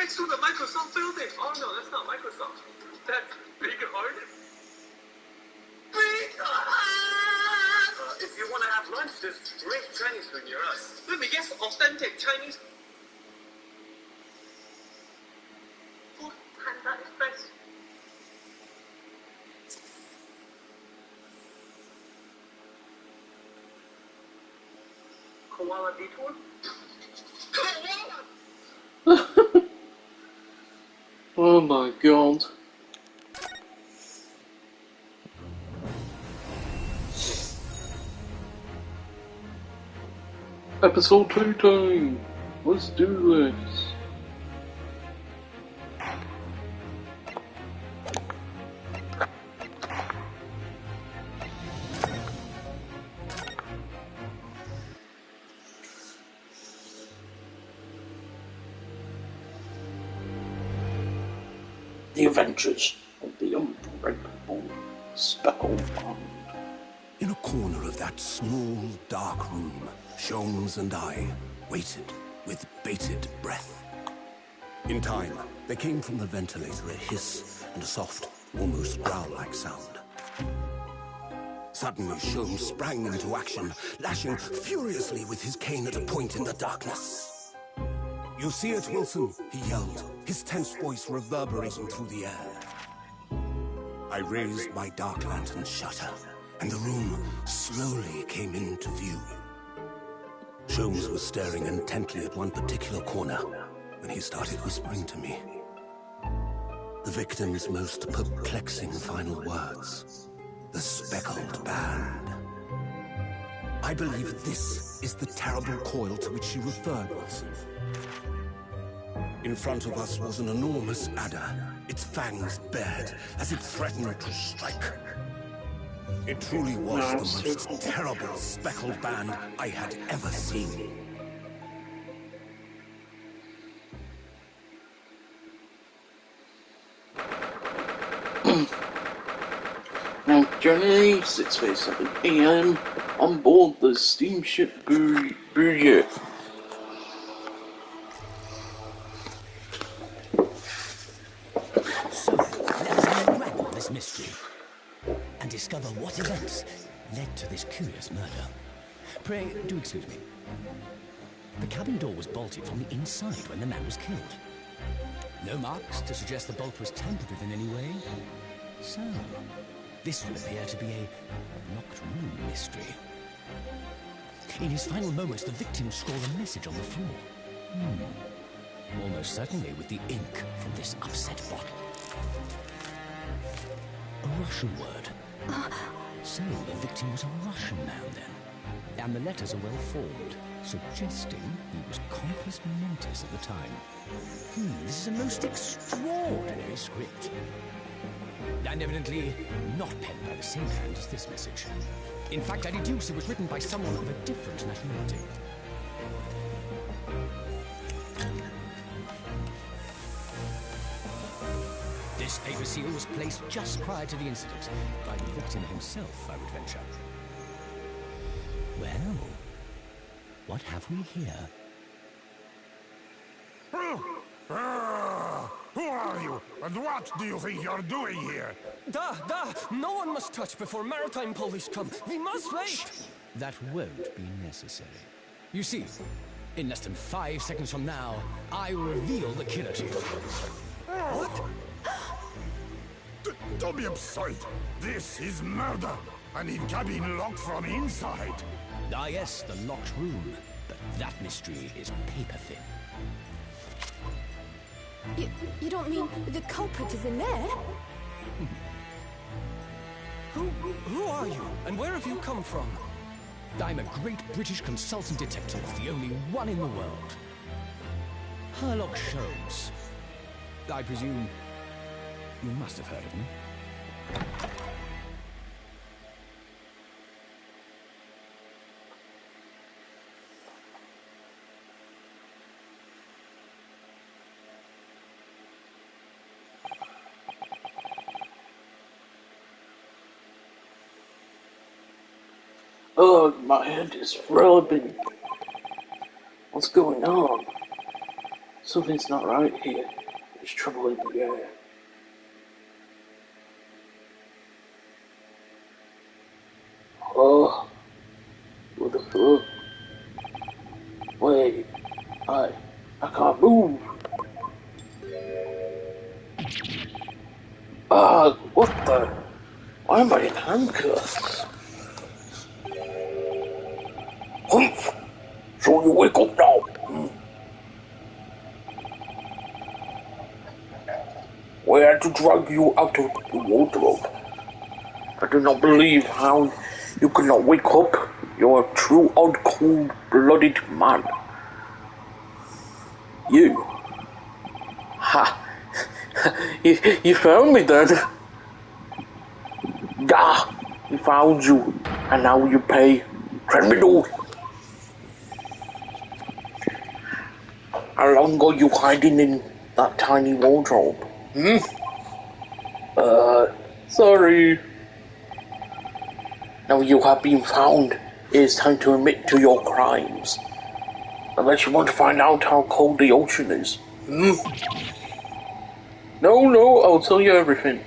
next to the Microsoft building. Oh no, that's not Microsoft. That's Big Heart. If you want to have lunch, there's great Chinese food near us. Let me guess, authentic Chinese food. Panda Express. Koala Detour? Oh my god. Episode 2 time! Let's do this! The Adventures of the Unbreakable Speckled. In a corner of that small, dark room, Sholmes and I waited with bated breath. In time, there came from the ventilator a hiss and a soft, almost growl-like sound. Suddenly, Sholmes sprang into action, lashing furiously with his cane at a point in the darkness. "You see it, Wilson?" he yelled, his tense voice reverberating through the air. I raised my dark lantern shutter, and the room slowly came into view. Sholmes was staring intently at one particular corner when he started whispering to me. The victim's most perplexing final words. The Speckled Band. I believe this is the terrible coil to which she referred, Wilson. In front of us was an enormous adder, its fangs bared as it threatened to strike. It truly was the most terrible speckled band I had ever seen. Now, January 6:37 AM on board the steamship Bouvier. So, let us unravel this mystery and discover what events led to this curious murder. Pray, do excuse me. The cabin door was bolted from the inside when the man was killed. No marks to suggest the bolt was tampered with in any way. So, this would appear to be a locked room mystery. In his final moments, the victim scrawled a message on the floor. Almost certainly with the ink from this upset bottle. A Russian word. So the victim was a Russian man then. And the letters are well formed, suggesting he was compos mentis at the time. This is a most extraordinary script. And evidently not penned by the same hand as this message. In fact, I deduce it was written by someone of a different nationality. This paper seal was placed just prior to the incident, by the victim himself, I would venture. Well, what have we here? Who are you, and what do you think you're doing here? No one must touch before maritime police come. We must wait. That won't be necessary. You see, in less than 5 seconds from now, I will reveal the killer to you. What? Don't be absurd. This is murder. And in cabin locked from inside. Ah yes, the locked room. But that mystery is paper thin. You don't mean the culprit is in there? Who are you, and where have you come from? I'm a great British consultant detective, the only one in the world. Sherlock Sholmes. I presume you must have heard of me. Oh, my head is throbbing. What's going on? Something's not right here. There's trouble in the air. Oh, what the fuck? Wait, I can't move. What the? Why am I in handcuffs? Humph! So you wake up now. We had to drag you out of the wardrobe. I do not believe how you cannot wake up. You're a true odd cold-blooded man. You. Ha! you found me then. Gah! We found you, and now you pay. Criminal. How long are you hiding in that tiny wardrobe? Sorry. Now you have been found. It is time to admit to your crimes. Unless you want to find out how cold the ocean is. No, I'll tell you everything.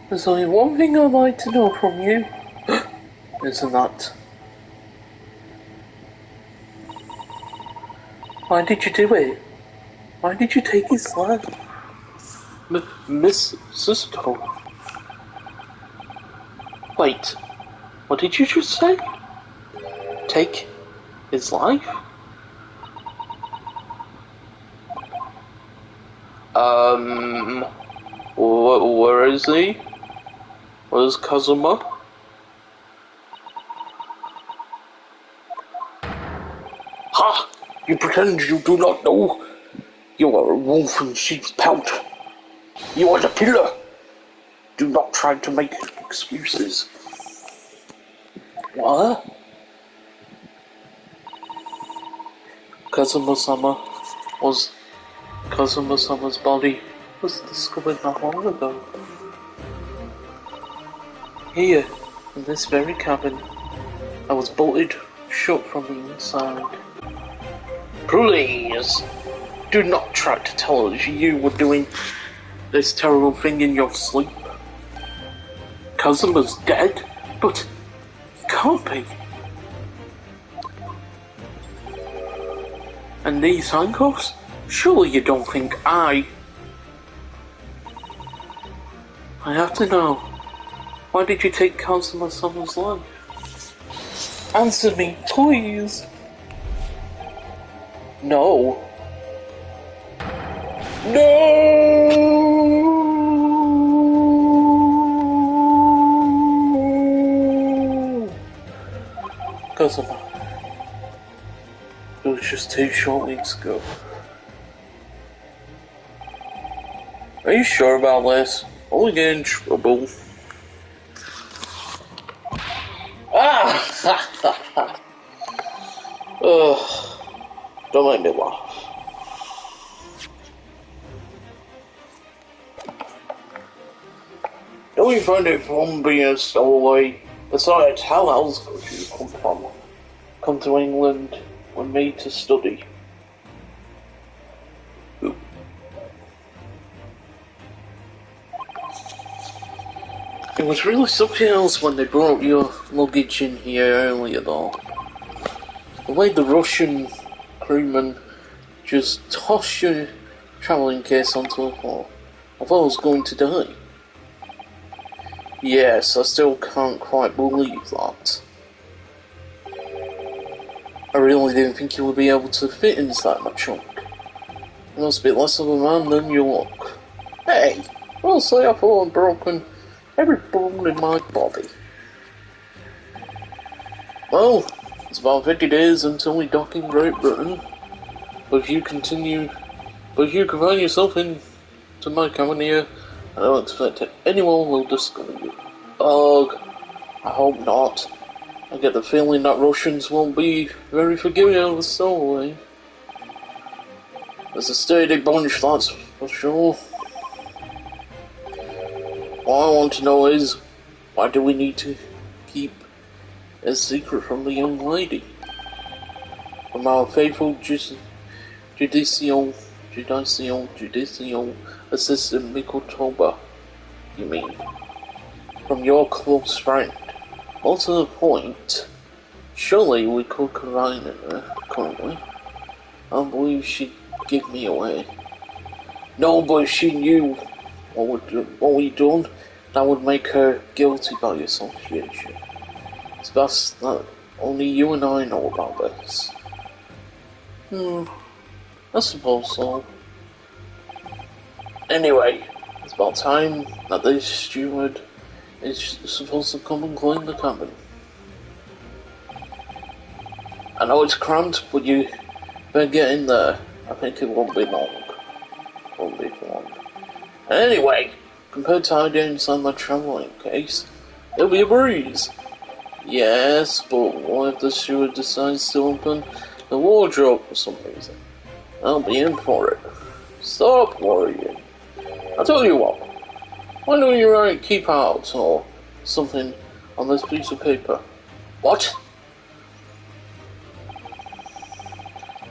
There's only one thing I'd like to know from you. Isn't that? Why did you do it? Why did you take his life? Miss Cisco. Wait, what did you just say? Take his life? Where is he? Where's Kazuma? Ha! You pretend you do not know? You are a wolf in sheep's pelt. You are the killer. Do not try to make excuses. What? Kazuma-sama's body was discovered not long ago. Here, in this very cabin, I was bolted shut from the inside. Please, do not try to tell us you were doing this terrible thing in your sleep. Kazuma's dead, but he can't be. And these handcuffs? Surely you don't think I have to know. Why did you take Kazuma-sama's life? Answer me, please. No. No! Kazuma. It was just 2 short weeks ago. Are you sure about this? Only get in trouble. Ugh. Don't make me laugh. Don't you find it fun being a stowaway? Besides, how else could you come to England with me to study? Ooh. It was really something else when they brought your luggage in here earlier though. The way the Russian crewman just tossed your travelling case onto the floor. I thought I was going to die. Yes, I still can't quite believe that. I really didn't think you would be able to fit inside my trunk. You must be less of a man than you look. Hey, I'll say I thought I'd broken every bone in my body. Well, it's about 50 days until we dock in Great Britain. But if you confine yourself into my cabin here, I don't expect anyone will discover you. Ugh, I hope not. I get the feeling that Russians won't be very forgiving of the stowaway. There's a sturdy bunch, that's for sure. All I want to know is, why do we need to keep a secret from the young lady? from our faithful judicial assistant Mikotoba, you mean? From your close friend. More to the point, surely we could confide in her currently. I don't believe she'd give me away. No, but if she knew what we'd done, that would make her guilty by association. It's best that only you and I know about this. I suppose so. Anyway, it's about time that this steward is supposed to come and clean the cabin. I know it's cramped, but you better get in there. I think it won't be long. Won't be for long. Anyway, compared to hiding inside my travelling case, it'll be a breeze. Yes, but what if the steward decides to open the wardrobe for some reason? I'll be in for it. Stop worrying. I'll tell you what. Why don't you write keep out or something on this piece of paper? What?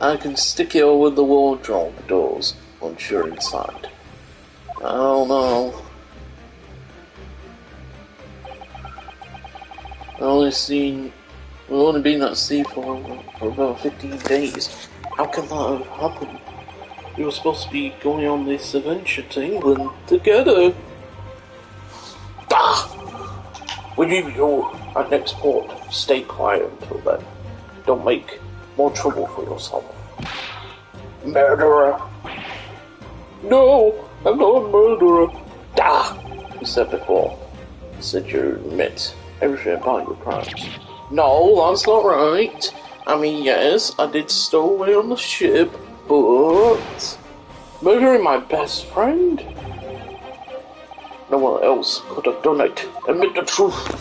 I can stick it over the wardrobe doors once you're inside. I don't know. We've only been at sea for about 15 days. How can that have happened? We were supposed to be going on this adventure to England together. Bah! When you're at next port, stay quiet until then. Don't make more trouble for yourself. Murderer! No, I'm not a murderer. Dah! You said before. You said you admit everything about your crimes. No, that's not right. I mean, yes, I did stow away on the ship, but murdering my best friend? No one else could have done it. Admit the truth.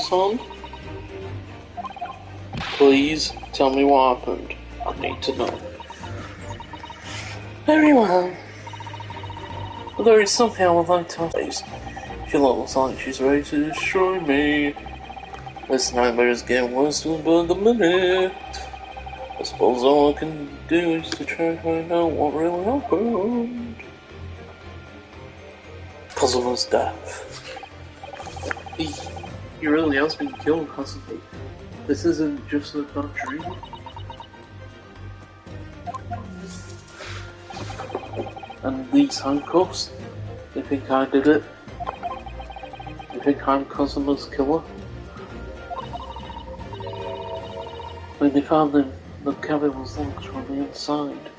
Son? Please tell me what happened. I need to know. Very well. But there is something I would like to ask. She looks like she's ready to destroy me. This nightmare is getting worse by the minute. I suppose all I can do is to try to find out what really happened. Puzzle's death. He really has been killed, hasn't he? This isn't just a bad dream. And these handcuffs? They think I did it? They think I'm Cosima's killer? When they found him, the cabin was locked from the inside.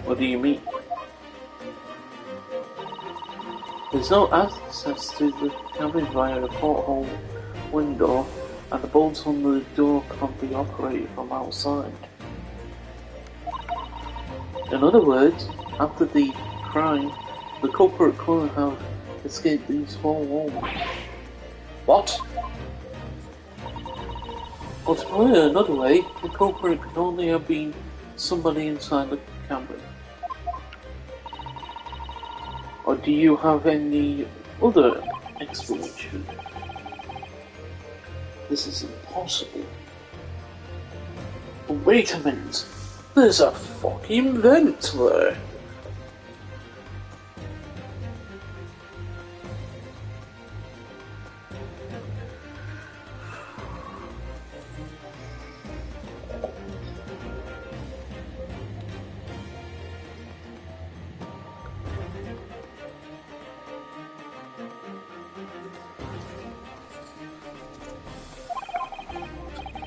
What do you mean? There's no access to the cabin via the porthole window, and the bolts on the door can't be operated from outside. In other words, after the crime, the culprit couldn't have escaped these four walls. What? Or to put it another way, the culprit could only have been somebody inside the cabin. Or do you have any other explanation? This is impossible. But wait a minute, there's a fucking vent there.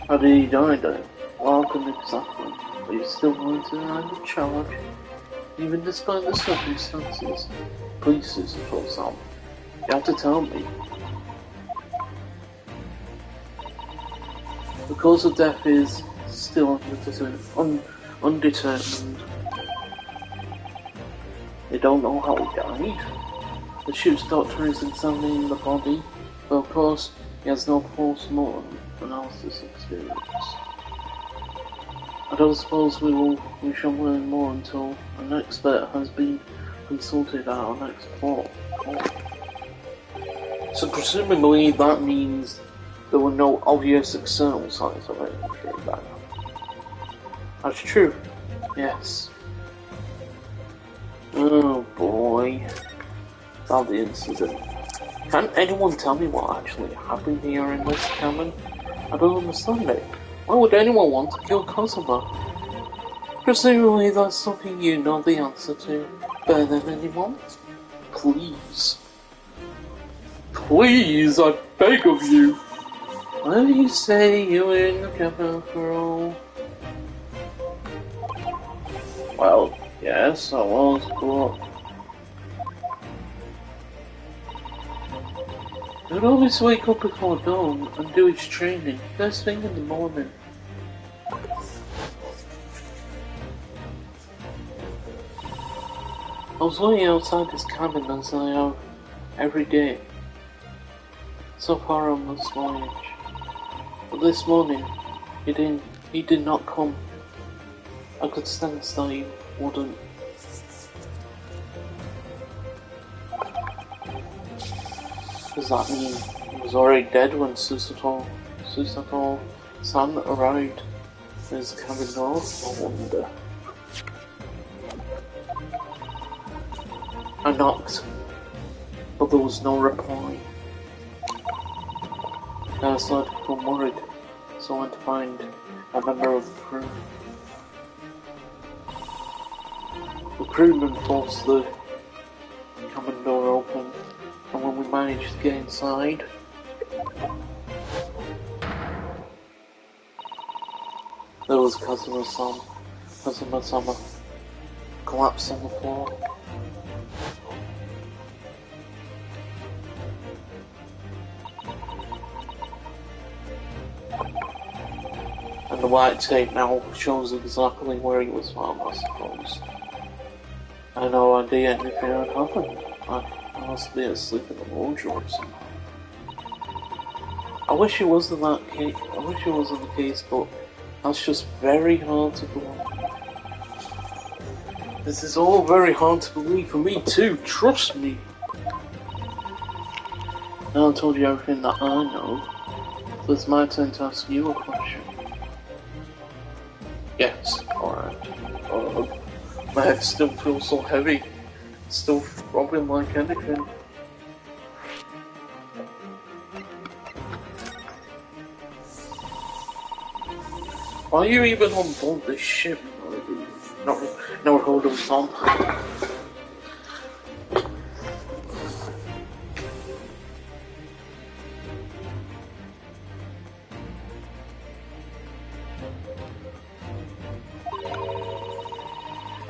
How did he die then? Well, I couldn't exactly, but he's still going to deny the charge, even despite the circumstances. Please, Susan Sam, you have to tell me. The cause of death is still undetermined. They don't know how he died. The ship's doctor is examining the body, but of course, he has no post-mortem analysis experience. I don't suppose we shall learn more until an expert has been we sorted out our next plot. So presumably that means there were no obvious external signs of it during that. That's true. Yes. Oh boy. About the incident. Can anyone tell me what actually happened here in this cabin? I don't understand it. Why would anyone want to kill Cosima? Presumably that's something you know the answer to better than anyone. Please. Please, I beg of you. Why do you say you were in the cabin after all? Well, yes, I was, but he would always wake up before dawn and do his training first thing in the morning. I was waiting outside his cabin as I have every day so far on this voyage. But this morning, he did not come. I could sense that he wouldn't. Does that mean he was already dead when Susato-san arrived at his cabin door? I wonder. I knocked, but there was no reply. I started to become worried, so I went to find a member of the crew. The crewman forced the cabin door open, and when we managed to get inside, there was Kazuma-sama, collapsed on the floor. And the white tape now shows exactly where he was found, I suppose. I had no idea anything had happened. I must be asleep in the wardrobe somehow. I wish it wasn't the case, but that's just very hard to believe. This is all very hard to believe for me too, trust me. Now I told you everything that I know, so it's my turn to ask you a question. Yes, alright. My head still feels so heavy. It's still throbbing like anything. Why are you even on board this ship? No hold us on.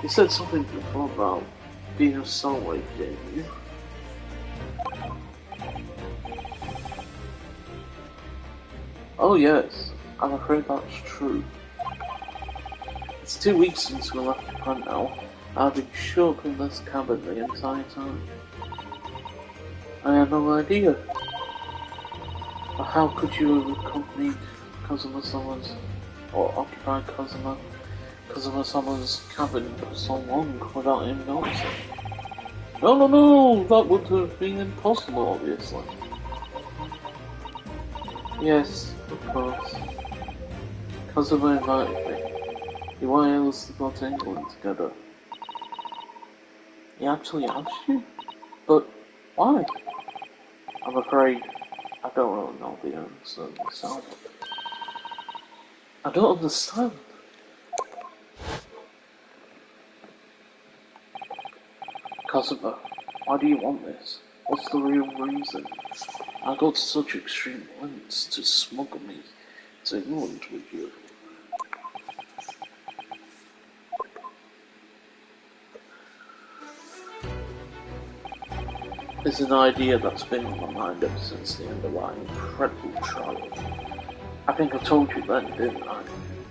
You said something before about being a soulmate, didn't you? Oh yes, I'm afraid that's true. It's 2 weeks since we left Japan now. I've been shut up in this cabin the entire time. I had no idea. But how could you have accompanied Kazuma-sama's, or occupied Kazuma-sama's cabin for so long without him noticing? No, that would have been impossible, obviously. Yes, of course. Kazuma invited me. He wanted us to go to England together. He actually asked you? But why? I'm afraid I don't really know the answer myself. I don't understand. Kazuma, why do you want this? What's the real reason? I got such extreme lengths to smuggle me to England with you. It's an idea that's been on my mind ever since the end of our incredible trial. I think I told you then, didn't I?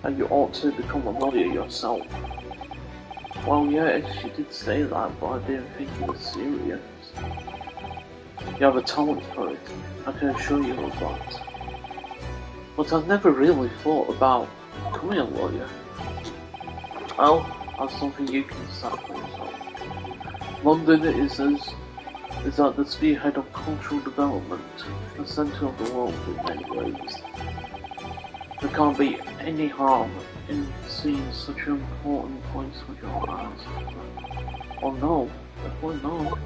And you ought to become a lawyer yourself. Well, yes, you did say that, but I didn't think it was serious. You have a talent for it, I can assure you of that. But I've never really thought about becoming a lawyer. Well, that's something you can decide for yourself. London is at the spearhead of cultural development, the centre of the world in many ways. There can't be any harm in seeing such an important place with your eyes. Oh no, definitely not.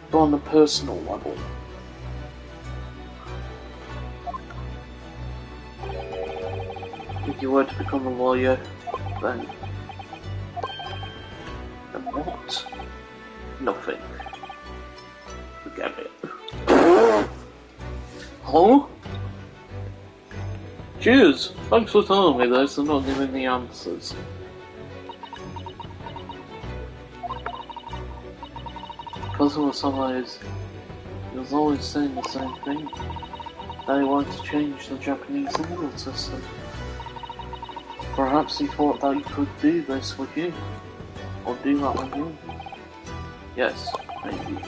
But on a personal level. If you were to become a lawyer, then what? Nothing. Forget it. Hello? Cheers! Thanks for telling me this and not giving the answers. Customer Sunrise, he was always saying the same thing. That he wanted to change the Japanese legal system. Perhaps he thought that he could do this with you. Or do that with you. Yes, maybe.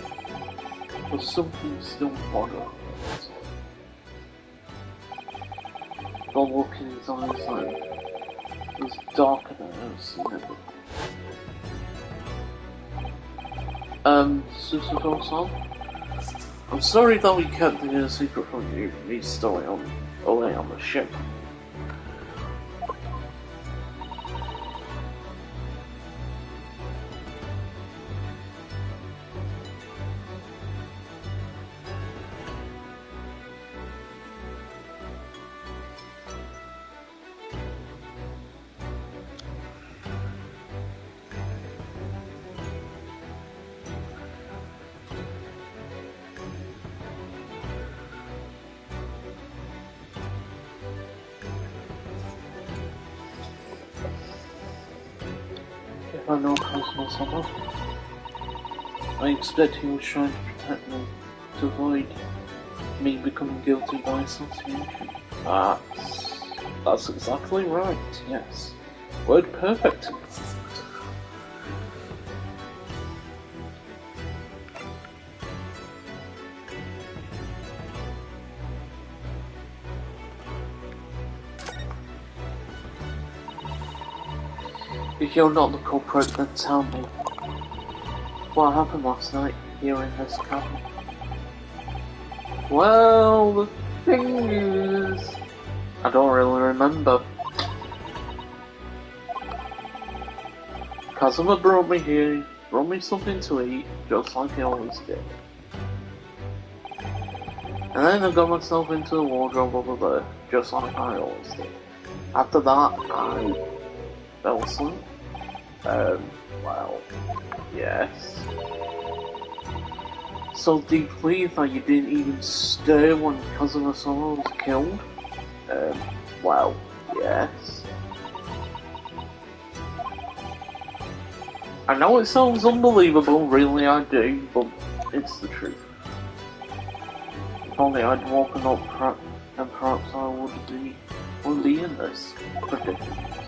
But something still bothers. The look in his eyes was darker than I've seen it before. Susato-san? I'm sorry that we kept the secret from you. He's still away on the ship. If I know Cosmo-sama, I expect he was trying to protect me, to avoid me becoming guilty by association. That's exactly right, yes. Word perfect. If you're not the culprit, then tell me. What happened last night here in this cabin? Well, the thing is, I don't really remember. Kazuma brought me here, brought me something to eat, just like he always did. And then I got myself into the wardrobe over there, just like I always did. After that, I fell asleep. Well, yes. So do you believe that you didn't even stir when Kazuma-sama was killed? Well, yes. I know it sounds unbelievable, really I do, but it's the truth. If only I'd woken up, and perhaps I wouldn't be in this predicament.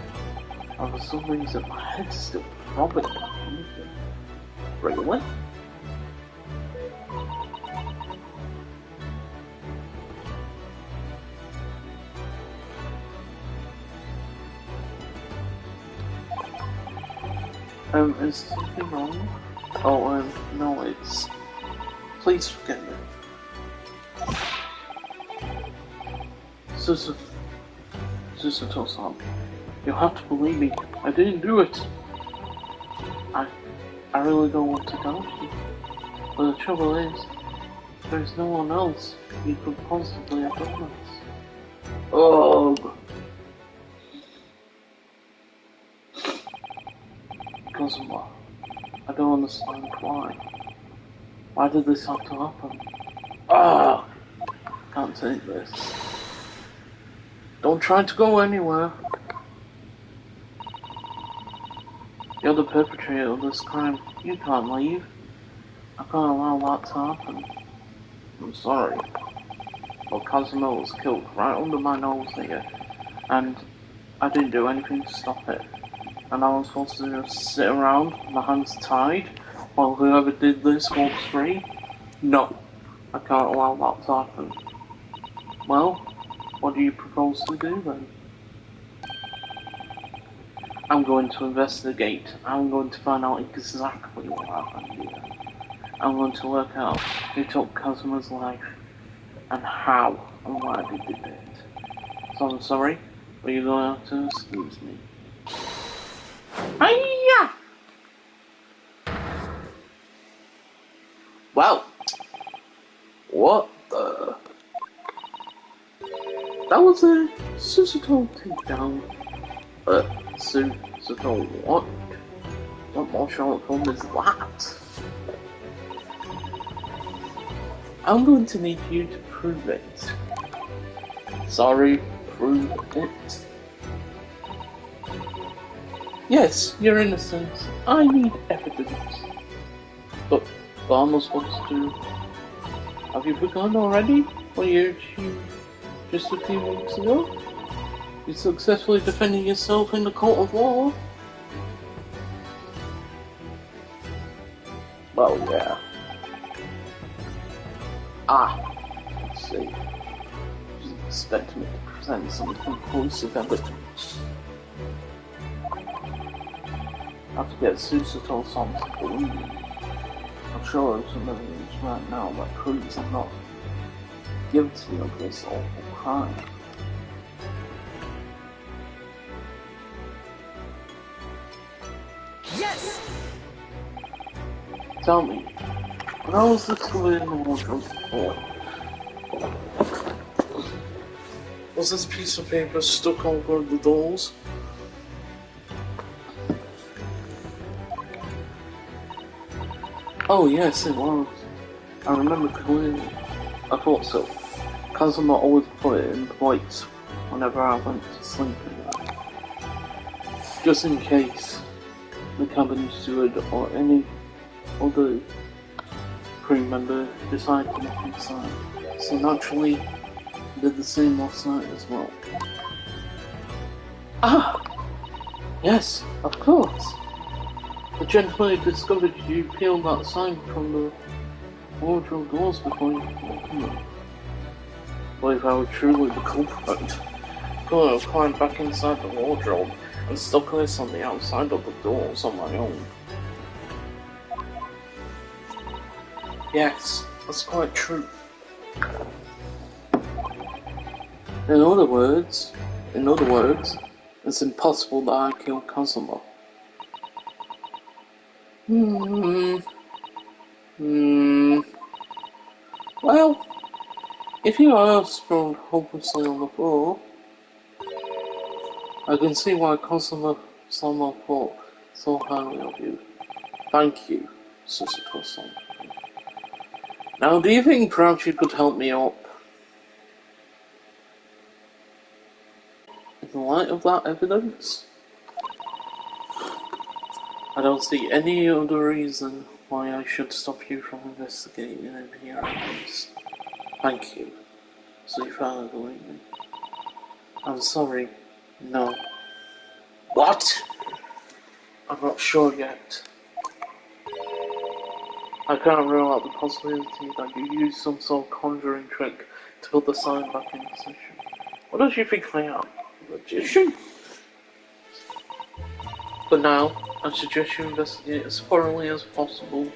And for some reason, my head's still throbbing. Really? Is something wrong? Oh, no, it's... Please forgive me. Susato-san, you'll have to believe me. I didn't do it. I really don't want to doubt you. But the trouble is, there's no one else you could possibly have done this. Oh. Kazuma, I don't understand why. Why did this have to happen? Can't take this. Don't try to go anywhere. You're the perpetrator of this crime. You can't leave. I can't allow that to happen. I'm sorry. But Kazuma was killed right under my nose here. And I didn't do anything to stop it. And I was supposed to just sit around, my hands tied, while whoever did this walks free? No, I can't allow that to happen. Well, what do you propose to do then? I'm going to investigate. I'm going to find out exactly what happened here. I'm going to work out who took Cosmo's life and how and why they did it. So I'm sorry, but you're going to have to excuse me. Hiya! Well, what the? That was a Susato takedown. Susato what? What more Sherlock Holmes is that? I'm going to need you to prove it. Sorry, prove it. Yes, you're innocent. I need evidence. But I'm not supposed to. Have you begun already? What you achieved just a few weeks ago? You're successfully defending yourself in the court of law. Well, yeah. Let's see. Just expect me to present some conclusive evidence. I have to get Susato on to believe me. I'm sure there's some evidence right now that proves I'm not guilty of this awful crime. Yes! Tell me, when I was discovered in the wardrobe before, was this piece of paper stuck over the doors? Oh yes, it was. I remember clearly. I thought so. Kazuma always put it in place whenever I went to sleep at night. Just in case the cabin steward or any other crew member decided to look inside. So naturally, I did the same last night as well. Yes, of course. The gentleman who discovered you peeled that sign from the wardrobe doors before you opened them. But if I were truly the culprit, I could have climbed back inside the wardrobe and stuck this on the outside of the doors on my own. Yes, that's quite true. In other words, it's impossible that I killed Kazuma. Well, if you are sprawled hopelessly on the floor, I can see why Kazuma-sama thought so highly of you. Thank you, Susato-san. Now, do you think perhaps you could help me up? In the light of that evidence, I don't see any other reason why I should stop you from investigating any evidence. Thank you. So you finally believe me. I'm sorry. No. What? I'm not sure yet. I can't rule out the possibility that you used some sort of conjuring trick to put the sign back in position. What does you think I am? A magician? But now, I suggest you investigate as thoroughly as possible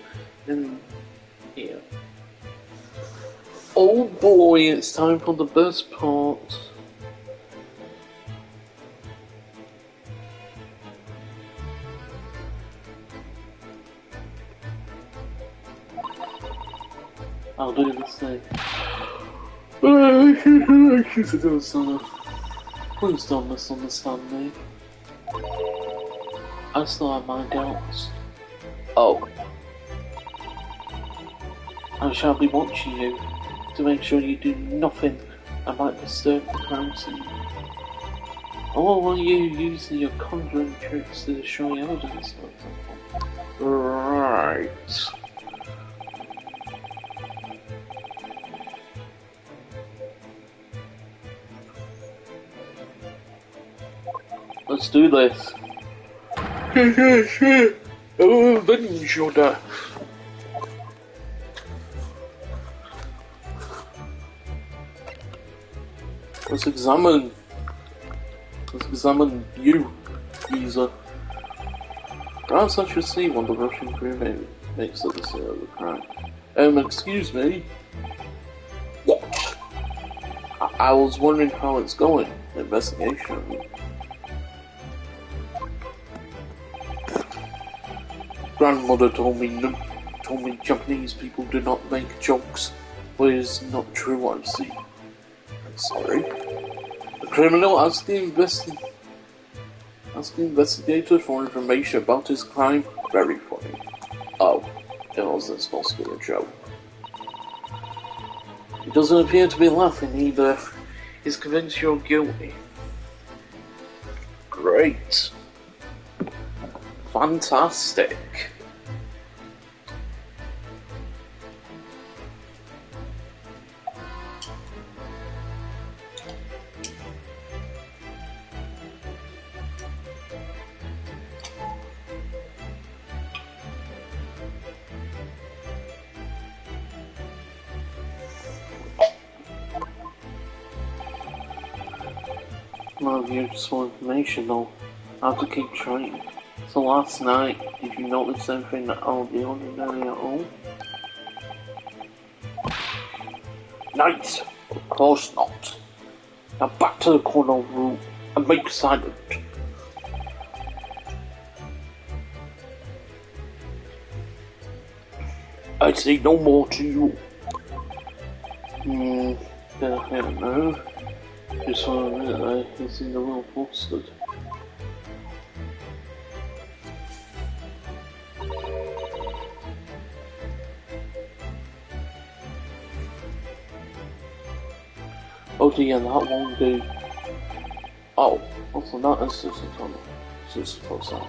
in here. Oh boy, it's time for the best part. I'll do the same. Please don't misunderstand me. I still have my doubts. Oh. I shall be watching you to make sure you do nothing that might disturb the crime scene. Or will you use your conjuring tricks to destroy evidence, for example? Right. Let's do this. Oh, then shoulder. Let's examine you, geezer. Perhaps I should see what the Russian crew makes of the scene of the crime. Excuse me? What? I was wondering how it's going. The investigation. Grandmother told me Japanese people do not make jokes, but it is not true, I see. I'm sorry. The criminal asked the investigator for information about his crime. Very funny. Oh, it wasn't supposed to be a joke. He doesn't appear to be laughing either. He's convinced you're guilty. Great. Fantastic. Well, useful information though. I have to keep trying. So last night, did you notice anything out of the ordinary at all? Night? Of course not. Now back to the corner room and make silent. I say no more to you. I don't know. Just for a minute there, he's in the little bastard. Oh dear, that won't do. Oh, also that is just a tunnel. Just suppose that.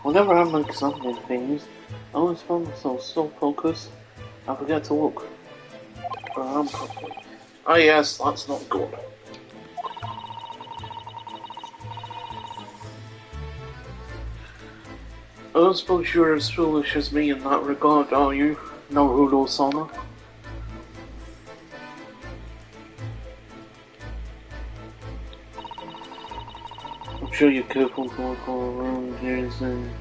Whenever I'm examining things, I always find myself so focused, I forget to look around properly. Ah yes, that's not good. I don't suppose you're as foolish as me in that regard, are you, Naruto-sama? I'm sure you're careful to look all around here, and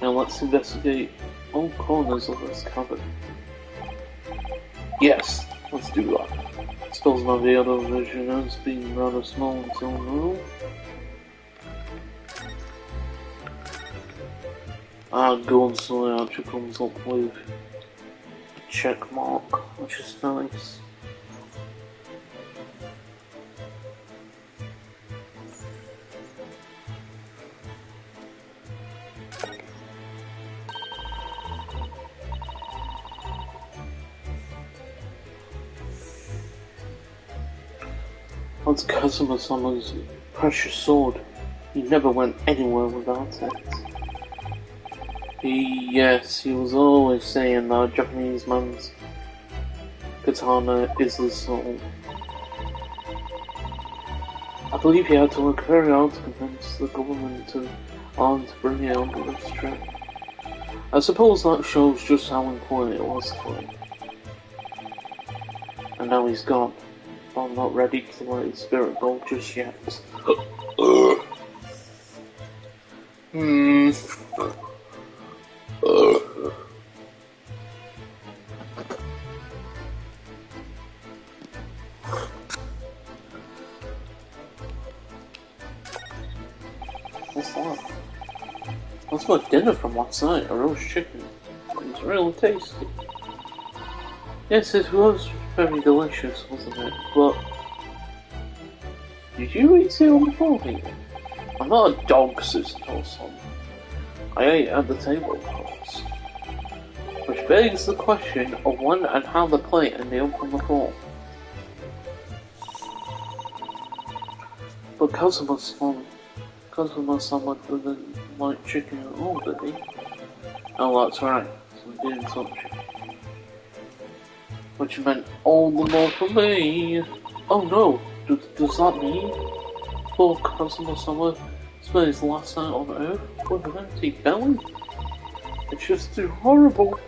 now let's investigate all corners of this cabin. Yes, let's do that. I suppose my veiled vision has been rather small until now. Gold Soul actually comes up with a check mark, which is nice. That's Kazuma-sama's precious sword. He never went anywhere without it. Yes, he was always saying that a Japanese man's katana is his soul. I believe he had to work very hard to convince the government to bring it onto this trip. I suppose that shows just how important it was to him. And now he's gone. I'm not ready to let his spirit go just yet. What's that? That's my dinner from last night, a roast chicken. It was really tasty. Yes, it was very delicious, wasn't it? But did you eat it on beforehand? I'm not a dog, Sister-son. I ate at the table, of course. Which begs the question of when and how the plate ended up on the floor. But Kazuma-sama didn't like chicken at all, did he? Oh, that's right, so he didn't touch it. Which meant all the more for me. Oh no, does that mean poor Kazuma-sama spent his last night on Earth with an empty belly? It's just too horrible.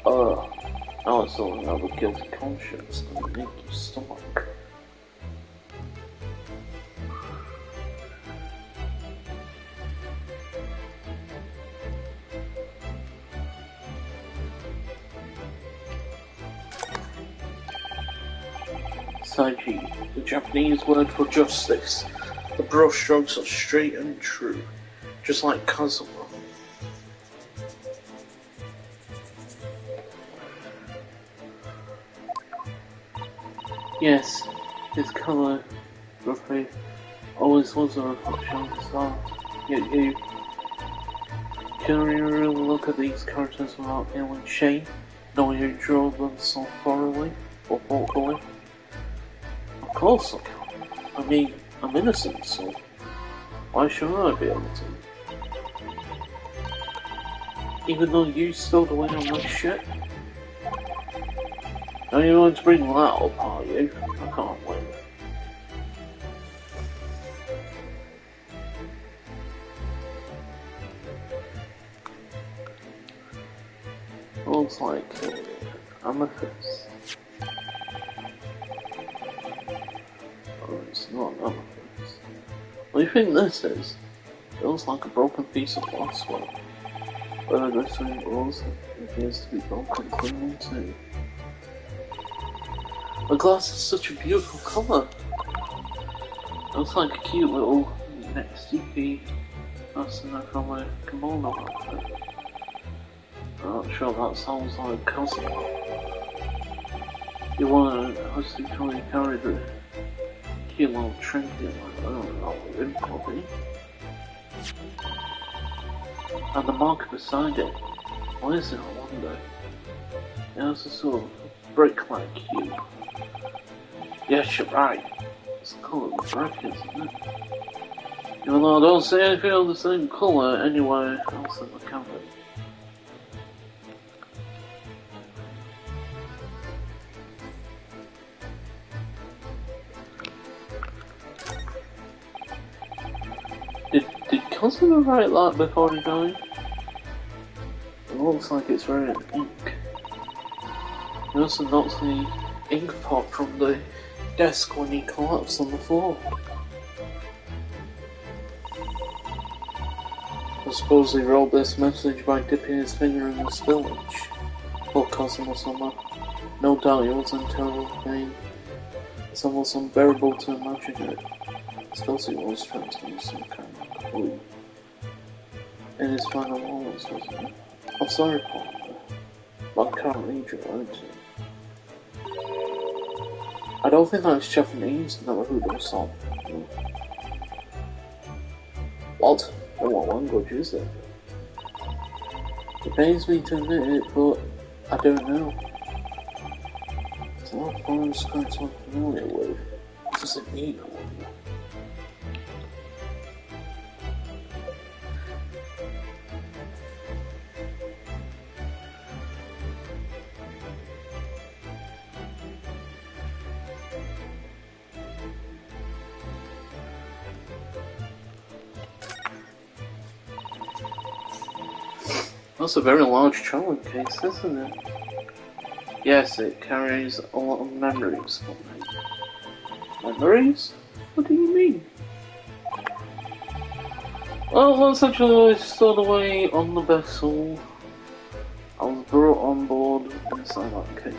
Now it's all have a guilty conscience and an achy stomach. Taiji, the Japanese word for justice. The brushstrokes are straight and true, just like Kazuma. Yes, his calligraphy always was a reflection of his art, yet can you really look at these characters without feeling shame, knowing you draw them so thoroughly or thoughtfully? Of course I can. I mean, I'm innocent, so why shouldn't I be able to? Even though you stole away on that shit? Now you're going to bring that up, are you? I can't win. Looks like amethyst. Oh, it's not an amethyst. What do you think this is? It looks like a broken piece of glassware. Whether this way it was, it appears to be broken clean too. The glass is such a beautiful colour. It looks like a cute little sticky fastener from a kimono outfit. I'm not sure that sounds like Kazuma. You want to hastily carry the cute little trinket like I don't know, in probably. And the mark beside it, what is it, I wonder? It has a sort of brick-like hue. Yes, you're right. It's the colour of the brick, isn't it? Even though I don't see anything of the same colour anywhere else in the cabin. Did Kazuma write that before he died? It looks like it's written in ink. He also knocks the ink pot from the desk when he collapsed on the floor. I suppose he wrote this message by dipping his finger in the spillage. Poor Kazuma Sama. No doubt he was in terrible pain. It's almost unbearable to imagine it. I suppose he was trying to use some kind of clue. In his final moments, wasn't it? I'm sorry, Paul, but I can't read your writing. I don't think that's Japanese, Naruto song. No. What? In what language is it? It pains me to admit it, but I don't know. It's not foreign scripts I'm familiar with. What does it mean, I wonder? That's a very large traveling case, isn't it? Yes, it carries a lot of memories for me. Memories? What do you mean? Well, that's actually what I stored away on the vessel. I was brought on board inside that case.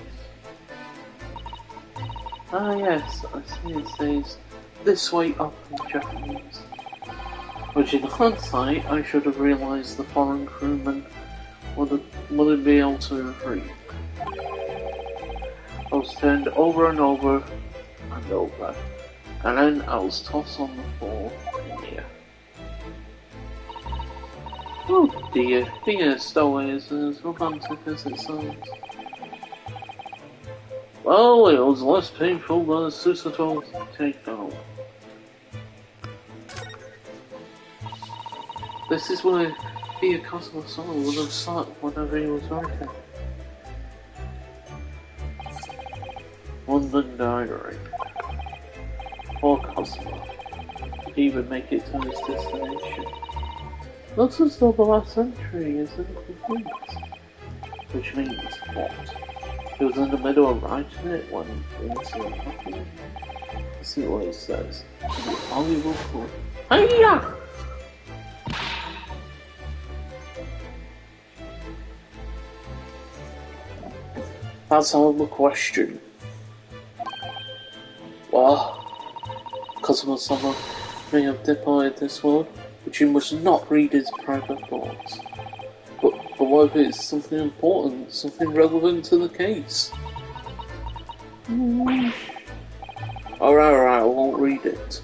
Ah yes, I see it says, "This way up" in Japanese. Which in hindsight, I should have realised the foreign crewmen wouldn't be able to read. I was turned over and over and over, and then I was tossed on the floor in the air. Oh dear, being a stowaway is as romantic as it sounds. Well, it was less painful than a Susato takedown. This is where Pia Cosmo-sama would have sat whenever he was writing. London Diary. Poor Cosmo. Did he even make it to his destination? Looks as though the last entry is incomplete. Which means what? He was in the middle of writing it when the incident happened. Let's see what it says. Valuable clue. Hiya! That's all the question. Oh, Cosmo-sama may have departed this world, but you must not read his private thoughts. But what if it's something important, something relevant to the case? Alright, I won't read it.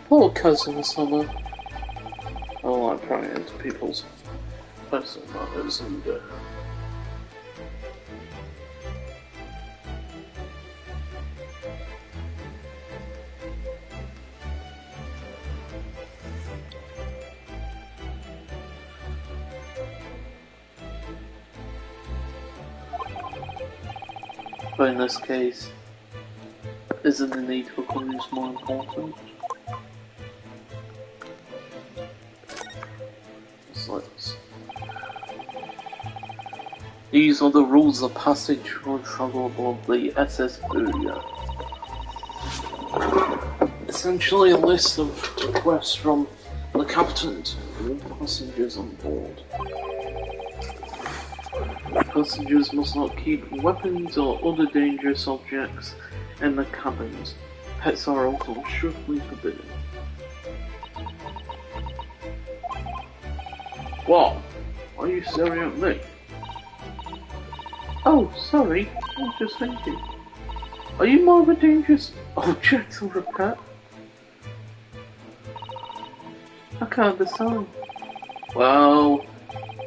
Poor Kazuma-sama. I don't like prying into people's personal matters and but in this case, isn't the need for clues more important? These are the rules of passage for travel aboard the SS Booyah. Essentially a list of requests from the captain to all passengers on board. Passengers must not keep weapons or other dangerous objects in the cabins. Pets are also strictly forbidden. What? Why are you staring at me? Oh, sorry, I was just thinking. Are you more of a dangerous object or a pet? I can't decide. Well,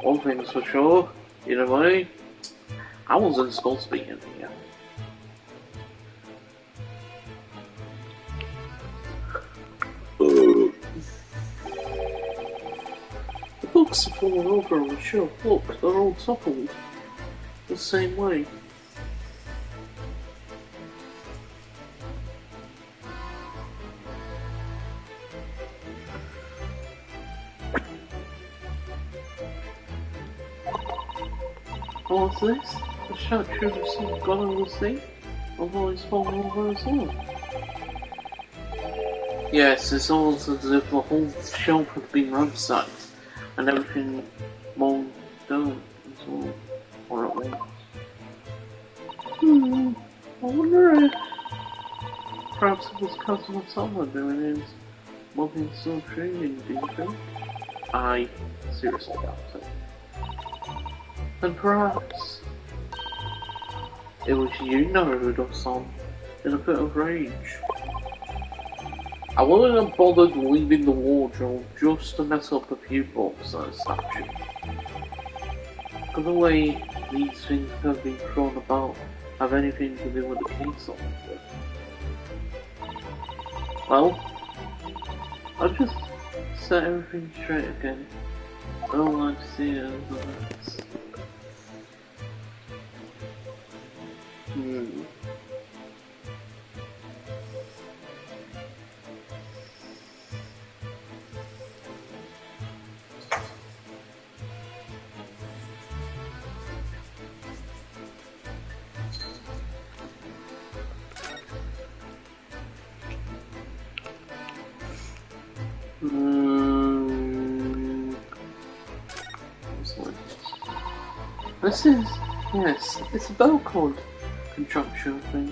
one thing's for sure, in a way, I wasn't supposed to be in here. The books are falling over on the shelf. Look, they're all toppled. The same way. What's this? The statue of some god on the sea? Although it's fallen over as well. Yes, it's almost as if the whole shelf had been ransacked and everything mown down as well. Or at once. I wonder if perhaps it was Kazuma-sama doing his loving soul training, do you think? I seriously doubt it. And perhaps it was you, Naruto-san, in a bit of rage. I wouldn't have bothered leaving the wardrobe just to mess up a few books and a statue. But the way these things have been thrown about have anything to do with the case or anything. Well, I'll just set everything straight again. I don't like to see it as a mess. This is, yes, it's a bell cord contraption thing.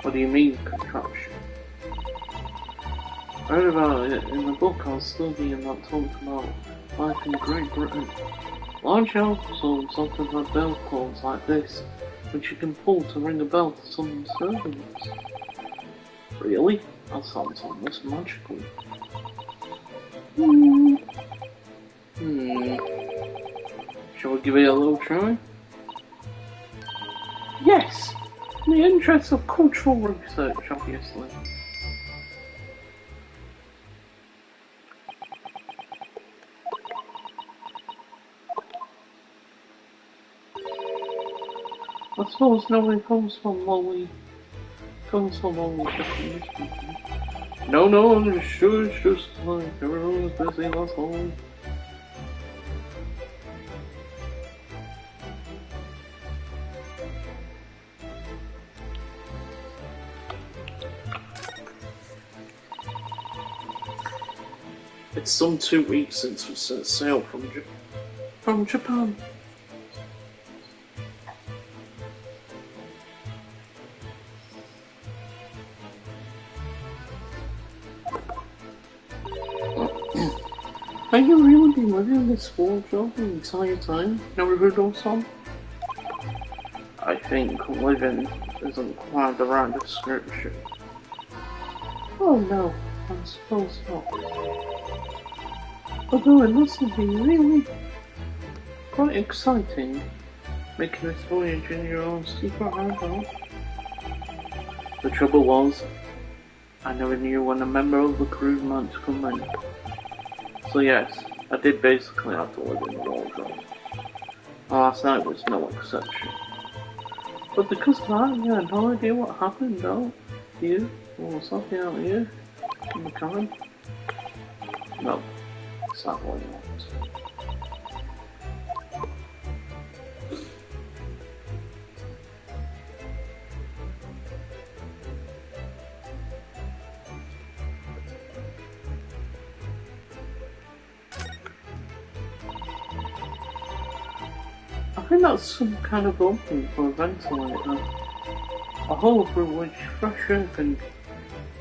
What do you mean, contraption? I read about it in the book I was studying that talked about life in Great Britain. Large households often have bell cords like this, which you can pull to ring a bell to summon servants. Really? That sounds almost magical. Shall we give it a little try? Yes! In the interest of cultural research, obviously. I suppose nobody comes from lonely Japanese people. No, it's just like everyone's busy, that's all. It's some 2 weeks since we set sail from Japan. Have you really been living in this wardrobe the entire time? Never heard of some? I think living isn't quite the right description. Oh no, I suppose not. Although it must have been really quite exciting, making this voyage in your own secret hideout. The trouble was, I never knew when a member of the crew might come in. So yes, I did basically have to live in the wardrobe. Last night was no exception. But because of that, you had no idea what happened, though. You, or something out here, in the cabin? No, sadly not. I think that's some kind of opening for a ventilator. A hole through which fresh air can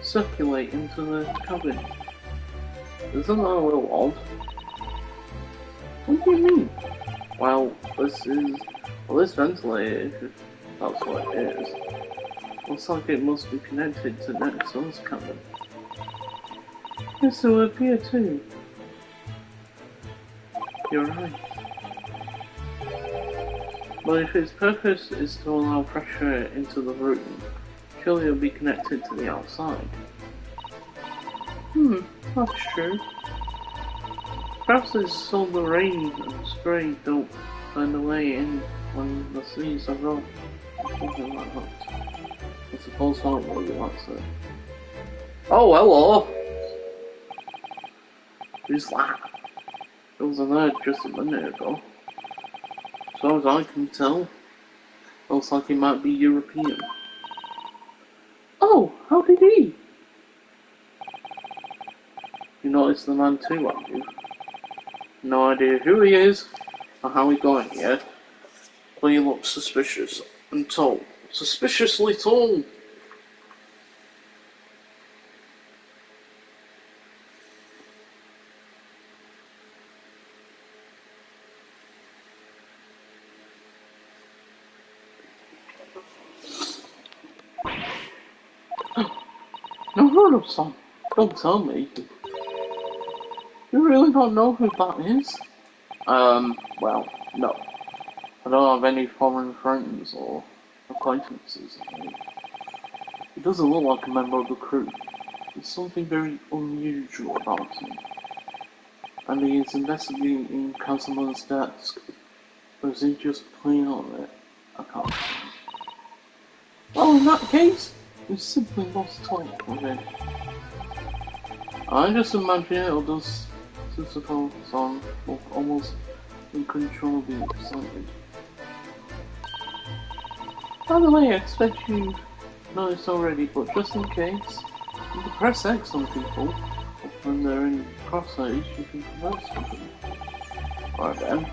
circulate into the cabin. Isn't that a little odd? What do you mean? Well, this ventilator, if that's what it is, looks like it must be connected to next door's cabin. Yes, it would appear too. You're right. But if its purpose is to allow fresh air into the room, surely it'll be connected to the outside. That's true. Perhaps it's so the rain and spray don't find a way in when the seas are rough, or something like that. I suppose hardly that's it. Oh, hello! Who's that? There was a nerd just a minute ago. As far as I can tell, looks like he might be European. Oh, how did he? You noticed the man too, have you? No idea who he is or how he got here, but he looks suspicious and tall. Suspiciously tall! No heard of some. Don't tell me. You really don't know who that is? Well, no. I don't have any foreign friends or acquaintances. He doesn't look like a member of the crew. There's something very unusual about him. And he is investigating Casimer's desk. Or is he just playing on it? I can't tell. Well, in that case, we simply lost touch with him. I just imagine it'll just physical song of almost uncontrollably excited. By the way, I expect you know this already, but just in case, you can press X on people, when they're in crosshairs, you can converse with them. Alright then,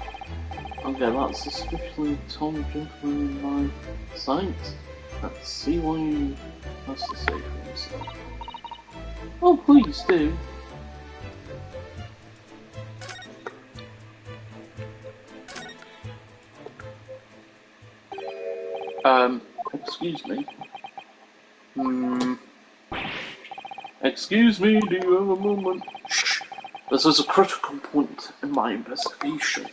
I'll get that suspiciously tall gentleman in my sight. Let's see what he has to say for himself. Oh, please do. Excuse me. Excuse me, do you have a moment? Shh! This is a critical point in my investigation.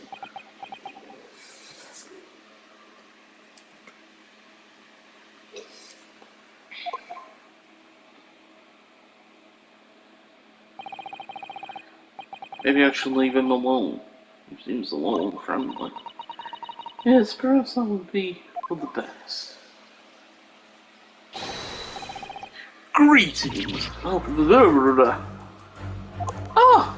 Maybe I should leave him alone. He seems a little unfriendly. Yes, perhaps that would be for the best. Greetings! Oh, ah!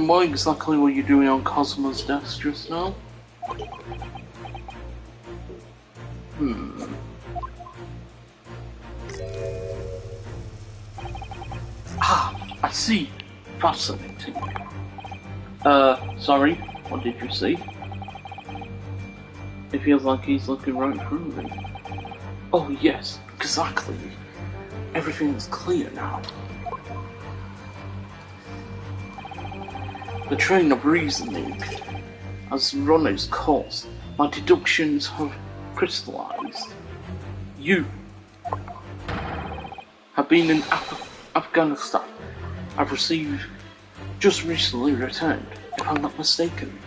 What exactly were you doing on Cosmo's desk just now? Ah, I see. Fascinating. Sorry, what did you see? It feels like he's looking right through me. Oh yes, exactly. everything's clear now. The train of reasoning has run its course. My deductions have crystallized. You have been in Afghanistan. I've just recently returned, if I'm not mistaken.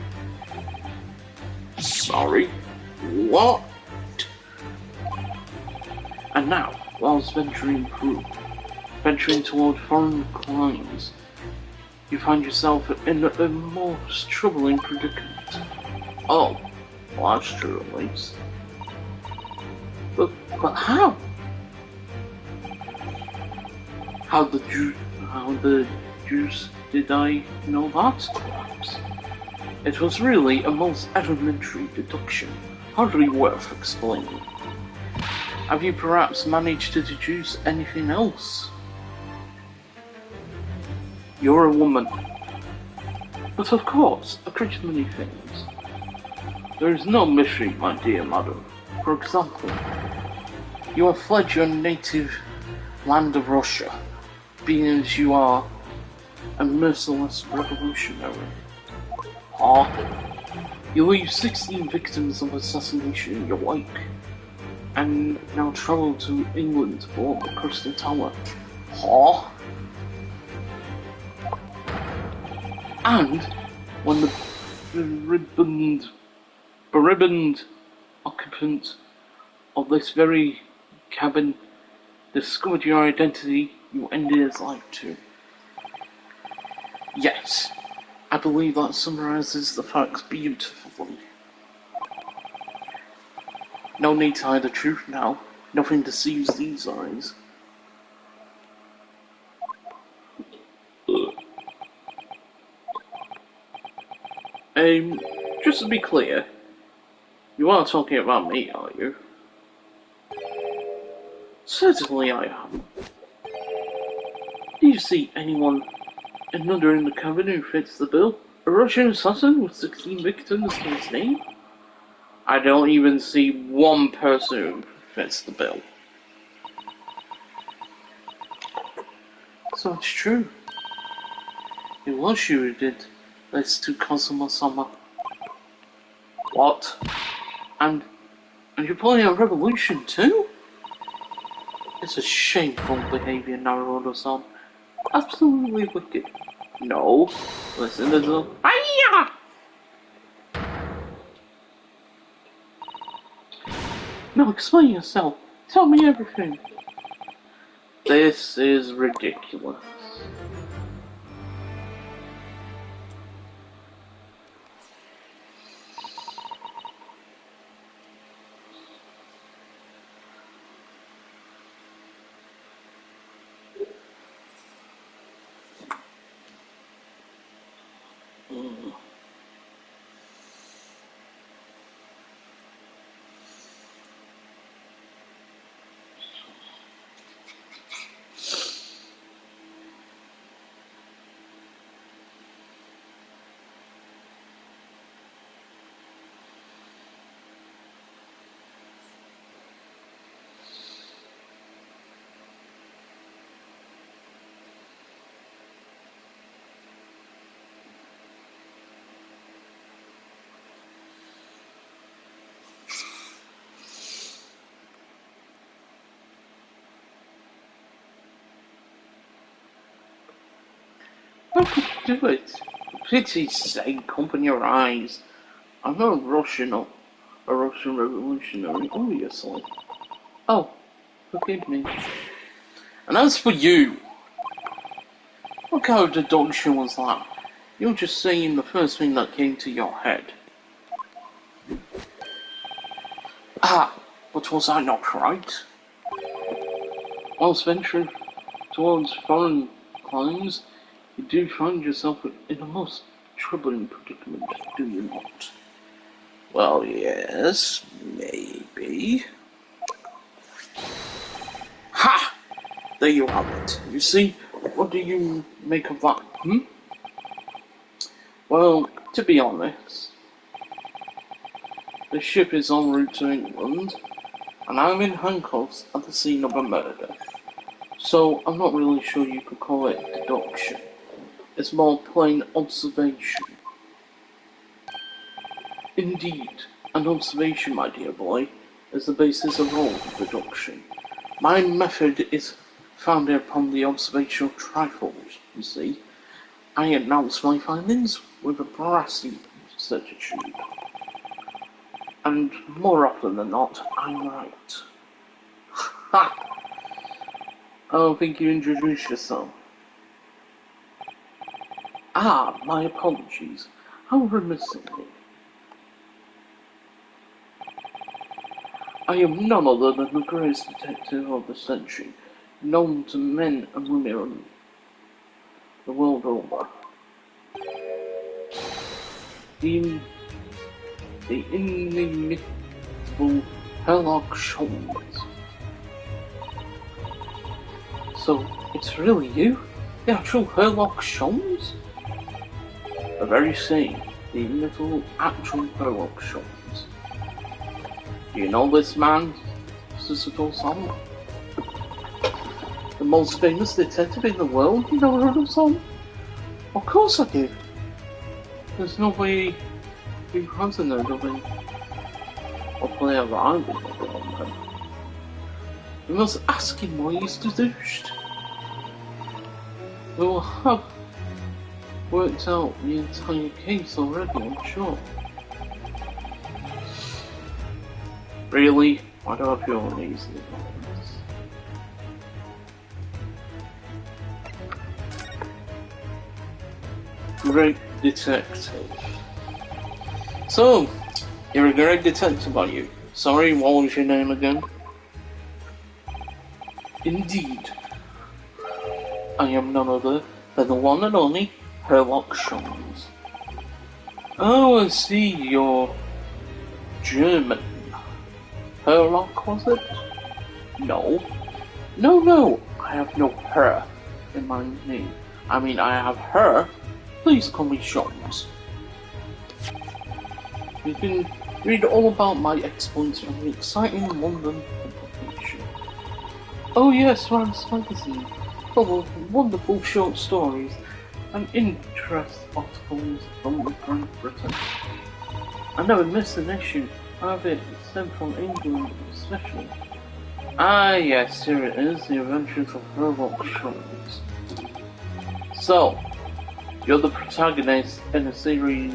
Sorry? What? And now, whilst venturing toward foreign climes, you find yourself in a most troubling predicament. Oh, well, that's true at least. But how? How the juice did I know that, perhaps? It was really a most elementary deduction, hardly worth explaining. Have you perhaps managed to deduce anything else? You're a woman. But of course, a great many things. There is no mystery, my dear madam. For example, you have fled your native land of Russia, being as you are a merciless revolutionary. You leave 16 victims of assassination in your wake, and now travel to England for the Crystal Tower. And when the beriband occupant of this very cabin discovered your identity, you ended his life too. Yes, I believe that summarizes the facts beautifully. No need to hide the truth now. Nothing deceives these eyes. Just to be clear, you are talking about me, are you? Certainly I am. Do you see another in the cabin who fits the bill? A Russian assassin with 16 victims to his name? I don't even see one person who fits the bill. So it's true. It was you who did this to Kazuma-sama. What? And you're planning a revolution too? It's a shameful behavior, Naruto-san. Absolutely wicked. No. Listen to the... Hiya! No, explain yourself. Tell me everything. This is ridiculous. How could you do it? For pity's sake, open your eyes. I'm not a Russian revolutionary, obviously. Oh, forgive me. And as for you, what kind of deduction was that? You're just saying the first thing that came to your head. But was I not right? Whilst venturing towards foreign climes, you do find yourself in a most troubling predicament, do you not? Well, yes, maybe. Ha! There you have it. You see, what do you make of that, Well, to be honest, the ship is en route to England, and I'm in handcuffs at the scene of a murder. So I'm not really sure you could call it deduction. It's more plain observation. Indeed, an observation, my dear boy, is the basis of all deduction. My method is founded upon the observation of trifles, you see. I announce my findings with a brassy certitude. And more often than not, I'm right. Ha! I don't think you introduced yourself. Ah, my apologies. How remiss of me. I am none other than the greatest detective of the century, known to men and women the world over. The inimitable Sherlock Holmes. So, it's really you? The actual Sherlock Holmes? The very same. The inimitable actual Sherlock Holmes. Do you know this man, Cecil Son? The most famous detective in the world, you never heard of Son? Of course I do. There's nobody who hasn't heard of him. Or player that I would never on him. You must ask him why he's deduced. We will have worked out the entire case already, I'm sure. Really? Why do I feel uneasy about this? Great detective. So, you're a great detective, are you? Sorry, what was your name again? Indeed. I am none other than the one and only Sherlock Holmes. Oh, I see, you're German. Sherlock, was it? No. No, I have no her in my name. I mean, I have her. Please call me Holmes. You can read all about my exploits from the exciting London publication. Oh yes, Rance magazine, full of wonderful short stories and interest articles from Great Britain. I never miss an issue. I have it sent from England especially. Ah yes, here it is, The Adventures of Sherlock Holmes. So, you're the protagonist in a series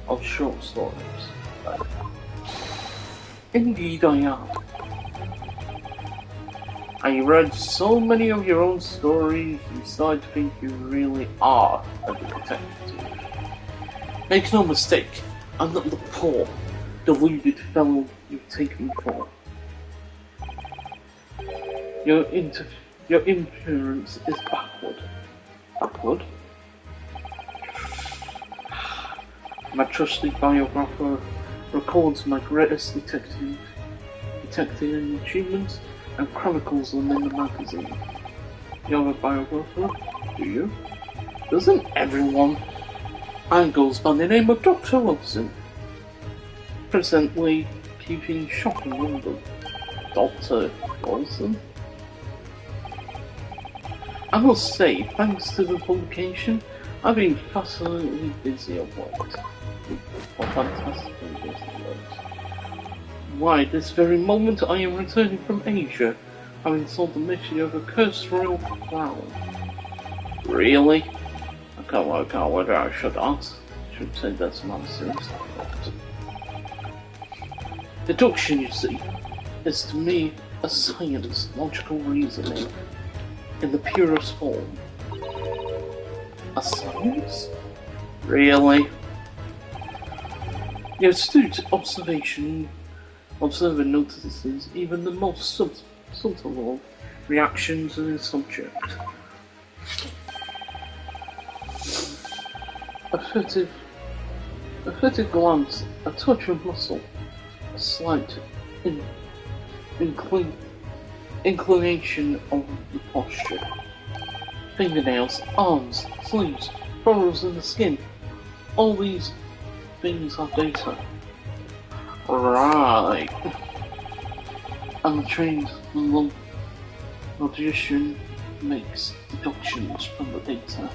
of short stories. Right? Indeed I am. I read so many of your own stories, you started to think you really are a detective. Make no mistake, I'm not the poor, deluded fellow you take me for. Your inference is backward. Backward? My trusty biographer records my greatest detective achievements and chronicles them in the magazine. You have a biographer, do you? Doesn't everyone? Mine goes by the name of Dr. Wilson. Presently keeping shop in London. Dr. Wilson? I must say, thanks to the publication, I've been fascinatingly busy at work. Or fantastically busy at work. Why, this very moment I am returning from Asia, having solved the mystery of a cursed royal crown. Really? I can't work out whether I should ask. I should say that's not seriously. Deduction, you see, is to me a science, logical reasoning, in the purest form. A science? Really? Your astute observer notices even the most subtle of reactions in a subject. A furtive glance, a touch of muscle, a slight inclination of the posture. Fingernails, arms, sleeves, furrows in the skin. All these things are data. Right. I'm a trained logician makes deductions from the data.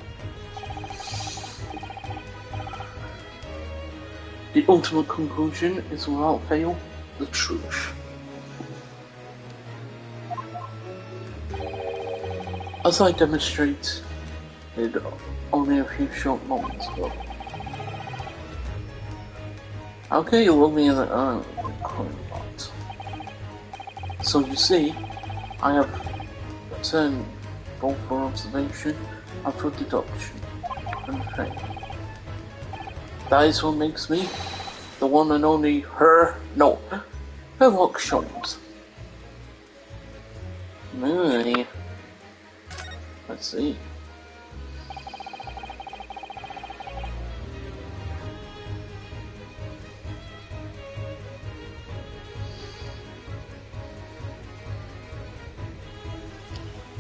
The ultimate conclusion is without fail the truth. As I demonstrated only a few short moments ago. Okay, you're looking at the quite. So you see, I have turned both for observation and for deduction and faith. That is what makes me the one and only Sherlock Holmes. Let's see.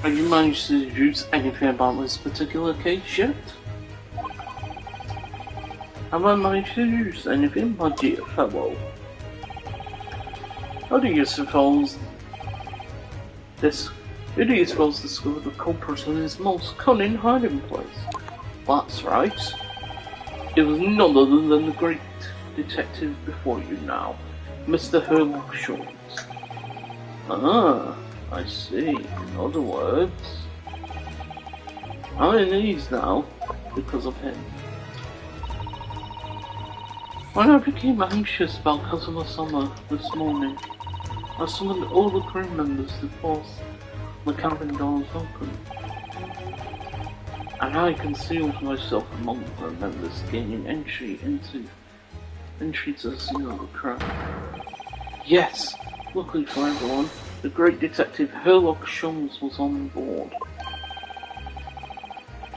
Have you managed to deduce anything about this particular case yet? Have I managed to deduce anything, my dear fellow? How do you suppose discover the culprit in his most cunning hiding place? That's right. It was none other than the great detective before you now, Mr. Sherlock Holmes. Ah, I see. In other words, I'm in ease now because of him. When I became anxious about customer summer this morning, I summoned all the crew members to force the cabin doors open, and I concealed myself among the members, gaining entry to the scene of the crime. Yes, luckily for everyone, the great detective Sherlock Holmes was on board,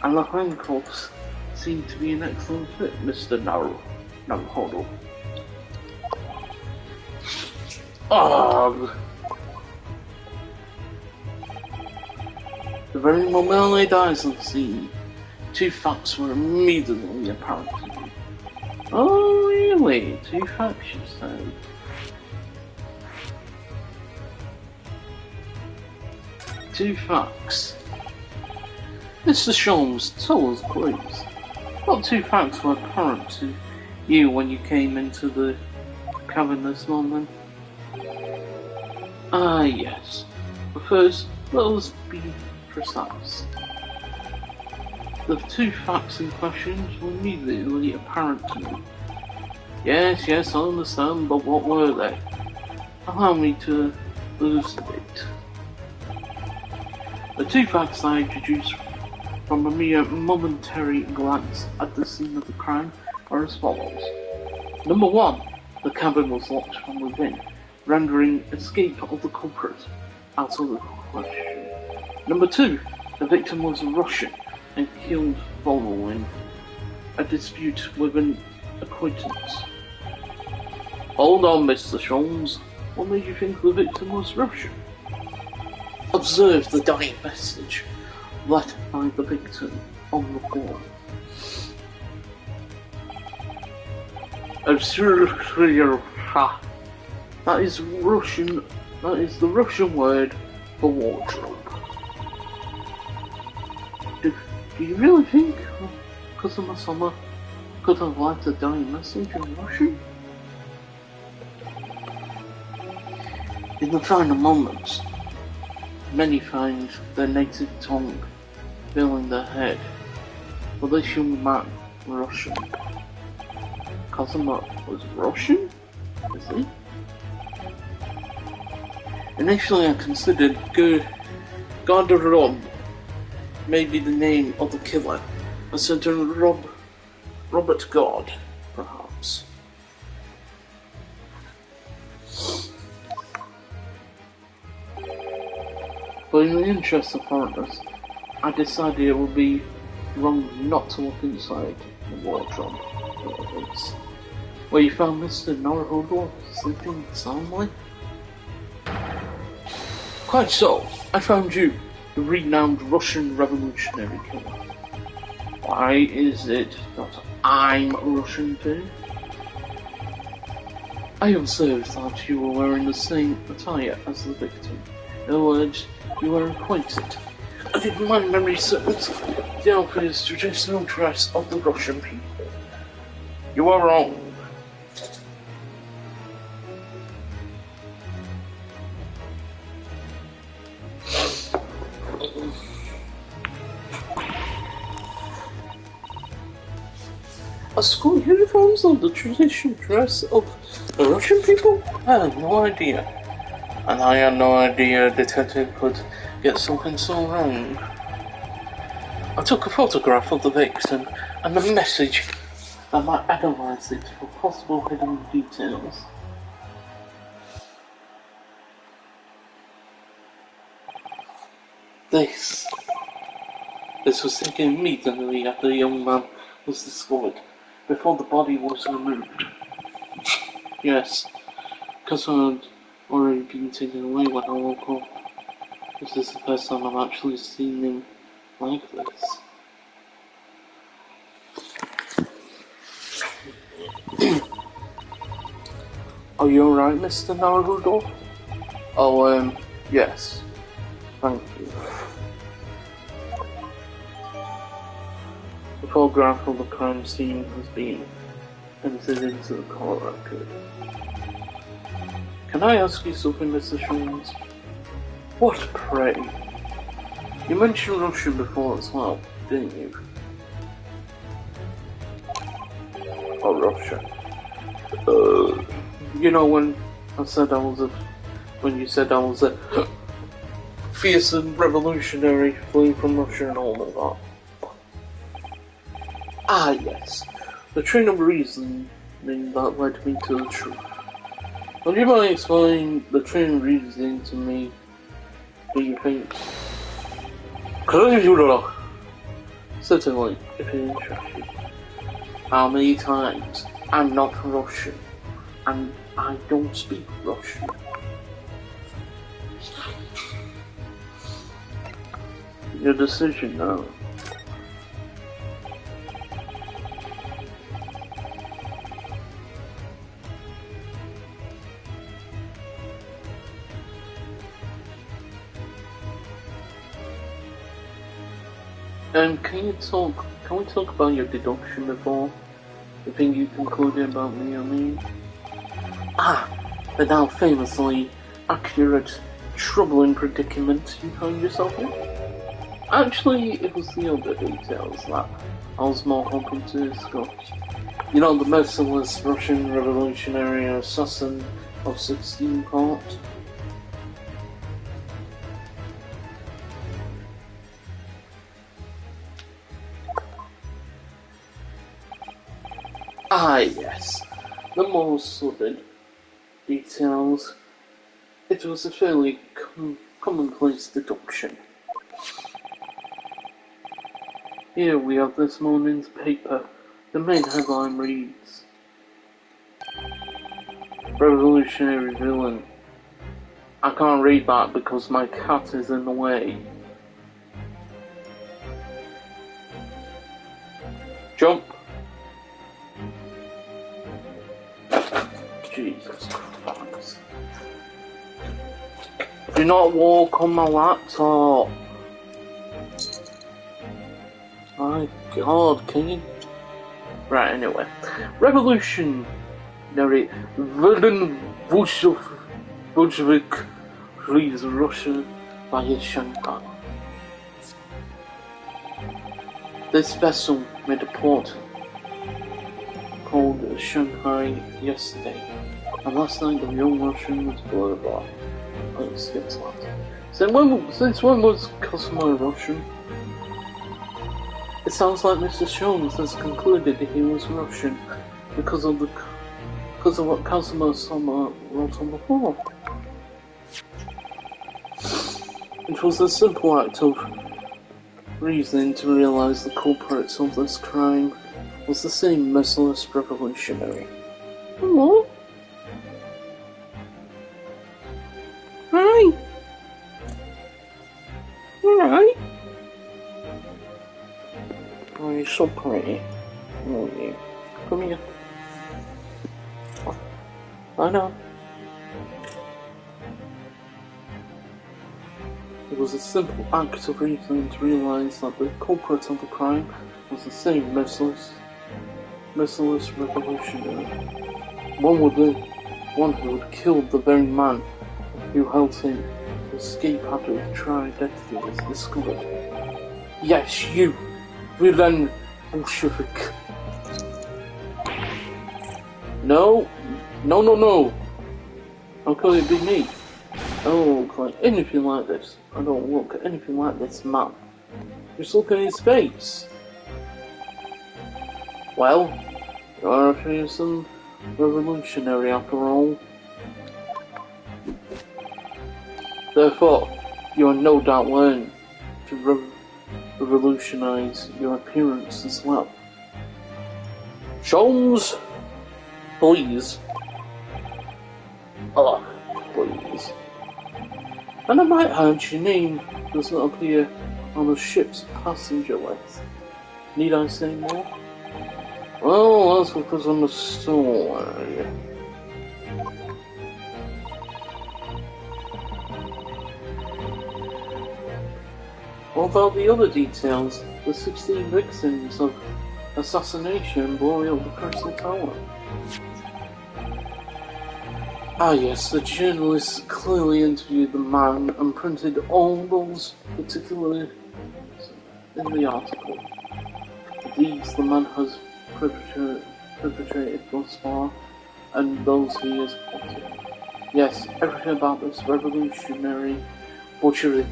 and the handcuffs seemed to be an excellent fit, Mr. Naruhodo. The very moment I laid eyes on the scene, two facts were immediately apparent to me. Oh, really? Two facts, you say? Two facts. Mr. Holmes, tell us, please. What two facts were apparent to you when you came into the cabin this morning? Ah, yes. But first, let us be precise. The two facts in question were immediately apparent to me. Yes, I understand, but what were they? Allow me to elucidate. The two facts I introduced from a mere momentary glance at the scene of the crime are as follows. Number one, the cabin was locked from within, rendering escape of the culprit out of the question. Number two, the victim was Russian and killed following a dispute with an acquaintance. Hold on, Mr. Holmes. What made you think the victim was Russian? Observe the dying message left by the victim on the floor. That is Russian. That is the Russian word for wardrobe. Do you really think Customer Summer could have left a dying message in Russian? In the final moments, many find their native tongue filling their head. For this young man, Russian. Customer was Russian? Is he? Initially I considered Garderobe may be the name of the killer. I said to Robert God, perhaps. But in the interest of fairness, I decided it would be wrong not to look inside the wardrobe, where you found Mr. Naruhodo sleeping soundly. Quite so, I found you, the renowned Russian revolutionary killer. Why is it that I'm Russian too? I observed that you were wearing the same attire as the victim. In other words, you were acquainted. if my memory serves, the outfit is traditional dress of the Russian people. You are wrong. Are school uniforms of the traditional dress of the Russian people? I had no idea. And I had no idea a detective could get something so wrong. I took a photograph of the victim and the message and I analysed it for possible hidden details. This was taken immediately after the young man was discovered, before the body was removed. Yes, because I had already been taken away when I woke up. This is the first time I've actually seen him like this. Are you alright, Mr. Naruto? Oh, yes. Thank you. The photograph of the crime scene has been entered into the court record. Can I ask you something, Mr. Sholmes? What, pray? You mentioned Russian before as well, didn't you? Oh, Russia. You know when you said I was a fearsome revolutionary fleeing from Russia and all of that. Ah, yes. The train of reasoning that led me to the truth. Would you mind explaining the train of reasoning to me? Do you think? Certainly, if you're interested. How many times? I'm not Russian, and I don't speak Russian. Your decision now. Can we talk about your deduction before? The thing you concluded about me, I mean? Ah, the now famously accurate, troubling predicament you found yourself in? Actually, it was the other details that I was more hoping to discuss. You know, the merciless Russian revolutionary assassin of 16 parts? Ah, yes. The more sordid details. It was a fairly commonplace deduction. Here we have this morning's paper. The main headline reads, Revolutionary villain. I can't read that because my cat is in the way. Jump! Jesus Christ. Do not walk on my laptop. My God, can you... Right, anyway. Revolutionary villain Bolshevik flees Russia via Shanghai. This vessel made a port called Shanghai yesterday, and last night the young Russian was blah blah. Let's get to that. Since when was Cosmo Russian? It sounds like Mr. Sholmes has concluded that he was Russian because of what Cosmo Summer wrote on the floor. It was a simple act of reasoning to realize the culprits of this crime was the same merciless revolutionary. Hello? Hi! Alright? Oh, you're so pretty. Oh, you. Come here. I know. It was a simple act of reasoning to realize that the culprit of the crime was the same merciless revolutionary. One who had killed the very man who helped him escape after his true identity was discovered. Yes, you, villain Bolshevik. No. How could it be me? I don't look like anything like this. I don't look anything like this man. Just look at his face. Well, you are a fearsome revolutionary after all. Therefore, you are no doubt learning to revolutionize your appearance as well. Sholmes, please. Oh, please. And I might add, your name does not appear on the ship's passenger list. Need I say more? Well, that's because I'm a story. What about the other details? The 16 victims of assassination blowing up the Crystal Tower. Ah yes, the journalists clearly interviewed the man and printed all those particulars in the article. The deeds the man has perpetrated thus far, and those he has plotted. Yes, everything about this revolutionary Bolshevik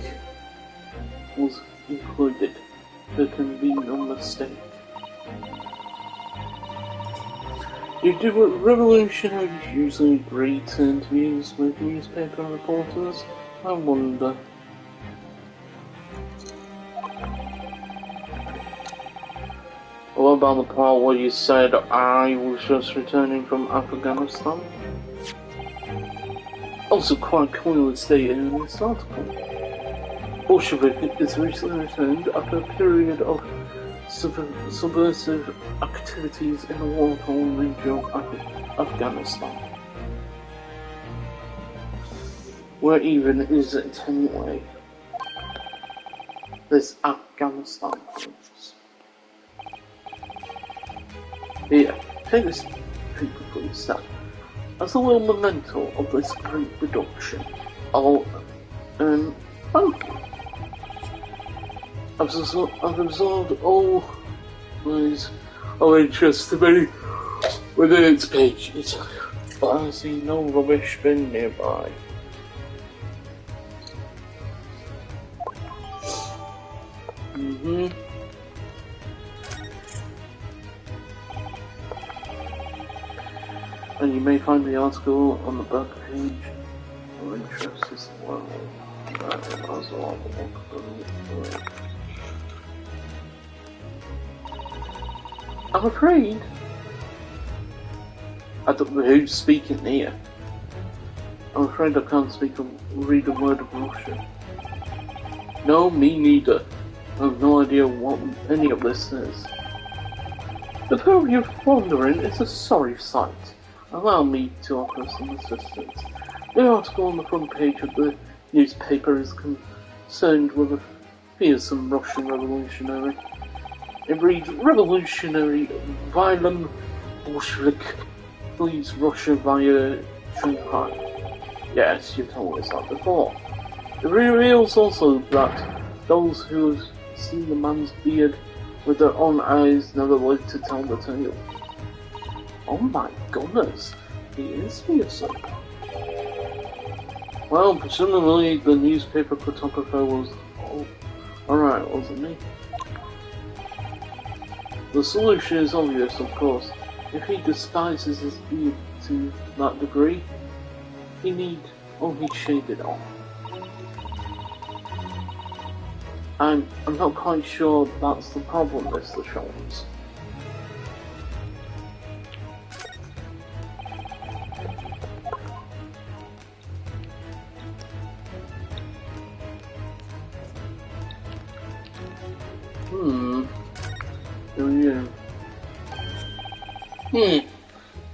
was included. There can be no mistake. Do revolutionaries usually agree to interviews with newspaper reporters? I wonder. What about the part where you said I was just returning from Afghanistan? Also quite clearly stated in this article. Bolshevik is recently returned after a period of subversive activities in the war-torn region of Afghanistan. Where even is it anyway? This Afghanistan province. Here, take this paper please, sir. As a little memento of this great reduction, I'll thank you. I've absorbed all those of interest to me within its pages, but I see no rubbish bin nearby. And you may find the article on the back page of interest as well. I'm afraid I don't know who's speaking here. I'm afraid I can't read a word of Russian. No, me neither. I have no idea what any of this is. The pair of you wandering is a sorry sight. Allow me to offer some assistance. The article on the front page of the newspaper is concerned with a fearsome Russian revolutionary. It reads, Revolutionary violent Bolshevik flees Russia via Shanghai. Yes, you've told us that before. It reveals also that those who have seen the man's beard with their own eyes never lived to tell the tale. Oh my goodness, he is fearsome. Well, presumably the newspaper photographer was alright, wasn't he? The solution is obvious, of course. If he despises his beard to that degree, he need only shave it off. I'm not quite sure that's the problem, Mr. Sholmes.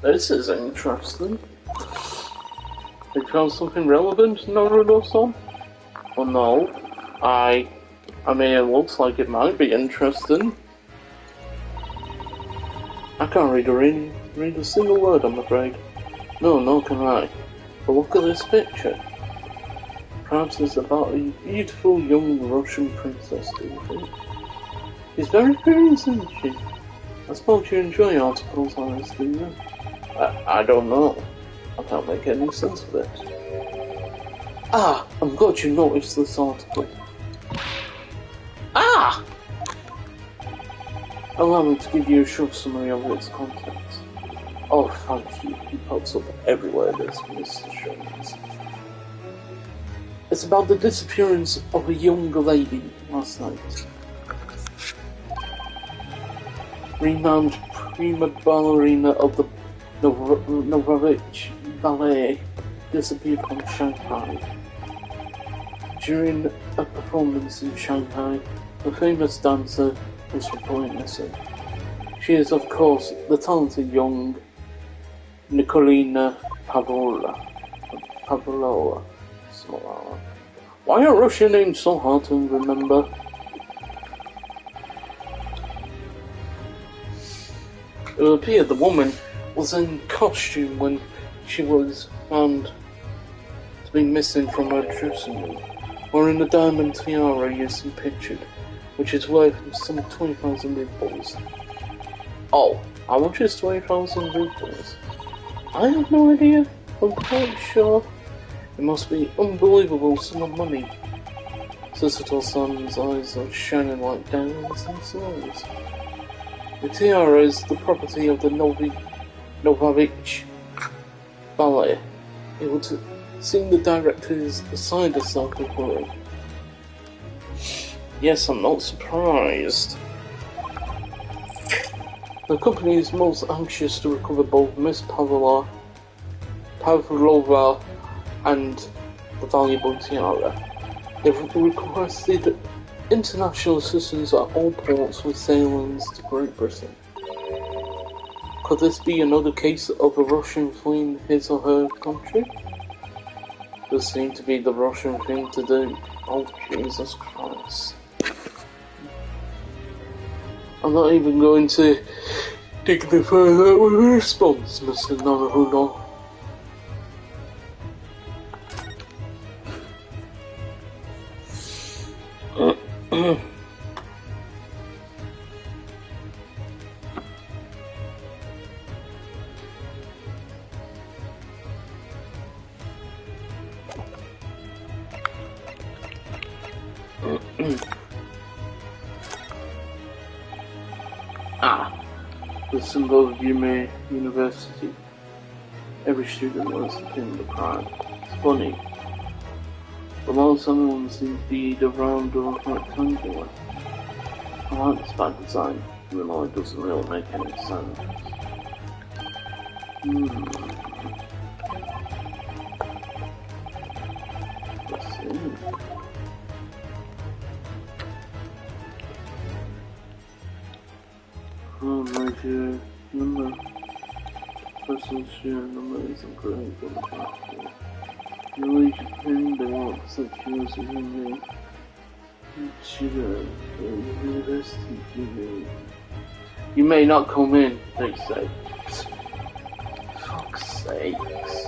This is interesting. They found something relevant in Naruto-san? Oh no. I mean, it looks like it might be interesting. I can't read a single word, I'm afraid. No, nor can I. But look at this picture. Perhaps it's about a beautiful young Russian princess, do you think? She's very pretty, isn't she? I suppose you enjoy articles like this, do you? I don't know. I can't make any sense of it. Ah! I'm glad you noticed this article. Ah! Allow me to give you a short summary of its contents. Oh, thank you. He pops up everywhere, this Mr. Jones. It's about the disappearance of a young lady last night. Renowned prima ballerina of the Novovich Ballet disappeared from Shanghai. During a performance in Shanghai, the famous dancer was reported missing. She is, of course, the talented young Nikolina Pavlova. Why are Russian names so hard to remember? It would appear the woman was in costume when she was found to be missing from her dressing room, wearing a diamond tiara you see pictured, which is worth some 20,000 rubles. Oh, how much is 20,000 rubles? I have no idea. I'm quite sure. It must be unbelievable sum of money. Sisito-san's eyes are shining like diamonds and snows. The tiara is the property of the Novovich Ballet. It would seem the director is beside herself with worry. Yes, I'm not surprised. The company is most anxious to recover both Miss Pavlova and the valuable tiara. They've requested international assistance at all ports with sailings to Great Britain. Could this be another case of a Russian fleeing his or her country? Does seem to be the Russian thing to do. Oh, Jesus Christ. I'm not even going to dignify that with a response, Mr. Naruhodo. The symbol of Yume University. Every student wants to pin the pride. It's funny. The most everyone seems to be either round or rectangular. I like this bad design, even though it doesn't really make any sense. Let's see. Oh, major number. Personal share number isn't great, but it's not cool. You leave your pin, they won't set you as a human. University. You may not come in, they say. Fuck's sakes.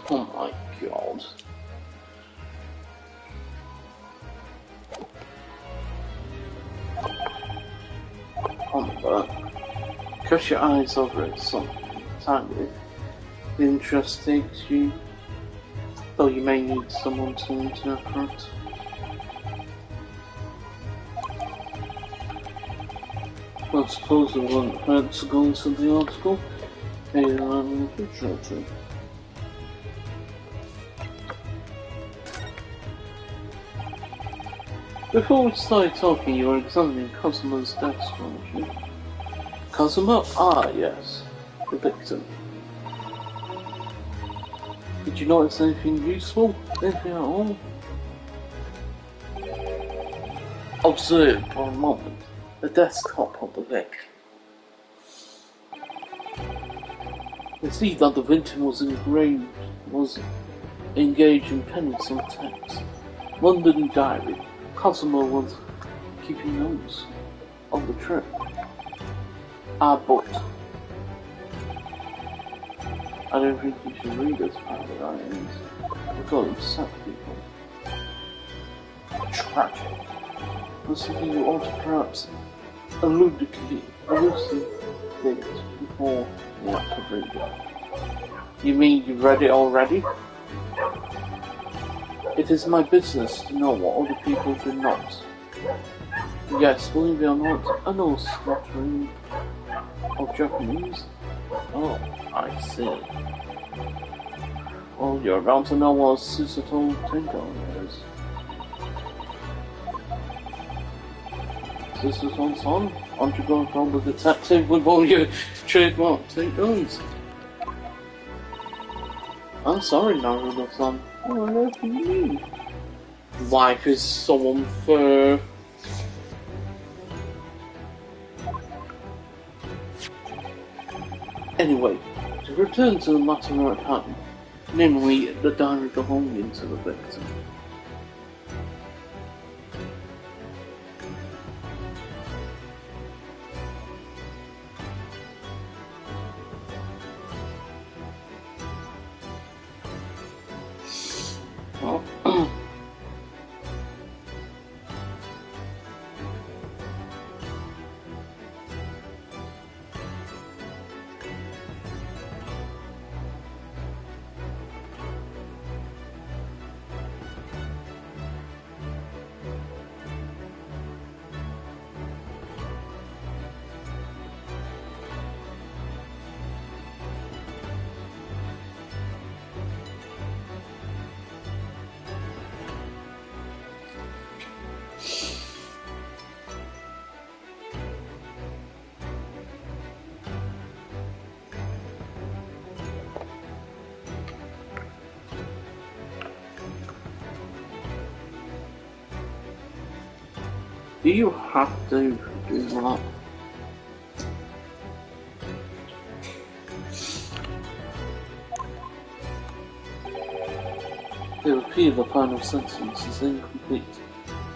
Oh my god. Cast your eyes over it some time if the interest takes you, though you may need someone to interpret. I suppose it wouldn't hurt to go into the article. Before we start talking, you are examining Cosmo's desk, aren't you? Cosmo? Ah, yes. The victim. Did you notice anything useful? Anything at all? Observe for a moment the desktop of the victim. You see that the victim was engaged in penning some text. London Diary. Cosmo was keeping notes of the trip. But I don't think you should read this part of the items because it upset people. Tragic. That's something you ought to perhaps elucidate before you want to read it. You mean you've read it already? It is my business to know what other people do not. Yes, believe it or not, I know smattering of Japanese. Oh, I see. Well, you're about to know what Susato Tenko is. Susato-san, aren't you going to call the detective with all your trademark take-ons? I'm sorry, Naruto-san. Oh, I know what you mean. Life is so unfair. Anyway, to return to the matter at hand, namely the diary belonging to the victim. Do you have to do that? It would appear the final sentence is incomplete,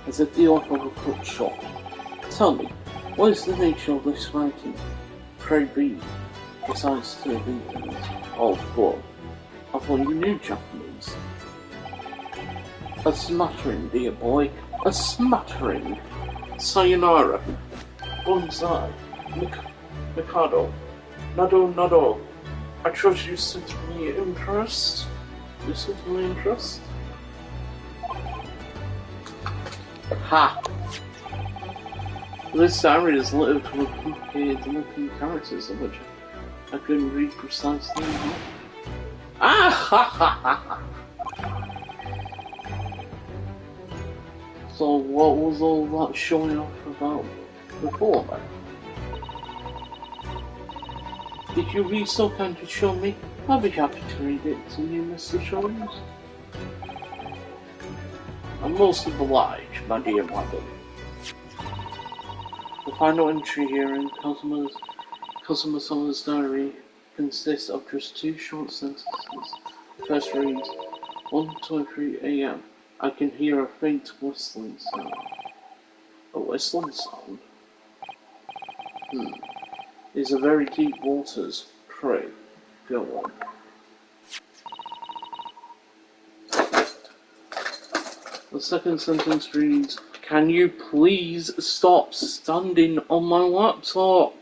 as if the author of a cut short. Tell me, what is the nature of this writing? Pray be, besides to the internet. Oh, God. I thought you knew Japanese. A smattering, dear boy, a smattering. Sayonara, Bonsai, Mikado, Nado. I trust you certainly impressed? You're certainly impressed? Ha! This diary is littered with complicated looking characters of which I couldn't read precisely. Ah ha ha ha ha! So what was all that showing off about before then? Did you be so kind to show me? I'll be happy to read it to you, Mr. Jones. I'm most obliged, my dear madam. The final entry here in Cosmo's diary consists of just two short sentences. First reads, 1:23 a.m. I can hear a faint whistling sound. A whistling sound? These are very deep waters. Pray, go on. The second sentence reads, can you please stop standing on my laptop?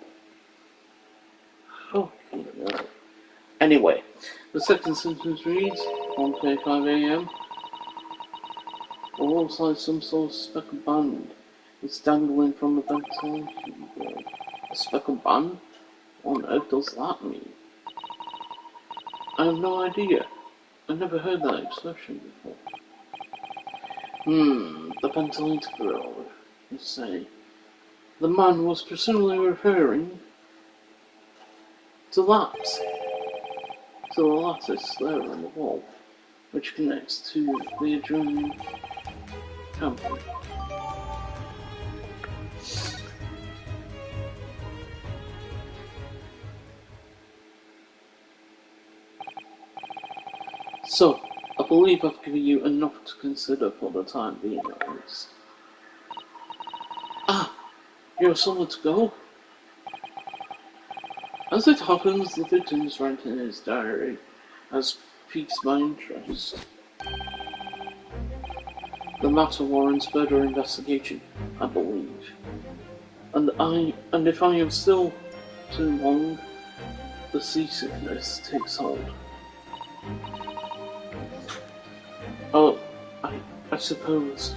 Anyway, the second sentence reads, 1:35 a.m. Alongside some sort of speckled band. It's dangling from the ventilation board. A speckled band? What on earth does that mean? I have no idea. I've never heard that expression before. The ventilator grill, you say. The man was presumably referring to that. To the lattice there on the wall, which connects to the adjoining cabin. So, I believe I've given you enough to consider for the time being, at least. Ah, you have somewhere to go? As it happens, the victim's writing in his diary has piqued my interest. The matter warrants further investigation, I believe. And if I am still too long, the seasickness takes hold. Oh, I suppose.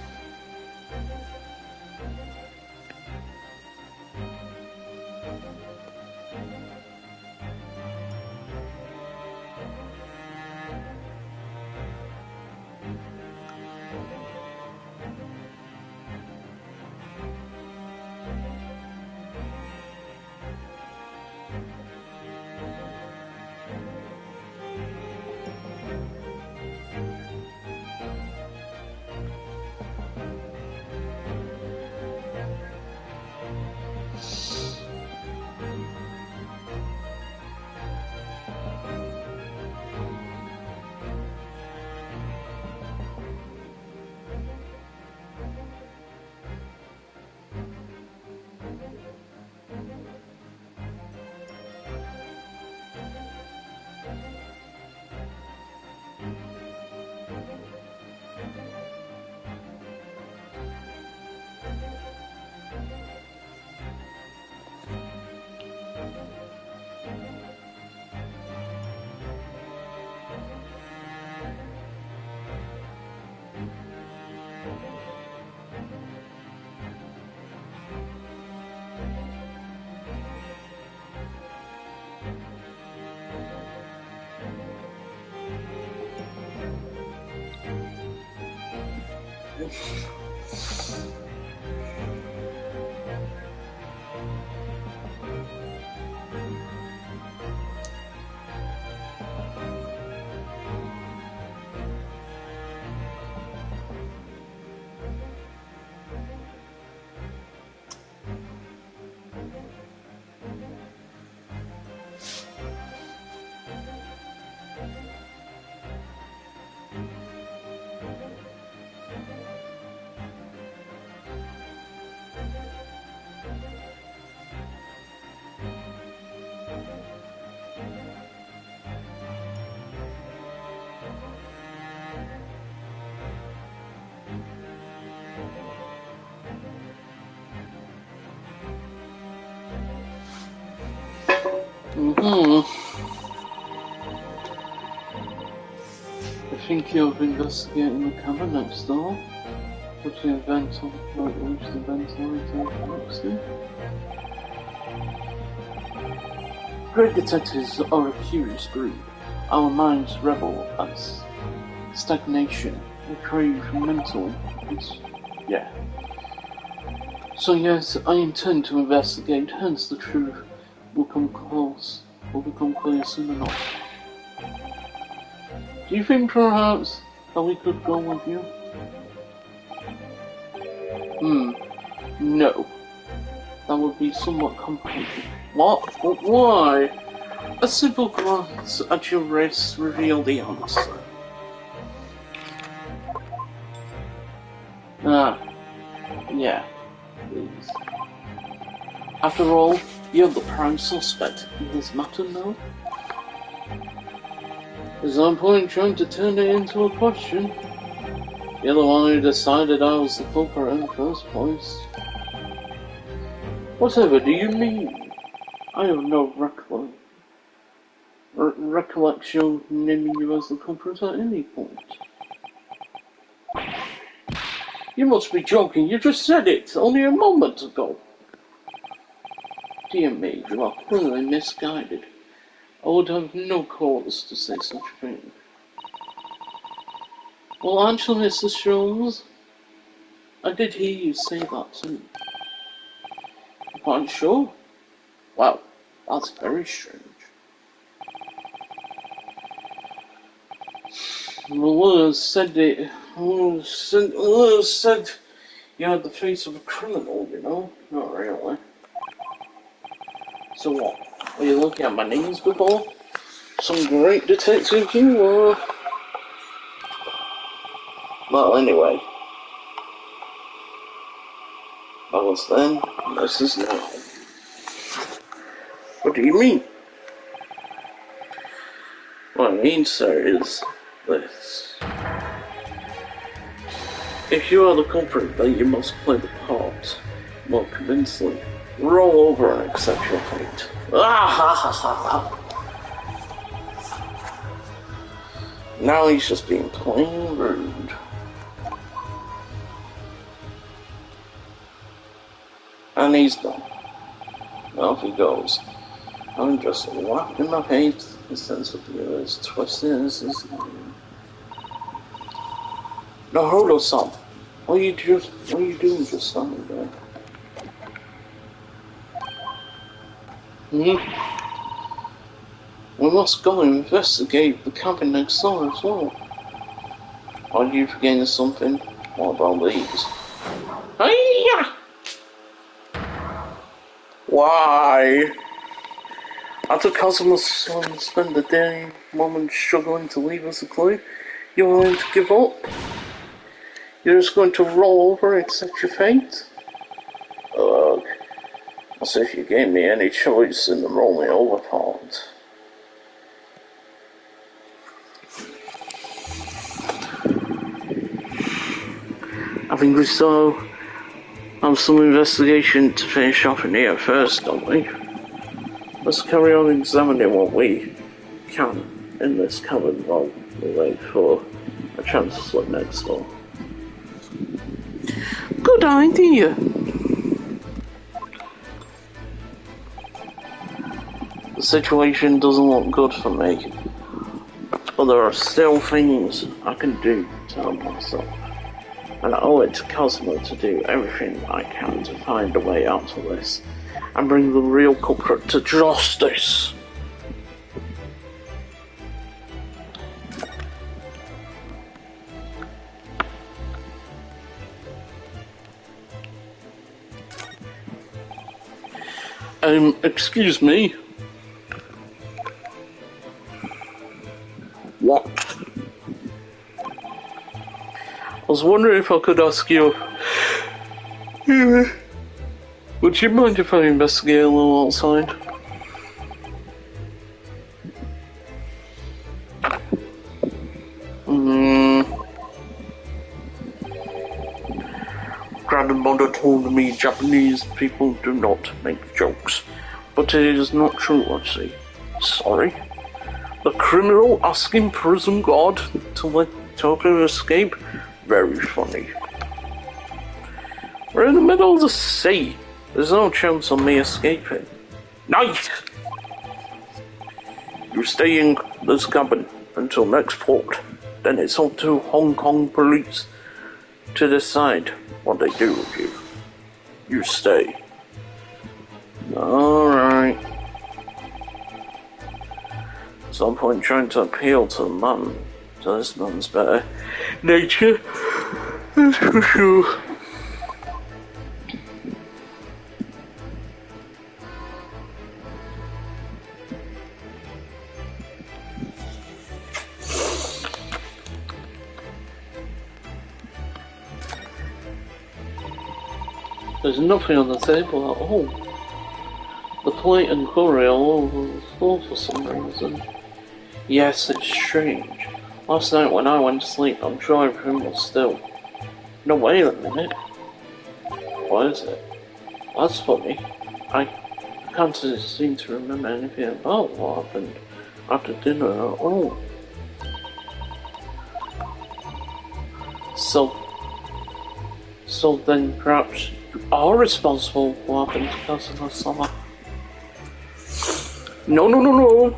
I think you're investigating the cabin next door. Putting a vent on which the ventilator connects to. Great detectives are a curious breed. Our minds revel at stagnation. We crave mental peace. Yeah. So yes, I intend to investigate, hence the truth will become clear soon enough. Do you think perhaps that we could go with you? No. That would be somewhat complicated. What? But why? A simple glance at your wrist revealed the answer. Yeah, please. After all, you're the prime suspect in this matter, no? There's no point trying to turn it into a question. You're the one who decided I was the culprit in the first place. Whatever do you mean? I have no recollection. recollection naming you as the culprit at any point. You must be joking, you just said it only a moment ago. Dear me, you are clearly misguided. I would have no cause to say such a thing. Well, aren't you, Mrs. Jones? I did hear you say that too. Quite sure? Well, that's very strange. Lawyers said said you had the face of a criminal, you know? Not really. So what? Were you looking at my knees before? Some great detective you were. Well, anyway. I was then, this is now. What do you mean? What I mean, sir, is this. If you are the culprit, then you must play the part more convincingly. Roll over and accept your fate. Ah ha ha ha ha! Now he's just being plain rude. And he's done. Off he goes. I'm just wrapped in my face. His sense of humor is twisted as his name. Now hold us up. What are you doing just standing there? We must go and investigate the cabin next door as well. Are you forgetting something? What about these? Hiya! Why? After customers spend the day moment struggling to leave us a clue, you're willing to give up? You're just going to roll over and accept your fate? Ugh. As if you gave me any choice in the rolling over part. I think we still have some investigation to finish off in here first, don't we? Let's carry on examining what we can in this cabin while we wait for a chance to slip next door. Good idea. The situation doesn't look good for me, but there are still things I can do to help myself. And I owe it to Cosmo to do everything I can to find a way out of this and bring the real culprit to justice. Excuse me? What? I was wondering if I could ask you... Would you mind if I investigate a little outside? Grandmother told me Japanese people do not make jokes, but it is not true, I see. Sorry? The criminal asking prison guard to help him escape? Very funny. We're in the middle of the sea. There's no chance of me escaping. Nice! You stay in this cabin until next port. Then it's up to Hong Kong police to decide what they do with you. You stay. Alright. There's no point trying to appeal to this man's better nature. That's for sure. There's nothing on the table at all. The plate and curry are all over the floor for some reason. Yes, it's strange. Last night when I went to sleep, I'm sure everything was still. No, wait a minute. What is it? That's funny. I can't seem to remember anything about what happened. after dinner. Oh. So then perhaps you are responsible for what happened to us in the summer. No.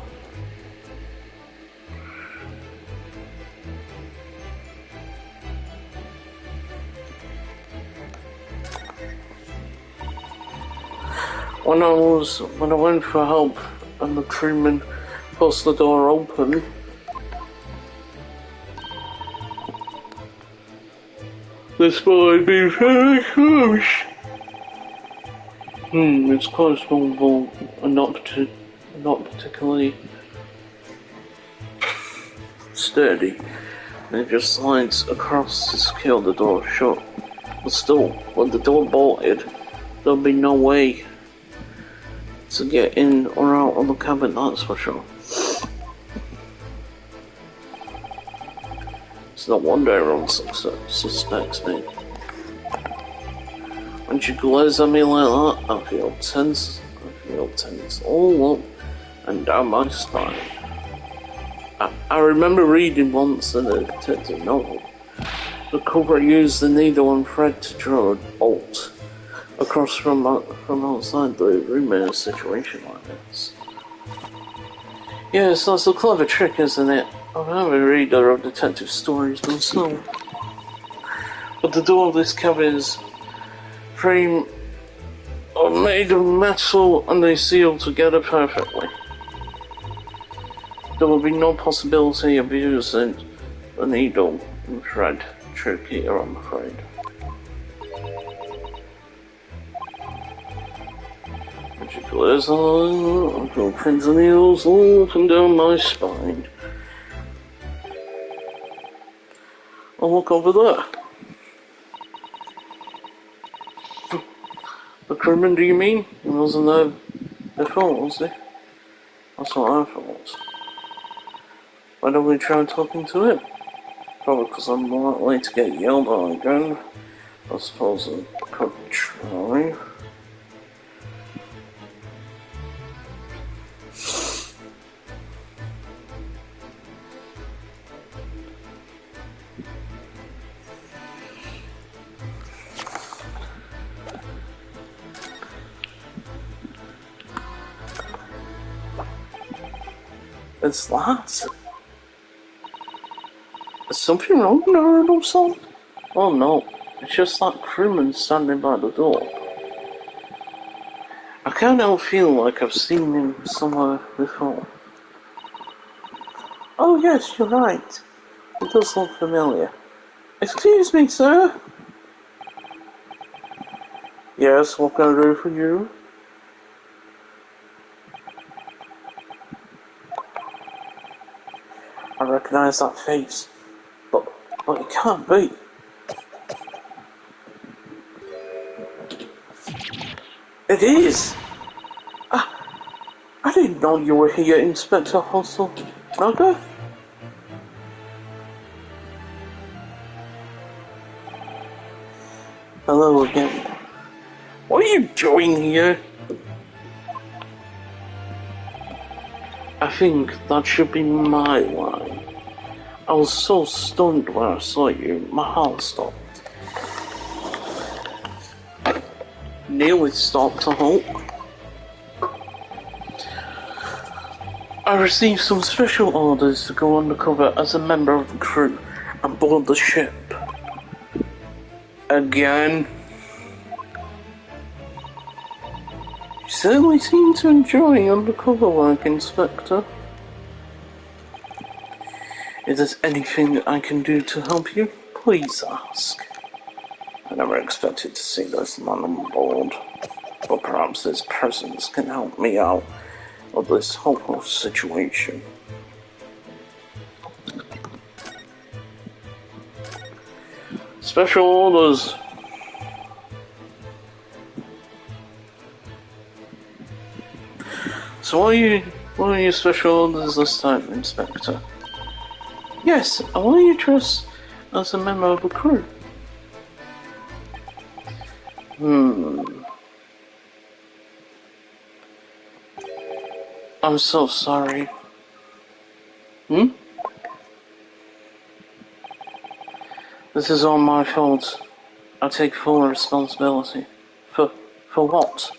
When I went for help and the crewman forced the door open, this boy had been very close. It's quite small and not particularly sturdy. And it just slides across to secure the door shut. But still, when the door bolted, there'll be no way to get in or out of the cabin, that's for sure. It's no wonder everyone suspects me. When she glares at me like that, I feel tense all up and down my spine. I remember reading once in a detective novel, the culprit used the needle and thread to draw a bolt across from outside the room in a situation like this. Yes, that's a clever trick, isn't it? I'm a reader of detective stories myself. But the door of this cabin's frame are made of metal and they seal together perfectly. There will be no possibility of using the needle and thread trick here, I'm afraid. There's I feel pins and needles all up and down my spine. Oh, look over there. The crewman, do you mean? He wasn't there before, was he? That's what I thought. Why don't we try talking to him? Probably because I'm more likely to get yelled at again. I suppose I could try. It's that. Is something wrong there or something? Oh no, it's just that crewman standing by the door. I can't help feel like I've seen him somewhere before. Oh yes, you're right. It does look familiar. Excuse me, sir. Yes, what can I do for you? I recognise that face, but it can't be. It is! I didn't know you were here, Inspector Hustle. Okay? Hello again. What are you doing here? I think that should be my line. I was so stunned when I saw you, my heart stopped. Nearly stopped, I hope. I received some special orders to go undercover as a member of the crew and board the ship. Again? You certainly seem to enjoy undercover work, Inspector. If there's anything I can do to help you, please ask. I never expected to see this man on board, but perhaps his presence can help me out of this hopeless situation. Special orders. So what are your special orders this time, Inspector? Yes, I want you dressed as a member of the crew. I'm so sorry. Hmm? This is all my fault. I take full responsibility. For what?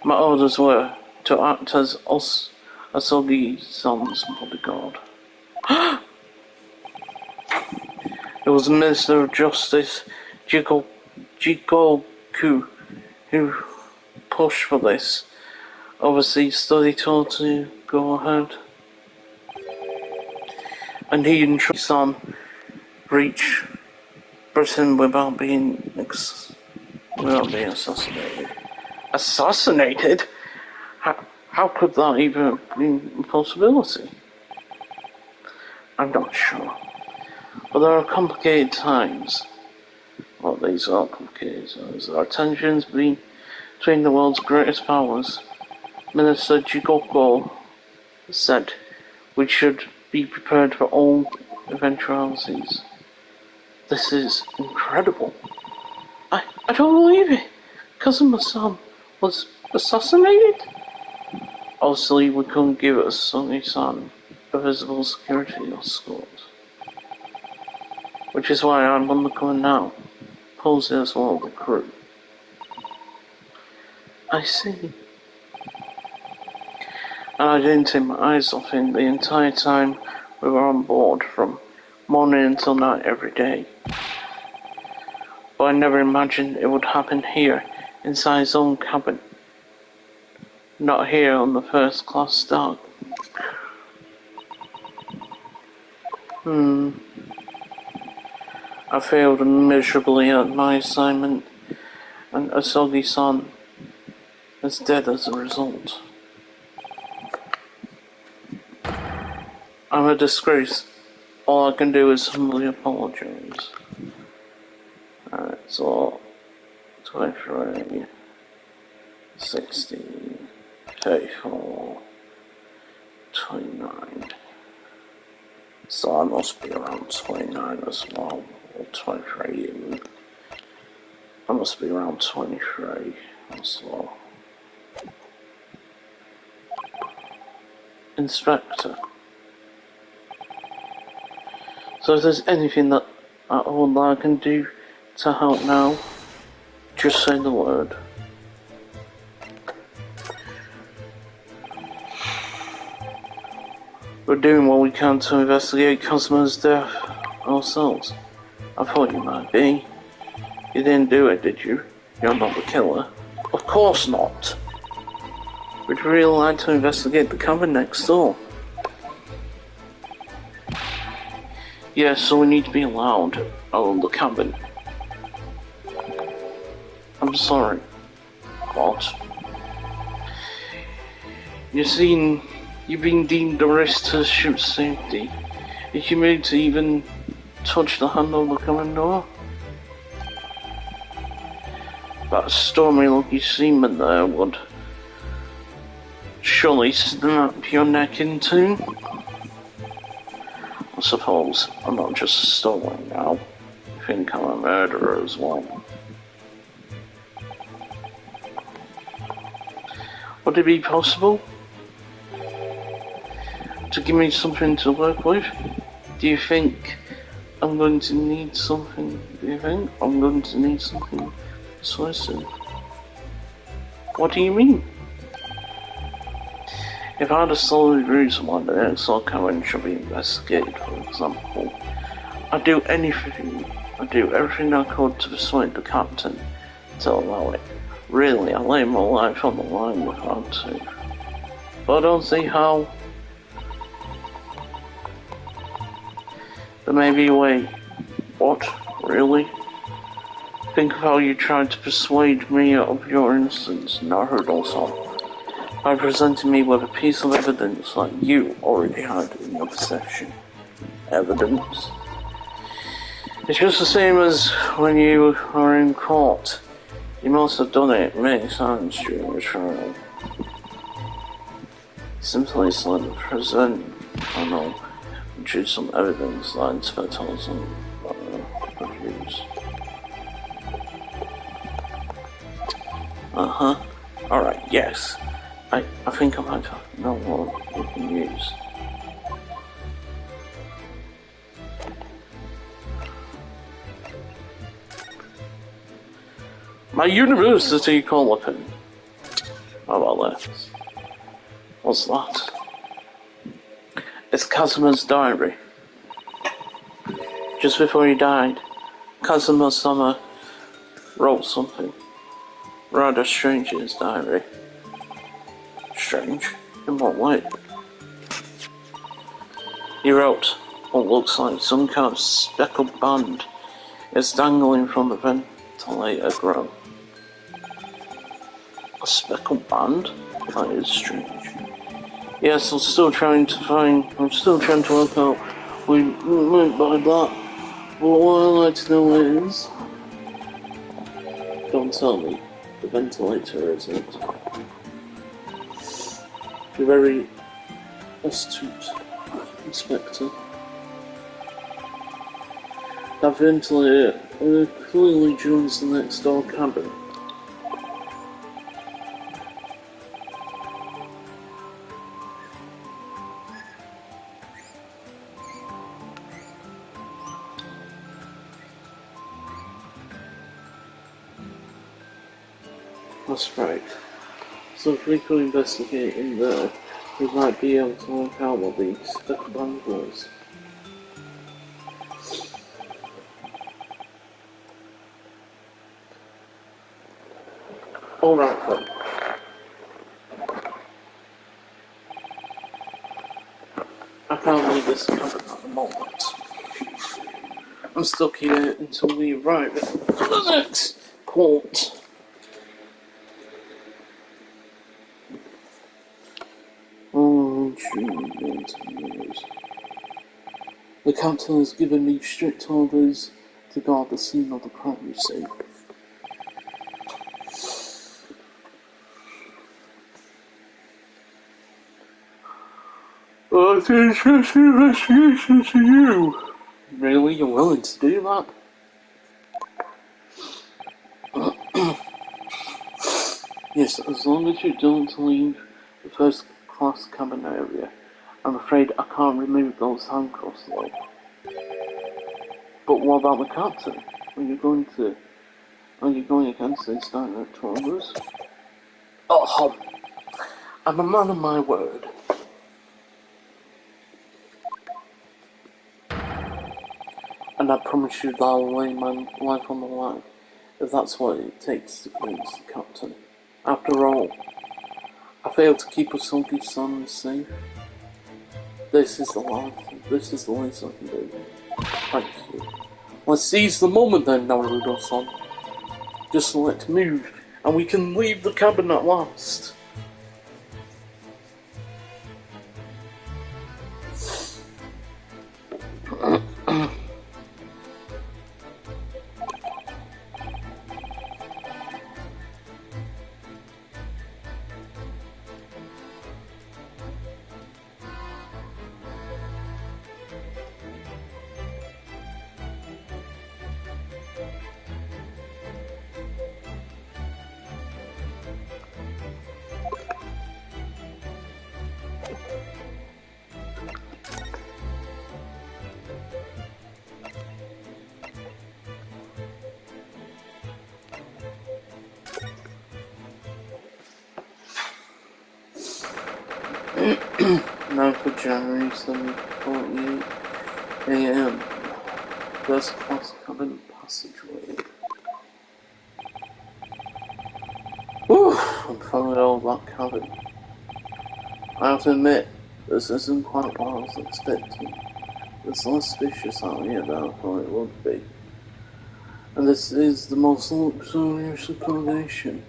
My orders were to act as Asogi-san's bodyguard. It was the Minister of Justice, Jigoku, who pushed for this overseas study tour to go ahead. And he and San reach Britain without being assassinated. Assassinated? How could that even be a possibility? I'm not sure. But there are complicated times. Well, these are complicated times. There are tensions between the world's greatest powers. Minister Jigoko said we should be prepared for all eventualities. This is incredible. I don't believe it. Kazuma-san was assassinated? Obviously, we couldn't give Asami-san a visible security escort. Which is why I'm undercover now, posing as one of the crew. I see. And I didn't take my eyes off him the entire time we were on board, from morning until night every day. But I never imagined it would happen here, inside his own cabin. Not here on the first class dock. I failed miserably at my assignment, and Asogi-san is dead as a result. I'm a disgrace. All I can do is humbly apologize. Alright, so 23, 16, 34, 29. So I must be around 29 as well, or 23 even. I must be around 23 as well. Inspector. So if there's anything that I can do to help now, just say the word. We're doing what we can to investigate Cosmo's death ourselves. I thought you might be. You didn't do it, did you? You're not the killer. Of course not. We'd really like to investigate the cabin next door. Yeah, so we need to be allowed out of the cabin. I'm sorry. What? You've been deemed a risk to the ship's safety. Are you made to even touch the handle of the cabin door? That stormy-looking seaman there would surely snap your neck in two. I suppose I'm not just a stowaway now. I think I'm a murderer as well. Would it be possible to give me something to work with? Do you think I'm going to need something? Persuasive? What do you mean? If I had a solid reason why the XL cabin should be investigated, for example, I'd do everything I could to persuade the captain to allow it. Really, I lay my life on the line if I had to. But I don't see how. There may be a way. What? Really? Think of how you tried to persuade me of your innocence, Naruto-san, by presenting me with a piece of evidence like you already had in your possession. Evidence? It's just the same as when you were in court. You must have done it many times during the trial. Simply slightly present, which is some evidence that inspectors produce. Alright, yes. I think I might have no more we can use. My university collar pin. How about this? What's that? It's Casimir's diary. Just before he died, Casimir-sama wrote something rather strange in his diary. Strange? In what way? He wrote what looks like some kind of speckled band is dangling from the ventilator grill. A speckled band? That is strange. Yes, I'm still trying to work out what you meant by that. But what I'd like to know is... Don't tell me the ventilator isn't. You're very astute, Inspector. That ventilator clearly joins the next door cabin. That's right. So if we could investigate in there, we might be able to work out what the speckled band was. Alright then. I can't leave this cabin at the moment. I'm stuck here until we arrive at the next port. Oh, the captain has given me strict orders to guard the scene of the crime, you see. That's an interesting investigation to you. Really? You're willing to do that? Yes, as long as you don't leave the first class cabin area. I'm afraid I can't remove those handcuffs though. But what about the captain? Are you going against his direct orders? Oh, I'm a man of my word. And I promise you that I'll lay my life on the line, if that's what it takes to convince the captain. After all, I failed to keep us all son safe. This is the least I can do. Thank you. Let's seize the moment then, Naruto-san. Just select move, and we can leave the cabin at last. Now for January 7:48 AM. First class cabin passageway. Whew, I'm finally out of that cabin. I have to admit, this isn't quite what I was expecting. There's less suspicious out here than I thought it would be. And this is the most luxurious accommodation.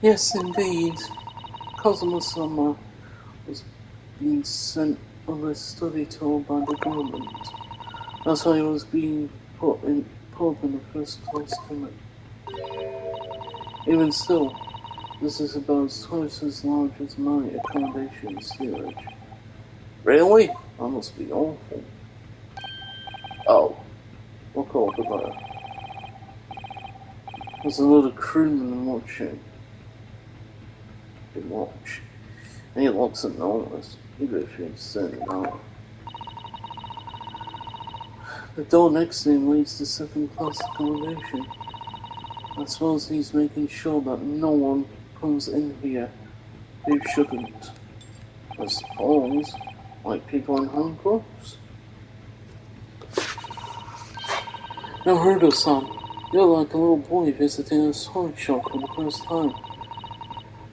Yes, indeed. Kazuma-sama was being sent on a study tour by the government. That's why he was being put in the first class cabin. Even still, this is about twice as large as my accommodation steerage. Really? That must be awful. Oh, look over there. There's a lot of crewmen watching. They watch. And he looks enormous, even if you're sitting down. The door next to him leads to second class accommodation. I suppose he's making sure that no one comes in here who shouldn't. I suppose, like people in handcuffs. Now, Herdo-san, you're like a little boy visiting a toy shop for the first time.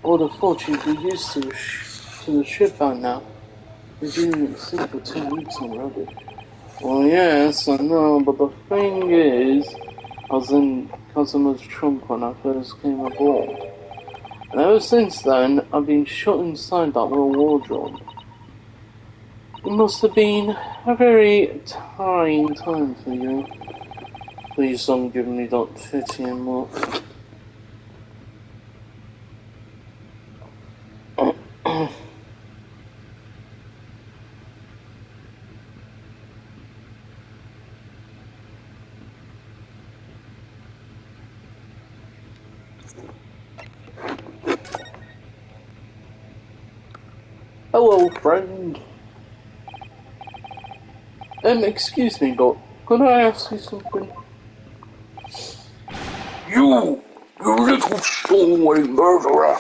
I would have thought you'd be used to the ship by now. You've been at sea for 2 weeks already. Well, yes, I know, but the thing is, I was in Kazuma's trunk when I first came aboard. And ever since then, I've been shut inside that little wardrobe. It must have been a very trying time for you. Please don't give me that pitying look. Hello, friend. Excuse me, but could I ask you something? You little stowaway murderer!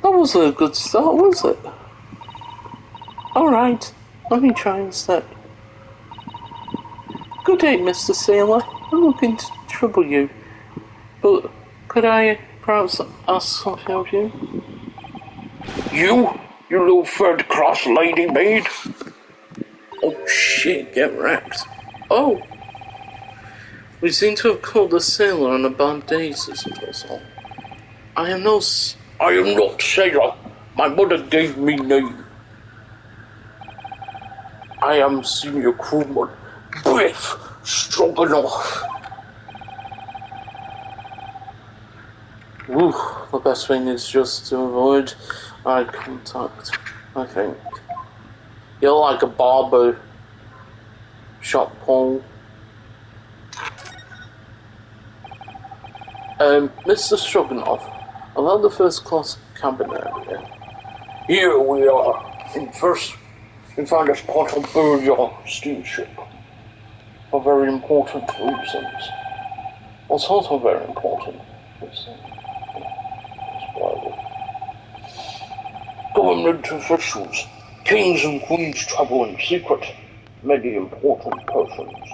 That wasn't a good start, was it? Alright, let me try instead. Good day, Mr. Sailor. I'm looking to trouble you, but could I perhaps ask something of you? You little third-class lady maid! Oh shit, get wrecked. Oh! We seem to have caught the sailor on a bad day, Susato-san. I am not sailor. My mother gave me name. I am senior crewman, Biff Stroganoff. Woo, the best thing is just to avoid eye contact, I think. You're like a barber shop pole. Mr. Stroganoff, allow the first class cabin area. Here we are, in finest part of Burya steamship. For very important reasons. What's also very important is Government officials, kings and queens travel in secret. Many important persons.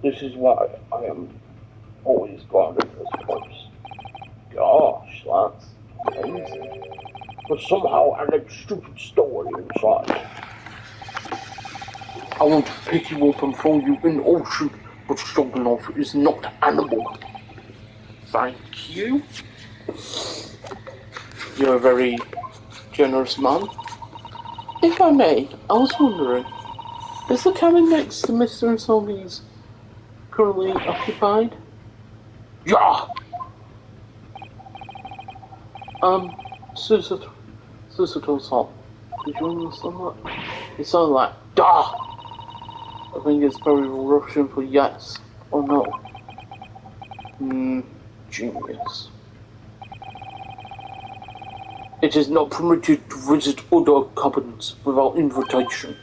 This is why I am always guarding this place. gosh, that's amazing. But somehow I let stupid story inside. I want to pick you up and throw you in the ocean, but Stroganoff is not animal. Thank you. You're a very generous man. If I may, I was wondering, is the cabin next to Mr. Asobi's currently occupied? Yeah! Susato-san, did you understand that? It sounded like, da! I think it's probably Russian for yes or no. Genius. It is not permitted to visit other cabins without invitation.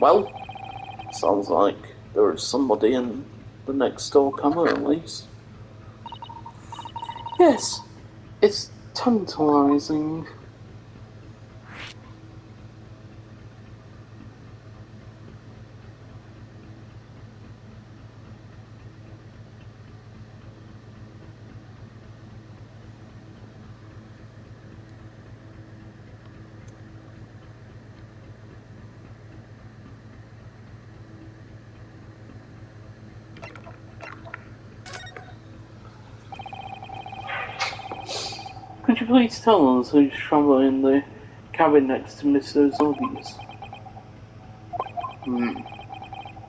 Well, sounds like there is somebody in the next door cabin at least. Yes, it's tantalizing. Could you please tell us who's travelling in the cabin next to Mr. Asobi's?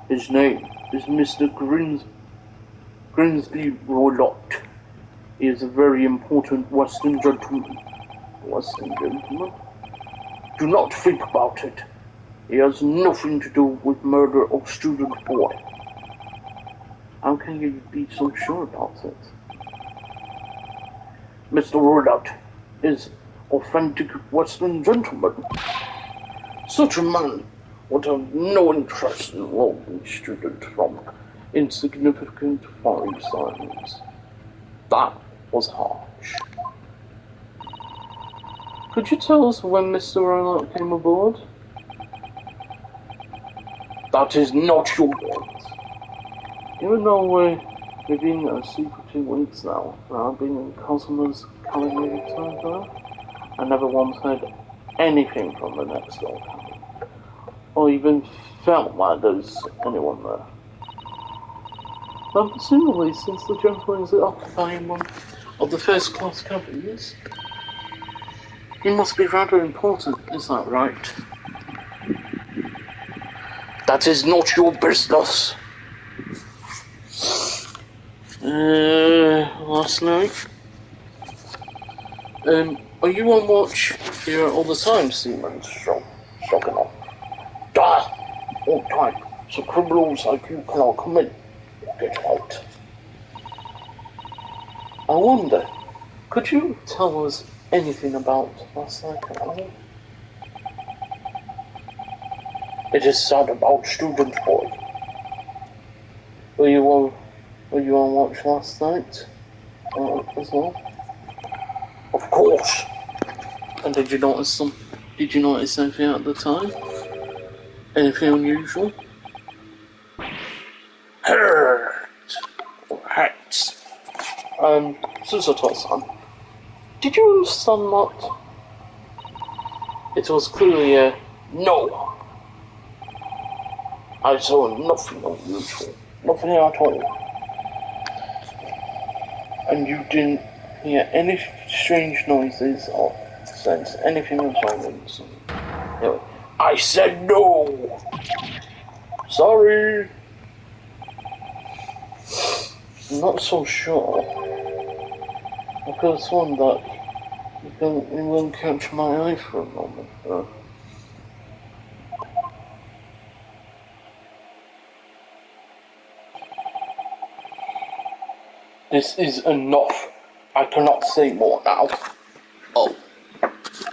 His name is Mr. Grimsby Roylott. He is a very important Western gentleman. Western gentleman? Do not think about it. He has nothing to do with murder of student boy. How can you be so sure about it? Mr. Roylott is authentic Western gentleman. Such a man would have no interest in lonely students from insignificant foreign signs. That was harsh. Could you tell us when Mr. Reinhardt came aboard? That is not your point. Even though we've been at sea for 2 weeks now, and I've been in Cosmo's calendar time there, I never once heard anything from the next door cabin, or even felt like there's anyone there. But presumably, since the gentleman is occupying one of the first class cabins, he must be rather important, is that right? That is not your business. Last night? Are you on watch here all the time, Seaman Stroganoff? All time. So criminals like you cannot come in or get out. I wonder, could you tell us anything about last night? It is sad about student boy. Were you on watch last night as well? Of course. And did you notice anything at the time? Anything unusual? Hurt. Susato-san, did you understand that? It was clearly a no. I saw nothing unusual. Nothing at all. And you didn't hear any strange noises or sense anything was wrong with them. Anyway, I said no! Sorry! I'm not so sure. I could have sworn that you won't catch my eye for a moment. This is enough. I cannot say more now. Oh,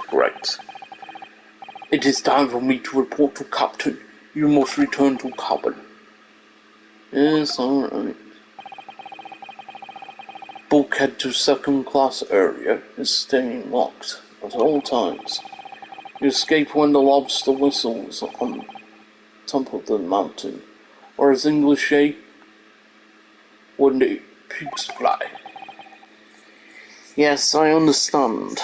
great. It is time for me to report to Captain. You must return to cabin. Yes, alright. Bulkhead to second class area is staying locked at all times. You escape when the lobster whistles on top of the mountain, or as English say, when the pigs fly. Yes, I understand.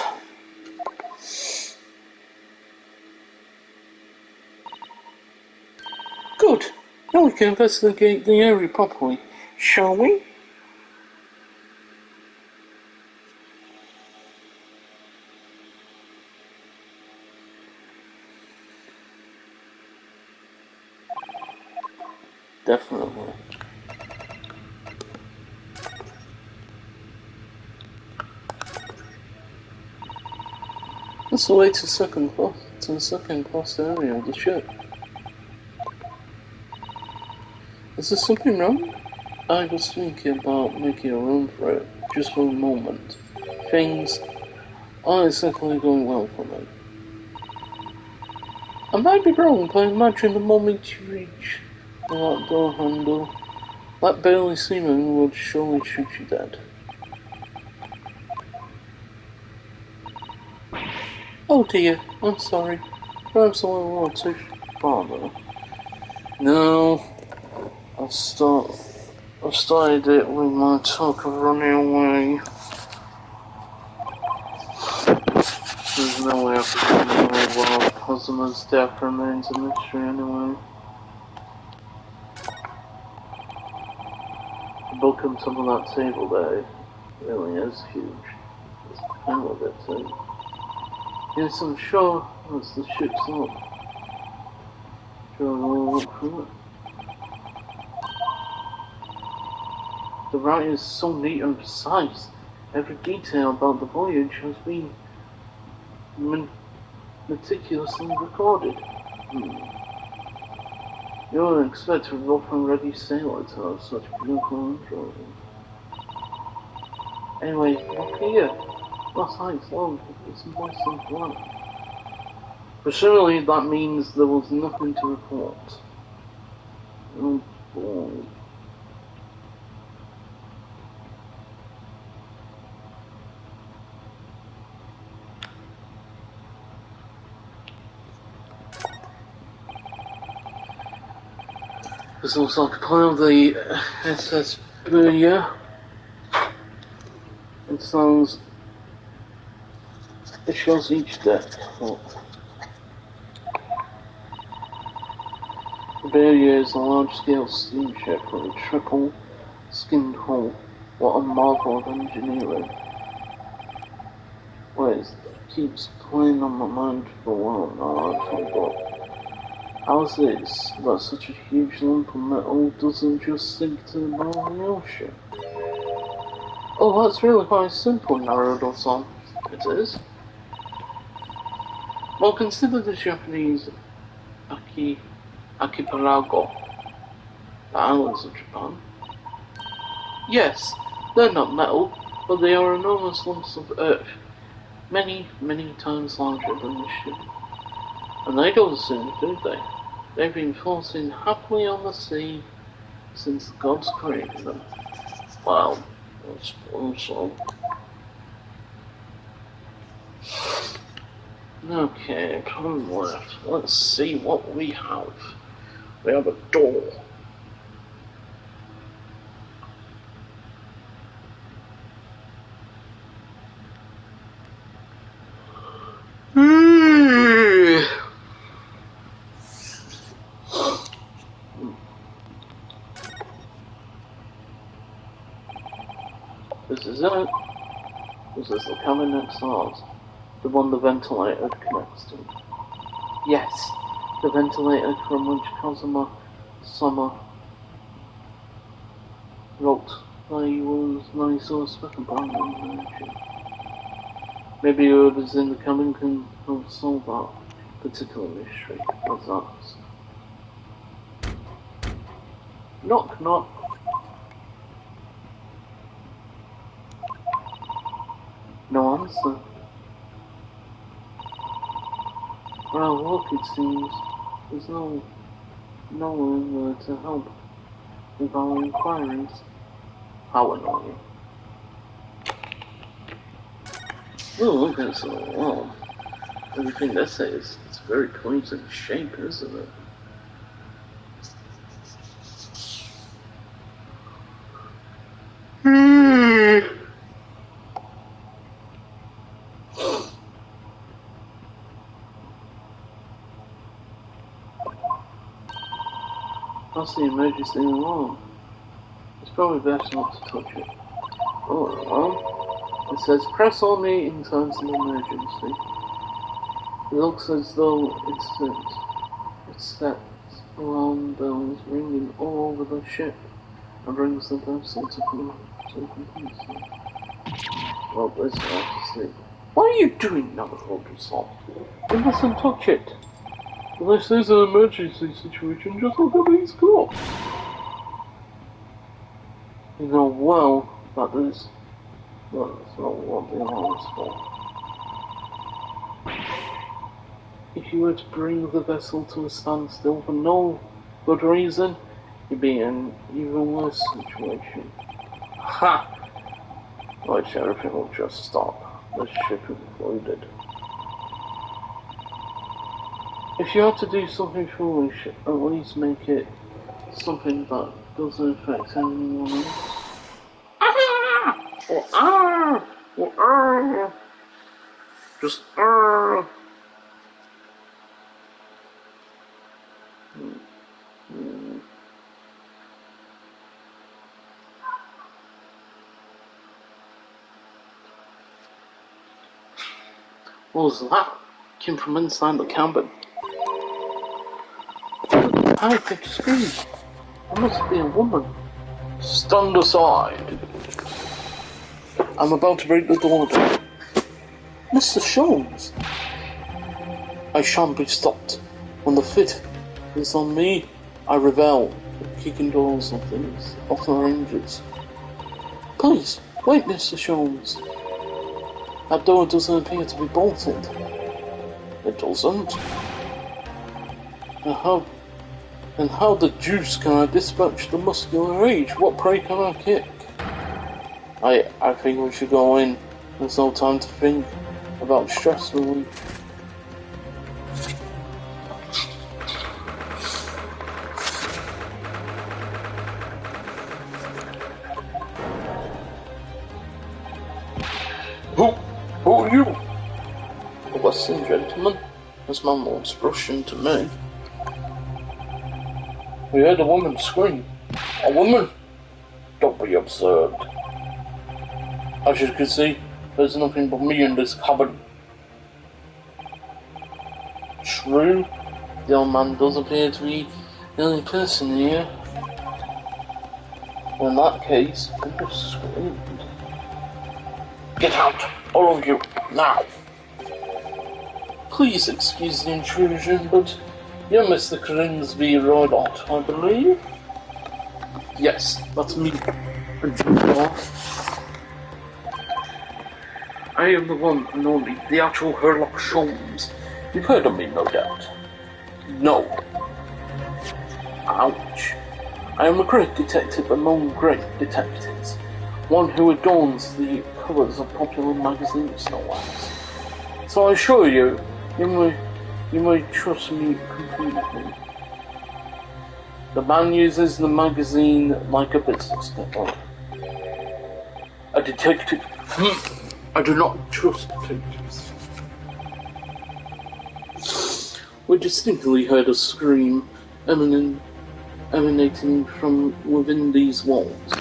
Good. Now we can investigate the area properly, shall we? Definitely. That's the way to the second class area of the ship. Is there something wrong? I was thinking about making a run for it, just for a moment. Things aren't exactly going well for me. I might be wrong, but I imagine the moment you reach that door handle, that burly seaman would surely shoot you dead. Oh dear, I'm sorry. Perhaps I went too far though. No, I've started it with my talk of running away. There's no way I can run away while Cosmo's death remains a mystery anyway. The book on top of that table there really is huge. There's a pen with it too. Yes, I'm sure that's the ship's log. Sure, I'll look through it. The writing is so neat and precise. Every detail about the voyage has been meticulously recorded. You wouldn't expect a rough and ready sailor to have such beautiful handwriting. Anyway, look here. Last night's log is nice and flat. Presumably that means there was nothing to report. Oh boy. This looks like a pile of the SS Burya. It sounds. It shows each deck. Oh. The Burya is a large-scale steamship with a triple-skinned hull. What a marvel of engineering. Wait, it keeps playing on my mind for a while now, actually, but how's this that such a huge lump of metal doesn't just sink to the bottom of the ocean? Oh, that's really quite simple, Naruto-san. It is. Well, consider the Japanese archipelago, the islands of Japan. Yes, they're not metal, but they are enormous lumps of earth, many, many times larger than this ship. And they don't sink, do they? They've been floating happily on the sea since the gods created them. Well, I suppose so. Okay, come left. Let's see what we have. We have a door. This is it. This is the cabin next to ours. The one the ventilator connects to. Yes, the ventilator from which Kazuma Sama wrote that he was nice or Speckled information. Maybe whoever's in the cabin can help solve that particular mystery. What's that? Knock knock. No answer. Well, look, it seems there's no one there to help with our inquiries. How annoying. Oh, look, it's an alarm. Everything they say is it's very quaint in shape, isn't it? That's the emergency alarm. It's probably best not to touch it. Oh, alarm. It says press only in times of emergency. It looks as though it sets alarm bells ringing all over the ship and brings the vessel to completion. Well, this is to sleep. What are you doing now, Naruto-san? You mustn't touch it. Unless there's an emergency situation, just look at these clocks. You know well that that's not what the alarm is for. If you were to bring the vessel to a standstill for no good reason, you'd be in an even worse situation. Ha! Which everything will just stop, the ship included. If you had to do something foolish, at least make it something that doesn't affect anyone else. Just What was that? Came from inside the cabin. High-pitched scream. It must be a woman. Stand aside. I'm about to break the door down. Mr. Sholmes. I shan't be stopped. When the fit is on me, I rebel, kicking doors off the hinges. Please, wait, Mr. Sholmes. That door doesn't appear to be bolted. It doesn't. And how the deuce can I dispatch the muscular rage? What prey can I kick? I think we should go in. There's no time to think about stress relief. Who are you? Listen, gentlemen, as my lord's rushing to me. We heard a woman scream. A woman? Don't be absurd. As you can see, there's nothing but me in this cabin. True, the old man does appear to be the only person here. Well, in that case, I just screamed. Get out, all of you, now! Please excuse the intrusion, but you're Mr. Grimsby Rodot, I believe? Yes, that's me. I am the one and only, the actual Herlock Sholmes. You've heard of me, no doubt. No. Ouch. I am a great detective among great detectives. One who adorns the covers of popular magazines, no less. So I assure you, you may trust me completely. The man uses the magazine like a business network. A detective. I do not trust detectives. We distinctly heard a scream emanating from within these walls.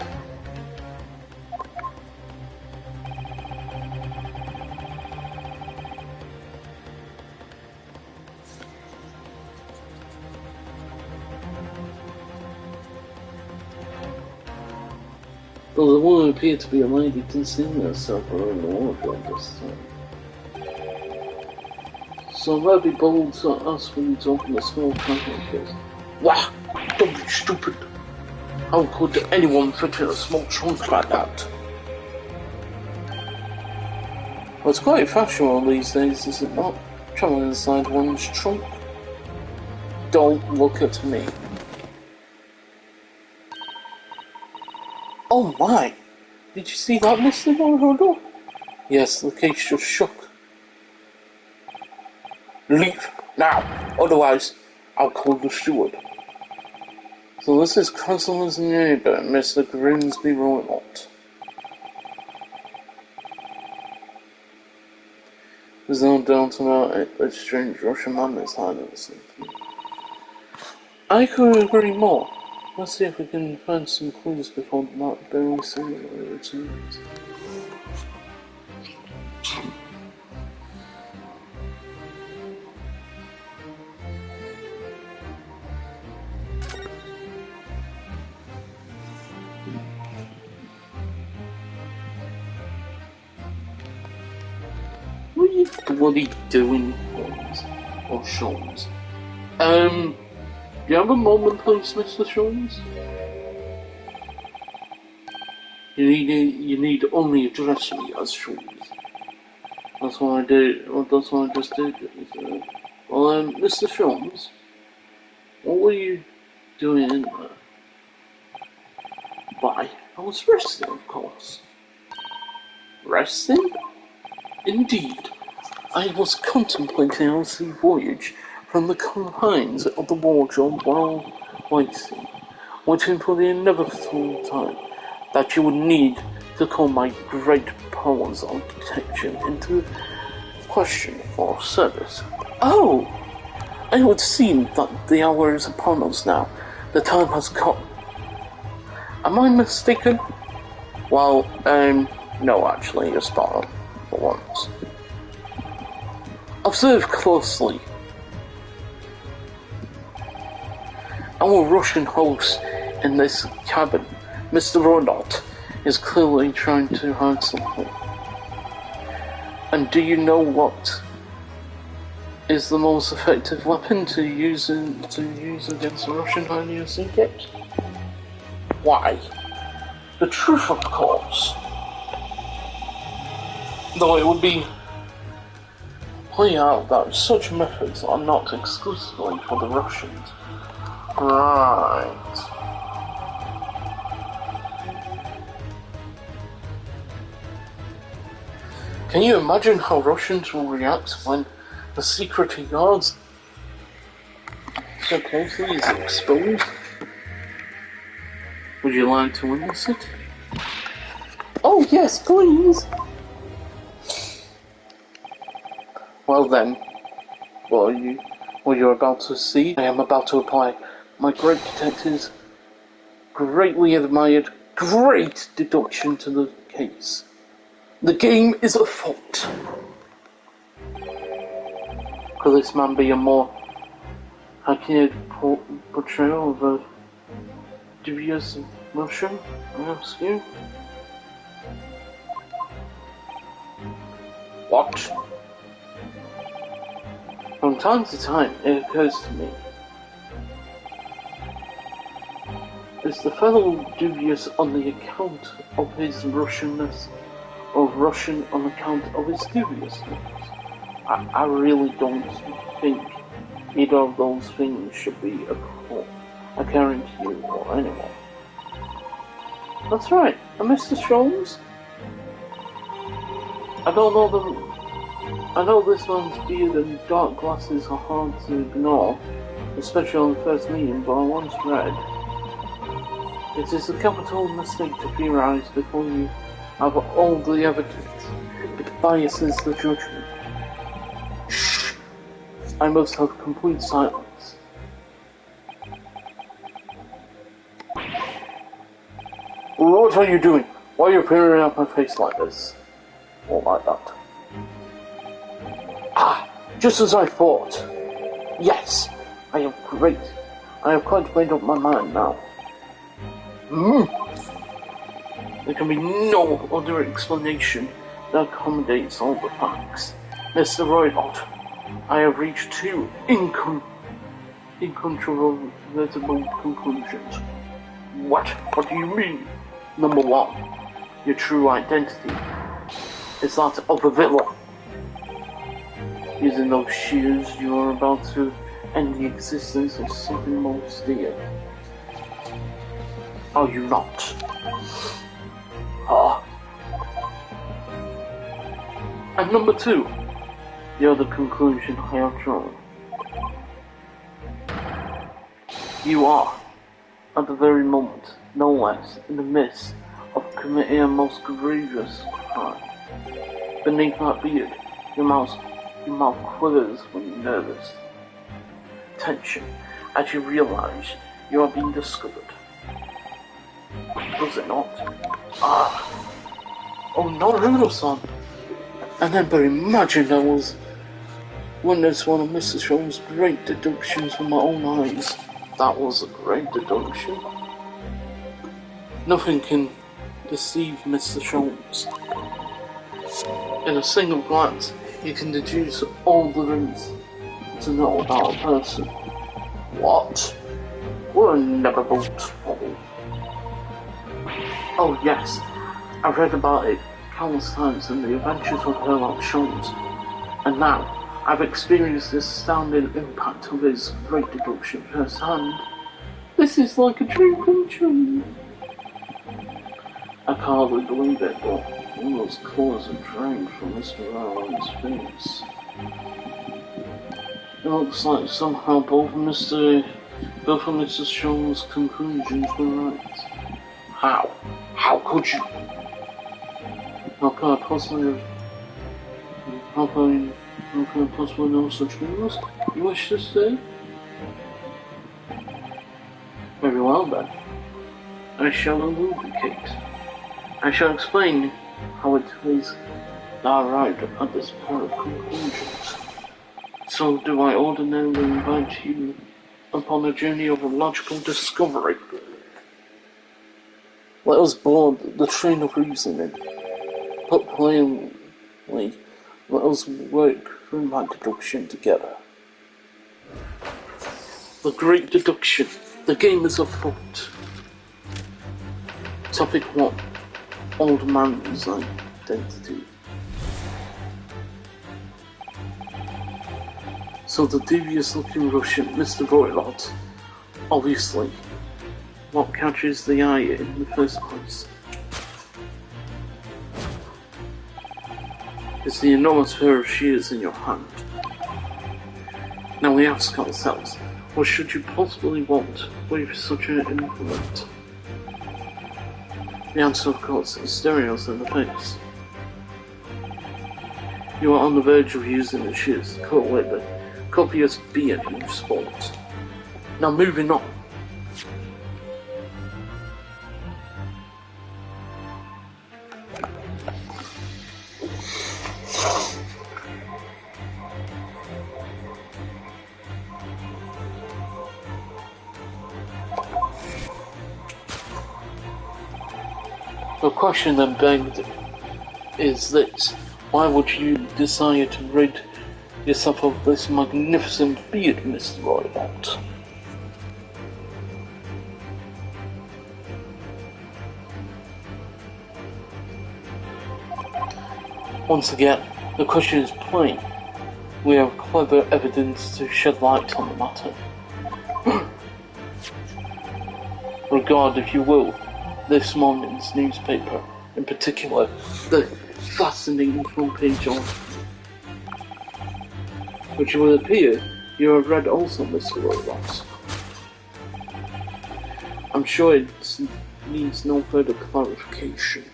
Though the woman appeared to be a lady concealing herself around the wardrobe this time. So that'd be bold to ask when you open a small trunk. Wah! Don't be stupid! How could anyone fit in a small trunk like that? Well, it's quite fashionable these days, is it not? Traveling inside one's trunk. Don't look at me. Oh my! Did you see that, Mr. Rodot? Yes, the case just shook. Leave now, otherwise I'll call the steward. So this is Councilman's neighbour, Mr. Grimsby Rodot. There's no doubt about it, a strange Russian man is hiding something. I couldn't agree more. Let's see if we can find some clues before that very soon returns. What are you bloody doing, Holmes? Or Sholmes? Do you have a moment, please, Mr. Sholmes? You need only address me as Sholmes. That's what I did. Well, that's what I just did. Well, Mr. Sholmes, what were you doing in there? Why, I was resting, of course. Resting? Indeed. I was contemplating our sea voyage from the confines of the wardrobe while waiting for the inevitable time that you would need to call my great powers of detection into question for service. Oh! It would seem that the hour is upon us now. The time has come. Am I mistaken? Well, no, actually, you're spot on, for once. Observe closely. Our Russian host in this cabin, Mr. Rodot, is clearly trying to hide something. And do you know what is the most effective weapon to use against a Russian hiding a secret? Why? The truth, of course. Though it would be point out that such methods are not exclusively for the Russians. Right. Can you imagine how Russians will react when the security guards so closely is exposed? Would you like to witness it? Oh yes, please! Well then, what you're about to see, I am about to apply my great detective's greatly admired great deduction to the case. The game is afoot. Could this man be a more accurate portrayal of a dubious Russian, I ask you? What? From time to time, it occurs to me, is the fellow dubious on the account of his Russianness, or Russian on account of his dubiousness? I really don't think either of those things should be occurring to you or anyone. That's right, and Mr. Sholmes? I know this man's beard and dark glasses are hard to ignore, especially on the first meeting, but I once read, it is a capital mistake to theorize before you have all the evidence. It biases the judgment. Shh! I must have complete silence. What are you doing? Why are you peering at my face like this? Or like that? Ah, just as I thought. Yes, I am great. I have quite made up my mind now. There can be no other explanation that accommodates all the facts. Mr. Roylott, I have reached two incontrovertible conclusions. What do you mean? Number one, your true identity is that of a villain. Using those shears, you are about to end the existence of something most dear. Are you not? And number two, the other conclusion I have drawn. You are, at the very moment, no less, in the midst of committing a most grievous crime. Beneath that beard, your mouth quivers when you're nervous. Tension, as you realize you are being discovered. Does it not? Oh no, son. I never imagined I was witness one of Mr. Sholmes' great deductions with my own eyes. That was a great deduction. Nothing can deceive Mr. Sholmes. In a single glance, you can deduce all there is to know about a person. What? We're never both trouble. Oh yes, I've read about it countless times in the adventures of Sherlock Holmes, and now I've experienced the astounding impact of his great deduction firsthand. This is like a dream come true. I can't hardly believe it, but all those colours are drained from Mr. Rowland's face. It looks like somehow both of Mr. Shaw's conclusions were right. How? How could you? How can I possibly know such things? You wish to say? Very well then. I shall elucidate. I shall explain how it is that I arrived at this pair of conclusions. So do I ordinarily invite you upon a journey of logical discovery. Let us board the train of reasoning. Put plainly, let us work through my deduction together. The great deduction. The game is afoot. Topic 1. Old man's identity. So the devious-looking Russian, Mr. Voylot, obviously, what catches the eye in the first place is the enormous pair of shears in your hand. Now we ask ourselves, what should you possibly want with such an implement? The answer, of course, is staring us in the face. You are on the verge of using the shears to cut away the copious beard you've spawned. Now moving on. The question then begged is this: why would you desire to rid yourself of this magnificent beard, Mr. Roylott? Once again, the question is plain. We have clever evidence to shed light on the matter. Regard, if you will, this morning's newspaper, in particular, the fascinating front page on which will appear you have read also, Mr. Roylott. I'm sure it needs no further clarification.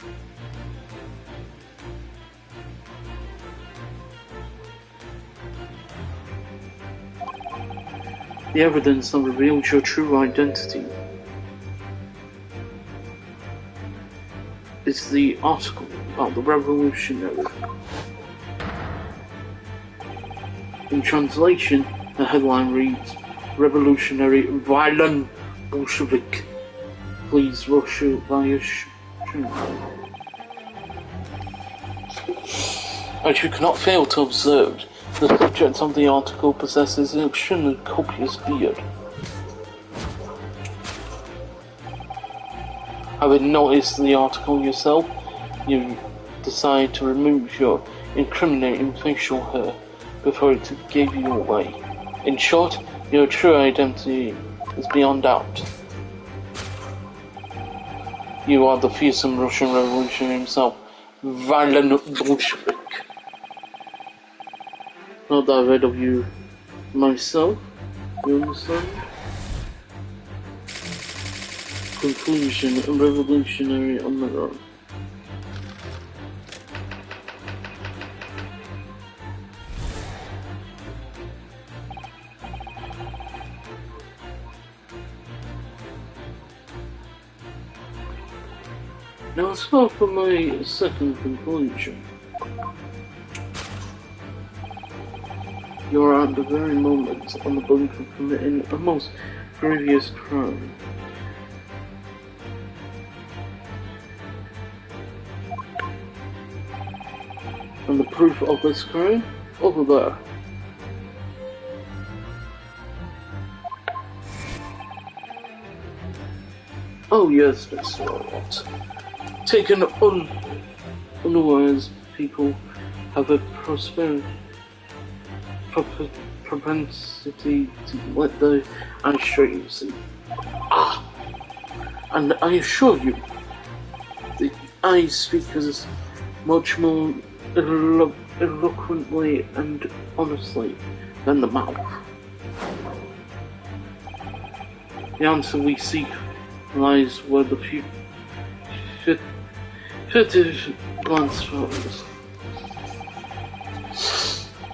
The evidence that reveals your true identity is the article about the revolutionary. In translation, the headline reads, "Revolutionary Violent Bolshevik flees Russia via As you cannot fail to observe, the subject of the article possesses an extremely copious beard. Having noticed the article yourself, you decide to remove your incriminating facial hair before it gave you away. In short, your true identity is beyond doubt. You are the fearsome Russian revolutionary himself, Violent Bolshevik. Not that I've heard of you myself, you understand? Conclusion, a revolutionary on the run. Now let's go for my second conclusion. You are at the very moment on the brink of committing a most grievous crime. And the proof of this crime? Over there. Oh yes, Mr. Roylott. Taken unawares, people have a propensity to let their eyes straight, you see. And I assure you, the eyes speak as much more eloquently and honestly than the mouth. The answer we seek lies where the furtive glance follows.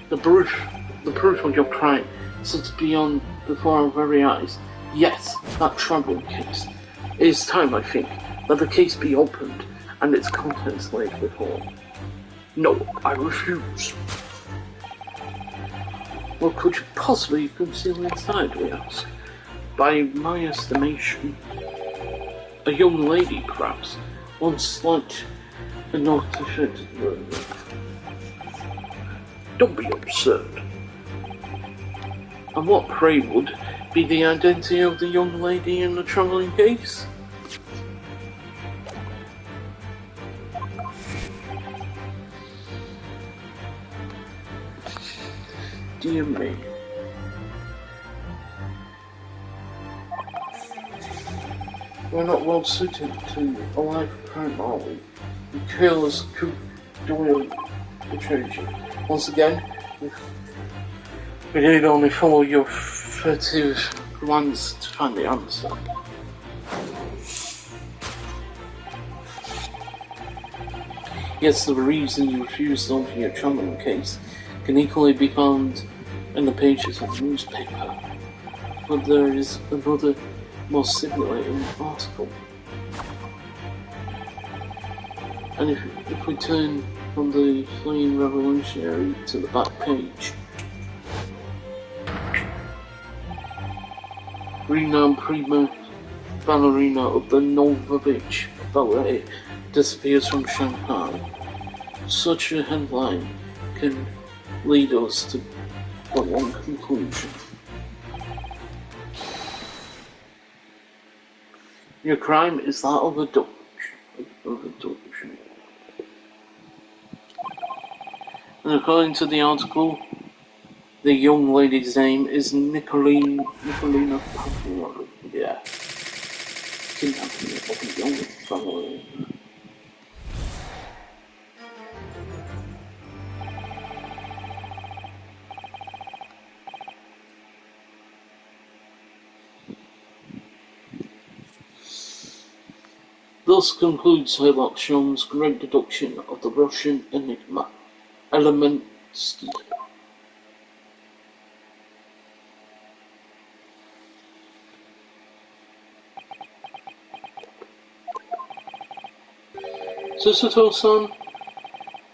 The proof of your crime sits before our very eyes. Yes, that travelling case. It is time, I think, that the case be opened and its contents laid before. No, I refuse. What could you possibly conceal inside, we ask? By my estimation, a young lady, perhaps, one slight and artificial. Don't be absurd. And what, pray, would be the identity of the young lady in the travelling case? Dear me, We're not well suited to a life of crime, are we? The careless coup d'oeil betrayed you. Once again, we need only follow your furtive glance to find the answer. Yes, the reason you refused to open your travelling case can equally be found in the pages of the newspaper. But there is another more stimulating article. And if we turn from the fleeing revolutionary to the back page, renowned prima ballerina of the Novovich Ballet disappears from Shanghai. Such a headline can lead us to but one conclusion. Your crime is that of abduction. And according to the article, the young lady's name is Nicolina Pavlova. Yeah. Kidnapping of a young family. Thus concludes Sherlock Holmes' great deduction of the Russian enigma, Elementsky. Susato-san,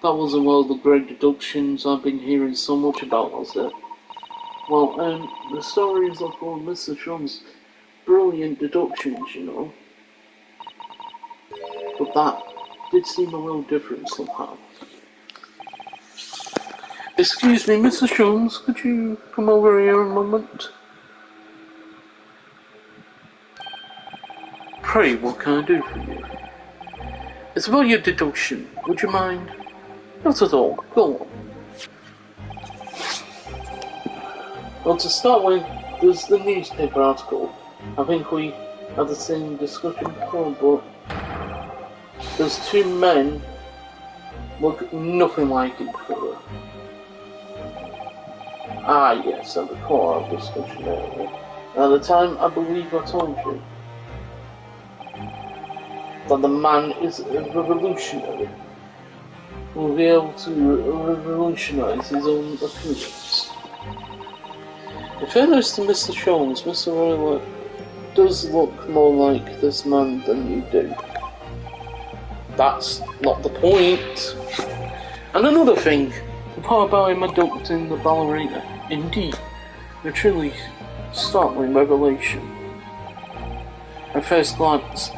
that wasn't one of the great deductions I've been hearing so much about, was it? Well, the stories of all Mr. Holmes' brilliant deductions, you know. But that did seem a little different somehow. Excuse me, Mr. Holmes, could you come over here a moment? Pray, what can I do for you? It's about your deduction. Would you mind? Not at all. Go on. Well, to start with, there's the newspaper article. I think we had the same discussion before, but there's two men look nothing like each other. Ah, yes, I recall our discussion earlier. At the time, I believe I told you that the man is a revolutionary, who will be able to revolutionize his own appearance. In fairness to Mr. Holmes, Mr. Roylott does look more like this man than you do. That's not the point. And another thing, the part about him abducting the ballerina, indeed, a truly startling revelation. At first glance,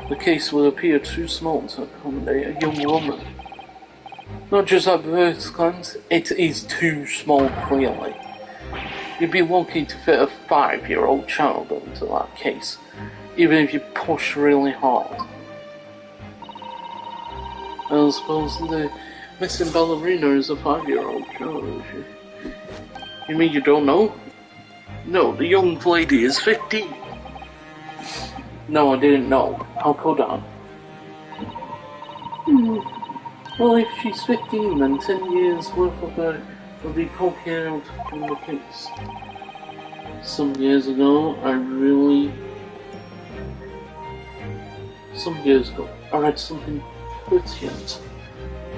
the case would appear too small to accommodate a young woman. Not just at first glance, it is too small, clearly. You'd be lucky to fit a 5-year-old child into that case, even if you push really hard. I suppose the missing ballerina is a 5-year-old child, is she? You mean you don't know? No, the young lady is 15. No, I didn't know. How could I? Well, if she's 15, then 10 years worth of her will be poking out from the case. Some years ago, I read something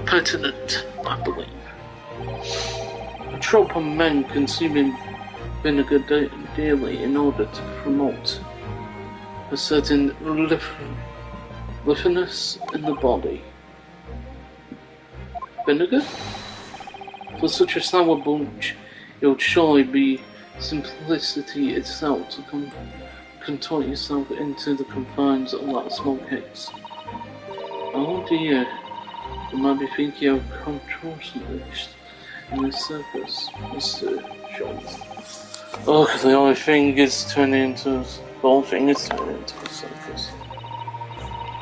pertinent, I believe. A trope of men consuming vinegar daily in order to promote a certain liveliness in the body. Vinegar? For such a sour bunch, it would surely be simplicity itself to contort yourself into the confines of that small case. Oh dear, you might be thinking of contortionist in the circus, Mr. Schultz. Oh, because the whole thing is turning into a circus.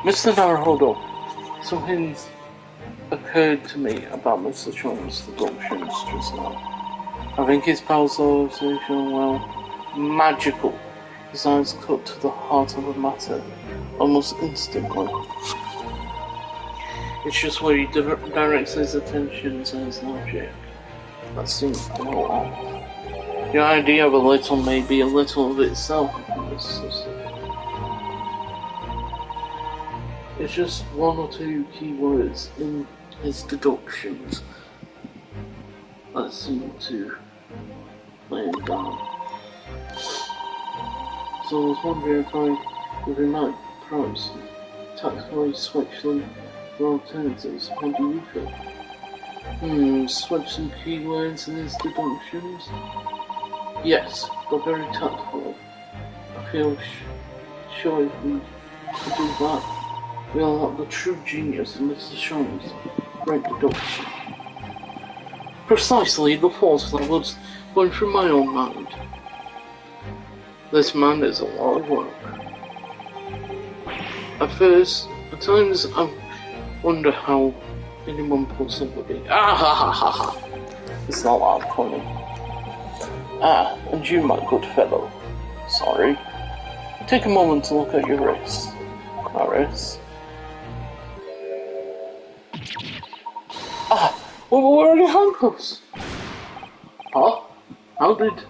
Mr. Naruhodo, something's occurred to me about Mr. Trump's deductions just now. I think his powers of observation are, well, magical His eyes cut to the heart of the matter almost instantly. It's just where he directs his attention to his logic. That seems a little off. The idea of a little may be a little of itself in this system. It's just one or two key words in his deductions that seem to lay him down. So I was wondering if we might perhaps tactfully switch them for alternatives. What do you think? Switch some keywords in his deductions? Yes, but very tactfully. I feel sure if we could do that, we'll have the true genius of Mr. Shaw's great deduction. Precisely the thoughts that was going through my own mind. This man is a lot of work. At times I wonder how anyone puts up with it. Ah ha ha ha ha! It's not that funny. Ah, and you, my good fellow. Sorry. Take a moment to look at your wrist. Clarice. Ah! Well, where are your handcuffs? Huh? How did...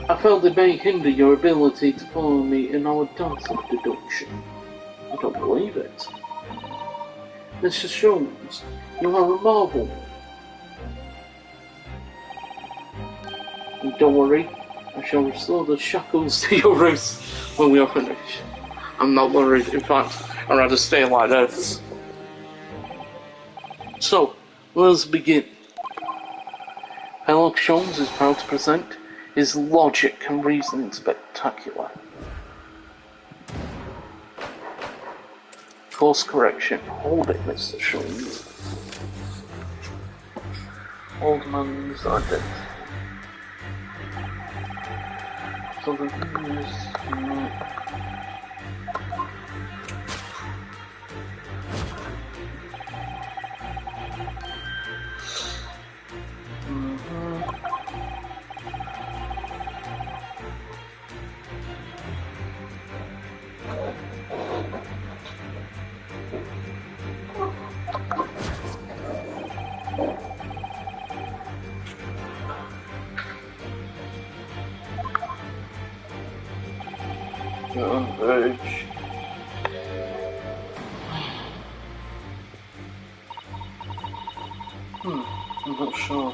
I felt they may hinder your ability to follow me in our dance of deduction. I don't believe it. Mr. Jones, you are a marvel. And don't worry, I shall restore the shackles to your wrists when we are finished. I'm not worried, in fact, I'd rather stay like this. So, let's begin. Sherlock Holmes is proud to present his logic and reasoning spectacular. Course correction. Hold it, Mr. Holmes. Old man's identity. So the thing is, Verge. I'm not sure.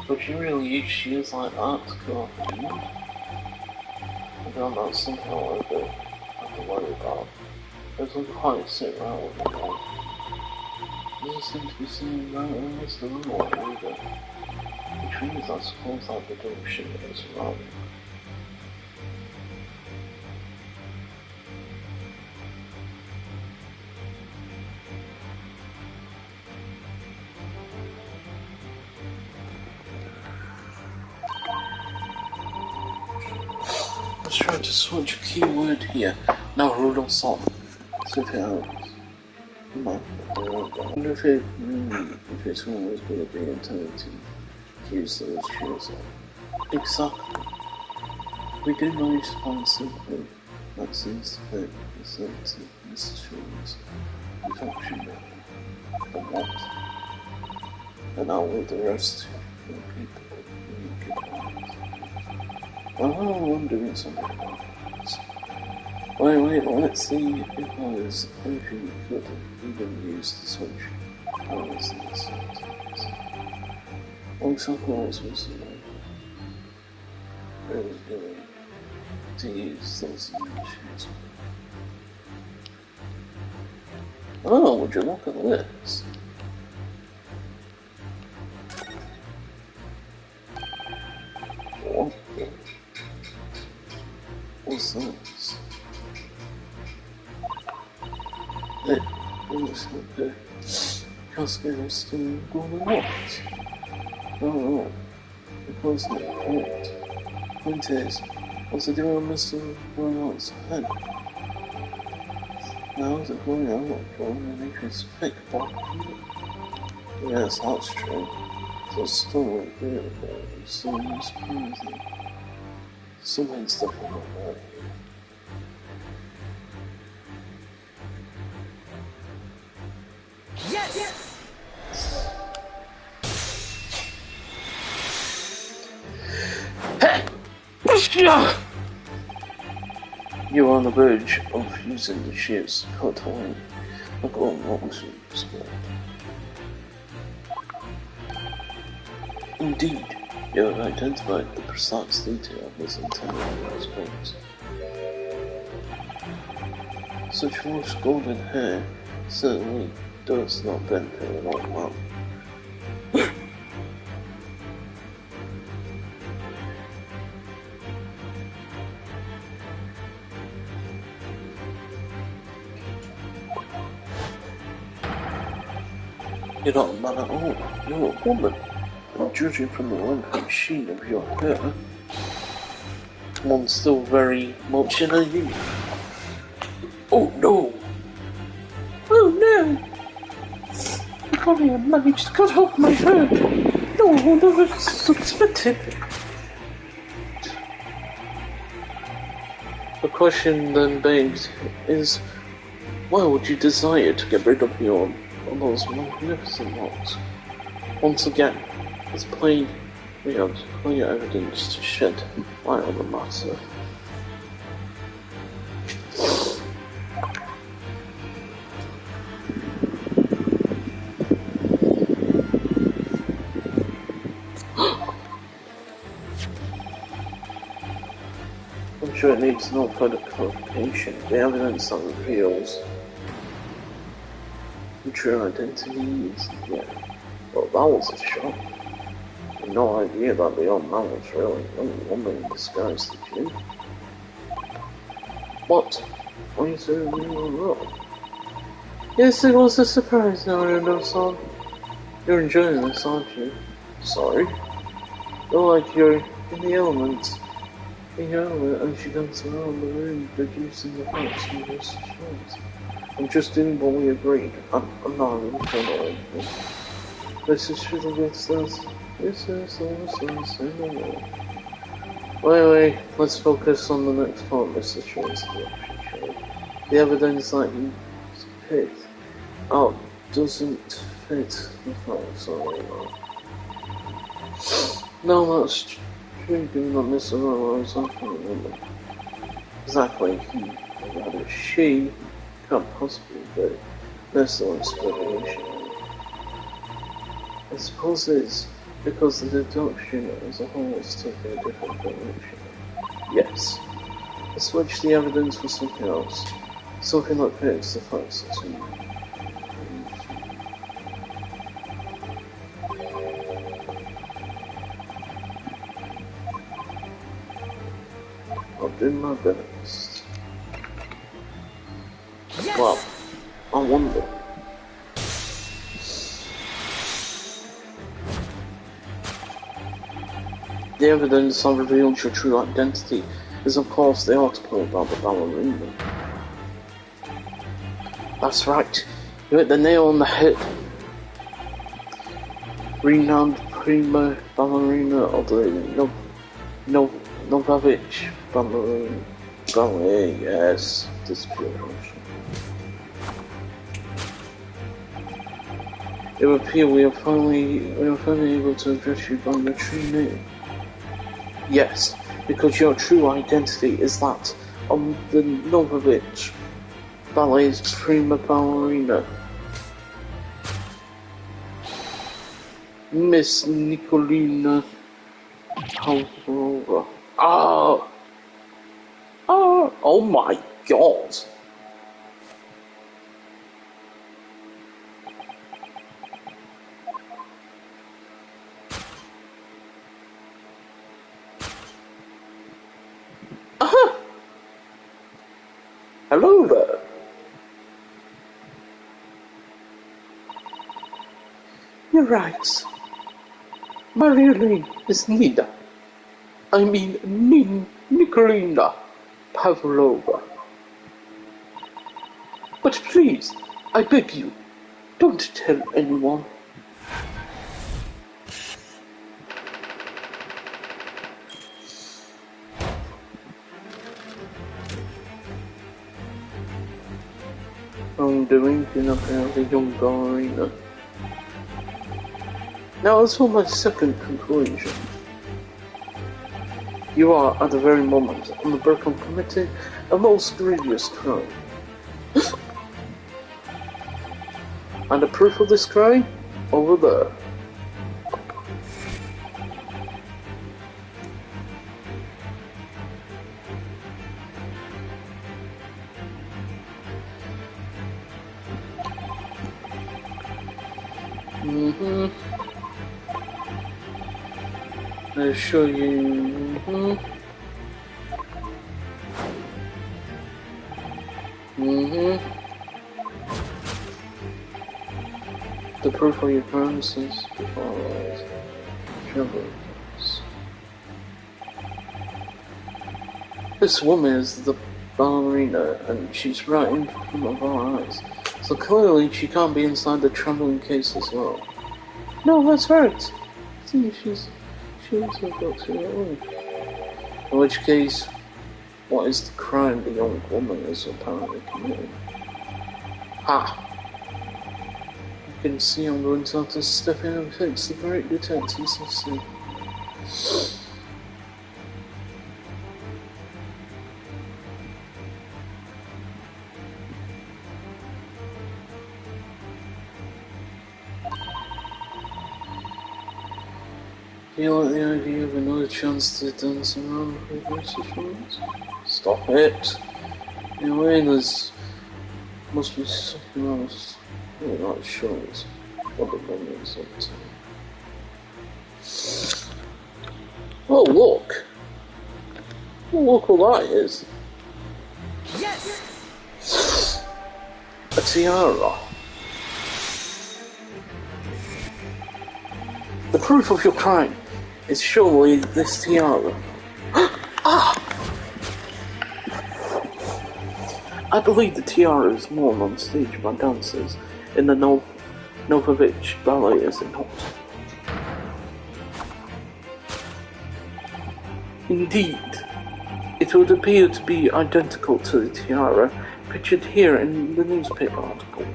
But you really use shoes like that to go off the end? I don't know, something I have to worry about. It doesn't quite sit right with me now. It doesn't seem to be sitting right in this rule either. Which means I suppose that deduction is wrong. Let's try to switch a keyword here. Now Rudolph's on. See if it helps. I wonder if it's always going to be intended to use those shoes on. Exactly. We do manage to find something that seems to fit the sense of Mr. Shaw's deduction method. And what? And I'll leave the rest to the people who make it. I'm doing something about this. Wait, let's see if I was anything we could even use to switch powers in this sentence. What exactly was doing? I was going to use those emotions. Oh, would you look at this? What? What's this? It looks like the casket is still going on. Oh, it wasn't right. Point is, what's the deal with Mr. Royal's head? How's it going out for an interest pick back? Yes, that's true. So it's still beautiful. It seems crazy. Something's definitely not right. Yes! You are on the verge of using the shears to cut away. I've got a lot to explore. Indeed, you have identified the precise detail of this intended response. Such rich golden hair certainly does not benefit an old man. You're not a man at all, you're a woman, and judging from the length and sheen of your hair, one's still very much in a youth. Oh no! Oh no! Probably I managed to cut off my hair. No one would ever suspect it. The question then begs is, why would you desire to get rid of those magnificent locks? Once again, we have clear evidence to shed light on the matter. I'm sure it needs no further clarification. The evidence that reveals the true identity is, well, that was a shock. I had no idea that the old man was really a young woman in disguise, did you? What? Why is there a real role? Yes, it was a surprise, no, son. You're enjoying this, aren't you? Sorry? You're like you're in the element. And she dances around the room, deducing the facts from your situations. I'm just doing what we agreed. I'm not even trying to anything. This is true against us. This is say no more. Anyway, let's focus on the next part of the situation. The evidence that you picked out doesn't fit the facts anymore. No, that's true, do not misunderstand I can't remember. Exactly, he, or rather she, can't possibly be. There's no explanation. I suppose it's because the deduction as a whole is taking a different direction. Yes. I switched the evidence for something else. Something that fits the facts to me. I'll do my best. Yes! Well, I wonder. The evidence that revealed your true identity is of course the article about the ballerina. That's right, you hit the nail on the head. Renowned prima ballerina of the Novavich ballet, yes, this pure function. It would appear we are finally able to address you by your true name. Yes, because your true identity is that of the Novavich ballet's prima ballerina, Miss Nikolina Pavlova. Oh my god! Hello there. You're right. My real name is Nina. I mean Nikolina Pavlova. But please, I beg you, don't tell anyone. wrongdoing in apparently young ballerina. Now as for my second conclusion. You are, at the very moment, on the brink of committing a most grievous crime. And the proof of this crime? Over there. I'll show you. The proof of your promises before our eyes. Troubles. This woman is the ballerina, and she's right in front of our eyes. So clearly she can't be inside the trembling case as well. No, that's right. See, she's got to her own. In which case, what is the crime the young woman is apparently committing? Ha! You can see I'm going to have to step in and fix the great detective system. Do you like the idea of another chance to dance around with British ones? Stop it! Anyway, there's must be something else. I'm not sure what the woman is up to. Oh look! Oh look what that is! Yes! A tiara. The proof of your crime is surely this tiara. Ah! I believe the tiara is worn on stage by dancers in the Novovich ballet, is it not? Indeed, it would appear to be identical to the tiara pictured here in the newspaper article.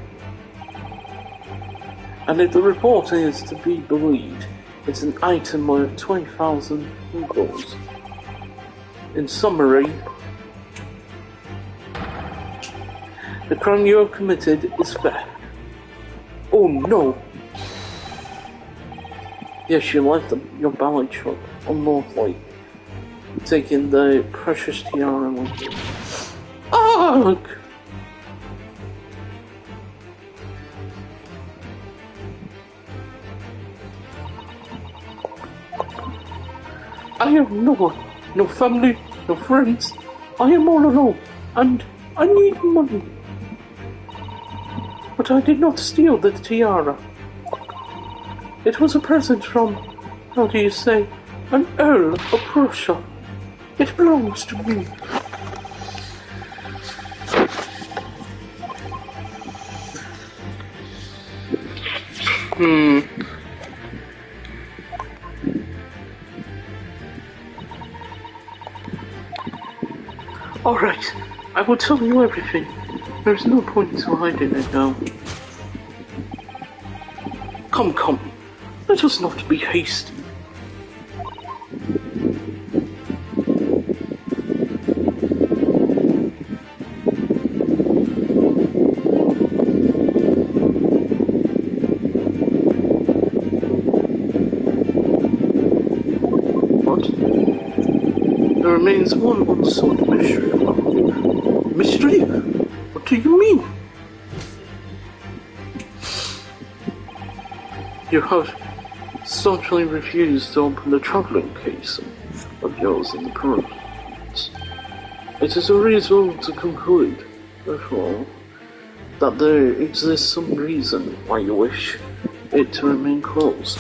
And if the report is to be believed, it's an item worth 20,000 rubles. In summary, the crime you have committed is theft. Oh no! Yes, you left your ballet truck unlawfully, taking the precious tiara with you. Ugh! I have no one, no family, no friends. I am all alone, and I need money. But I did not steal the tiara. It was a present from, how do you say, an Earl of Prussia. It belongs to me. Alright, I will tell you everything. There's no point to hiding it now. Come, let us not be hasty. What? There remains one unsolved mystery about it. Mystery? What do you mean? You have staunchly refused to open the travelling case of yours in the province. It is reasonable to conclude, therefore, that there exists some reason why you wish it to remain closed.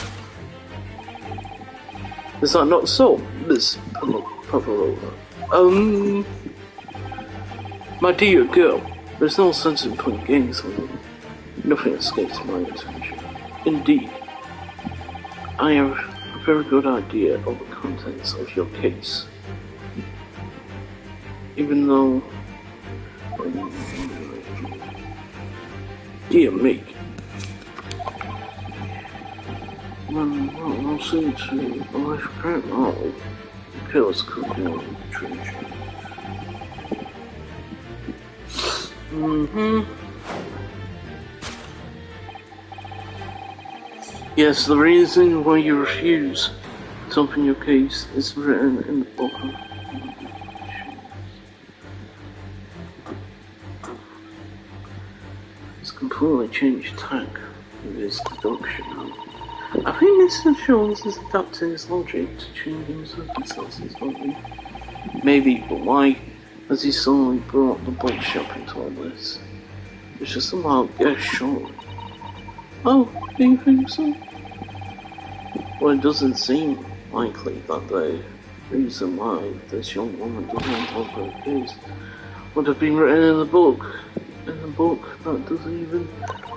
Is that not so, Miss Pavlova? My dear girl, there's no sense in playing games with me. Nothing escapes my attention. Indeed, I have a very good idea of the contents of your case. Even though Dear me. I'll see to electric oh, kills cooking on the trench. Yes, the reason why you refuse to open your case is written in the book. It's completely changed tack with his deduction. I think Mr. Jones is adapting his logic to changing circumstances, won't he? Maybe, but why has he suddenly brought the book shop into all this? Which is somehow guess surely. Oh, do you think so? Well, it doesn't seem likely that the reason why this young woman doesn't want to open her case would have been written in the book. In the book that doesn't even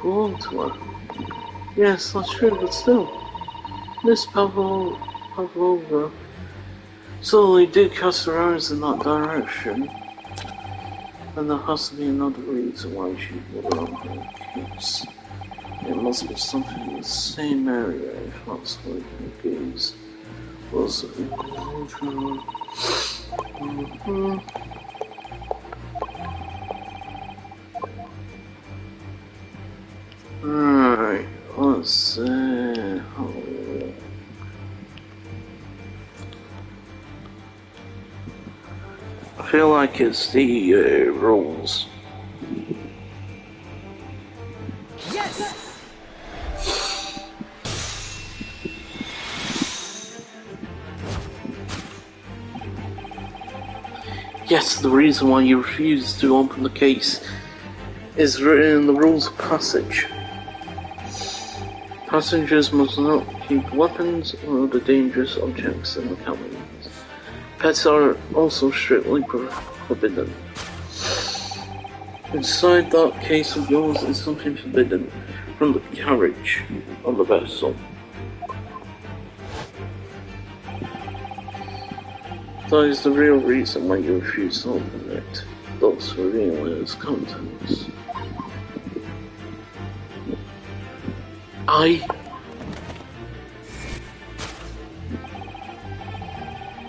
belong to her. Yes, that's true, but still. Miss Pavlova suddenly did cast her eyes in that direction. And there has to be another reason why she would have opened her case. It must be something in the same area if that's where her gaze was. Right, let's see. I feel like it's the rules. Yes! Yes, the reason why you refuse to open the case is written in the rules of passage. Passengers must not keep weapons or other dangerous objects in the cabin. Pets are also strictly forbidden. Inside that case of yours is something forbidden from the carriage of the vessel. That is the real reason why you refuse to open it, thus revealing its contents.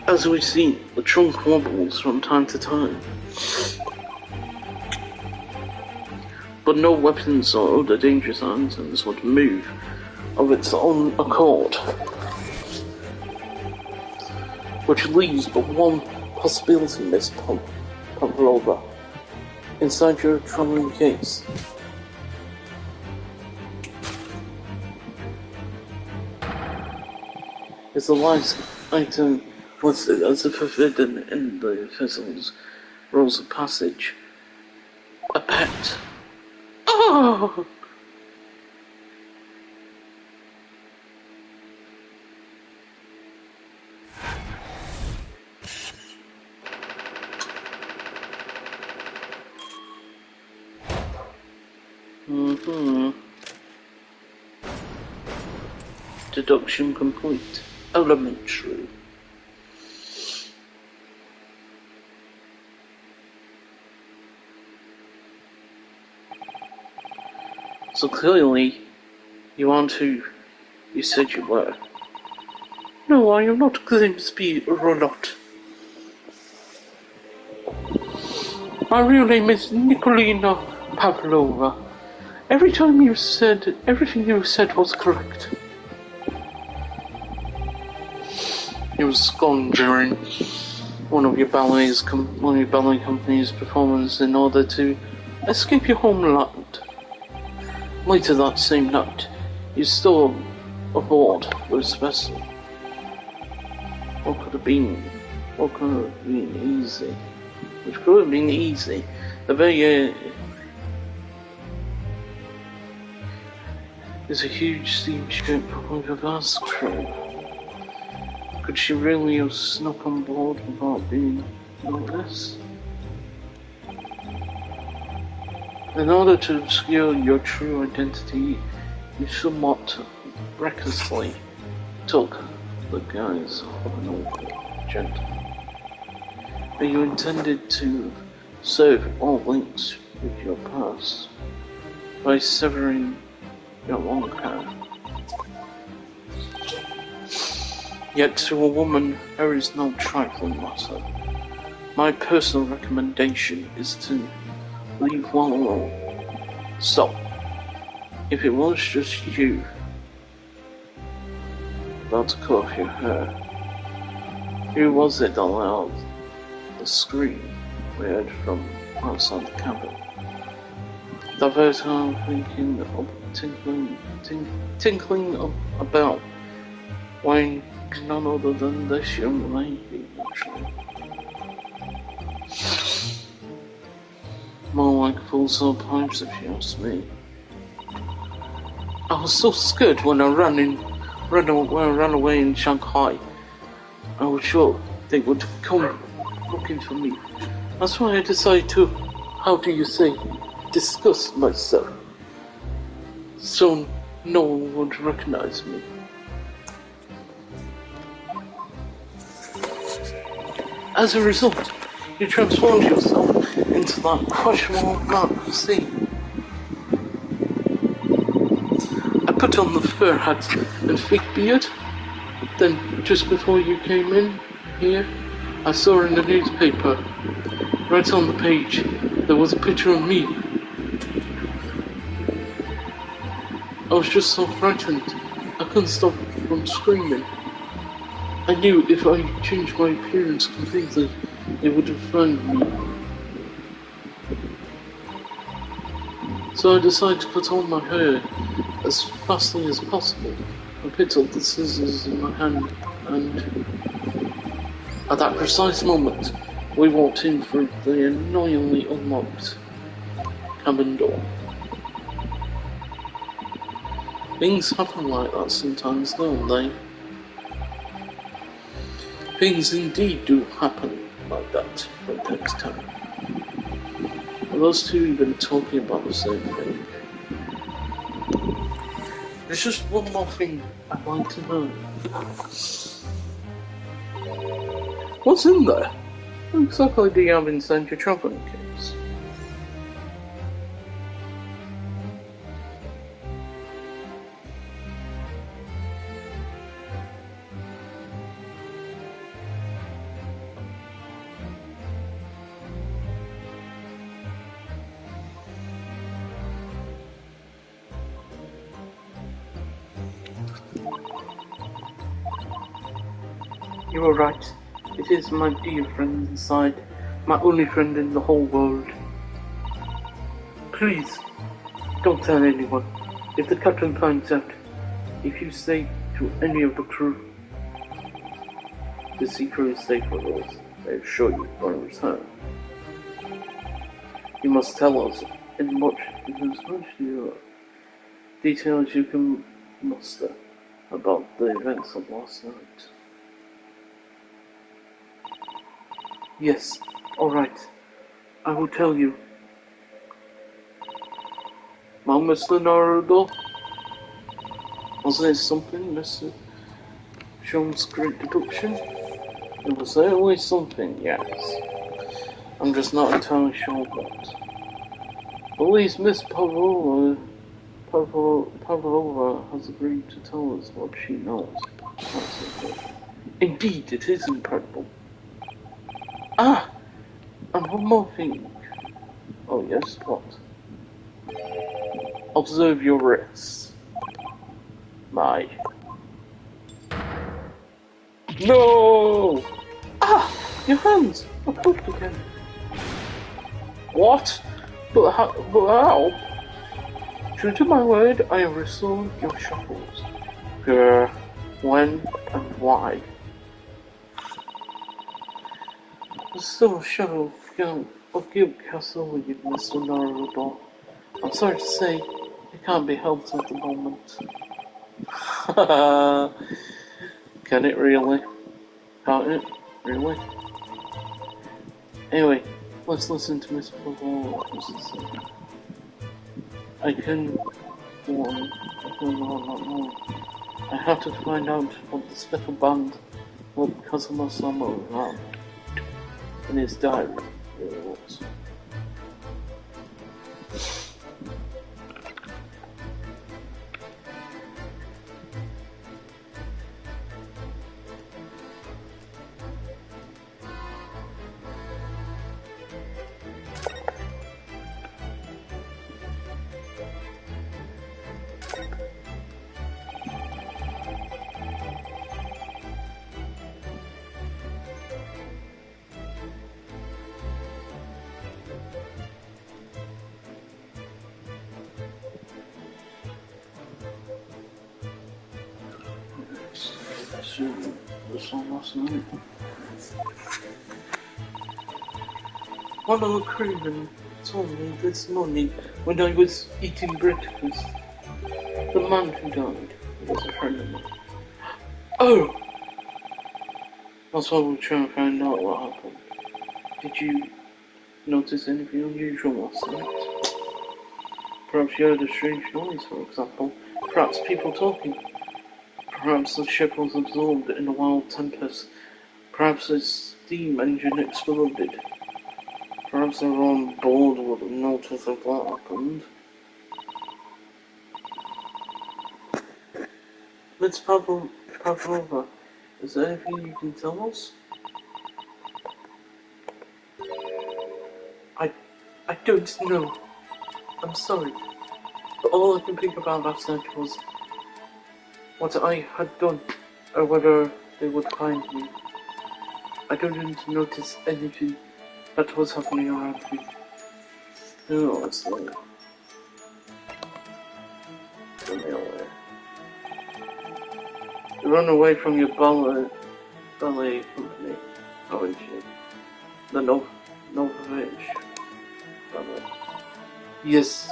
As we see, the trunk wobbles from time to time. But no weapons or other dangerous items would move of its own accord. Which leaves but one possibility, Miss Pavlova. Inside your travelling case is the last item listed as a forbidden in the vessel's rules of passage. A pet. Oh! Deduction complete. Elementary. So clearly, you aren't who you said you were. No, I am not Grimsby Ronot. My real name is Nikolina Pavlova. Everything you said was correct. It was gone during one of your ballet company's performance in order to escape your homeland. Later that same night, you stole aboard this vessel. What could have been easy? Which could have been easy. The very is a huge steamship with a vast crew. Could she really have snuck on board without being noticed? In order to obscure your true identity, you somewhat recklessly took the guise of an old gentleman. But you intended to serve all links with your past. by severing your long hair. Yet to a woman, hair is no trifling matter. My personal recommendation is to leave one alone. So, if it was just you about to cut off your hair, who was it that allowed the scream we heard from outside the cabin? Divert our thinking of tinkling about why none other than this young lady, actually. More like full-sail pipes, if you ask me. I was so scared when I ran away in Shanghai. I was sure they would come looking for me. That's why I decided to, how do you say, disguise myself, so no one would recognize me. As a result, you transformed yourself into that questionable man of sea. I put on the fur hat and fake beard. Then, just before you came in here, I saw in the newspaper, right on the page, there was a picture of me. I was just so frightened, I couldn't stop from screaming. I knew if I changed my appearance completely, they would have found me. So I decided to cut all my hair as fastly as possible. I picked up the scissors in my hand, and at that precise moment, we walked in through the annoyingly unlocked cabin door. Things happen like that sometimes, don't they? Things indeed do happen like that from time to time. Are those two even talking about the same thing? There's just one more thing I'd like to know. What's in there? What exactly do you have inside your travelling case? You are right. It is my dear friend inside, my only friend in the whole world. Please, don't tell anyone. If the captain finds out, if you say to any of the crew, the secret is safe with us. I assure you, on return. You must tell us in as much detail as you can muster about the events of last night. Yes, alright. I will tell you. Well, Mr. Naruto, was there something, Mr. Sean's great deduction? It was always something, yes. I'm just not entirely sure what. At least Miss Pavlova has agreed to tell us what she knows. That's okay. Indeed, it is incredible. Ah! And one more thing. Oh yes, what? Observe your wrists. My. No! Ah! Your hands! Are hooked again. What? But how? True to my word, I have restored your shuffles. Grr. When and why? There's still a shadow of guilt cast over you, Mr. Naruto. I'm sorry to say, it can't be helped at the moment. Can it really? Can't it? Really? Anyway, let's listen to Miss Pavlova. I can go on a lot more. I have to find out what the Speckled band will because of my summer around. In his diary, there it was. So, this one last night. One of the crewmen told me this morning when I was eating breakfast. The man who died was a friend of mine. Oh! That's why we're trying to find out what happened. Did you notice anything unusual last night? Perhaps you heard a strange noise, for example. Perhaps people talking. Perhaps the ship was absorbed in a wild tempest. Perhaps the steam engine exploded. Perhaps everyone on board would have noticed if that happened. Miss Pavlova, is there anything you can tell us? I don't know. I'm sorry. But all I can think about last night was what I had done, or whether they would find me. I didn't notice anything that was happening around me. No, honestly. You run away from your ballet company, haven't you? The Novovich ballet. Yes.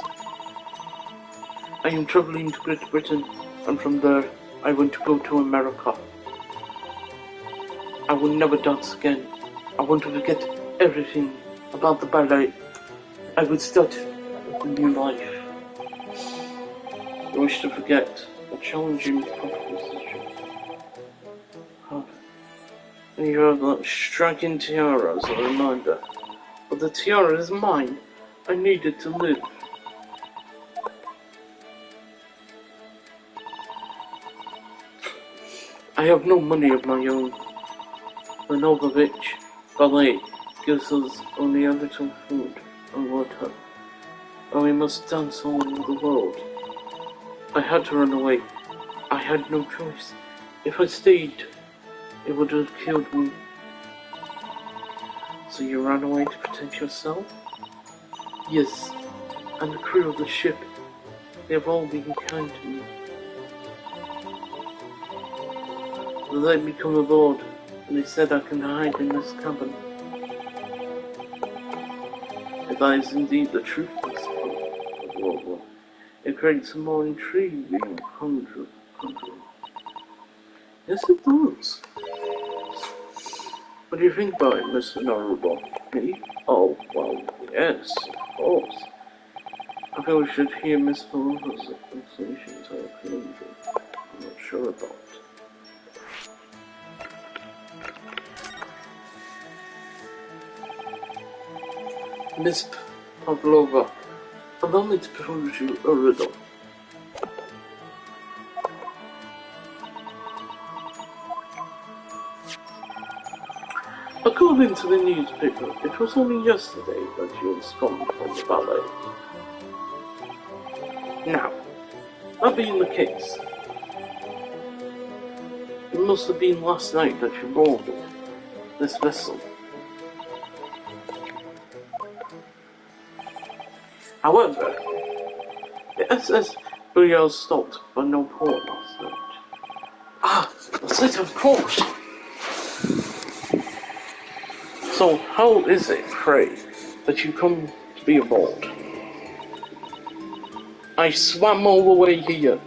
I am traveling to Great Britain, and from there I want to go to America. I will never dance again. I want to forget everything about the ballet. I would start a new life. I wish to forget a challenging proposition. And you have that striking tiara as a reminder. But the tiara is mine. I need it to live. I have no money of my own. The Novovich ballet gives us only a little food and water, and we must dance all over the world. I had to run away. I had no choice. If I stayed, it would have killed me. So you ran away to protect yourself? Yes, and the crew of the ship. They have all been kind to me. They let me come aboard, and they said I can hide in this cabin. If that is indeed the truth, it creates a more intriguing conundrum. Yes, it does. What do you think about it, Mr. Norable? Me? Oh, well, yes, of course. I feel we should hear Miss Palova's solution to our conundrum. I'm not sure about it. Miss Pavlova, allow me to propose you a riddle. According to the newspaper, it was only yesterday that you absconded from the ballet. Now, that being the case, it must have been last night that you boarded this vessel. However, the SS Burial stopped by no port last night. Ah, that's it, of course! So, how is it, pray, that you come to be aboard? I swam all the way here.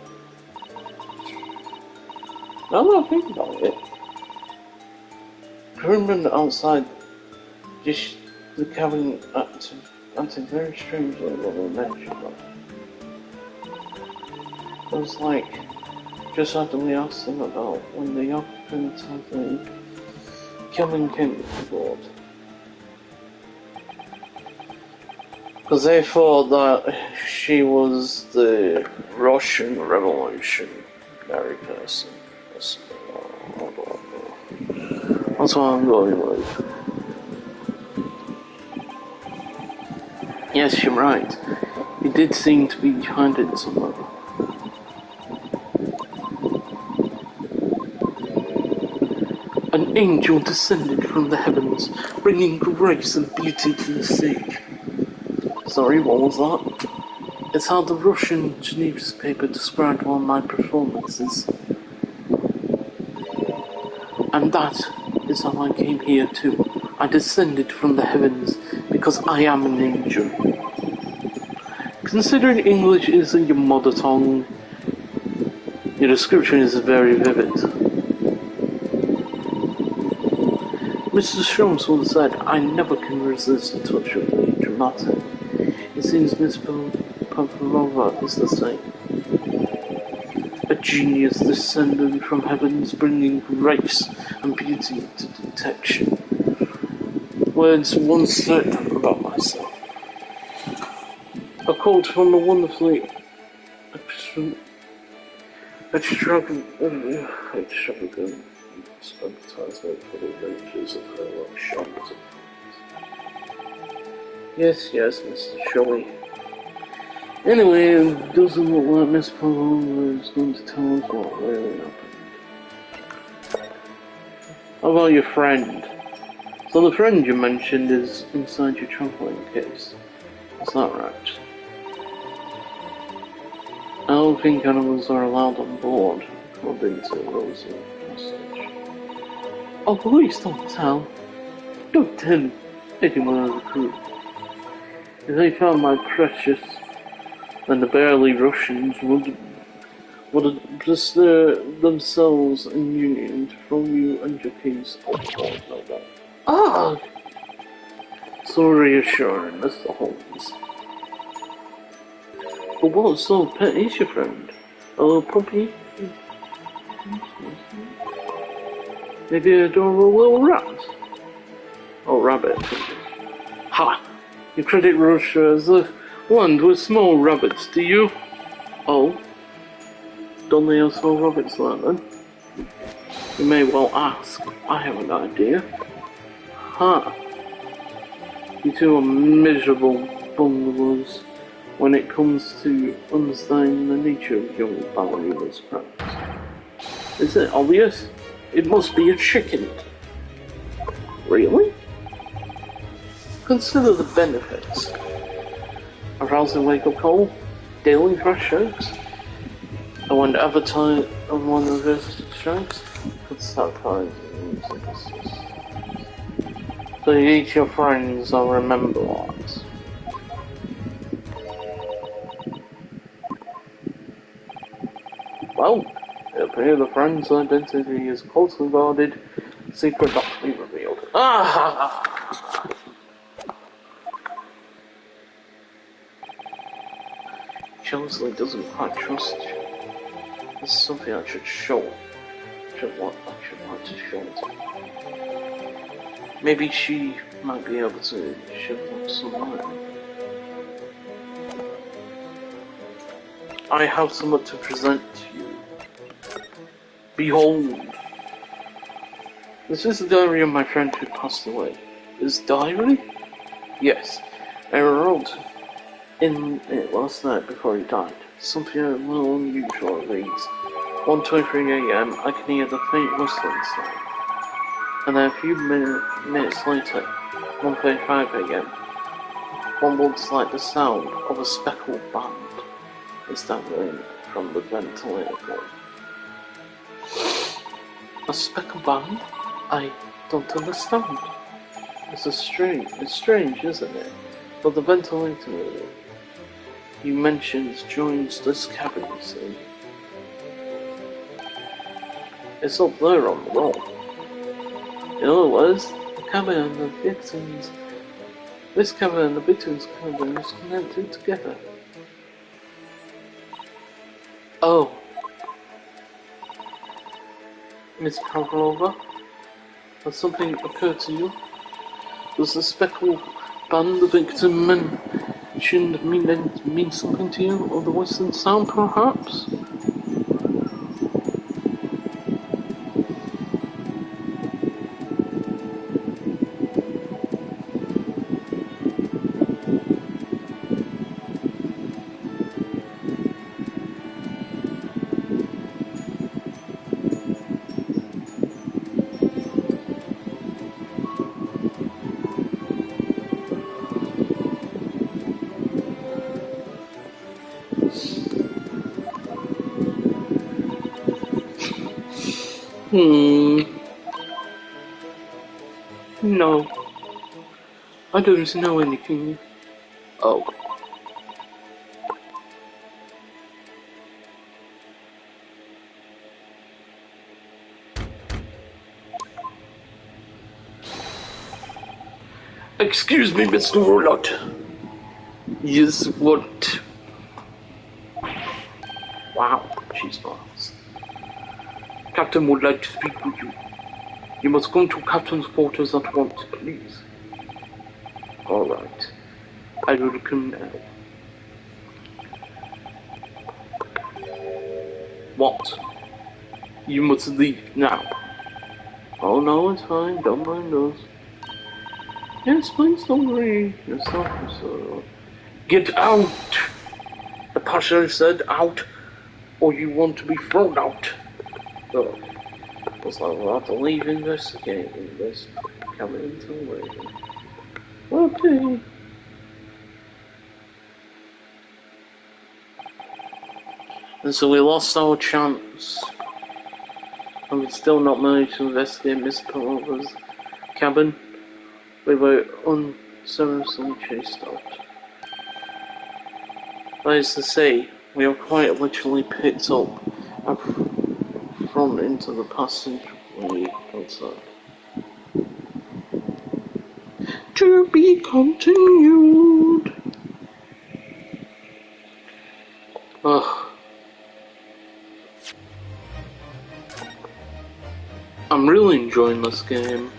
Now that I think about it, crewmen outside the cabin acted very strangely when we mentioned that. It was like, just after we asked them about when the occupants of the cabin came aboard. Because they thought that she was the Russian revolutionary person. That's what I'm going with. Yes, you're right. He did seem to be behind it somewhere. An angel descended from the heavens, bringing grace and beauty to the sea. Sorry, what was that? It's how the Russian newspaper described one of my performances. And that is how I came here too. I descended from the heavens because I am an angel. Considering English isn't your mother tongue, your description is very vivid. Mr. Shrums once said, I never can resist the touch of the dramatic. It seems Miss Pavlova is the same. A genius descended from heavens, bringing grace and beauty to detection. Words once said about myself. A quote from the wonderfully extravagant advertisement for the adventures of Sherlock Holmes. Yes, Mr. Shelley. Anyway, it doesn't look like Miss Pavlova is going to tell us what really happened. How about your friend? So the friend you mentioned is inside your travelling case. Is that right? I don't think animals are allowed on board, according to Rose's message. Oh, please don't tell. Don't tell anyone on the crew. If they found my precious, then the barely Russians would bestir themselves in union to throw you and your case overboard, no doubt. Ah! So reassuring, Mr. Holmes. But what sort of pet is your friend? A little puppy? Maybe an adorable little rat? Or rabbit? Ha! You credit Russia as a land with small rabbits, do you? Oh? Don't they have small rabbits there then? You may well ask. I have an idea. Ha! You two are miserable bunglers when it comes to understanding the nature of young ballerinas' practice. Is it obvious? It must be a chicken. Really? Consider the benefits. A rousing wake-up call, daily fresh shirts, and when advertised on one of the strikes, could sacrifice so you eat your friends and remember what. Well, it appears the friend's identity is closely guarded, secret not to be revealed. Ah! Chelsea doesn't quite trust you. This is something I should show. I should like to show it. Maybe she might be able to shed some light. I have something to present to you. Behold! This is the diary of my friend who passed away. His diary? Yes. I wrote in it last night before he died. Something a little unusual it reads. 1:23 AM, I can hear the faint whistling sound. And then a few minutes later, 1:35 AM, one looks like the sound of a speckled band is dangling from the ventilator board. A speckled band? I don't understand. It's strange, isn't it? But the ventilator you mentioned joins this cabin, you see. It's up there on the wall. In other words, the cabin and the victims. This cabin and the victims' cabin is connected together. Oh. Miss Pavlova, has something occurred to you? Does the speckled band the victim mentioned mean something to you? Or the whistling sound, perhaps? No, I don't know anything. Oh. Excuse me, Mr. Roulotte. Yes, what? Wow, she smiles. Captain would like to speak with you. You must come to Captain's quarters at once, please. All right. I will come now. What? You must leave now. Oh no, it's fine. Don't mind us. Yes, please don't worry yourself, Mr. Get out! The Pasha said out, or you want to be thrown out. Oh, looks like we'll have to leave investigating this. Coming into later. Okay. And so we lost our chance. And we still not managed to investigate Miss Palova's cabin. We were unceremoniously chased out. That is to say, we are quite literally picked up and thrown into the passageway outside. To be continued. Ugh. I'm really enjoying this game.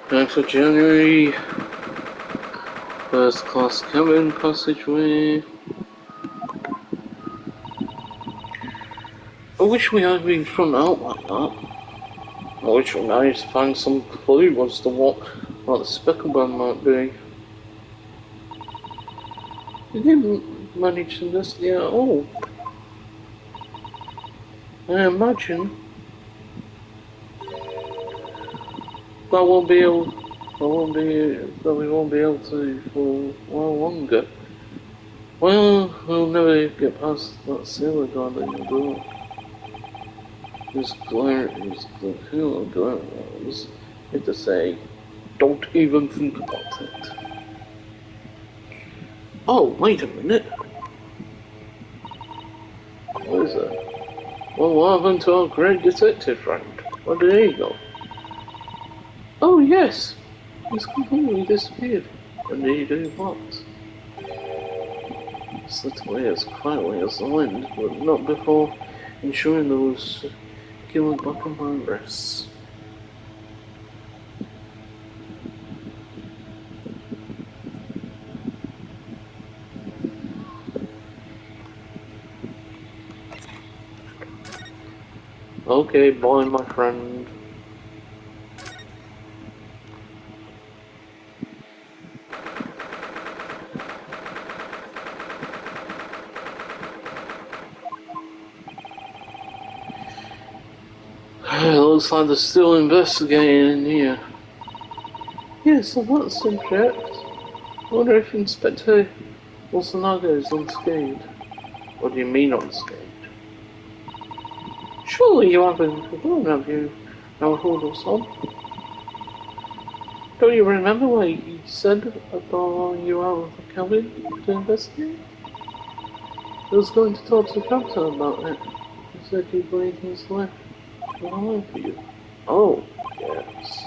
Back for January. First class cabin passageway. I wish we had been thrown out like that. I wish we managed to find some clue as to what the Speckled might be. We didn't manage to investigate at all. I imagine that we won't be able to for a while longer. Well, we'll never get past that sailor guard in the door. His cool glare was hit to say, don't even think about it. Oh, wait a minute. What is that? Well, what happened to our great detective friend? Where did he go? Oh, yes. He's completely disappeared. And did he do what? Slipped away as quietly as the wind, but not before ensuring there was killing back on my wrists. Okay, boy, my friend. Looks like they're still investigating in here. Yes, on that subject, I wonder if Inspector Bolsonaga is unscathed. What do you mean unscathed? Surely you haven't forgotten, have you, now hold us on? Don't you remember what he said about you out of the cabin to investigate? He was going to talk to the captain about it. He said he believed he's left behind for you. Oh, yes.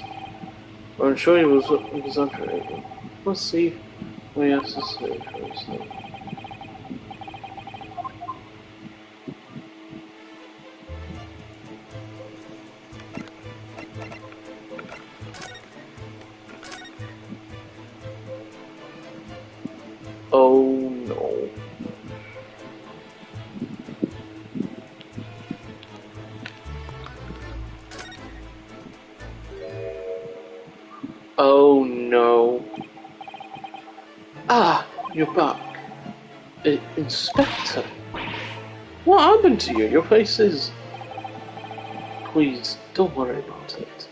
I'm sure he was exaggerating. Let's see what he has to say first. Oh no. Oh no. Ah, you're back. Inspector? What happened to you? Your face is... Please, don't worry about it.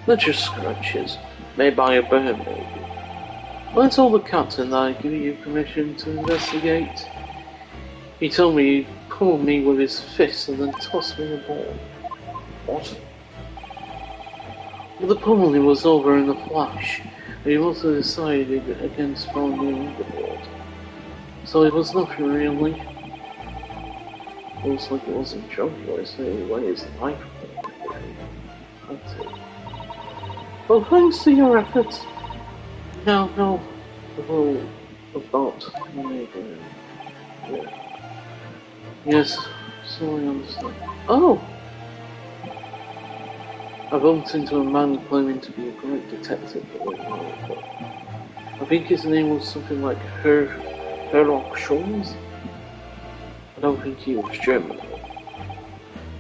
They're just scratches, made by a bear maybe. I told the captain that I'd give you permission to investigate. He told me he'd pull me with his fist and then toss me a ball. What? Well, the pummeling was over in a flash, and he also decided against throwing me overboard. So it was nothing really. Looks like it wasn't joking, so anyway, it's a knife. That's it. Well, thanks to your efforts. Now, the whole about the neighbour. Yeah. Yes, so I understand. Oh! I bumped into a man claiming to be a great detective, but I think his name was something like Herlock Sholmes. I don't think he was German.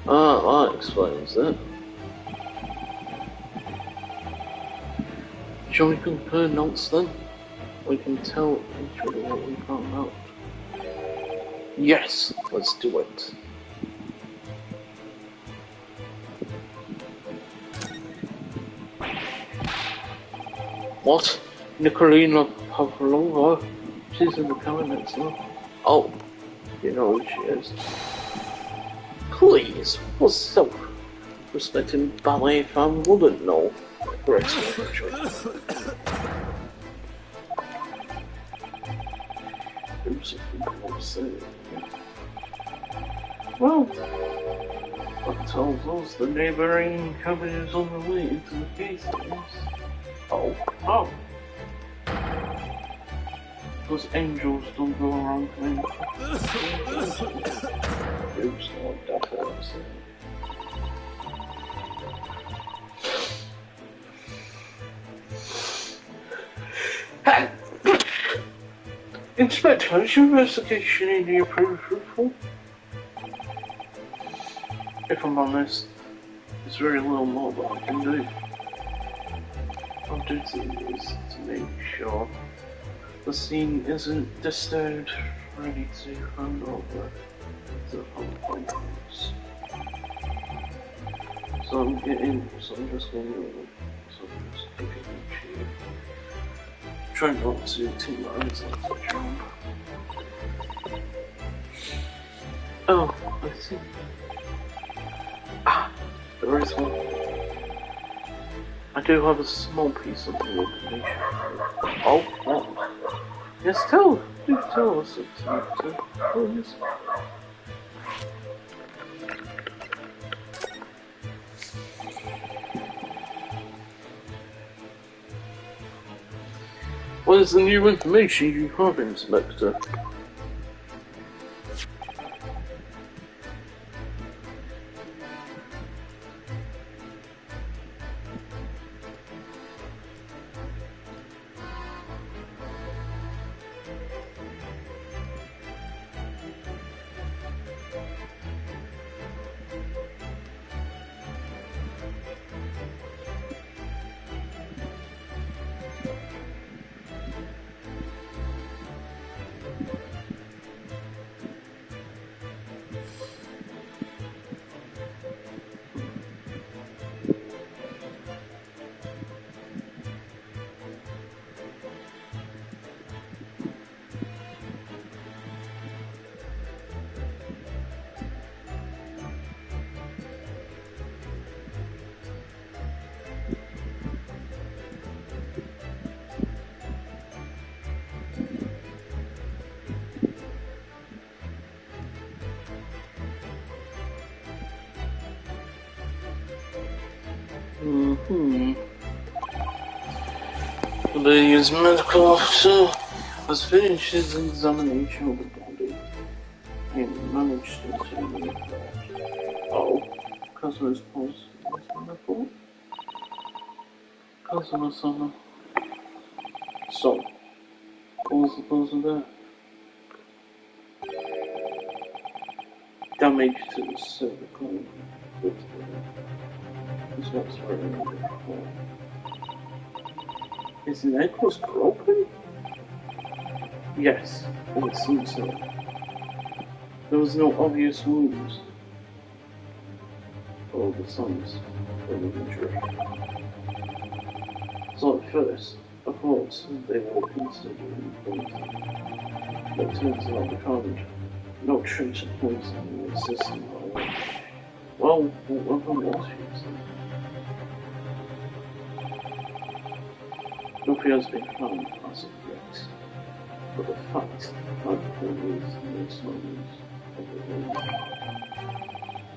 Ah, that explains it. Shall we compare notes then? We can tell each other what we found out. Yes, let's do it. What? Nikolina Pavlova? She's in the cabinets now. Oh, you know who she is. Please, what self-respecting ballet fan wouldn't know? Correct. Well, that tells us the neighbouring cabin is on the way into the case. Oh. Those angels don't go around playing. Oops, not that else. Inspector, is your investigation into your proof fruitful? If I'm honest, there's very little more that I can do. Our duty is to make sure the scene isn't disturbed, ready to hand over to the police. So I'm just going to try not to take my eyes off the job. Oh, I see. Ah, there is one. I do have a small piece of the information. Oh, what? Yes, do tell us, Inspector, please. What is the new information you have, Inspector? Today's medical officer has finished his examination of the body and managed to determine that. Oh, customer's pulse is wonderful. Customer summer. So, what was the cause of that? Damage to the cervical vertebra. Is what's very before. His neck was broken? Yes, it would seem so. There was no obvious wounds. All the signs of an injury. So at first, I thought they were considering poison, but it turns out they found no trace of poison in the system. Well, whatever was using. Nothing has been found as of yet, but the fact that there is no signs of the wound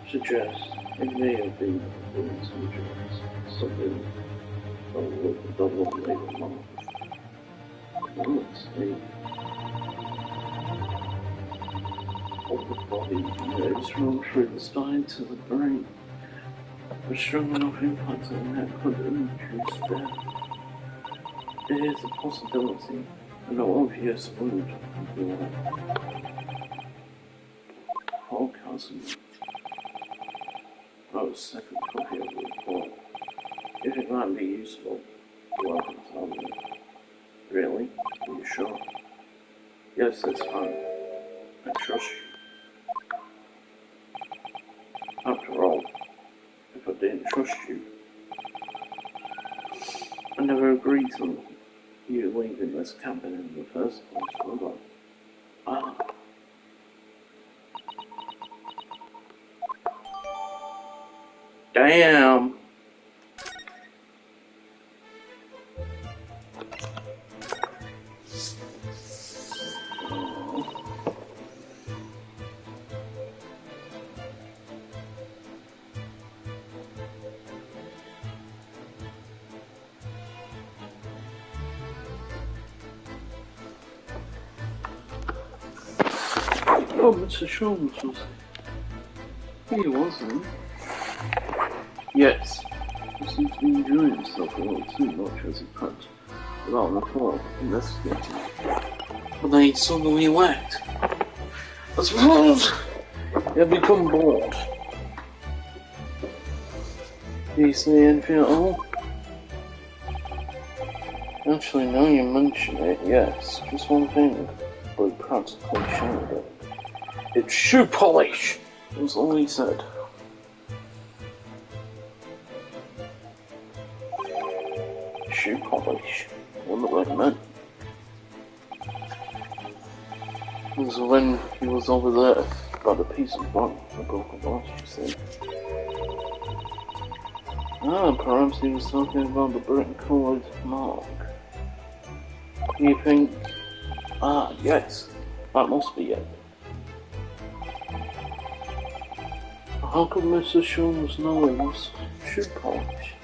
suggests it may have been intelligence, something that was later marked. Let's see. Of the body nerves run through the spine to the brain. A strong enough impact on the neck could induce death. It is a possibility, and no obvious wound could be left. Orgasm. Oh, second copy of the report. If it might be useful, you're welcome to have it. Really? Are you sure? Yes, that's fine. I trust you. After all, if I didn't trust you, I never agreed to you leaving this cabin in the first place, would I? Ah. Damn! Oh, Mr. Sholmes was he wasn't. Yes. He seemed to be enjoying himself a little too much as he prepped without the thought of investigating. But then he suddenly left. I suppose he had become bored. Did he say anything at all? Actually, now you mention it, yes. Just one thing, but he practically shouted it. It's shoe polish! Was all he said. Shoe polish? Wonder what it meant. It was when he was over there by the piece of rock, the broken glass, you see. Ah, perhaps he was talking about the brick-coloured mark. You think... Ah, yes, that must be it. How could Mr. Sholmes know it was shoe polish?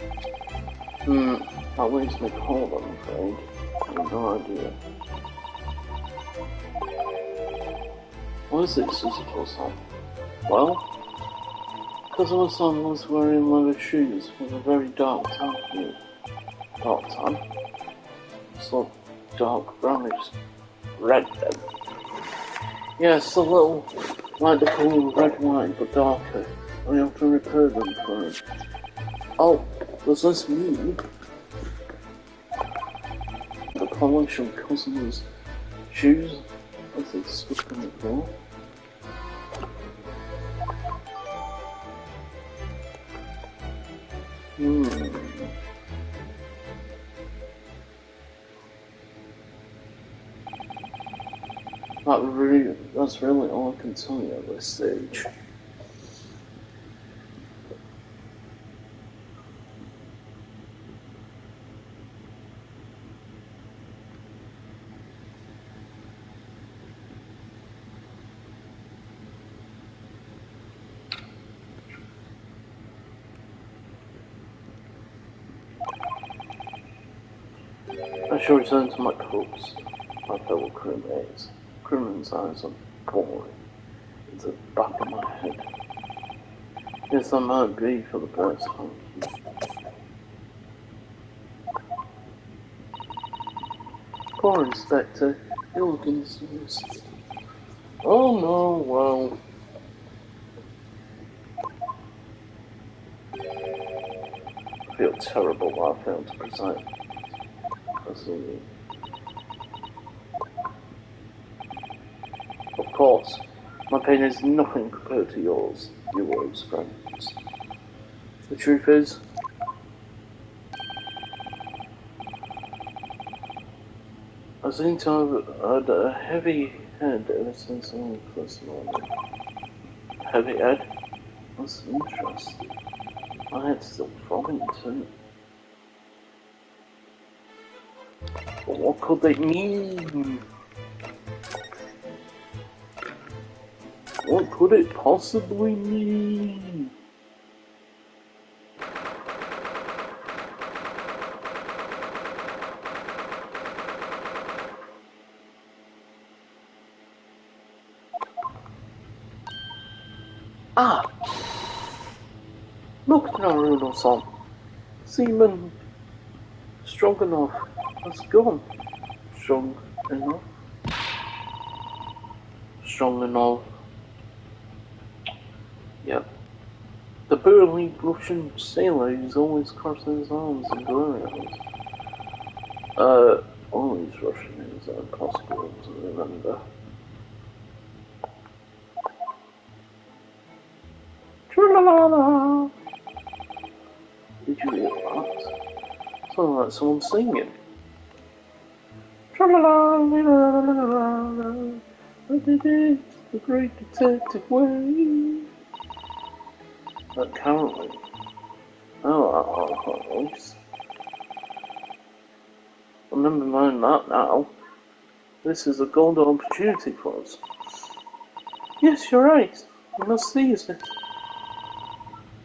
That leaves me cold, I'm afraid. I have no idea. What is it, Sisyphus? Well, because my son was wearing leather shoes with a very dark tan hue. Dark tan? So dark brownish red then. Yes, a little like the colour of red wine, but darker. I have to repair them for him. Oh, does this mean the polish on customers' shoes as they stuck on the floor? That's really all I can tell you at this stage. I shall return to my corpse, my fellow crewmates. Crewman's eyes are boring into the back of my head. Yes, I might be for the first time. Poor Inspector, you're looking serious. Oh no, well. I feel terrible that I failed to present. Of course, my pain is nothing compared to yours, you world's friends. The truth is, I seem to have had a heavy head ever since I first morning. Heavy head? That's interesting. My head's still throbbing too. But what could they mean? What could it possibly mean? Ah! Look, Naruto-san. Seaman Stroganoff has gone. Strong enough. Strong enough. Yep. The burly Russian sailor who's always crossing his arms and glaring at us. All these Russian names are impossible to remember. Tra-la-la-la! Did you hear that? Sounded like someone singing. Tra-la-la-la-la-la-la-la. I did it the great detective way. Apparently. Oh, remember mind that now. This is a golden opportunity for us. Yes, you're right. We must seize it.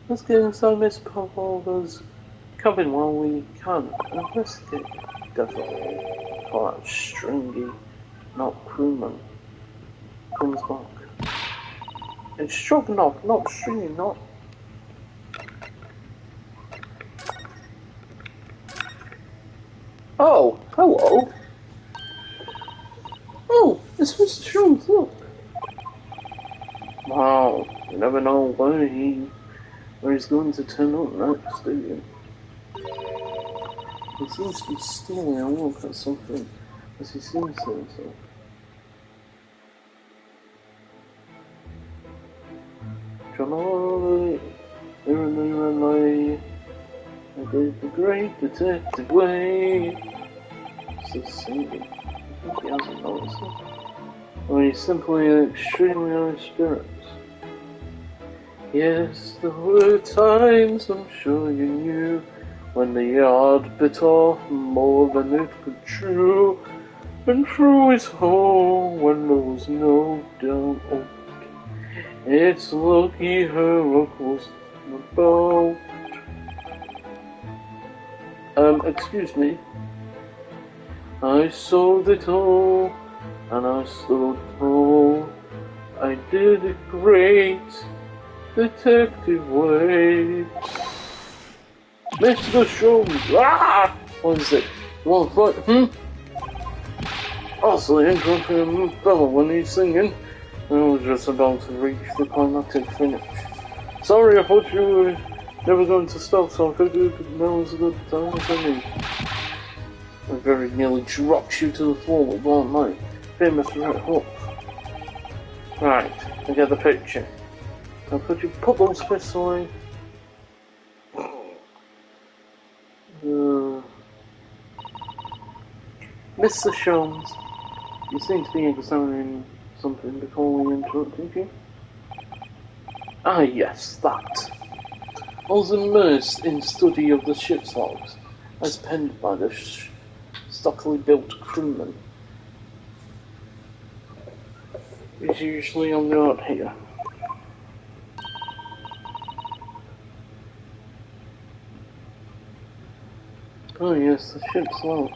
Let's get inside Miss Pavlova's cabin while we can. Investigate. Definitely. For that stringy, not crewman, comes back. It's Stroganoff, not stringy, not. Oh, hello. Oh, it's Mr. Jones, look. Wow, you never know where he's going to turn up next, do you? He seems to be stealing a look at something as he seems to himself. I did the great detective way. Still singing. I think he hasn't noticed it. Or he's simply extremely high spirits. Yes, there were times I'm sure you knew when the yard bit off more than it could chew, and through his hole when there was no doubt. It's lucky her luck was the boat. Excuse me. I sold it all, and I stood tall. I did it great, detective way. Mr. Shrooms! Ah! What is it? You want to fight? Also, interrupting a fellow when he's singing. I was just about to reach the climactic finish. Sorry, I thought you were never going to stop, so I figured now was a good time as any. I very nearly dropped you to the floor with one night. Famous red hook. Right, I get the picture. Now could you put those fists away? Mr. Sholmes, you seem to be examining something before we interrupted you. Ah yes, that. I was immersed in study of the ship's logs, as penned by the stockily built crewman. He's usually on guard here. Oh yes, the ship's log.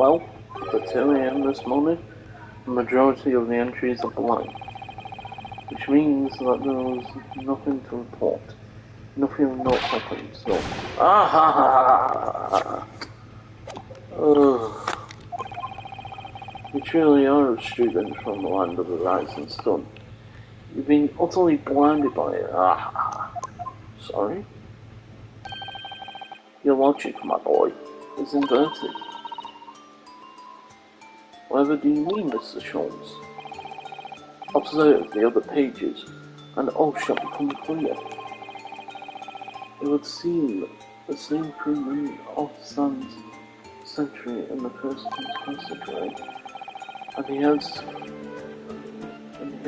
Well, at 2 a.m. this morning, the majority of the entries are blank, which means that there was nothing to report. Nothing of note happened, so... Ah ha ha ha! Ugh. You truly are a student from the land of the rising sun. You've been utterly blinded by it. Ah, sorry? Your logic, my boy, is inverted. Whatever do you mean, Mr. Sholmes? Observe the other pages, and all shall become clear. It would seem the same crewman stands sentry in the first passageway, and he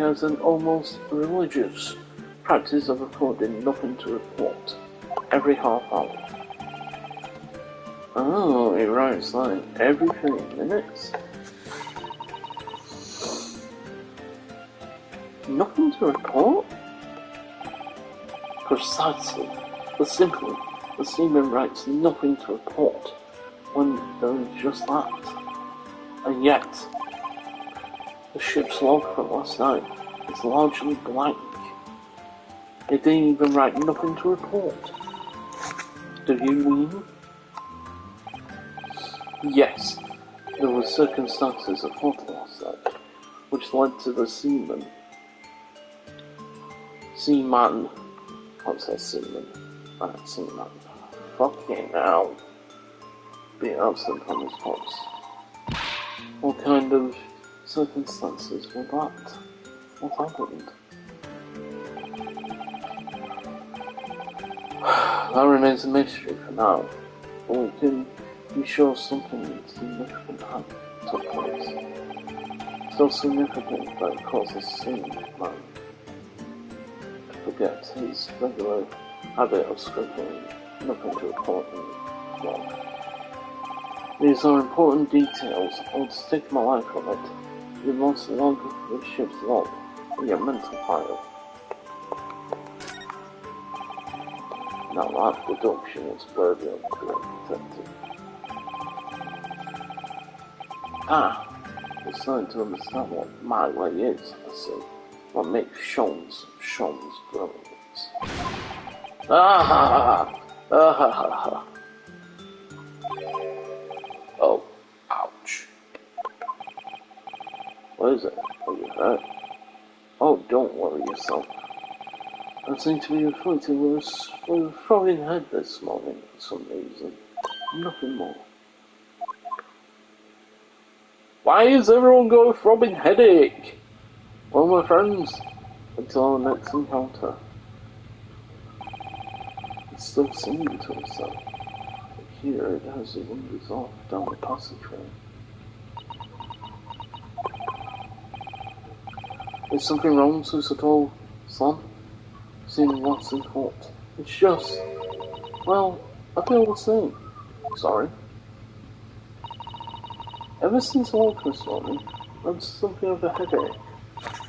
has an almost religious practice of recording nothing to report every half hour. Oh, he writes like every 30 minutes? Nothing to report? Precisely. But simply, the seaman writes nothing to report when there is just that. And yet, the ship's log from last night is largely blank. It didn't even write nothing to report. Do you mean? Yes, there were circumstances afoot last night, which led to the seaman, what's that seaman? Seaman. Fucking hell. Being absent from his post. What kind of circumstances were that? What happened? That remains a mystery for now, but we can be sure something significant took place. So significant that it causes seaman to forget his regular habit of scribbling nothing to report in the log. These are important details. I would stake my life on it. You must log the ship's log in your mental file. Now that deduction is worthy of the great detective. Ah, you're starting to understand what my way is, I see. What makes Sholmes brilliant. Ah ha ha ha ha ha ha. Oh, ouch. What is it? Are you hurt? Oh, don't worry yourself. I seem to be afflicted with a throbbing head this morning for some reason. Nothing more. Why is everyone got a throbbing headache? Well, my friends, until our next encounter. He's still singing to himself. Here it has it wanders off down the passageway. Is something wrong, Susato, son? Seeming lost in thought. It's just, well, I feel the same. Sorry. Ever since I woke this morning, I've had something of a headache.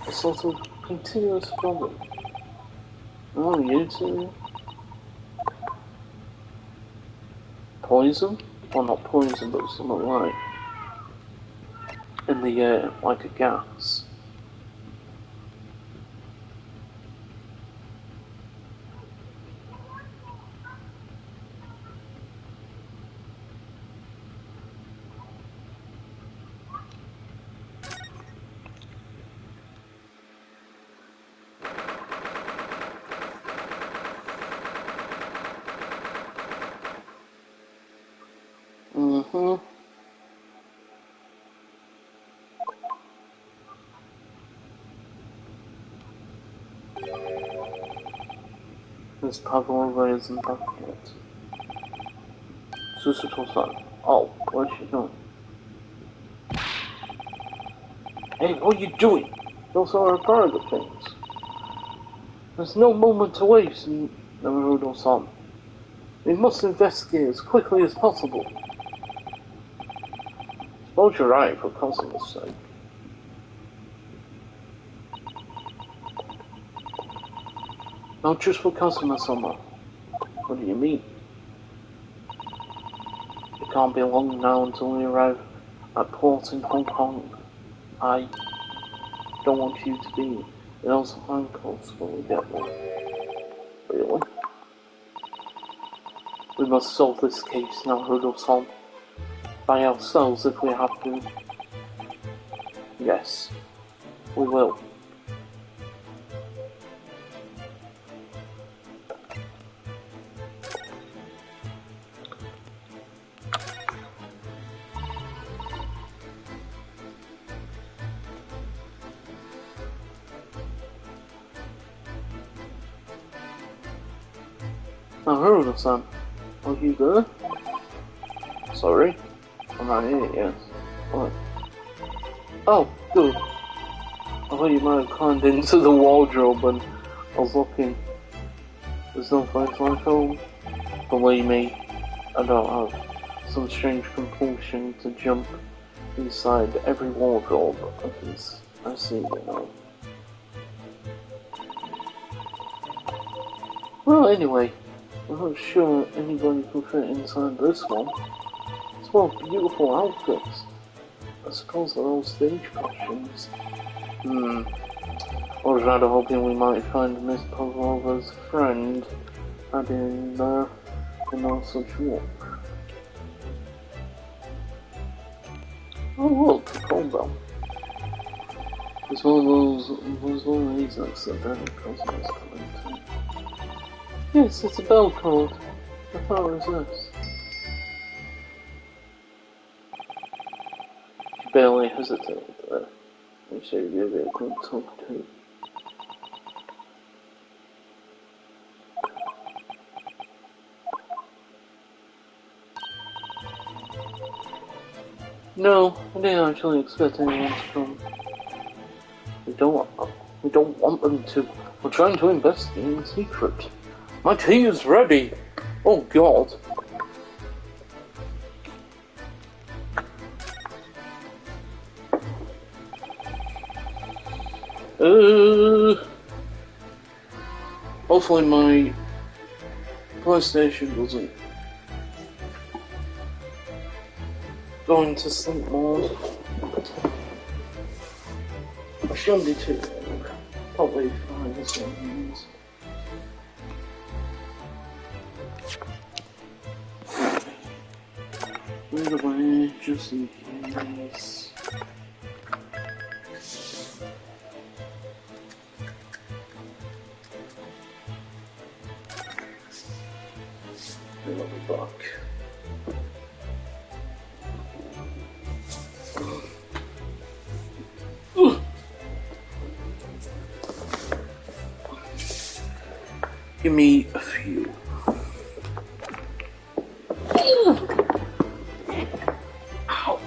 A sort of continuous problem. Oh, you too? Poison? Well, not poison, but something like in the air, like a gas. Mm-hmm. Miss Pavlova isn't back yet. Susato-san. Oh, what's she doing? Hey, what are you doing? Those are a part of the things. There's no moment to waste, Naruto-san. We must investigate as quickly as possible. Suppose you're right, for Cosima's sake. Not just for Cosima-sama. What do you mean? It can't be long now until we arrive at port in Hong Kong. I don't want you to be in those handcuffs when we get there. Really? We must solve this case now, Rudolph, by ourselves if we have to. Yes, we will. Now, Rudolph, are you there? Sorry? I'm not here, yes. What? Oh, good. I thought you might have climbed into the wardrobe and I was looking. There's no place like home. Believe me, I don't have some strange compulsion to jump inside every wardrobe I see, you know. Well, anyway, I'm not sure anybody can fit inside this one. It's one of beautiful outfits. I suppose they're all stage costumes. I was rather hoping we might find Miss Pavlova's friend hiding there in no such luck. Oh look, a call bell. It's one of these accidental customers coming to. Yes, it's a bell code. How far is this? She barely hesitated there. I'm sure you'll be a good talk to. No, I didn't actually expect anyone to come. We don't want them to. We're trying to investigate in secret. My tea is ready. Oh God. Hopefully my PlayStation doesn't go into sleep mode. I shouldn't be too long. Probably 5 or 7 minutes. Put it away, just in case. Another buck. Give me a few. Ow.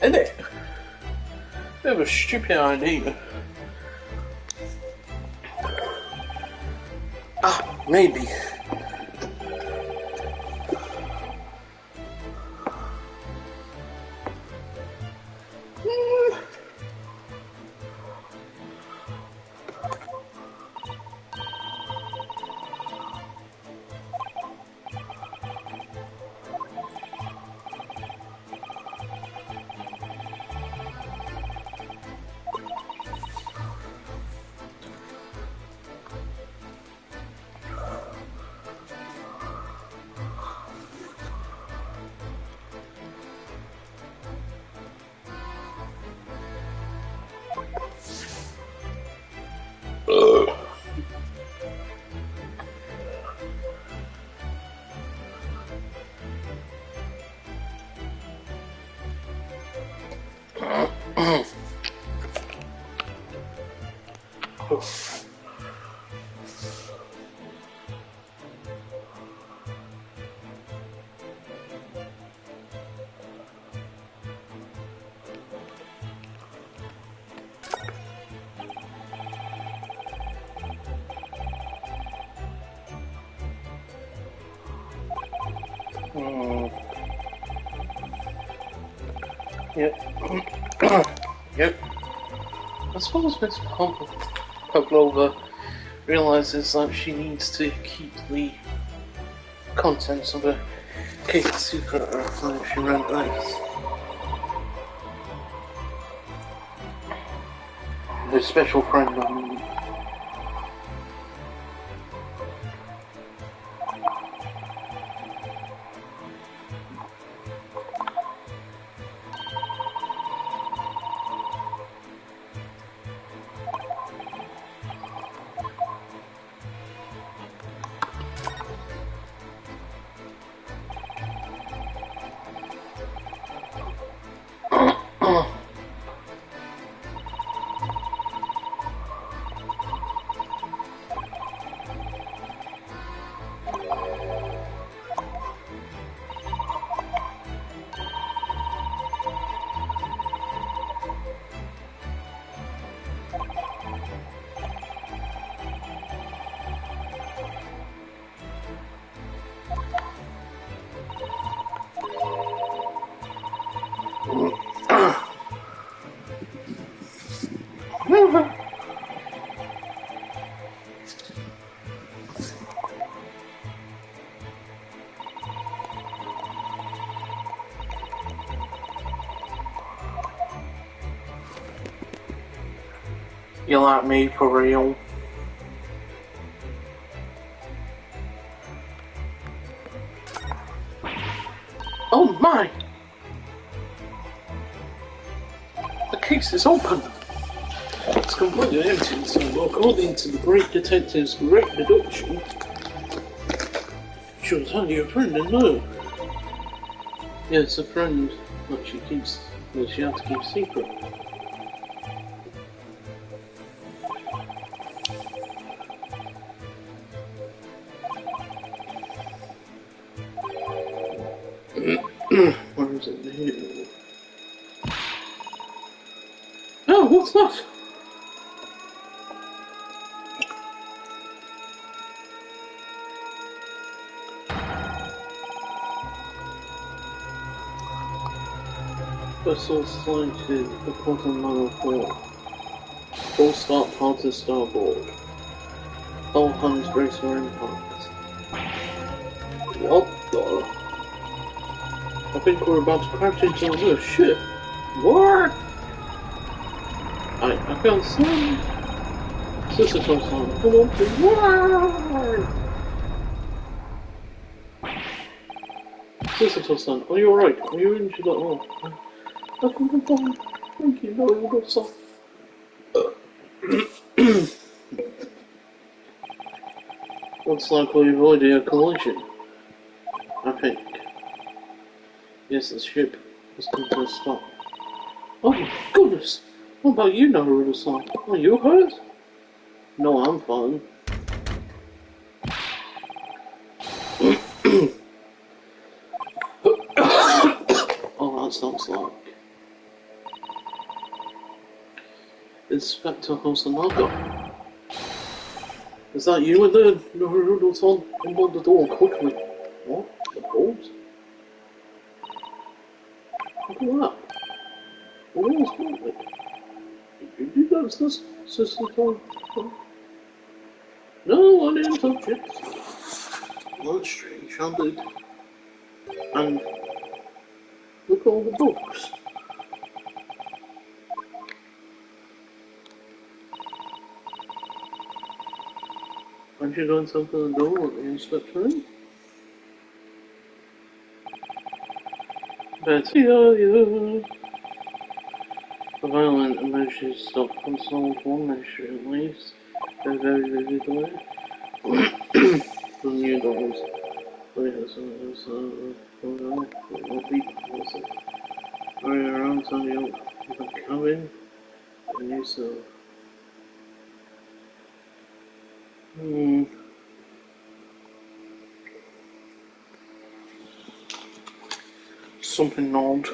Isn't it? Bit of a stupid idea. Ah, maybe. Yep. Yep. I suppose Miss Pavlova realizes that she needs to keep the contents of her cake secret if she ran this. Her special friend, I mean. You like me for real? Oh my! The case is open! It's completely empty, so according to the great detective's great deduction, she was only a friend and no. Yes, a friend that she had to keep secret. Where is it here? Oh, what's that? Vessel sighted the bottom level 4. Full start pod to starboard. All hands brace for impact. What the? I think we're about to crash into another ship. What? I can't see. Sister Tosan, come on, please. What? Sister Tosan, are you alright? Are you injured at all? I can go down. Thank you, no, you're not soft. Looks like we avoided a collision. I think. Yes, the ship has come to a stop. Oh my goodness! What about you, Naruto-san? Are you hurt? No, I'm fine. Oh, that sounds like Inspector Hosonaga. Is that you in there, Naruto-san? Unlock the door quickly. What? The bolt? Look at that. The wall's moving. Did you notice this, Sister Tom? No, I didn't touch it. That's strange, I did. And look at all the books. Aren't you going to open the door at the inspector in? Betty, are you? The violent emotions stop unsolved one mystery at least. They're very vividly. The new dolls. Wait a second, not be positive. Hurry around, turn you up the cabin, and you so. Something odd.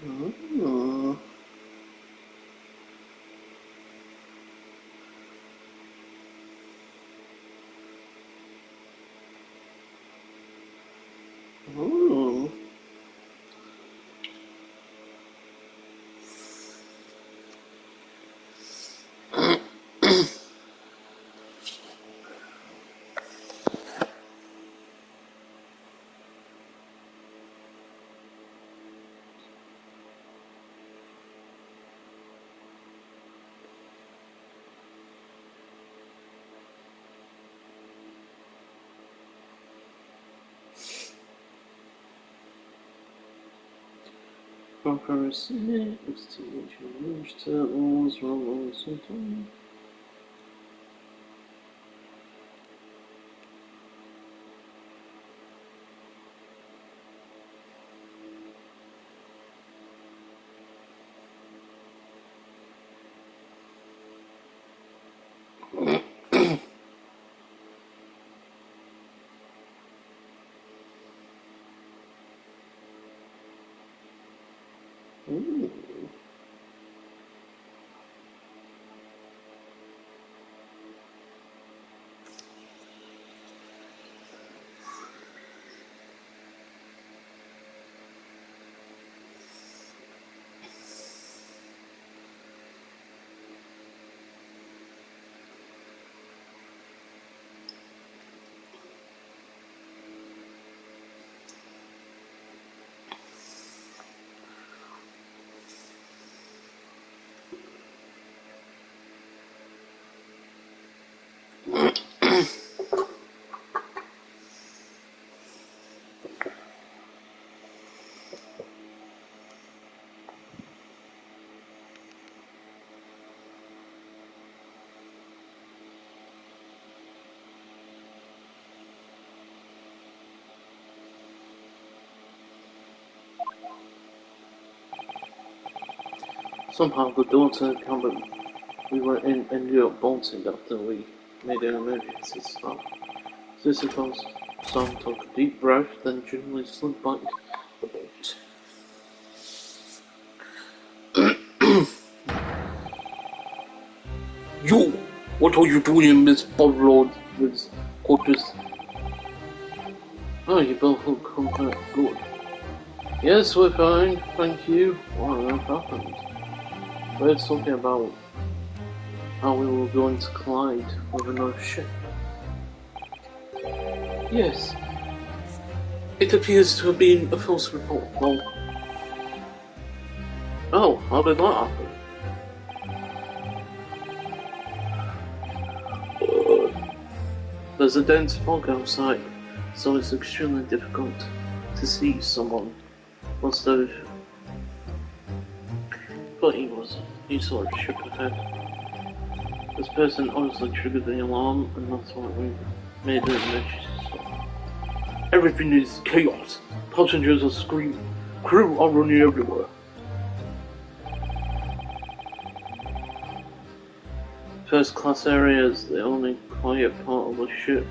Oh. Oh. Comparison is Teenage Mutant Ninja Turtles, Rumble something. Ooh. Somehow the door to the cabin we were in ended up bolted after we made an emergency stop. Sisyphus Sam took a deep breath, then gingerly slid back the bolt. You! What are you doing in Miss Bobrod's quarters? Oh, you both look quite good. Yes, we're fine, thank you. What on earth happened? We're talking about how we were going to collide with another ship. Yes. It appears to have been a false report, though. Oh, how did that happen? There's a dense fog outside, so it's extremely difficult to see someone. Must have. But he sort of shook his head. This person obviously triggered the alarm, and that's why we made an emergency stop. Everything is chaos. Passengers are screaming. Crew are running everywhere. First class area is the only quiet part of the ship.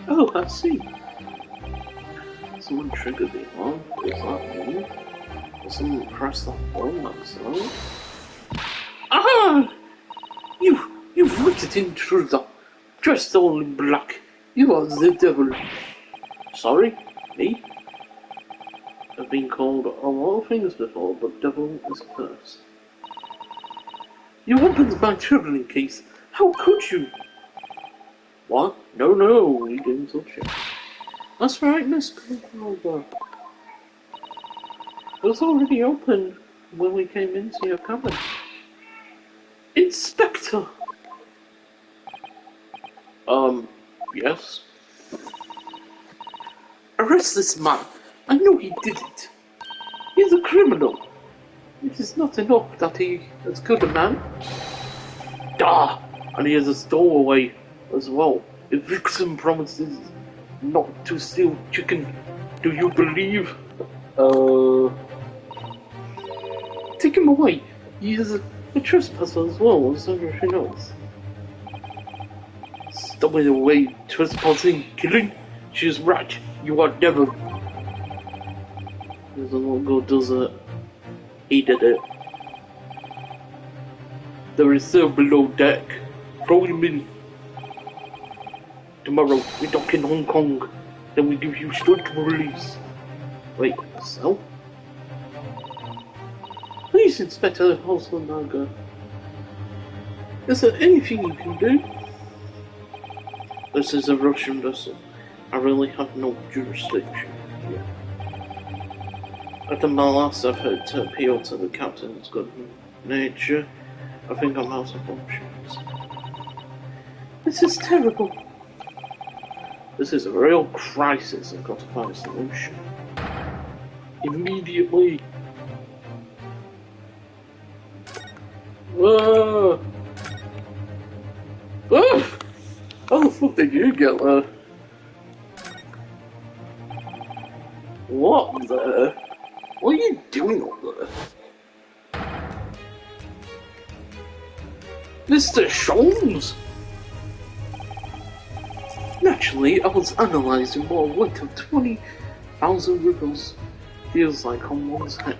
Oh, I see. Someone triggered the alarm. Is that me? Or someone pressed that button accidentally? Ah! You wicked intruder! Dressed all in black. You are the devil. Sorry? Me? I've been called a lot of things before, but devil is first. You opened my travelling case. How could you? What? No, we didn't touch it. That's right, Miss Cooper. It was already open when we came into your cabin. Inspector! Yes? Arrest this man. I know he did it. He's a criminal. It is not enough that he has killed a man. Duh! And he has a stowaway as well. If Vixen promises not to steal chicken, do you believe? Take him away. He is a trespasser as well as everything else. Stop it away, trespassing, killing. She is right. You are devil. There's a logo does it. He did it. There is cell below deck. Throw him in. Tomorrow we dock in Hong Kong. Then we give you straight release. Wait, cell? Please, Inspector Holzenberger. Is there anything you can do? This is a Russian vessel. I really have no jurisdiction here. After my last effort to appeal to the captain's good nature, I think I'm out of options. This is terrible. This is a real crisis. I've got to find a solution. Immediately. Whoa! Oh! How the fuck did you get there? What the? What are you doing up there? Mr. Sholmes? Naturally, I was analysing what a weight of 20,000 rubles feels like on one's head.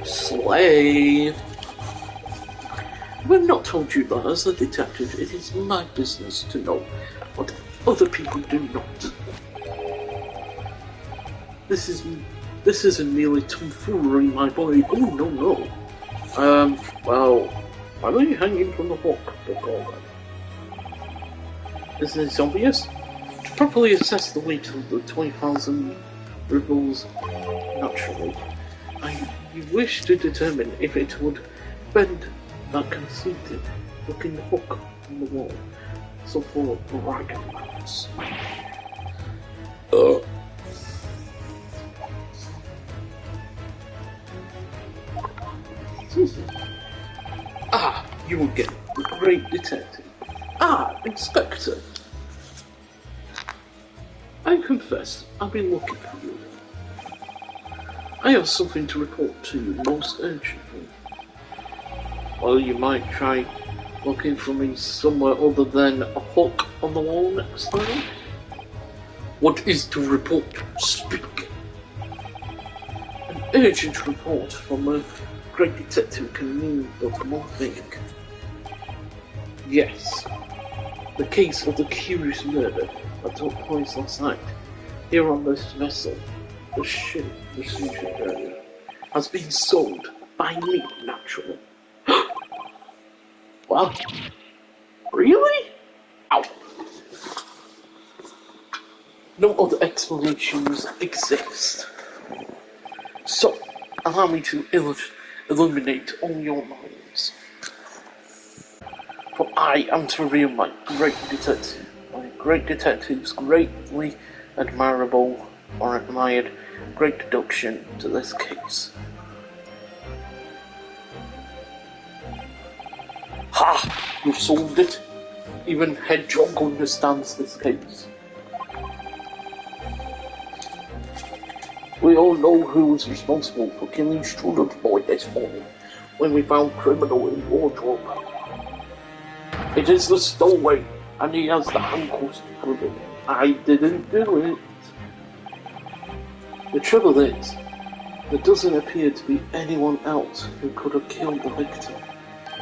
Slay! I've not told you that as a detective, it is my business to know what other people do not. This isn't merely tomfoolery, my boy. Oh, no. Well, why are you hanging from the hook before that? Isn't it obvious? To properly assess the weight of the 20,000 rubles, naturally, you wish to determine if it would bend that conceited looking hook on the wall, so full of bragging rights. Ah, you again, the great detective. Ah, Inspector. I confess, I've been looking for you. I have something to report to you most urgently. Well, you might try looking for me somewhere other than a hook on the wall next time. What is to report? Speak. An urgent report from a great detective can mean but one thing. Yes, the case of the curious murder that took place last night here on this vessel, the Sushi has been solved by me, naturally. What? Really? Ow. No other explanations exist. So, allow me to illuminate all your minds. For I am to reveal my great detective's greatly admirable or admired great deduction to this case. Ha! You've solved it. Even Hedgehog understands this case. We all know who was responsible for killing Student Boy this morning when we found criminal in wardrobe. It is the stowaway, and he has the handcuffs to prove it. I didn't do it. The trouble is, there doesn't appear to be anyone else who could have killed the victim.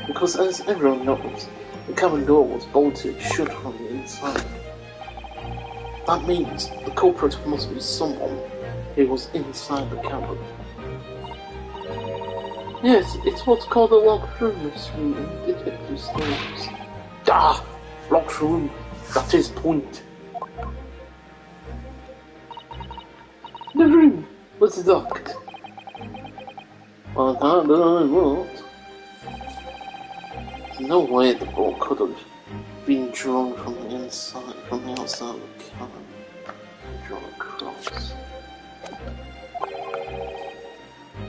Because as everyone knows, the cabin door was bolted shut from the inside. That means the culprit must be someone who was inside the cabin. Yes, it's what's called a locked room mystery in detective stories. Ah! Locked room! That is point! The room was locked. Well, that I won't. There's no way the bolt could have been drawn from the outside of the cabin. Drawn across.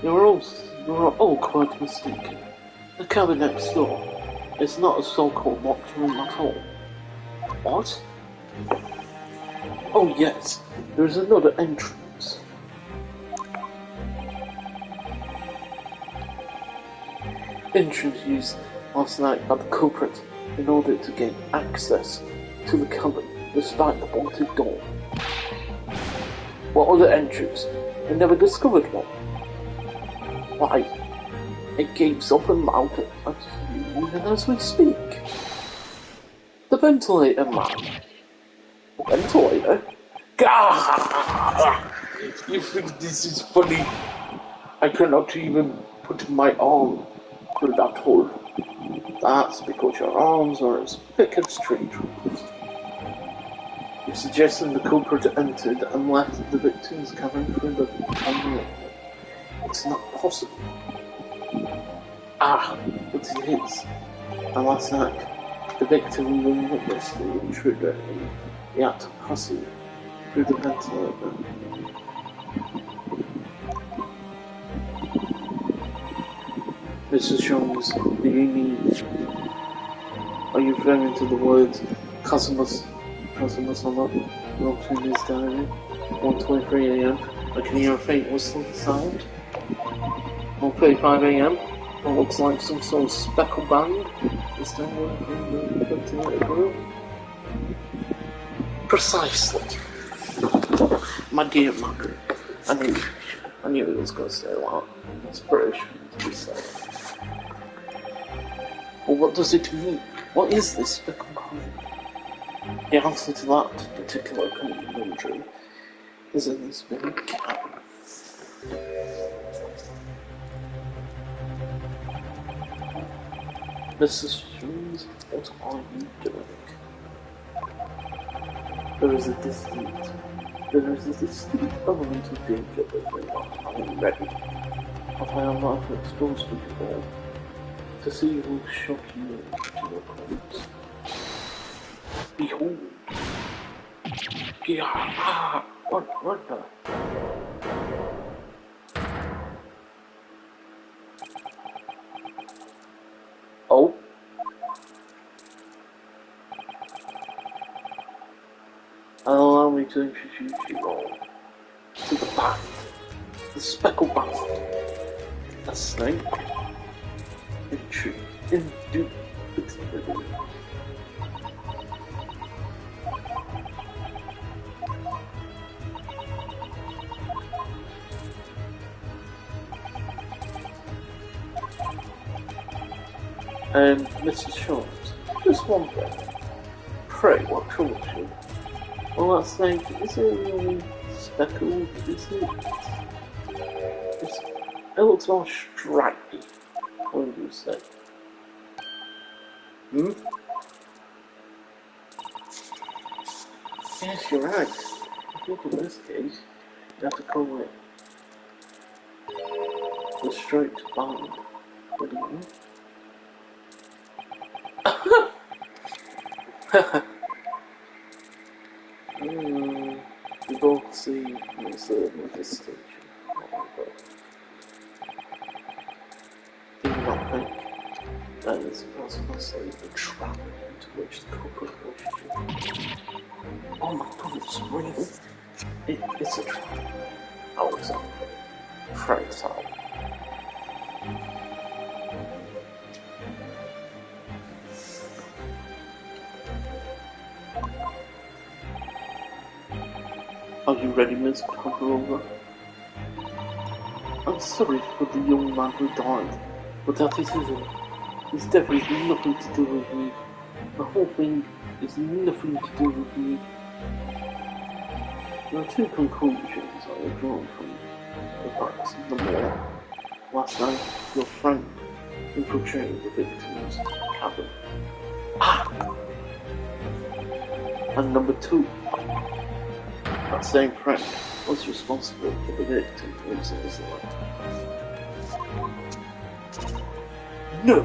You are all quite mistaken. The cabin next door is not a so-called locked room at all. What? Oh yes, there is another entrance. Entrance used last night by the culprit in order to gain access to the cabin despite the bolted door. What other entrance? I never discovered one. Why? It gapes open mouth at you even as we speak. The ventilator, man. The ventilator? Gah! You think this is funny? I cannot even put my arm through that hole. That's because your arms are as thick as tree trunks. You're suggesting the culprit entered and left the victim's cabin through the ventilator. It's not possible. Ah, but it is. And last night, the victim even witnessed the intruder in the act of passing through the ventilator. Mr. Jones, do you mean? Are you referring to the words Cosmos on the note in his diary? 1:23 a.m. I can hear a faint whistling sound. 1:35 a.m. What looks like some sort of Speckled band is down in the ventilator room. Precisely. My dear Margaret, I knew it was going to say a lot. Inspiration to be said. But what does it mean? What is this Speckled band? The answer to that particular conundrum is in this very cabin. Mrs. Jones, what are you doing? There is a distinct element of danger that we are not ready. But I am not exposed to you all. To see will shock you to your corpse. Behold. Yeah, what the? Oh? Allow me to introduce you all to the pact. The Speckled Bastard. A snake. Indubitably. And Mrs. Short, just one thing. Pray, what troubles you? Well, that snake, is it really speckled? Is it? It looks more stripy. What do you say? Hmm? Yes, you're right. I think in this case, you have to call it the striped band. What do you mean? We both see what's the distinction. Do you not think that is possibly the trap into which the culprit pushed you? Oh my goodness, really? It's a trap. Alexander. Pray tell. Are you ready, Miss Pavlova? I'm sorry for the young man who died, but that is his death has nothing to do with me. The whole thing is nothing to do with me. There are two conclusions I have drawn from the facts. Number one, last night your friend infiltrated the victim's cabin. And number two, that same friend was responsible for the victim losing his life. No!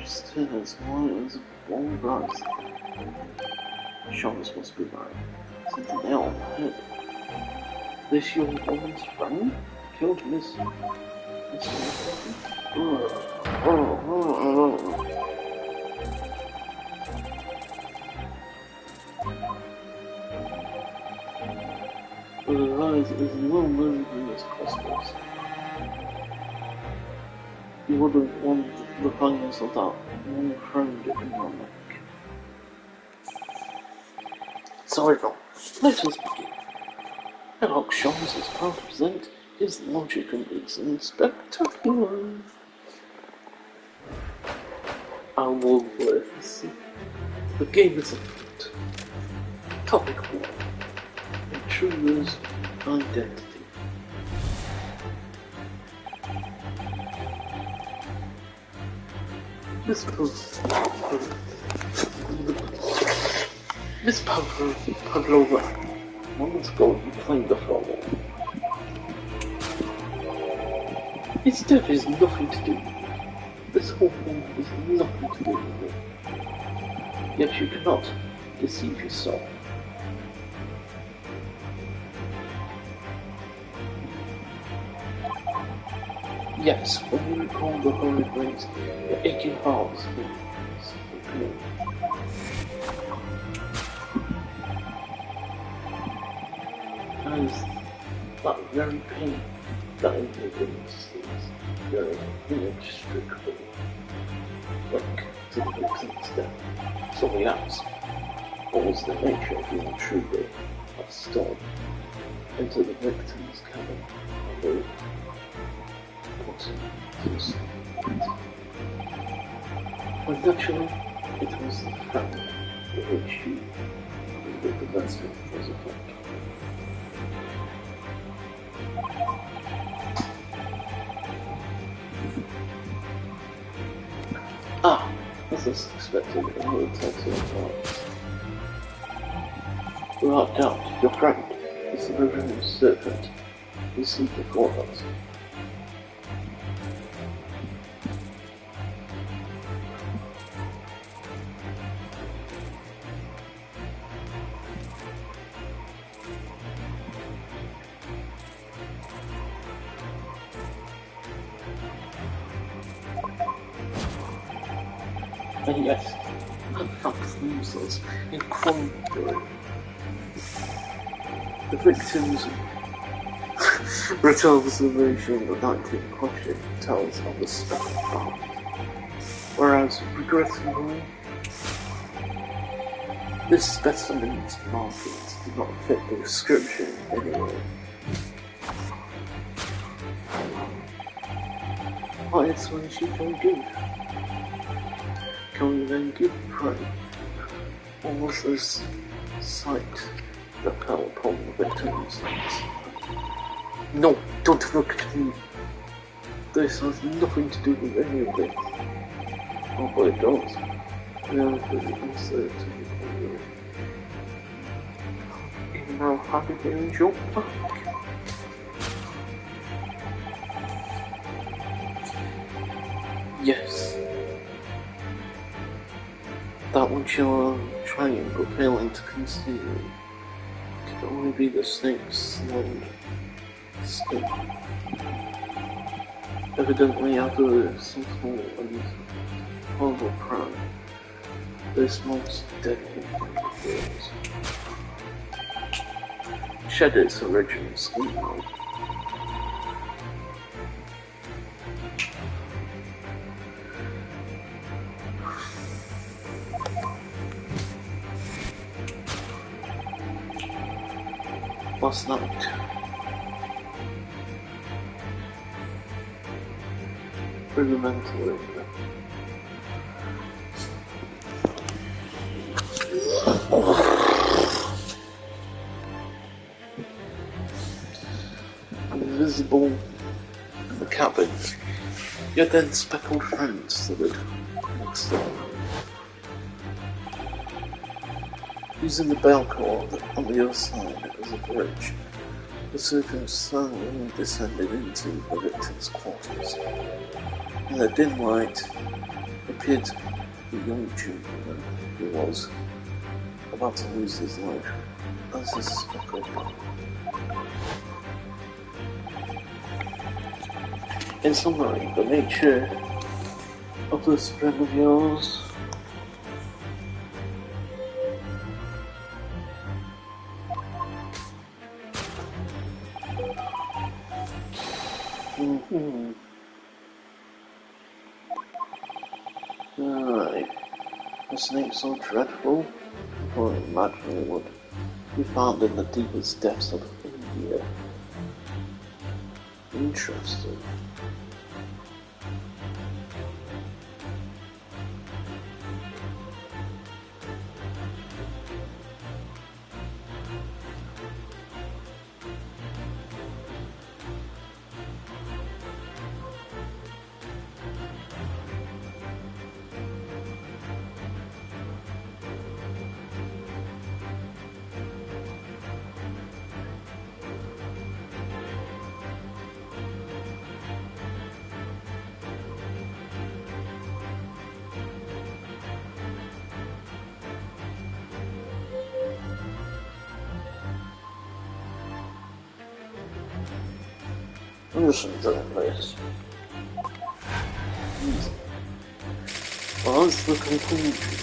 Just as white as a ball rice. Sean's must be right. It's a nail on the head. This young woman's friend killed Miss But it lies as well known as possible. You wouldn't want the findings of that one friend in your neck. So everyone, let us begin. Sherlock Holmes is proud to present his logic and reasoning spectacular. Our words. The game is afoot. Topic 1. Intruder's identity. Miss Pavlova, moments ago you claimed the following. His death is nothing to do with me. This whole thing is nothing to do with me. Yet you cannot deceive yourself. Yes, when you recall the horrid ways, your aching hearts will as that very pain that inconveniences your inextricable link to the victim's death. So we ask, what was the nature of the intruder that stormed into the victim's cabin and were put to sleep? Well, naturally, it was the friend with which you the defensive was a friend. As is expected, another title of without doubt, your friend is the reverend serpent we see before us. And yes, that fact leaves us in quandary. The victims retell observation of the 1900 tales of the Speckled farm, whereas regrettably, this specimen's markings do not fit the description anyway. What explanation can we give? Can we then give prey? Or was this sight that fell upon the victims? No, don't look at me. This has nothing to do with any of this. Oh, but it does. Yeah, but it is there to be clear. Even now, happy to jump back. Yes. That which you're trying but failing to conceal can only be the snake's long skin. Evidently, after a simple and horrible crime, this most deadly appears. Shed its original skin mode. Last night, rudimentally, invisible in the cabin, your then speckled friend stood next door. Using the bell cord on the other side as a bridge, the serpent slowly descended into the victim's quarters. In the dim light appeared the young gentleman who was about to lose his life as his speckled dog. In summary, the nature of this friend of yours Alright. A snake so dreadful, or imagine it would be found in the deepest depths of India. Interesting. I'm just enjoying this. Well, that's the conclusion.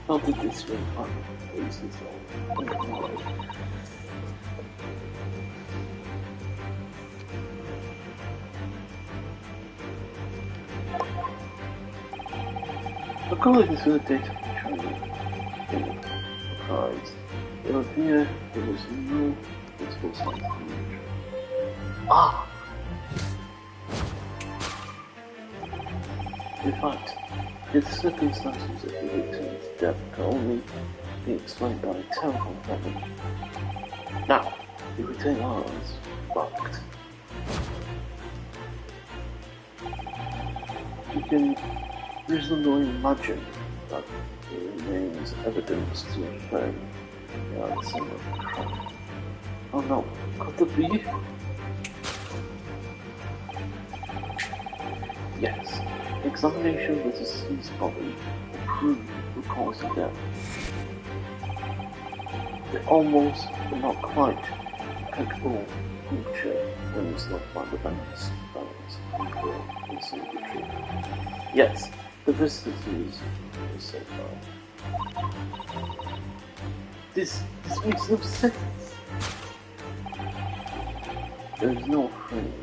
How did this ring happen? Please, it's all. According to the data training cards, it would appear there was no visible sign of damage. Ah! In fact, the circumstances of the victim's death can only be explained by a terrible weapon. Now, if we take that as fact, we can reasonably imagine that there remains evidence to affirm they are the same crime. Oh no, could there be? Yes, examination of the deceased body will prove the cause of death. The almost, but not quite, detectable puncture when it's not by the balance in circuitry. Yes, the visitors will say that. This makes no sense. There is no frame.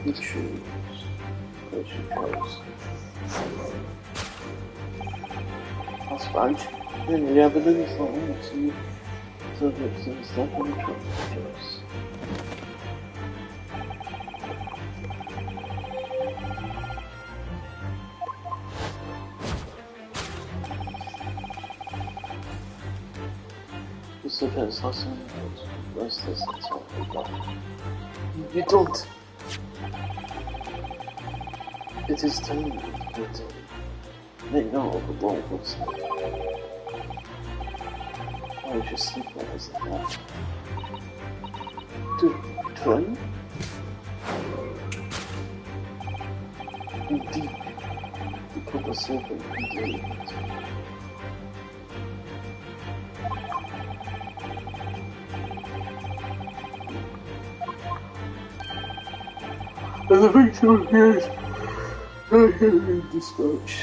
It shows. There she goes. That's right. Then the evidence not only to the victim's death and traumas. The severe assassin was restless and self-regard. You don't. It is telling you that they know of the world was. I was just sleeping as a cat. To train? Indeed, to put a serpent into it. And the victim appears in dispatch.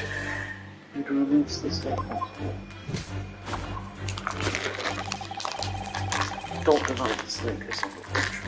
It released the serpent. Don't deny the snake is on the country.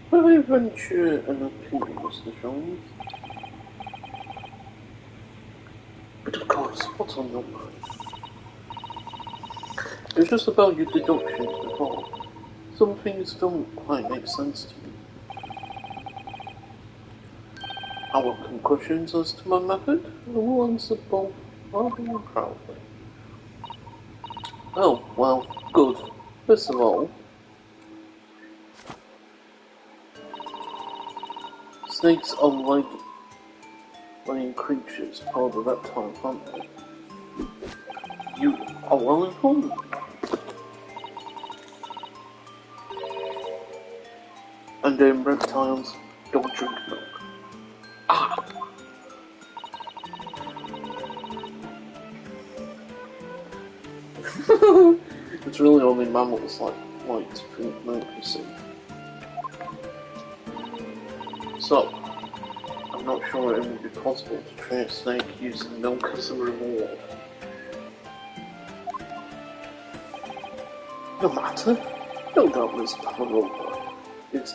May I venture an opinion, Mr. Jones? But of course, what's on your mind? It's just about your deductions before. Some things don't quite make sense to me. I welcome questions as to my method, and will answer both loudly and proudly. Oh, well, good. First of all, snakes are living creatures, part of the reptile family. You are well informed. And reptiles don't drink milk. Ah! It's really only mammals like to drink milk, you see. So, I'm not sure it would be possible to train a snake using milk as a reward. No matter, no doubt Miss Pavlova is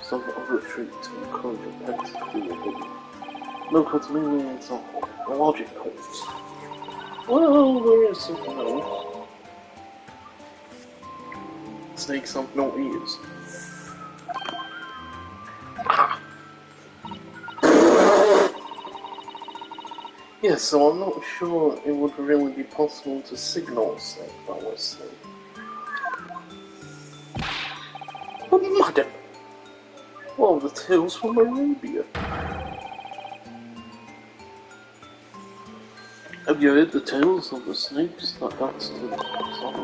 some other treat to encourage your pet to do your bidding. Milk has mainly an example, a logic point. Well, there is something else. Snakes have no ears. Ah! Yes, so I'm not sure it would really be possible to signal a snake by whistling. But madam, what are the tales from Arabia? Have you heard the tales of the snakes that dance to the song?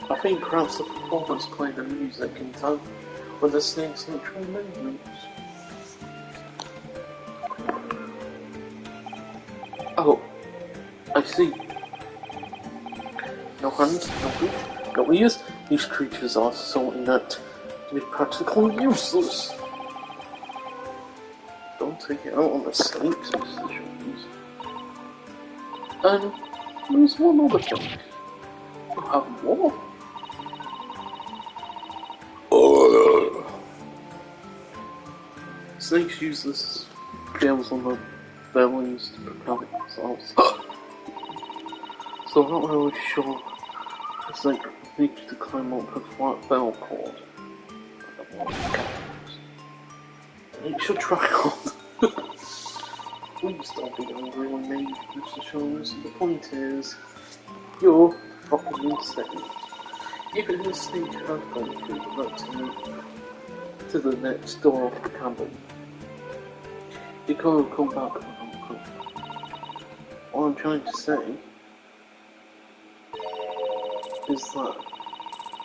I think perhaps the performers play the music in time with the snake's natural movements. Oh, I see. No hands, no feet, no ears. These creatures are so inept to be practically useless. Don't take it out on the snakes, Mr. Jones. And there's one other thing. You have more. Snakes use this scales on their bellies to propel themselves. So I'm not really sure a snake needs to climb up a flat bell cord. It should try on. Please don't be angry with me, Mr. Jones. The point is, you're fucking insane. Even if a snake had gone through the reptile to the next door of the cabin, you can't come back with What I'm trying to say is that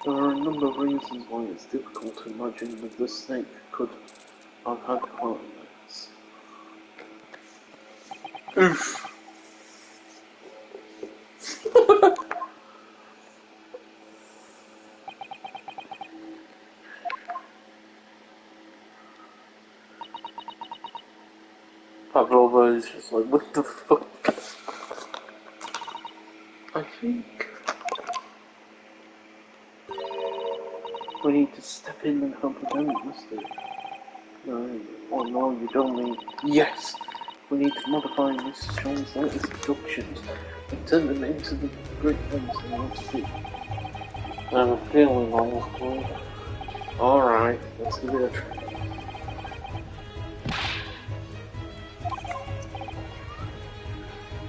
there are a number of reasons why it's difficult to imagine that this snake could have had climates. Oof. Pavlova is just like, what the fuck? I think we need to step in and help them, mustn't we? No, oh no, you don't mean. Yes! We need to modify Mrs. Jones' latest deductions and turn them into the great things they want to be. I have a feeling I was good. Alright, let's give it a try.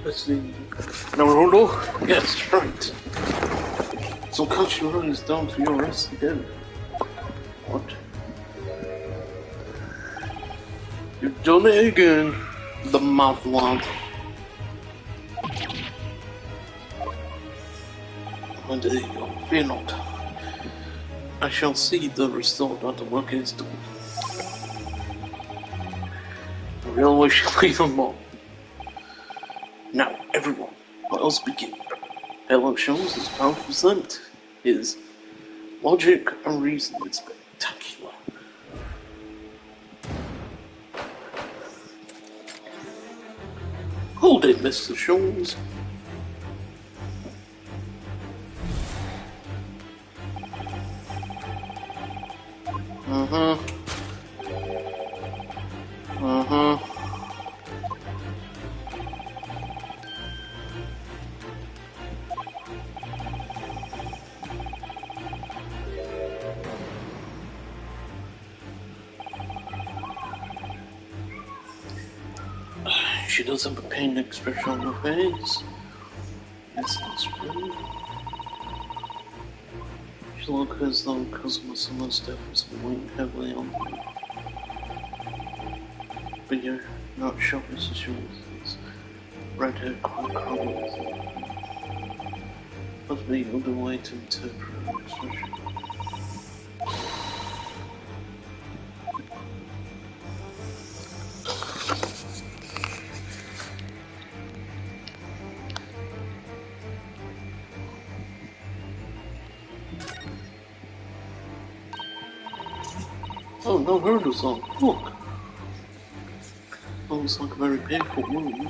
Let's see. No, yes, right. So cast your eyes down to your rest again. What? You've done it again, the mad lad. And there you go, fear not. I shall see the restored that the work is done. I really wish to leave them all. Now, everyone, let us begin. Hello Shows is proud to present his logic and reason is spectacular. Hold it, Mr. Shows. she does have a pain expression on her face. Yes, that's true. She looks as though cousin Summer's death was weighing heavily on her. But you're not sure as she was red hair quite common. Must be other way to interpret her expression. Oh, no hurdles on. Look! Looks like a very painful wound.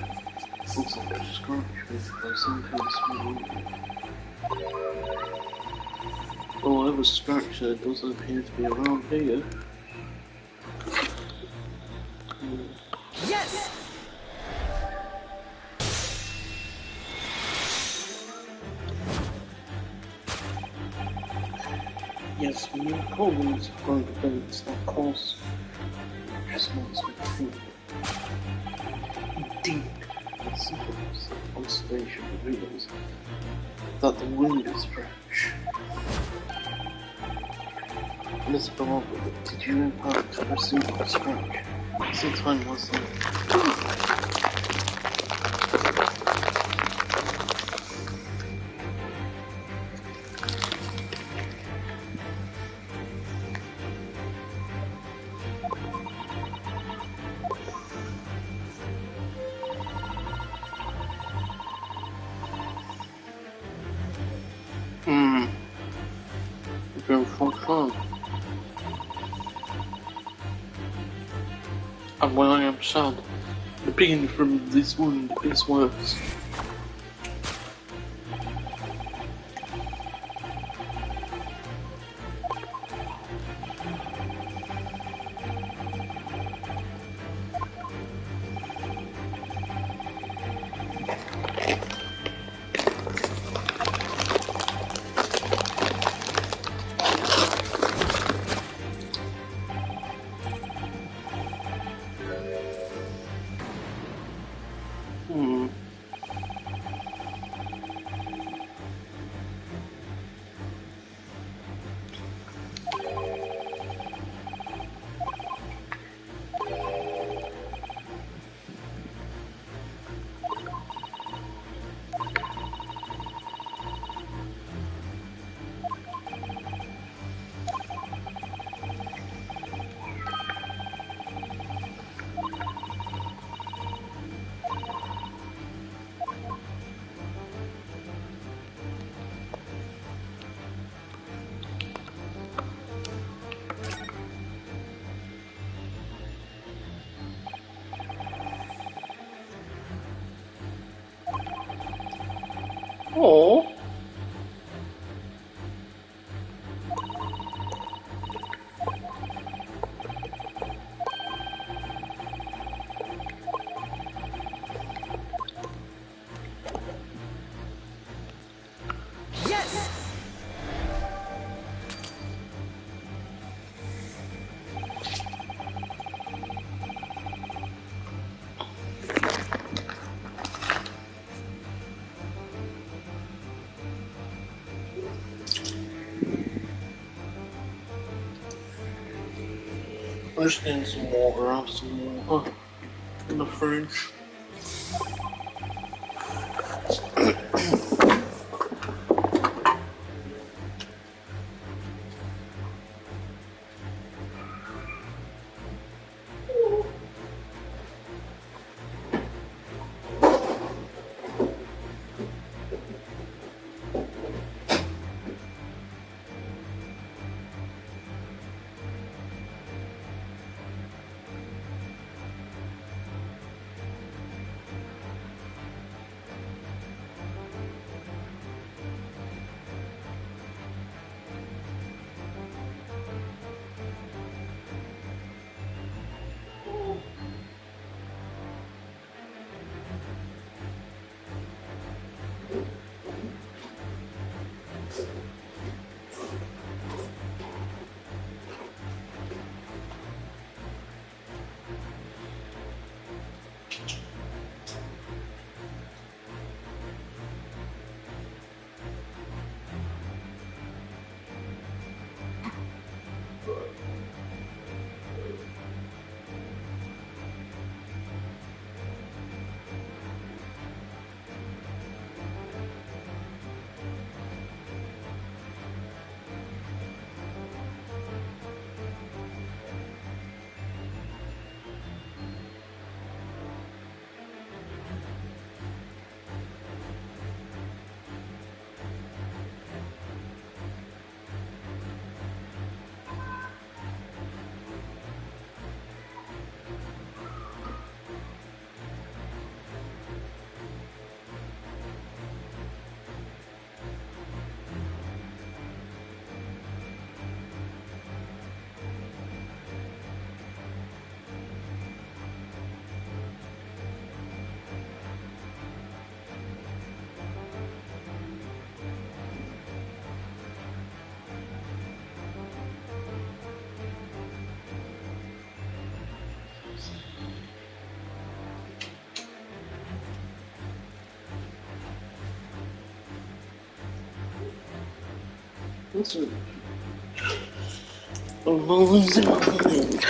Looks like a scratch with some kind of small wound. Well, whatever scratch there doesn't appear to be around here. Yes! Yes, when you call these front events that cause just makes me think. Indeed, a simple observation reveals that the wind is fresh. Miss Beloved, did you in fact receive a scratch? Sometime was that? Very fun. And when I am sad, the pain from this wound is worse. Oh. Yes! I'm just getting some water, have some water in the fridge. What's it? Oh, Mullins in my mind.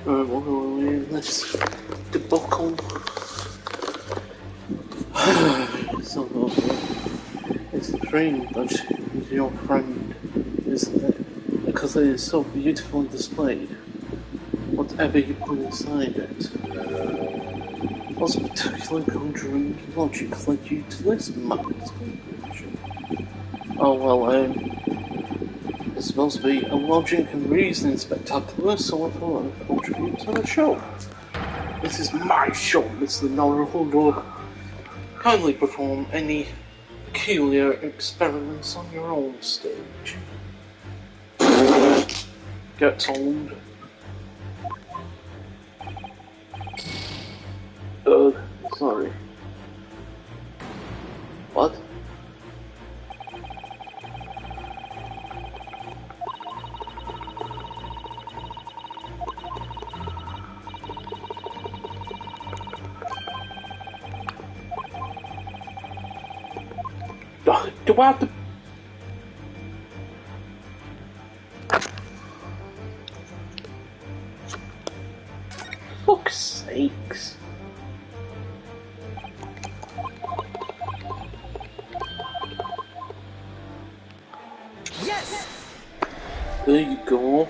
So, what are we in this debacle? So, it's a dream, but it's your friend, isn't it? Because it is so beautifully displayed. Whatever you put inside it. What's particularly conjuring logic led you to this madness conclusion? Oh well, it's supposed to be a logic and reasoning spectacular, so I thought I'd contribute to the show. This is my show, Mr. Naruhodo. Kindly perform any peculiar experiments on your own stage. Get told. Sorry. What? Do I have to... Fuck's sakes. Yes! There you go.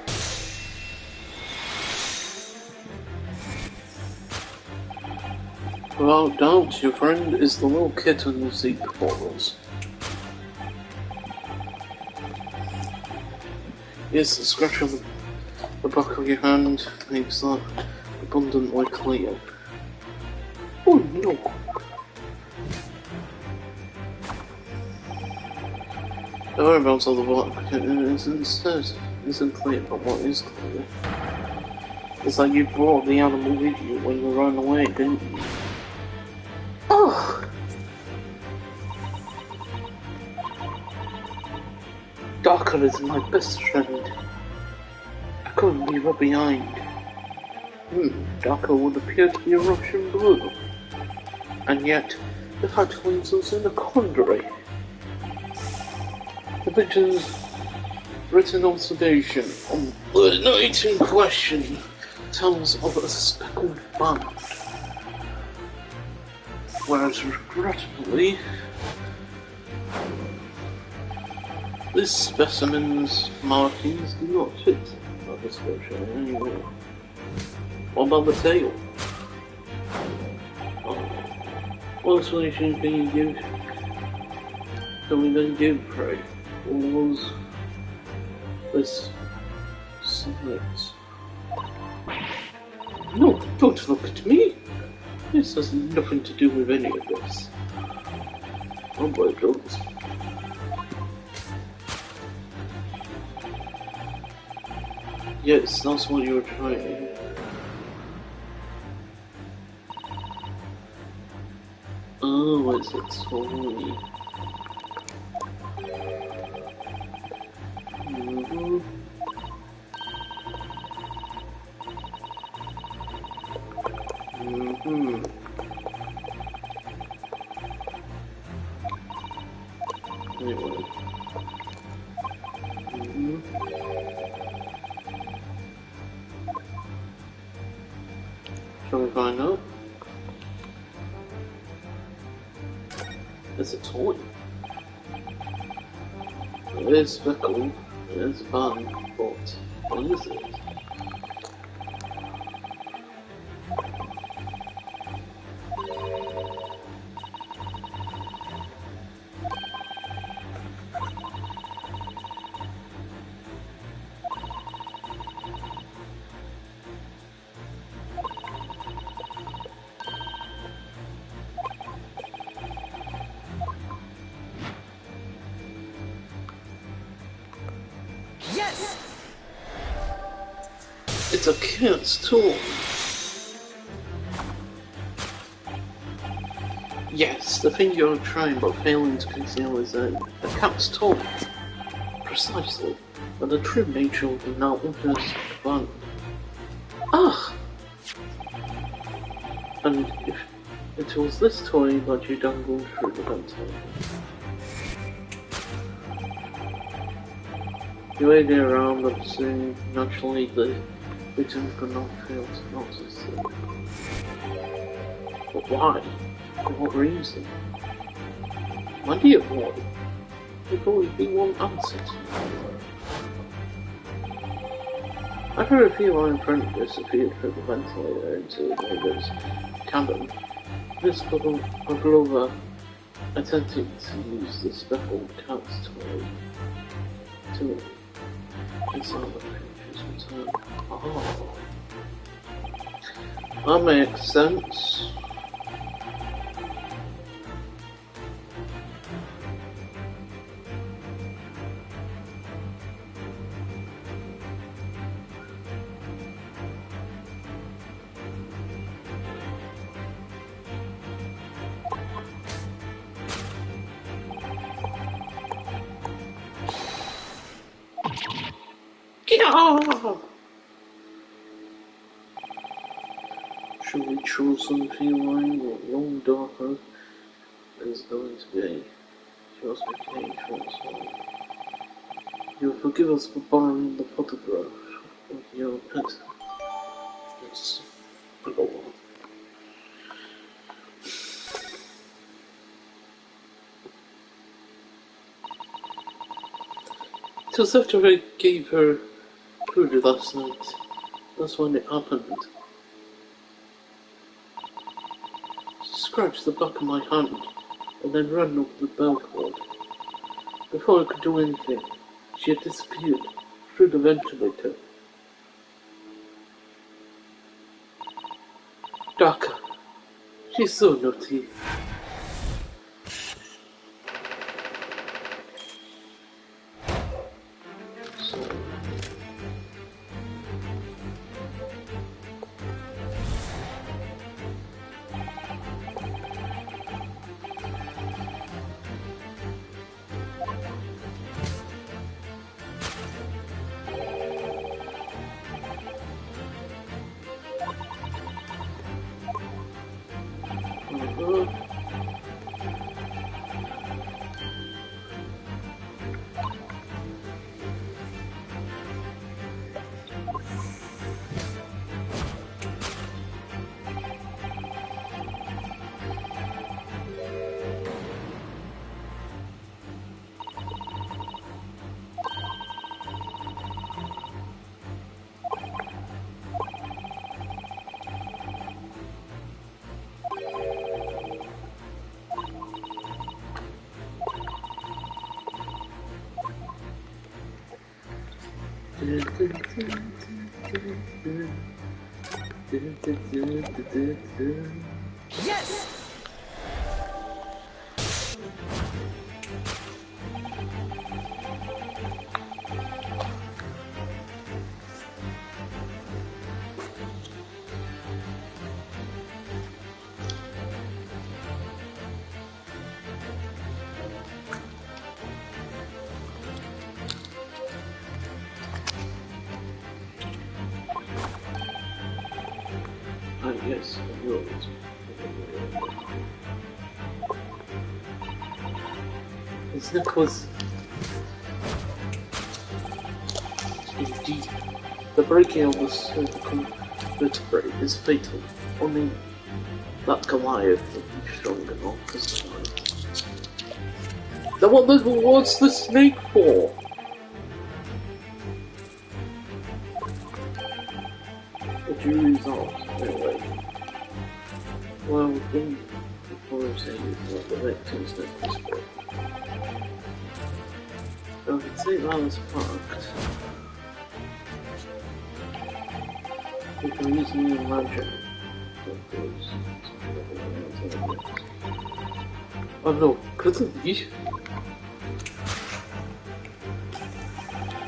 Without doubt, your friend is the little kitten you seek for us. Yes, the scratch on the back of your hand makes that abundantly clear. Oh no! Don't worry about all the black isn't clear, but what is clear is that you brought the animal with you when you ran away, didn't you? Oh! Darker is my best friend. I couldn't leave her behind. Darker would appear to be a Russian blue. And yet, the fact leaves us in a quandary. The victim's written observation on the night in question tells of a speckled band. Whereas, regrettably, this specimen's markings do not fit that description in any way. What about the tail? Oh. What explanation can you give? Can we then give, Prey? Or was this silence? No, don't look at me! This has nothing to do with any of this. Oh boy, it does. Yes, that's what you were trying. Oh, it's a toy. Anyway. Shall we find out? It's a toy. It is Speckled. It is a band, but what is it? Yes! It's a cat's toy. Yes, the thing you're trying but failing to conceal is a cat's toy. Precisely. But the true nature of the now infamous band. Ah! And if it was this toy that you dangled through the ventilator. You waved it around, but soon, naturally, the victim could not fail to notice it. But why? For what reason? My dear boy, there could always be one answer to you. I heard a feline friend disappeared through the ventilator into the neighbor's cabin. This pavlova attempted to use the speckled cat's toy to inside the creature's return. Oh. That makes sense. Should we choose some feline or young darker is going to be just a cage once more. You'll forgive us for borrowing the photograph of your pet. Let's go on. It was after I gave her food last night. That's when it happened. She scratched the back of my hand and then ran up the bell cord. Before I could do anything, she had disappeared through the ventilator. Daka, she's so naughty. Yes! Ah, yes, I will. It's Nicholas. Indeed, the breaking of the cervical vertebrae is fatal. Only that Goliath will be strong enough to survive. Then what's the snake for? The jury's out, anyway. Well, then, before I say what the victim's necklace for. I can take that as fact. We can easily imagine that there's something else. Oh no, couldn't he?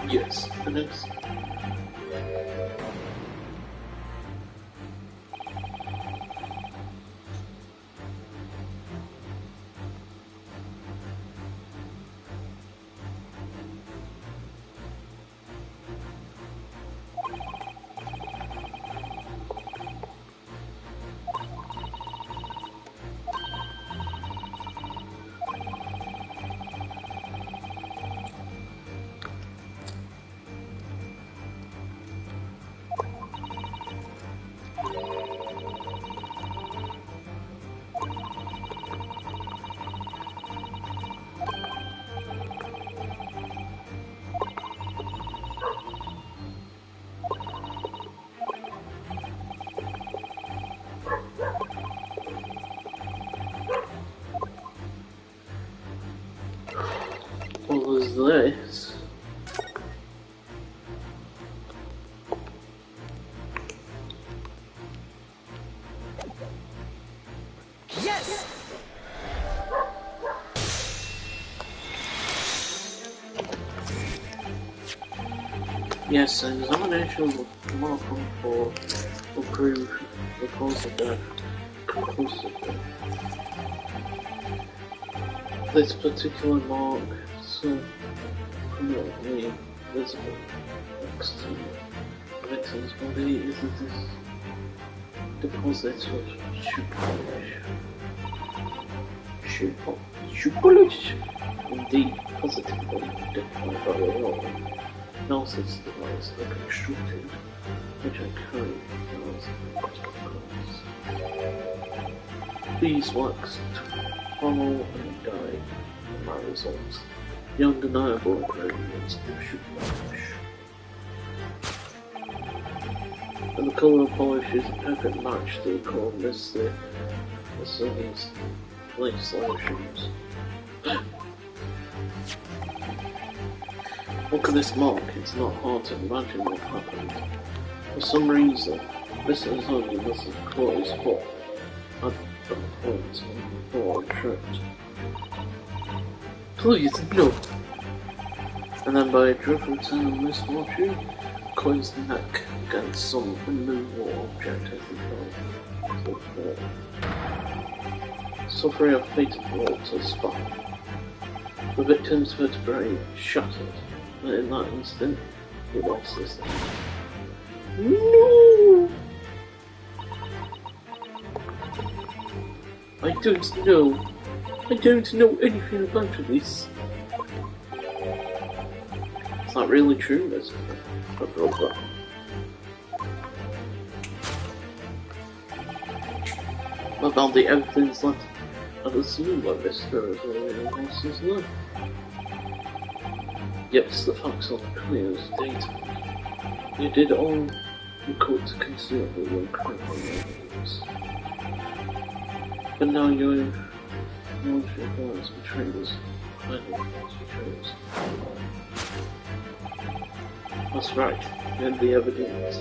Yes, the next. What was this? Yes! Yes, an examination of marker for approve the cause of death conclusively. This particular mark so prominently visible next to the victim's body is this deposit of shoe polish. Shoe polish? Indeed, positively identified by the law. Analysis device are constructed, which are carried as these wax follow and die in my results. The undeniable ingredients of shoe polish. And the colour of polish is a perfect match to the colour of the Sunny's lace lotions. Look at this mark, it's not hard to imagine what happened. For some reason, Mr. Zonny must have caught his foot at the point before I tripped. Please, no! And then by a dreadful turn of misfortune, caught his neck against some immovable object as he fell to the floor. Suffering a fatal blow to the spine. The victim's vertebrae shattered. And in that instant, he lost his life. No! I don't know. I don't know anything about this. Is that really true, Miss? I broke that. What about the evidence that I'd assume that Mr. has already lost his life? Yes, the facts are clear as data. You did all you could to conceal your criminal evidence. But now you've Military guards, betrayers. Betrayers. That's right, and the evidence.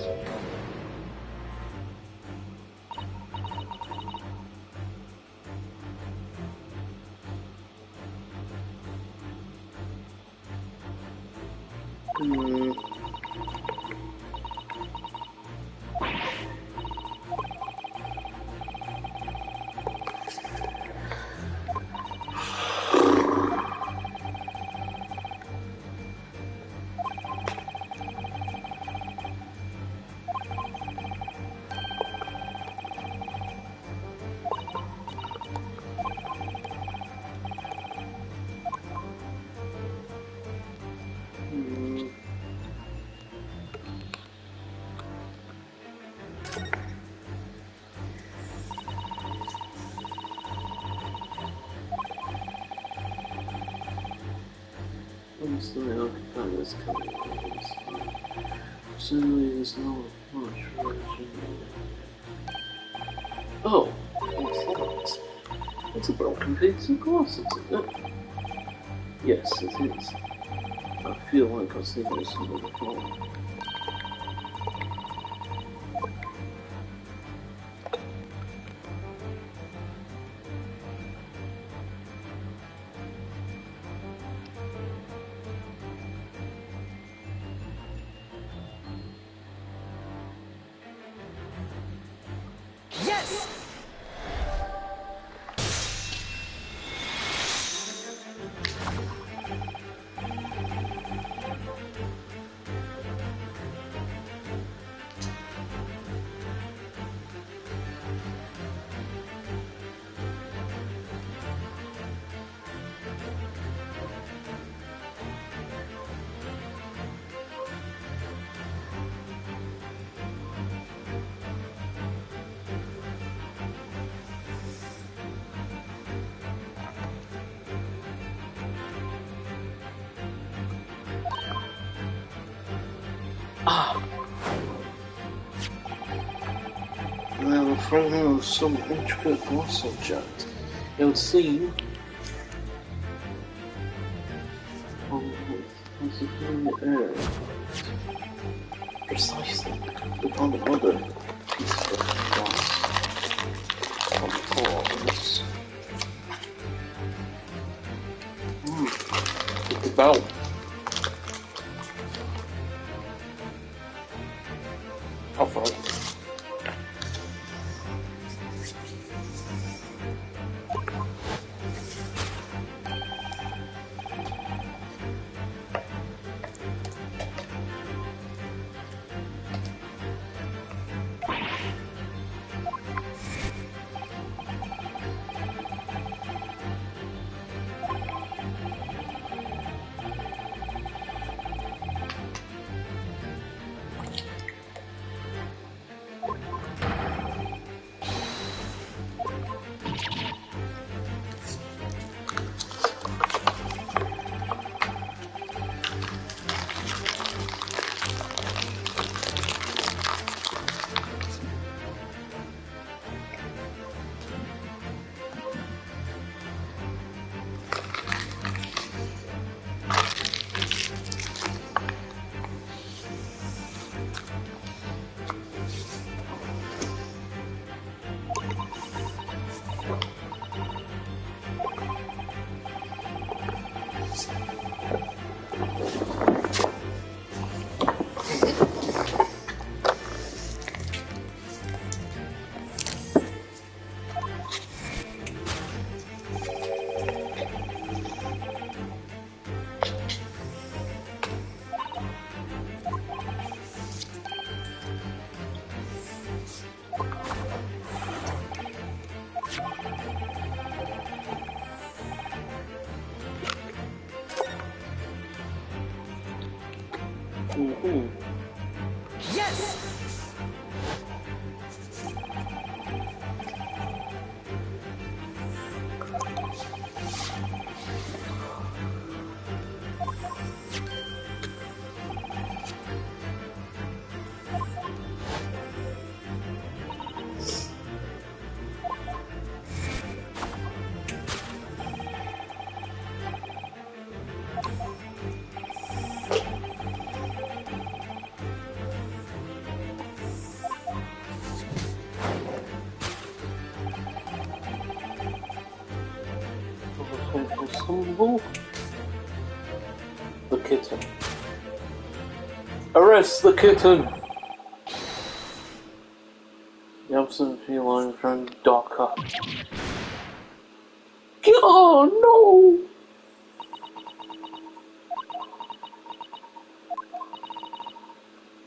Honestly, I can find this coming inside. Certainly, there's no much religion. Oh, what's that? It's a broken piece of glass, isn't it? Yes, it is. I feel like I've seen this somewhere before. Yes! Now, the fragment of some intricate glass object. It would seem as if in the air. Precisely upon another piece of glass on the floor. The bell. Off right. Yes! It symbol. The kitten. Arrest the kitten! The absent feline friend Docker. Oh no!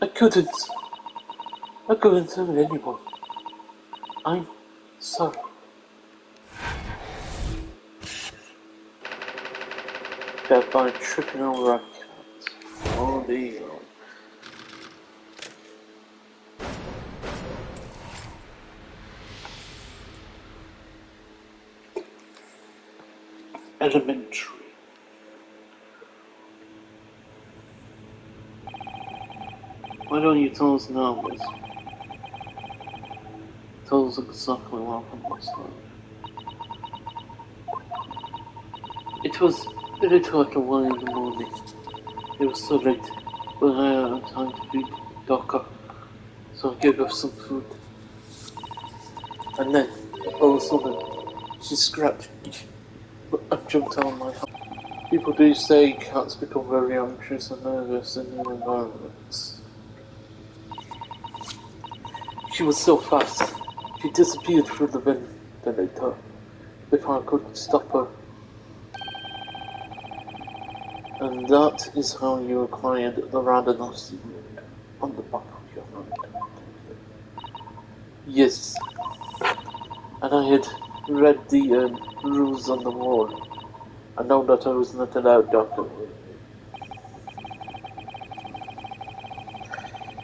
I couldn't tell anyone. I'm sorry. Dead by tripping over a cat. Oh dear. Elementary. Why don't you tell us now, miss? Tell us exactly what happened last night. It was a little after 1 in the morning. It was so late, but I had time to feed Docker, so I gave her some food. And then, all of a sudden, she scratched and jumped out of my house. People do say cats become very anxious and nervous in new environments. She was so fast, she disappeared through the ventilator before I could stop her. And that is how you acquired the rather nasty wound on the back of your hand. Yes, and I had read the rules on the wall. I know that I was not allowed, Doctor.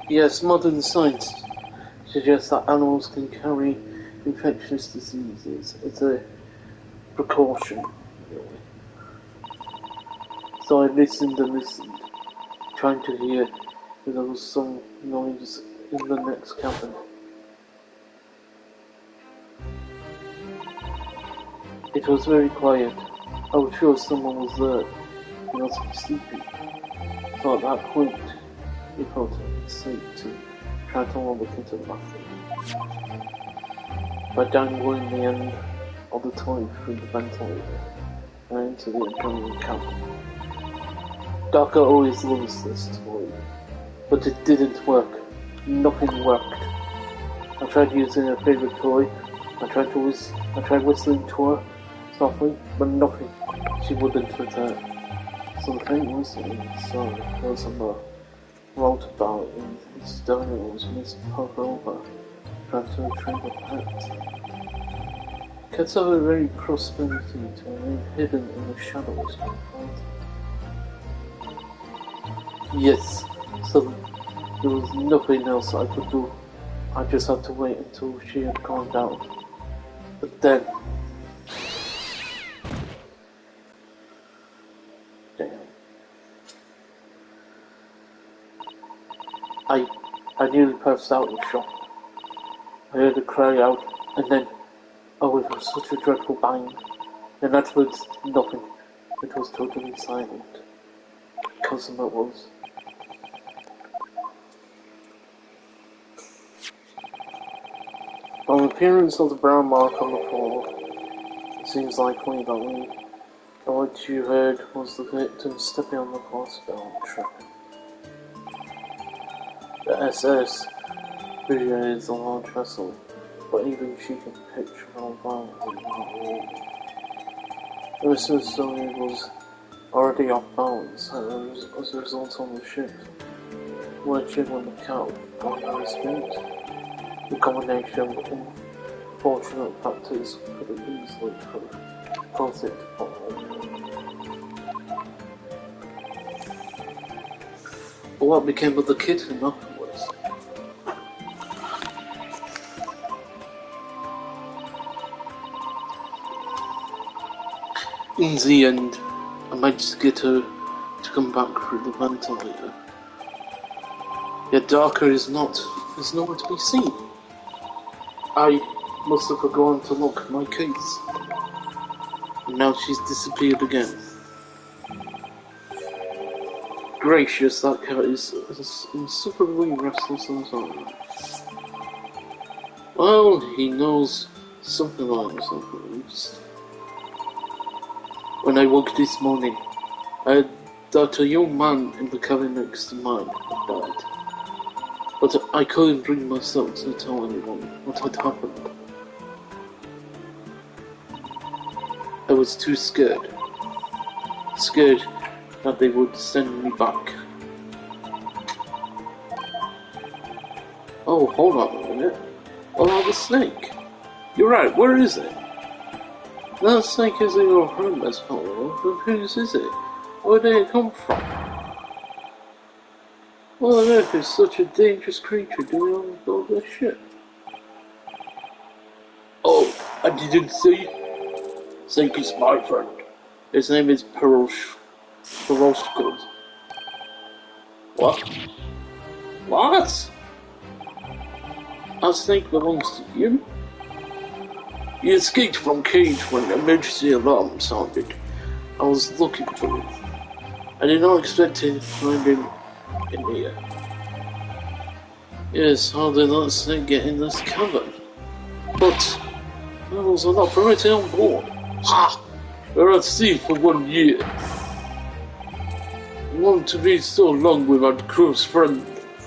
Yes, modern science suggests that animals can carry infectious diseases. It's a precaution, really. So I listened and listened, trying to hear if there was some noise in the next cabin. It was very quiet. I was sure someone was there. He must be sleeping. So at that point, we thought it safe to try to lull the kitten back in. By dangling the end of the toy through the ventilator and into the adjoining cabin. Daka always loves this toy, but it didn't work. Nothing worked. I tried using her favourite toy. I tried whistling to her softly, but nothing. She wouldn't return. So the faint whistling sound was on the roundabout in his stereo was Miss Pavlova, trying to retrieve a pet. Cats have a very prosperity to remain hidden in the shadows. Yes, so there was nothing else I could do. I just had to wait until she had calmed down. But then... Damn. I nearly passed out in shock. I heard her cry out, and then, oh, it was such a dreadful bang. And afterwards, nothing. It was totally silent. Cousin it was. From the appearance of the brown mark on the floor, it seems likely that what you heard was the victim stepping on the glass-bound track. The SS video is a large vessel, but even she can picture how violently that rolled. The rest of the story was already off balance as a result on the ship, lurching when the cat on his feet. The combination of unfortunate factors could have easily caused it to fall. But what became of the kitten afterwards? In the end, I managed to get her to come back through the ventilator. Yet Darker is nowhere to be seen. I must have forgotten to lock my case. And now she's disappeared again. Gracious, that cat is insufferably restless and silent. Well, he knows something about himself at least. When I woke this morning, I heard that a young man in the cabin next to mine had died. But I couldn't bring myself to tell anyone what had happened. I was too scared. Scared that they would send me back. Oh, hold on a minute. Oh, the snake. You're right, where is it? That snake is in your home as well, but whose is it? Where did it come from? What on earth is such a dangerous creature doing on board this ship? Oh, I didn't see. Snake is my friend. His name is Peroshkos. What? What? That snake belongs to you? He escaped from cage when the emergency alarm sounded. I was looking for him. I did not expect to find him in here. Yes, how did that snake get in this cabin? But animals are not permitted on board. Ha! We're at sea for 1 year. We want to be so long without close friend,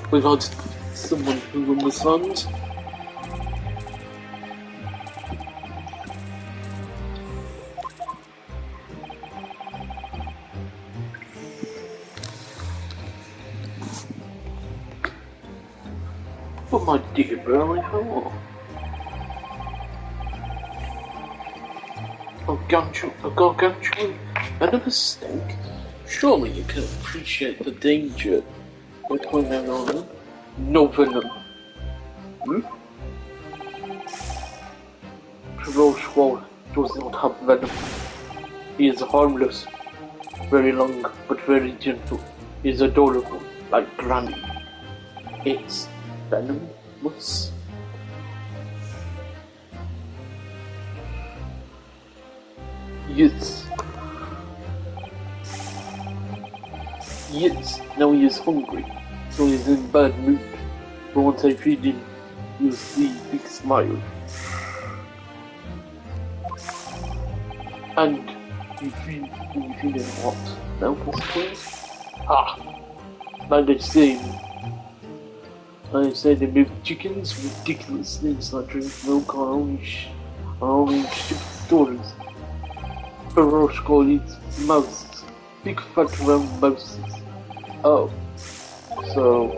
without someone who understands. But my dear Burley, how? A gargantuan venomous snake? Surely you can appreciate the danger with women on. No venom. Peroshkos does not have venom. He is harmless, very long but very gentle. He is adorable, like Granny. It's venomous. Yes. Yes, now he is hungry, so he's in bad mood. But once I feed him, you'll see a big smile. And you feed him what? Milk, I suppose? Like they say they milk chickens, ridiculous things that drink milk are only stupid stories. Peroshkos eats mouses, big fat round mouses. Oh, so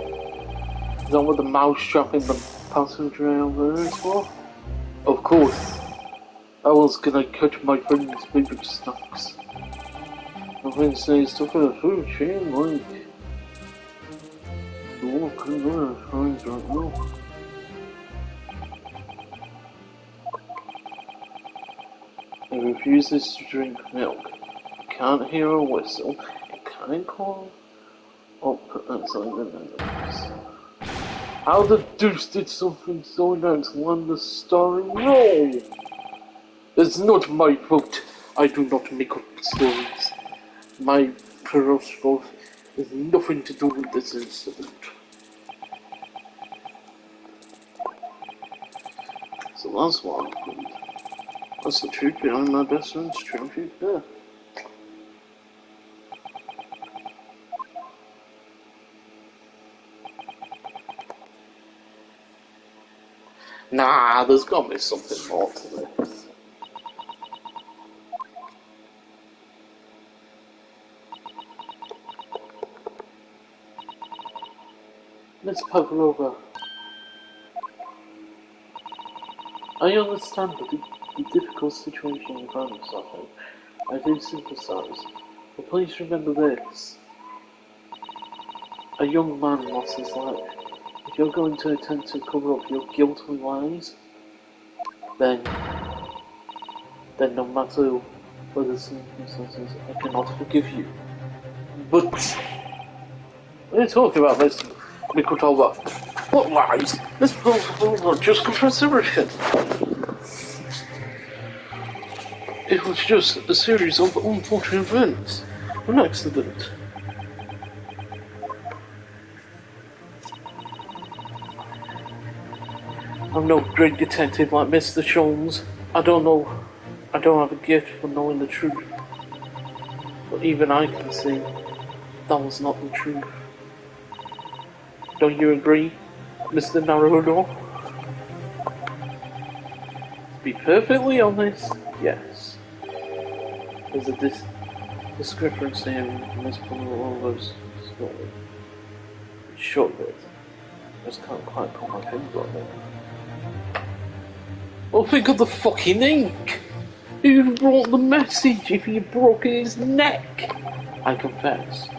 is that what the mouse trap in the passenger over is for? Of course, I was gonna cut my friend's favorite snacks. My friend says stuff in the food chain like the one couldn't go to friends right now. He refuses to drink milk. Can't hear a whistle. Can't call up outside the windows. How the deuce did something so nice land the starring role? It's not my fault. I do not make up stories. My Peroshkos has nothing to do with this incident. So that's what happened. That's the truth behind my best friend's tragic death. Nah, there's gotta be something more to this. Miss Pavlova, I understand the difficult situation you find yourself in. I do sympathize. But please remember this. A young man lost his life. If you're going to attempt to cover up your guilt and lies, then no matter what the circumstances, I cannot forgive you. But when you talk about this, Mikotoba, what lies? This will just confess everything. It was just a series of unfortunate events, an accident. I'm no great detective like Mr. Jones. I don't have a gift for knowing the truth. But even I can see that was not the truth. Don't you agree, Mr. Naruto? To be perfectly honest, yes. There's a discrepancy in Miss Pullover's story. It's short bit. I just can't quite put my finger on it. Well, think of the fucking ink! Who brought the message if he broke his neck? I confess.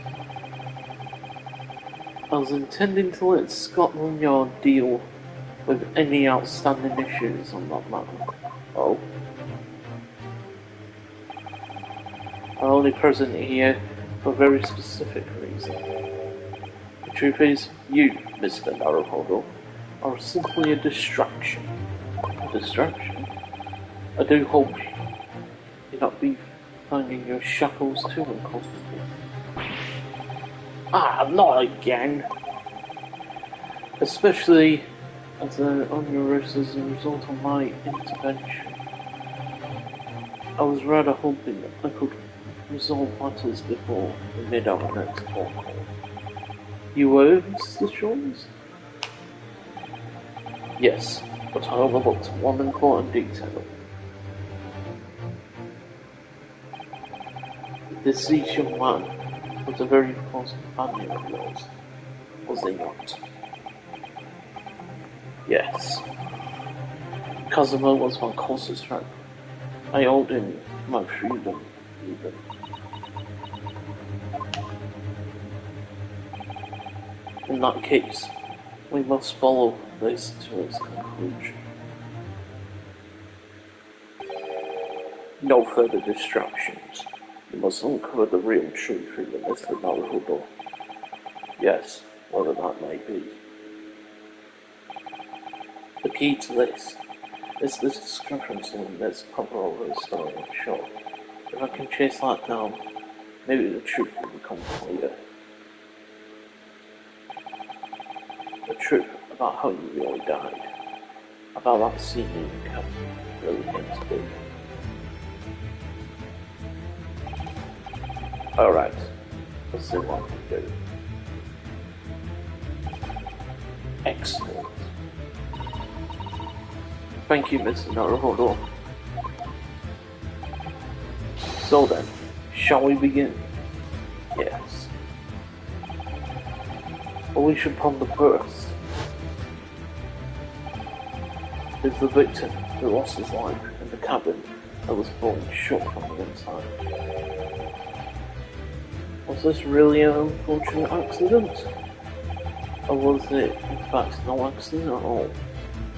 I was intending to let Scotland Yard deal with any outstanding issues on that matter. Oh. I'm only present here for a very specific reason. The truth is, you, Mr. Naruhodo, are simply a distraction. A distraction? I do hope you'll not be finding your shackles too uncomfortable. Ah, not again! Especially as on your wrist as a result of my intervention. I was rather hoping that I could resolve matters before we made our next phone call. You were, Mr. Shawns? Yes, but I overlooked one important detail. The deceased young man was a very close companion of yours, was he not? Yes. Kazuma was my closest friend. I owed him my freedom, even. In that case, we must follow this to its conclusion. No further distractions. You must uncover the real truth in the Mr. Naruhodo. Yes, whatever that may be. The key to this is the discrepancy in this Pavlova's story in short. If I can chase that down, maybe the truth will become clear. The truth about how you really died. About that scene in the camp really came to be. Alright, let's see what we can do. Excellent. Thank you, Mr. Naruhodo. So then, shall we begin? Yes. But we should ponder first. Is the victim who lost his life in the cabin that was blown shut from the inside. Was this really an unfortunate accident? Or was it, in fact, no accident at all?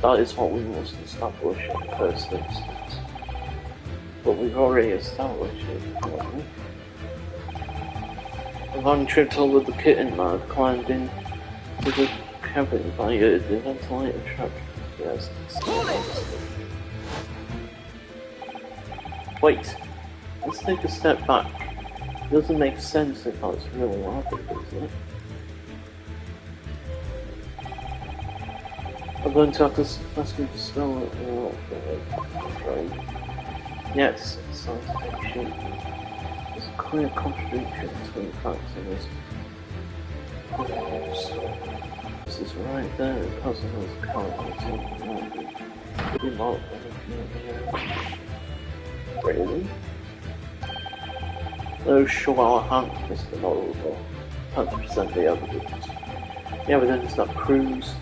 That is what we must establish in the first instance. But we've already established it, haven't we? Van tripped over the kitten man, climbed in to the cabin via the ventilator trap. Yes. Wait, let's take a step back. It doesn't make sense if that's really what happened, does it? I'm going to have to ask you to spell it out for me. Right? Yes, science fiction. There's a clear contradiction between facts and this. This is right there, because of those characters. Really? Those show our hand, Mr. Naruto. Time to present the evidence. The evidence that proves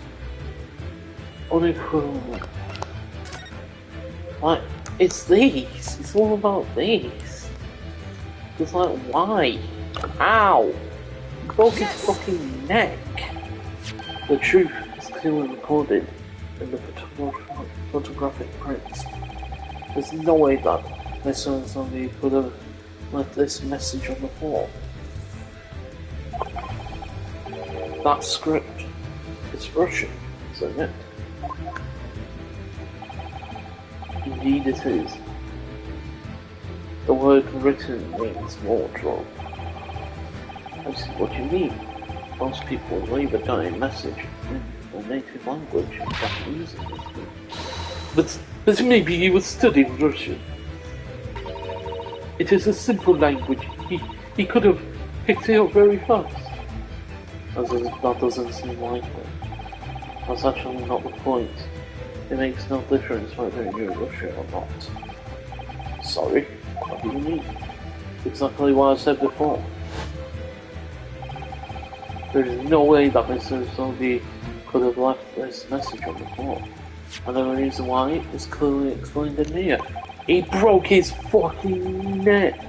unequivocal. Like, it's these. It's all about these. It's like, why? Ow! He broke his fucking neck. The truth is clearly recorded in the photographic prints. There's no way that Mr. Zombie could have left this message on the wall. That script is Russian, isn't it? Indeed it is. The word written means wardrobe. I see what you mean. Most people leave a dying message in their native language, Japanese. But maybe he was studying Russian. It is a simple language. He could have picked it up very fast. That doesn't seem likely. That's actually not the point. It makes no difference whether you rush it or not. Sorry? What do you mean? Exactly what I said before. There is no way that Mr. Zombie could have left this message on the floor. And the reason why is clearly explained in here. He broke his fucking neck.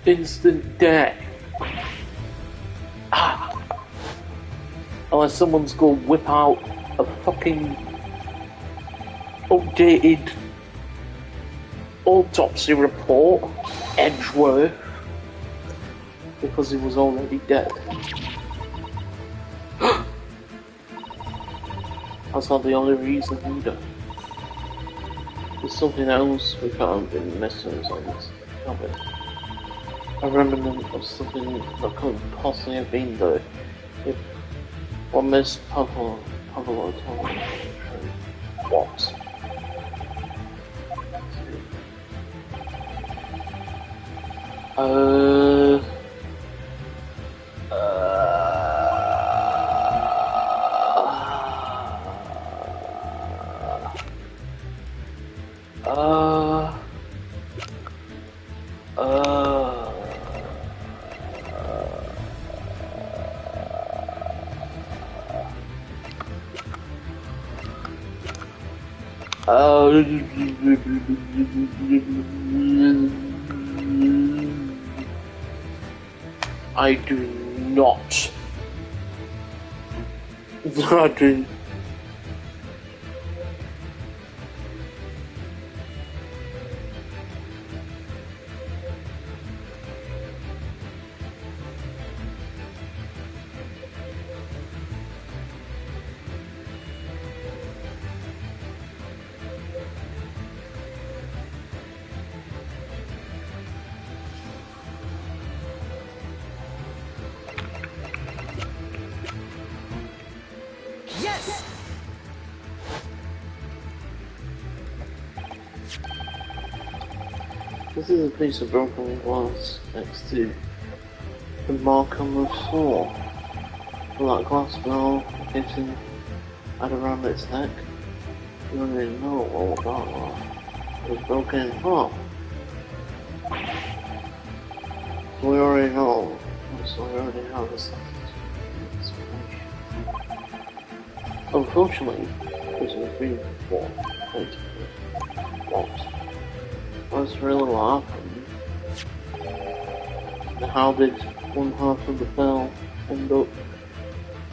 Instant death. Ah. Unless someone's gonna whip out a fucking updated autopsy report, Edgeworth, because he was already dead. That's not the only reason either. There's something else we found in Mrs. on this cabin. A remnant of something that could possibly have been there if what Miss Pavlo told me. What? I do not. I do. Yes! This is a piece of broken glass next to the mark on the floor. Will that glass bell hitting at around its neck? You already know all about that. It was broken in half. So we already know. So we already have this explanation. Unfortunately, there's a green ball. What? What's really what happened? And how did one half of the bell end up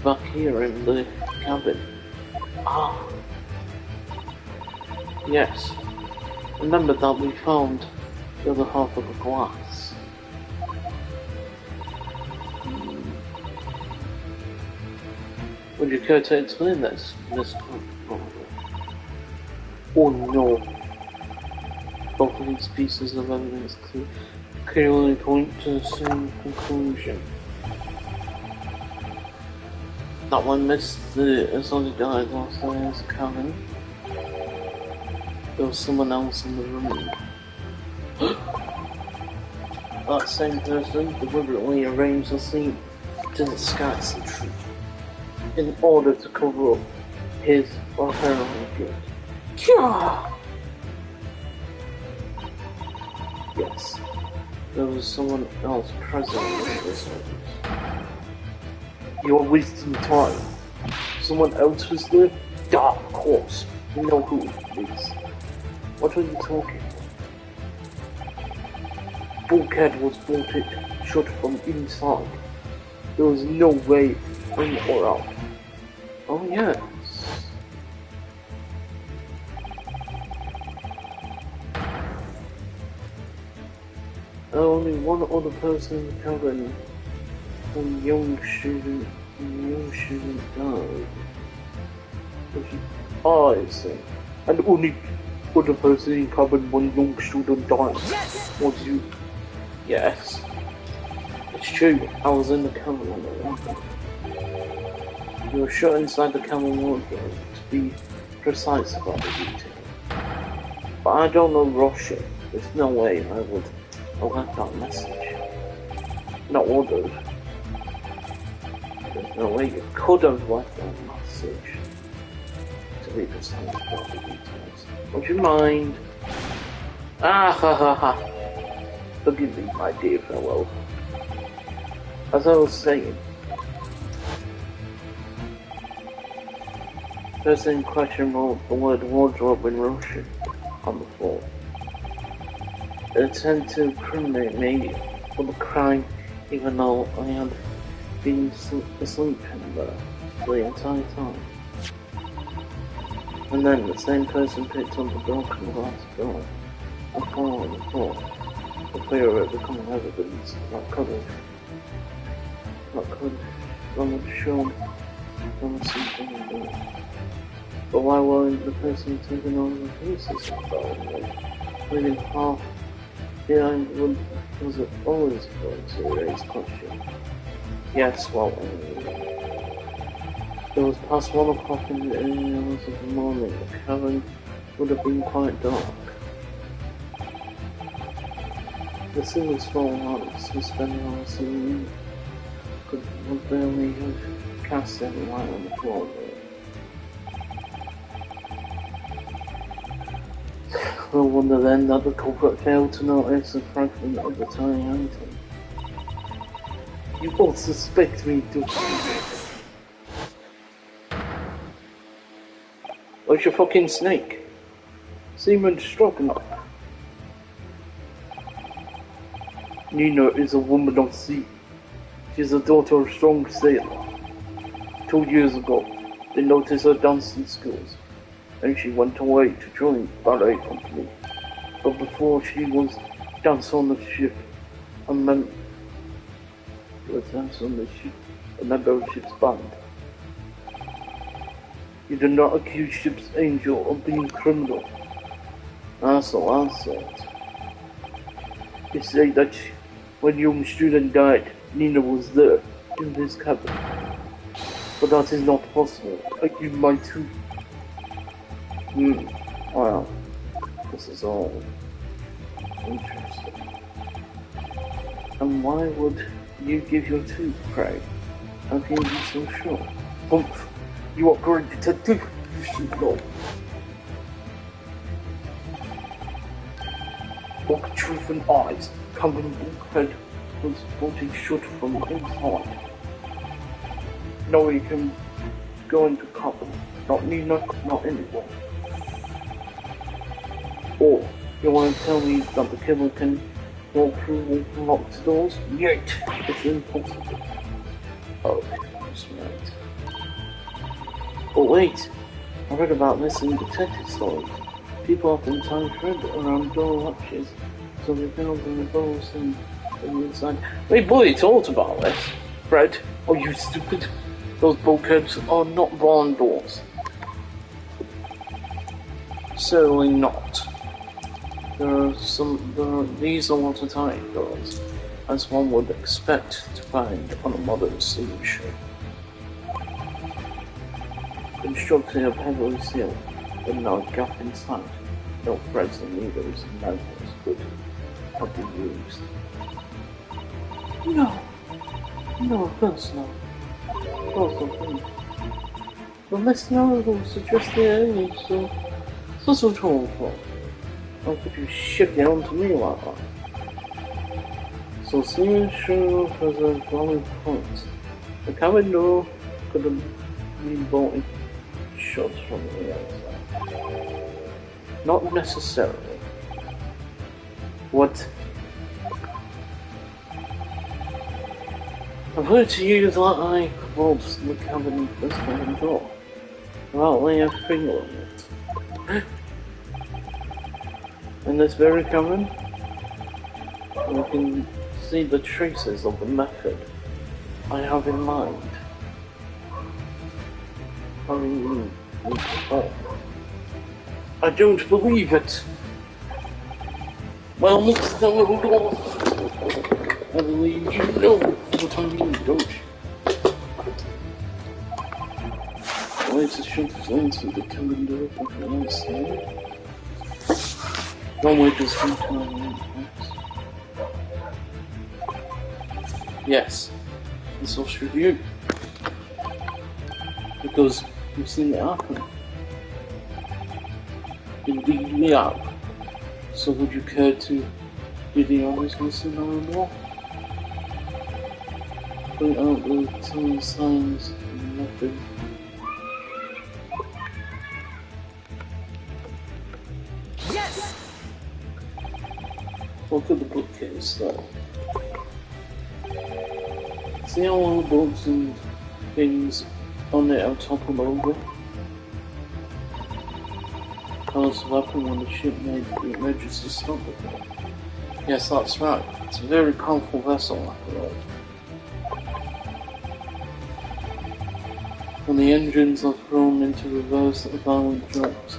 back here in the cabin? Ah! Yes. Remember that we found the other half of the glass. Would you care to explain this, Miss Oh no. Both of these pieces of evidence clearly point to the same conclusion. That when Mr. Azoli died last night in his cabin, there was someone else in the room. That same person deliberately arranged the scene to disguise the truth in order to cover up his or her own guilt. Yes, there was someone else present in this moment. You're wasting time. Someone else was there? Yeah, of course. You know who it is. What are you talking about? Bulkhead was bolted shut from inside. There was no way in or out. Oh yes. Only one other person in the cabin, one young student died. I see. And only other person in the cabin, one young student died. Yes! Was you? Yes. It's true, I was in the cabin on the wardrobe. You were shut inside the cabin wardrobe, to be precise about the detail. But I don't know Russian. There's no way I would I left that message. Not ordered. There's no way you could have left that message. To leave us some proper details. Would you mind? Ah ha ha ha. Forgive me, my dear fellow. As I was saying, person in question wrote the word wardrobe in Russian on the floor. It intended to incriminate me for the crime, even though I had been asleep in there the entire time. And then the same person picked up the broken glass door and fell on the floor. The fear of it becoming evidence that could have shown them something in there. But why weren't the person taking all the pieces of that leaving half behind? Was it always going to raise question? Yes, well, it was past 1 o'clock in the early hours of the morning. The cavern would have been quite dark. The single small lamps suspended on the ceiling would barely have cast any light on the floor. No wonder then that the culprit failed to notice a fragment of the tiny item. You both suspect me, don't you? Where's your fucking snake? Seaman Stroganoff. Nina is a woman of sea. She's the daughter of a strong sailor. 2 years ago, they noticed her dancing skills, and she went away to join the ballet company. But before she was danced on the ship, a member of the ship's band. You do not accuse Ship's Angel of being criminal. That's all I said. You say that when young student died, Nina was there, in his cabin. But that is not possible. You might too. Wow. This is all interesting. And why would you give your tooth, Craig? How can you be so sure? Humph. You are great detective. You should know. Look truth in eyes. Cameron Bulkhead was bolted shut from the inside. No, you can go into cover. Not Nina, not anyone. Or, you want to tell me that the killer can walk through locked doors? Yet, it's impossible. Oh, that's right. But wait, I read about this in detective stories. People oftentimes read around door latches, so they build in the doors and the inside. Wait, boy, told about this. Fred, are you stupid? Those bulkheads are not barn doors. Certainly not. These are watertight doors, as one would expect to find on a modern steamship. Constructed of heavily sealed, but no gap inside. No threads and needles and manuals could have been used. No, of course not. Of course not. But this narrative suggests the age, so what's it all for? How could you shift it onto me like that? So seeing sure has a valid point. The cabin door could have been bolted shut from the outside. Not necessarily. What? I've heard to you that I rolled the cabin this cabin door without laying a finger on it. In this very cabin, you can see the traces of the method I have in mind. I don't believe it. Well, Mr. Little, I believe you know what I mean, don't you? Why to shut the flames through the cabin door from the outside? One way to speak my own place. Yes, it's us review. Because we've seen it happen. Indeed we have. So would you care to be the honest listener and more? Point out the telling signs and nothing. Yes! Look at the bookcase though. See how all the books and things on it are toppled over? Cause of happened when the ship made the emergency stop with it. Yes, that's right. It's a very powerful vessel after all. When the engines are thrown into reverse, a violent jolt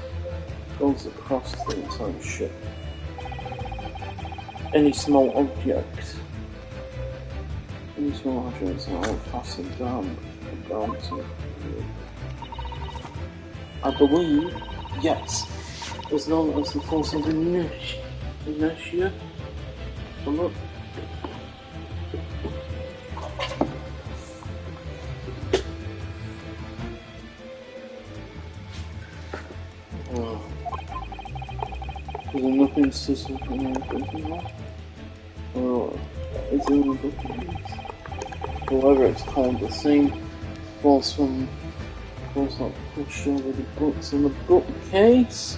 goes across the entire ship. Any small objects are fastened down to. I believe, yes, as long as the force of inertia. Look. Is there nothing to something I'm thinking of? Or is there any bookings? However, it's called the same force from force that pushed over the books in the bookcase.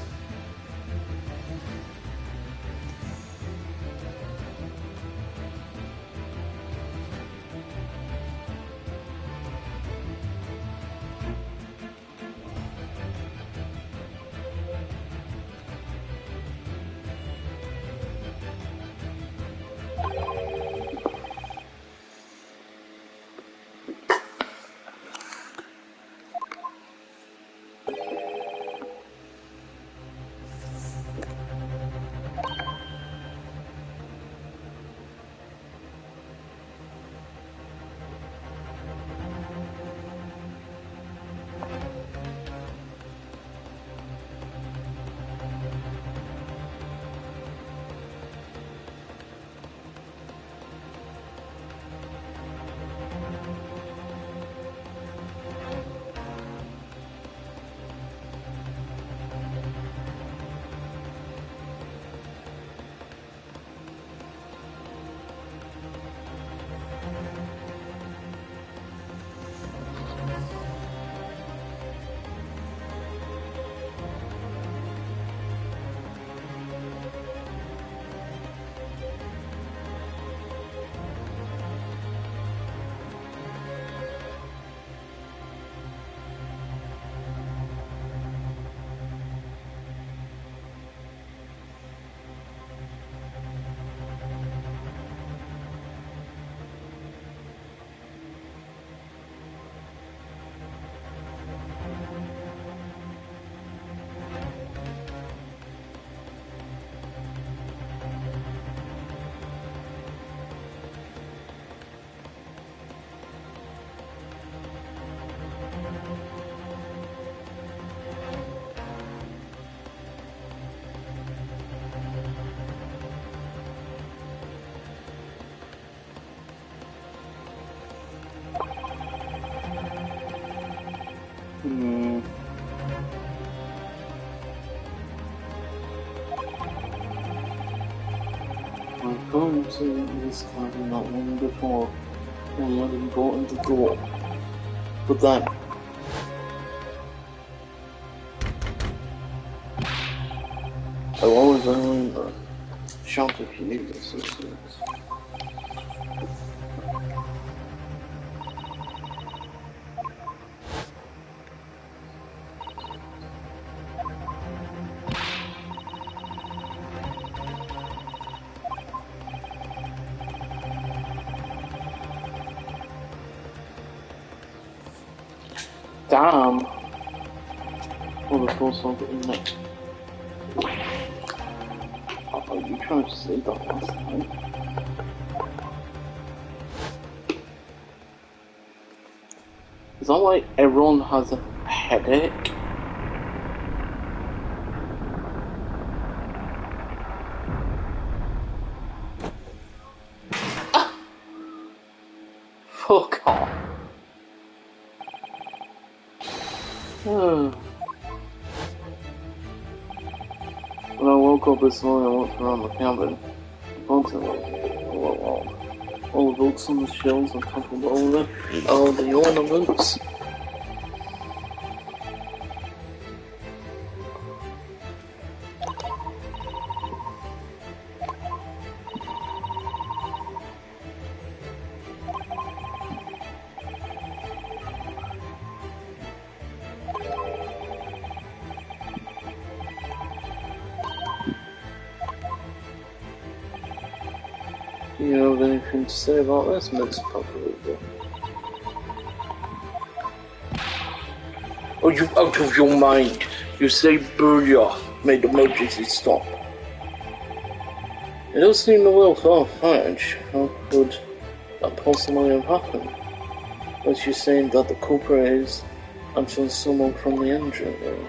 I've gone to this cabin not long before when I was brought into door. But then I always remember shout if you need assistance. Damn! Oh, the full song in next. Oh, you trying to say that last time? Is that like everyone has a headache? Fuck off. When I woke up this morning, I walked around the cabin. All the books on the shelves on top of all the ornaments. Do you have anything to say about this, Miss Paparuga? Are you out of your mind? You say Burya made the emergency stop. It does seem a little far-fetched. How could that possibly have happened? But you're saying that the culprit is actually someone from the engine room.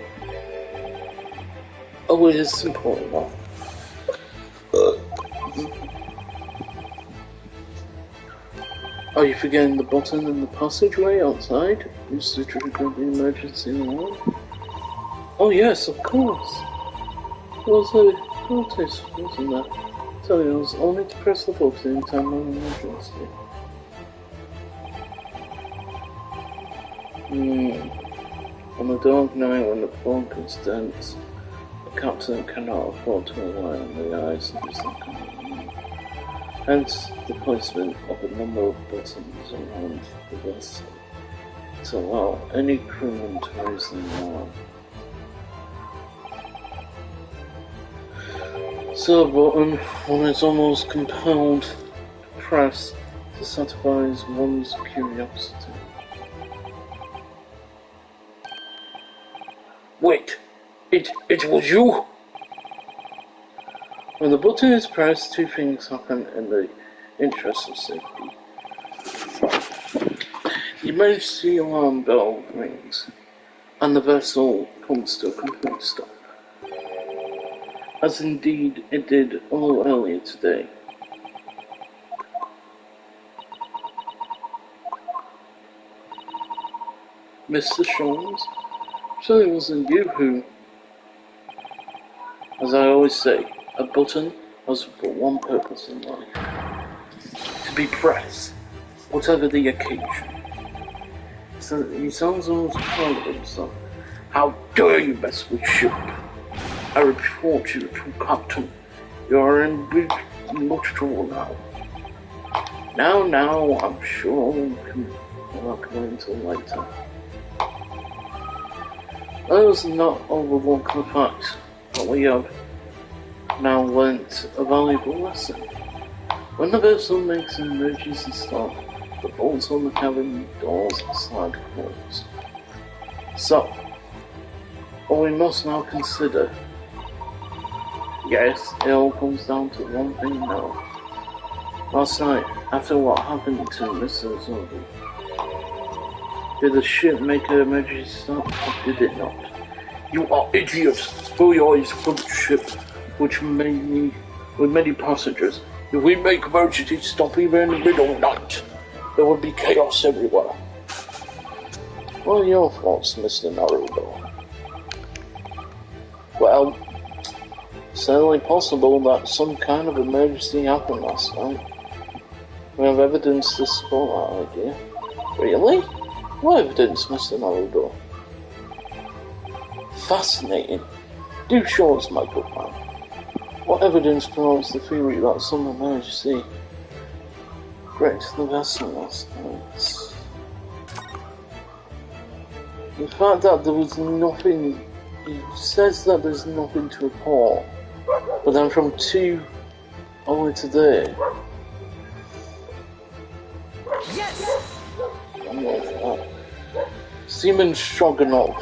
Oh, it is simple enough. Are you forgetting the button in the passageway outside? Used to trigger the emergency alarm? Oh yes, of course. There was a notice, wasn't there? Tell you, it was only to press the button in time of emergency. On a dark night when the fog is dense, the captain cannot afford to rely on the eyes of his companion. Hence the placement of a number of buttons around the vessel to allow any crewman to raise the alarm. So a button one is almost compelled to press to satisfy one's curiosity. Wait, it was you? When the button is pressed, two things happen in the interest of safety. The emergency alarm bell rings, and the vessel comes to a complete stop. As indeed it did a little earlier today. Mr. Shawns, surely it wasn't you who... As I always say, a button has but one purpose in life. To be pressed, whatever the occasion. So he sounds almost proud of himself. How dare you mess with ship? I report you to Captain. You are in big much trouble now. Now, I'm sure we will not come until later. Let us not overlook the fact that we have now learnt a valuable lesson. When the vessel makes an emergency stop, the bolts on the cabin doors slide closed. So, what we must now consider, yes, it all comes down to one thing now. Last night, after what happened to Mr. Zombie, did the ship make an emergency stop or did it not? You are idiots! Burya is for the ship, which with many passengers. If we make emergency stop even in the middle of night, there would be chaos everywhere. What are your thoughts, Mr. Naruto? Well, certainly possible that some kind of emergency happened last night. We have evidence to support that idea. Really? What evidence, Mr. Naruto? Fascinating. Do show us, my good man. What evidence promotes the theory that some emergency wrecked the vessel last night? The fact that there was nothing... He says that there's nothing to report, but then from 2 all the way to there. Yes! Seaman Stroganoff,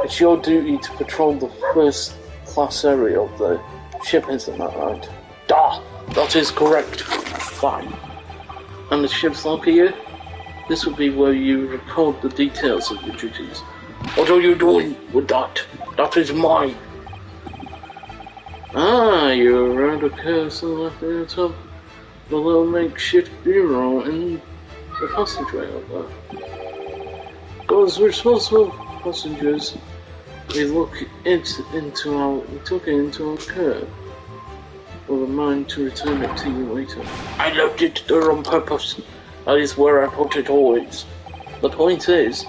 it's your duty to patrol the first class area of the ship, isn't that right? That is correct. Fine. And the ship's log here? This would be where you record the details of your duties. What are you doing with that? That is mine. You're around a cursor left at the top. The little makeshift bureau in the passageway up there. Those responsible passengers, we took it into our care, with a mind to return it to you later. I left it there on purpose. That is where I put it always. The point is,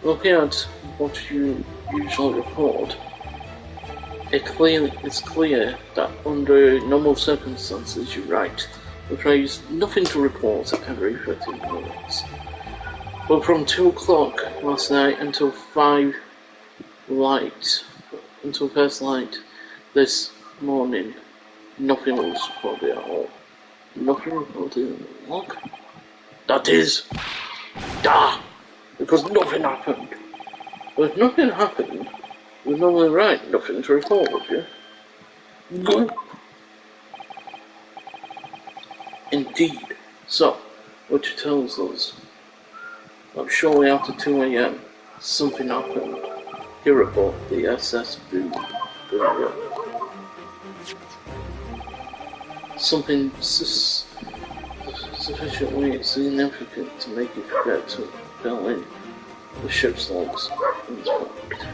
looking at what you usually report, it's clear that under normal circumstances you write the phrase "nothing to report" every 13 minutes. But from 2 o'clock last night until first light this morning, nothing was reported at all. Nothing reported in the log? That is, because nothing happened. But if nothing happened, we'd normally write nothing to report, would you? No. Indeed. So, which tells us that shortly after 2 a.m. something happened here aboard the SS Boomer. Something sufficiently significant to make you forget to fill in the ship's logs and fact.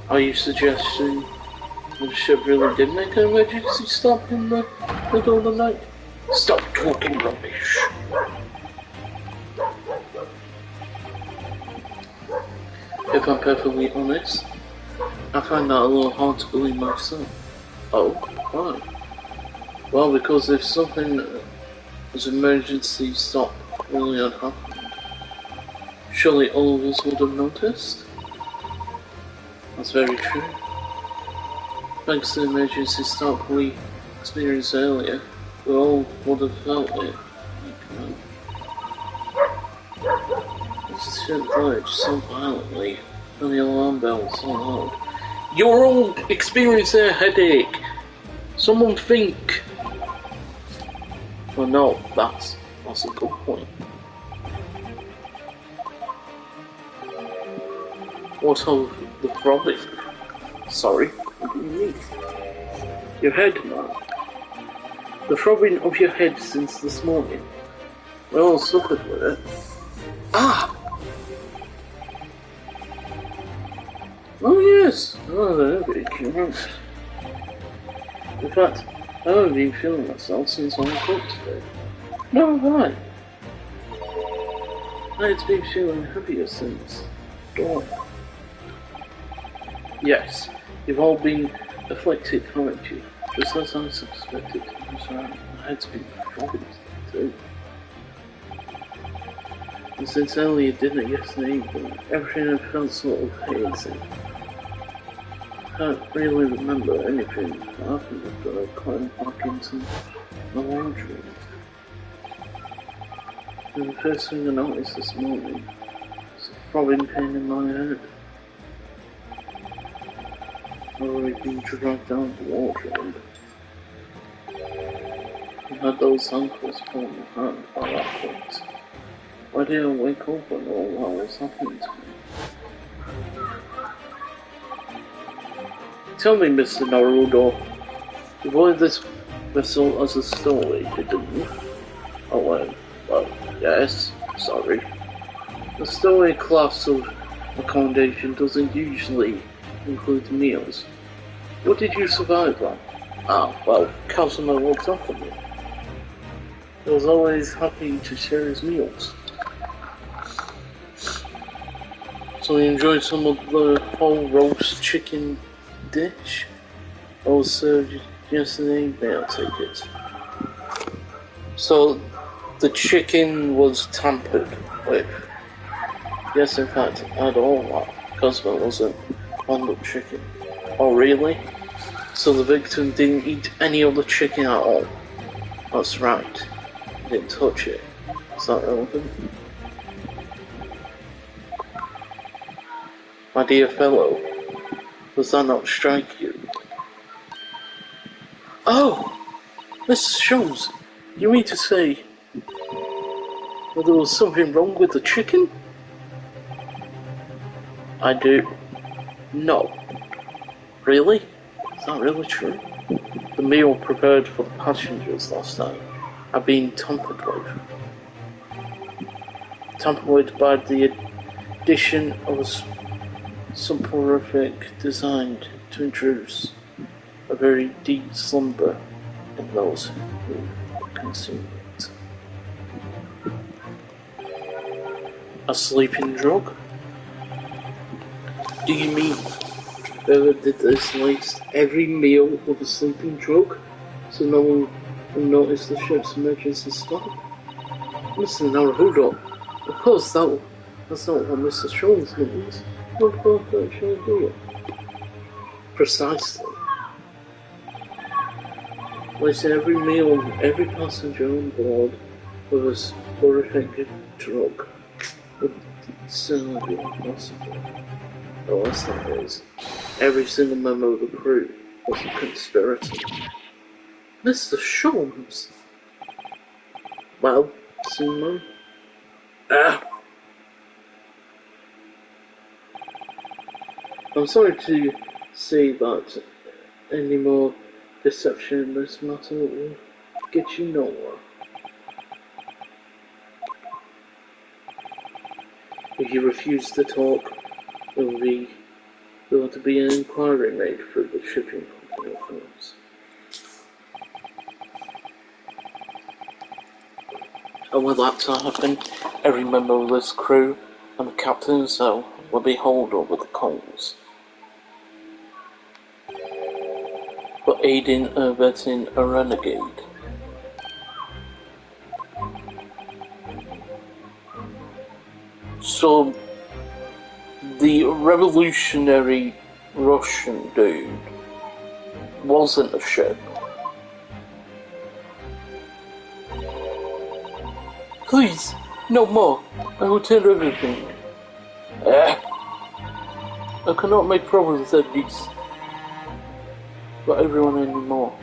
Are you suggesting that the ship really did make an emergency stop in the middle of the night? Stop talking rubbish. If I'm perfectly honest, I find that a little hard to believe myself. Oh, why? Well, because if something as emergency stop really had happened, surely all of us would have noticed. That's very true. Thanks to the emergency stop we experienced earlier, we all would have felt it. The ship glitched so violently, and the alarm bell so loud. You're all experiencing a headache! Someone think! Well, no, that's a good point. What of the throbbing? Sorry, what do you mean? Your head, man. The throbbing of your head since this morning. We all suffered with it. Ah! Oh yes! Oh, they're very cute. In fact, I haven't been feeling myself since I woke up today. No, why? I've been feeling heavier since dawn. Yes, you've all been afflicted, haven't you? Just as I suspected. I'm sorry, my head's been throbbing too. And since earlier dinner yesterday evening, everything had felt sort of hazy. I can't really remember anything that happened after I climbed back into the laundry. And the first thing I noticed this morning was a throbbing pain in my head. I'd already been dragged down the wardrobe. I had those ankles pulling my hand by that point. Why did I wake up when all that was happening to me? Tell me, Mr. Naruto, you wanted this vessel as a story, didn't you? Oh, well, yes, sorry. The story class of accommodation doesn't usually include meals. What did you survive on? Ah, well, Casimir looked after me. He was always happy to share his meals. So you enjoyed some of the whole roast chicken dish that was served yesterday? May I take it? So the chicken was tampered with. Yes, in fact, I had all that. Cosmo wasn't fond of chicken. Oh, really? So the victim didn't eat any of the chicken at all? That's right. He didn't touch it. Is that relevant? My dear fellow, does that not strike you? Oh! This shows. You mean to say that there was something wrong with the chicken? I do. No. Really? Is that really true? The meal prepared for the passengers last night had been tampered with. tampered by the addition of a soporific designed to introduce a very deep slumber in those who consume it. A sleeping drug? Do you mean whoever did this laced every meal with a sleeping drug so no one will notice the ship's emergency stop? Mr. Naruhodo, of course that's not what Mr. Jones means. What about actually do? Precisely. Place every meal of every passenger on board with a soporific drug would certainly be impossible. Unless that is, every single member of the crew was a conspirator. Mr. Shawms! Well, Simon? I'm sorry to say that any more deception in this matter will get you nowhere. If you refuse to talk, there will to be an inquiry made through the shipping company firms. And when that to happen, every member of this crew and the captain himself will be hauled over the coals. For aiding and abetting a renegade. So, the revolutionary Russian dude wasn't a ship. Please, no more. I will tell everything. I cannot make promises at least. For everyone anymore.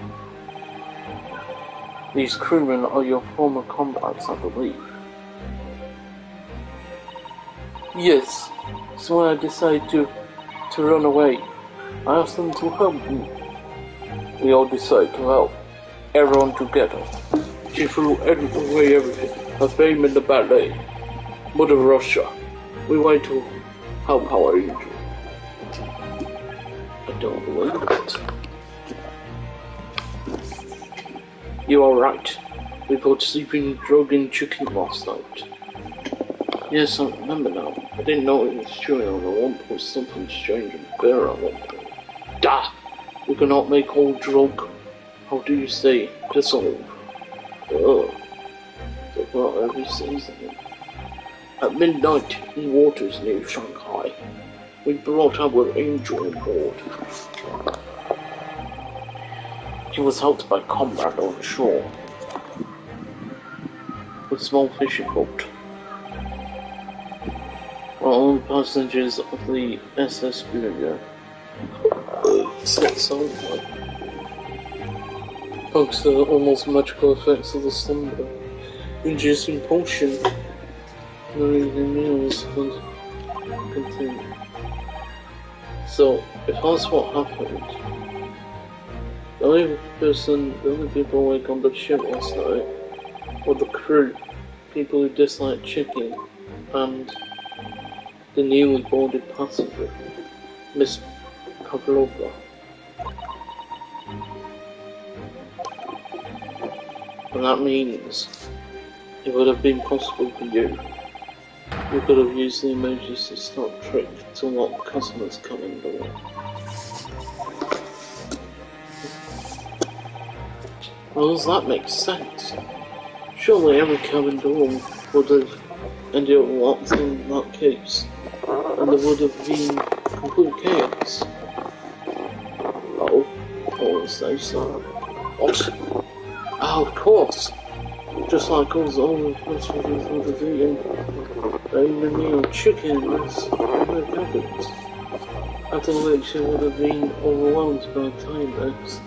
These crewmen are your former comrades, I believe. Yes, so when I decided to run away, I asked them to help me. We all decided to help. Everyone together. She threw away everything. Her fame in the ballet. Mother Russia. We went to help our angel. I don't believe it. You are right. We bought sleeping drug and chicken last night. Yes, I remember now. I didn't know it was chewing on the one point something strange and bitter at one point. Da! We cannot make all drug. How do you say? Dissolve. Ugh. So far every season. At midnight in waters near Shanghai, we brought our angel on board. He was helped by comrade on shore. With a small fishing boat. While all the passengers of the SS Burial set sail like thanks to the almost magical effects of the slumber, inducing potion, knowing the meals would continue. So, if that's what happened, the only people awake on the ship last night were the crew, people who disliked chicken, and the newly boarded passenger, Miss Pavlova. And that means it would have been possible for you. You could have used the emergency stop trick to lock customers coming door. Well, does that make sense? Surely every cabin door would have ended up locked in that case, and there would have been complete chaos. Oh, I won't say so. What? Oh, of course. Just like all the passengers would have eaten a meal of chicken in their cabins. After which they would have been overwhelmed by time bags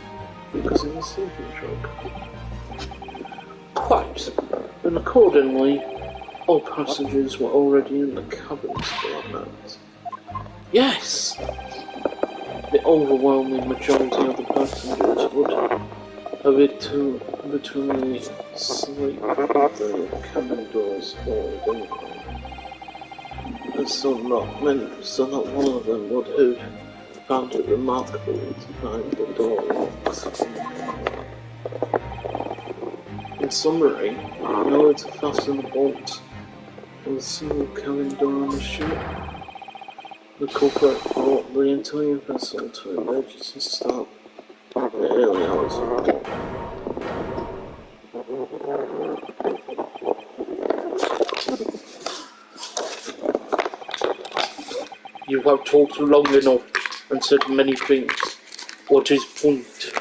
because of the sleeping drug. Quite. And accordingly, all passengers were already in the cabins for that night. Yes! The overwhelming majority of the passengers would a bit too between sleep the cabin doors forward anyway. And so not one of them would have found it remarkable to find the door locked. In summary, in order to fasten the bolt on the single cabin door on the ship, the culprit brought the entire vessel to an emergency stop at the early hours of the morning. You have talked long enough and said many things. What is point?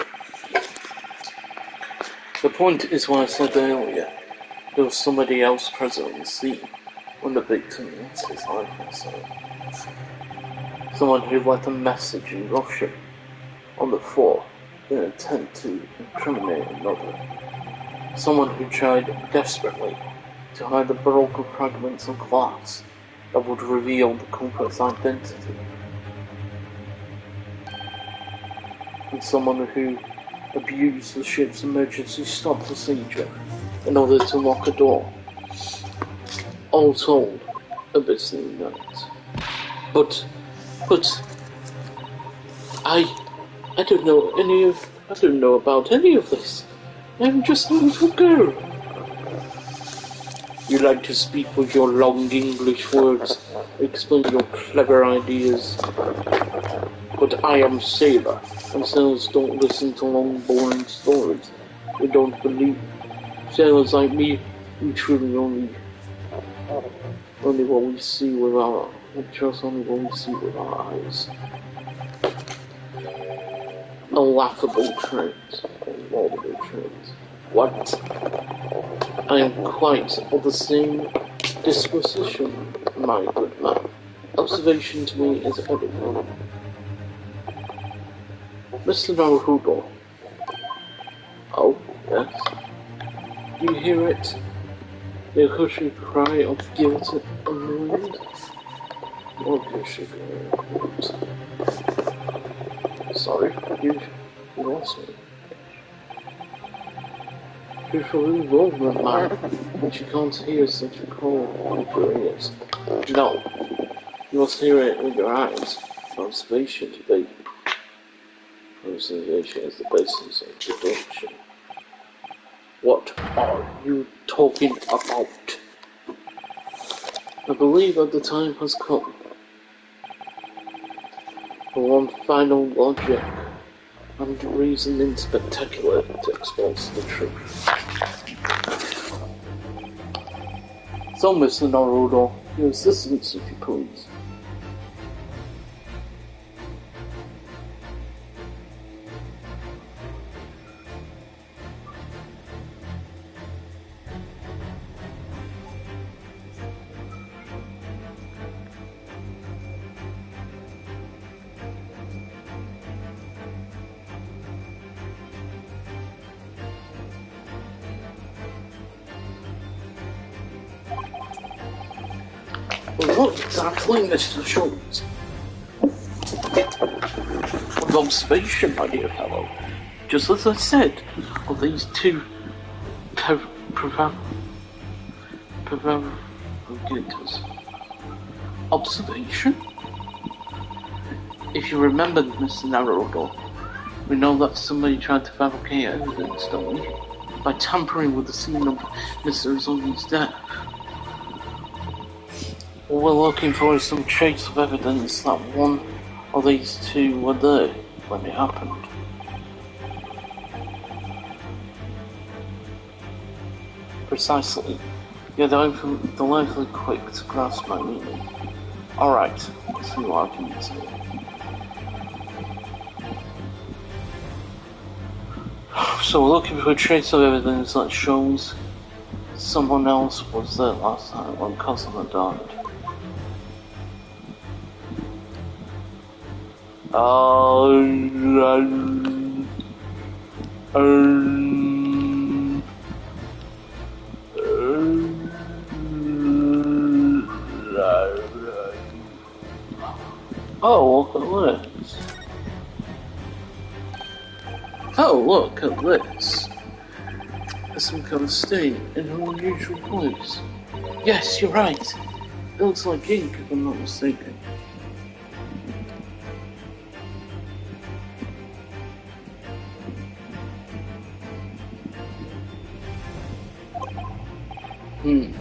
The point is what I said earlier. There was somebody else present on the scene when the victim lost his life or so. Someone who left a message in Russian on the floor in an attempt to incriminate another. Someone who tried desperately to hide the broken fragments of glass that would reveal the culprit's identity. And someone who abused the ship's emergency stop procedure in order to lock a door. All told, a busy night. But I don't know about any of this. I'm just a little girl. You like to speak with your long English words, explain your clever ideas. But I am sailor, and sailors don't listen to long boring stories. We don't believe. Sailors like me, we truly only what we see with we trust only what we see with our eyes. A laughable trait, a laudable trait. What? I am quite of the same disposition, my good man. Observation to me is everything. Mr. Naruhodo. Oh, yes. Do you hear it? The hushy cry of guilt and ruin? What hushy cry of guilt? Sorry, you lost me. Crucial involvement, man, but you can't hear such a call with your ears. No, you must hear it with your eyes. Observation to be. Observation is the basis of deduction. What are you talking about? I believe that the time has come for one final logic and reasoning spectacular to expose the truth. So, Mr. Naruto, your assistance, if you please. What exactly, Mr. Schultz? With observation, my dear fellow. Just as I said, of these two prevaricators. Observation? If you remember, Mr. Naruto, we know that somebody tried to fabricate evidence, don't we? By tampering with the scene of Mr. Izoni's death. What we're looking for is some trace of evidence that one of these two were there when it happened. Precisely. You're delightfully quick to grasp my meaning. Alright, let's see what I can say. So we're looking for a trace of evidence that shows someone else was there last time when Cosima died. Oh, look at this. Oh, look at this. There's some kind of stain in an unusual place. Yes, you're right. It looks like ink, if I'm not mistaken. Ink.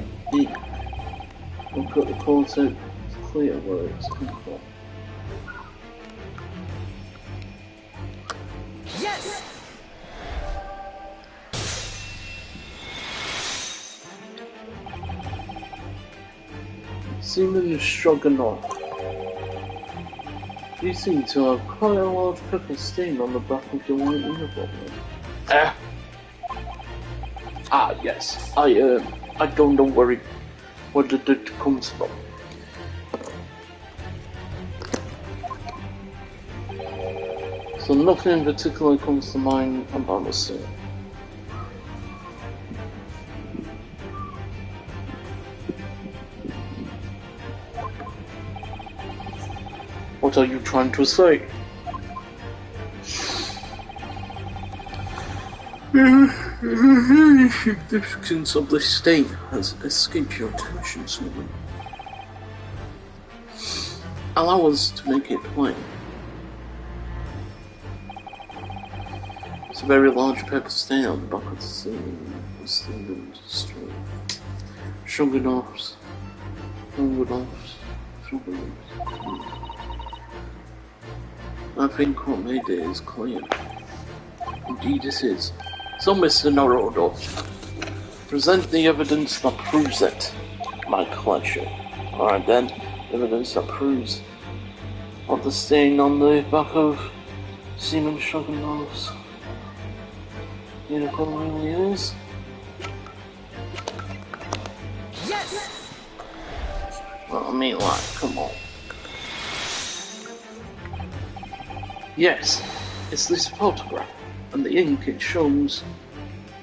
I've got the concept clear where it's come from. Yes! Seaman Stroganoff. You seem to have quite a large purple stain on the back of your white uniform. Yes. I don't know where it comes from. So nothing in particular comes to mind about the scene. What are you trying to say? The significance of this stain has escaped your attention, Swimming. Allow us to make it plain. It's a very large purple stain on the back of the ceiling. Stroganoffs. I think what made it is clear. Indeed it is. So, Mr. Naruto, present the evidence that proves it. My pleasure. Alright then, evidence that proves what the stain on the back of Seaman Stroganoff's uniform really is. Yes! Well, I mean, like, come on. Yes, it's this photograph, and the ink it shows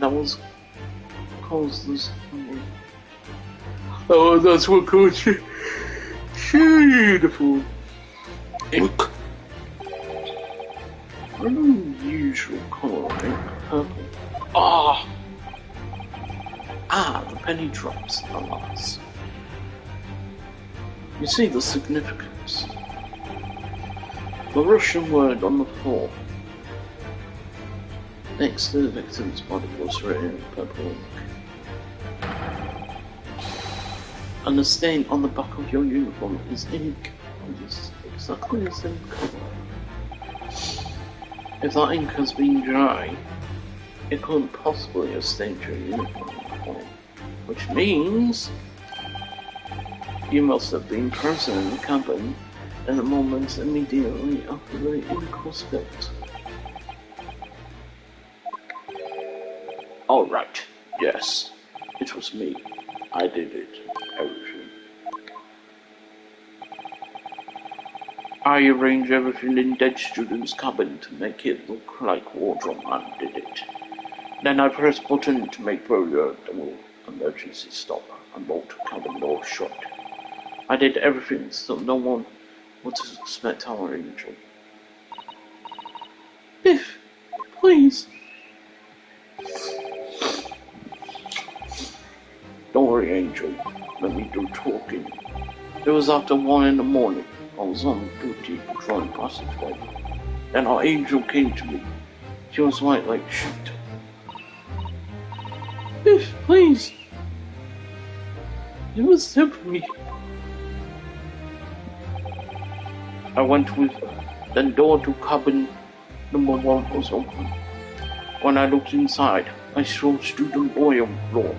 that was caused this. Oh, that's what caused it. Beautiful ink. An unusual colour of ink, purple. The penny drops, alas. You see the significance. The Russian word on the floor next to the victim's body was written in purple ink. And the stain on the back of your uniform is ink, and it's exactly the same colour. If that ink has been dry, it couldn't possibly have stained your uniform, which means you must have been present in the cabin in the moments immediately after the ink was spilled. Alright, yes, it was me. I did it. Everything. I arranged everything in dead student's cabin to make it look like Wardrobe Man did it. Then I pressed button to make the emergency stop and bolt cabin door shut. I did everything so no one would suspect our angel. Biff, please. Don't worry, Angel. Let me do talking. It was after 1 in the morning. I was on duty patrolling passageway. Then our angel came to me. She was white like shit. Biff, please. You must help me. I went with her. Then door to cabin number 1 was open. When I looked inside, I saw student boy on the floor.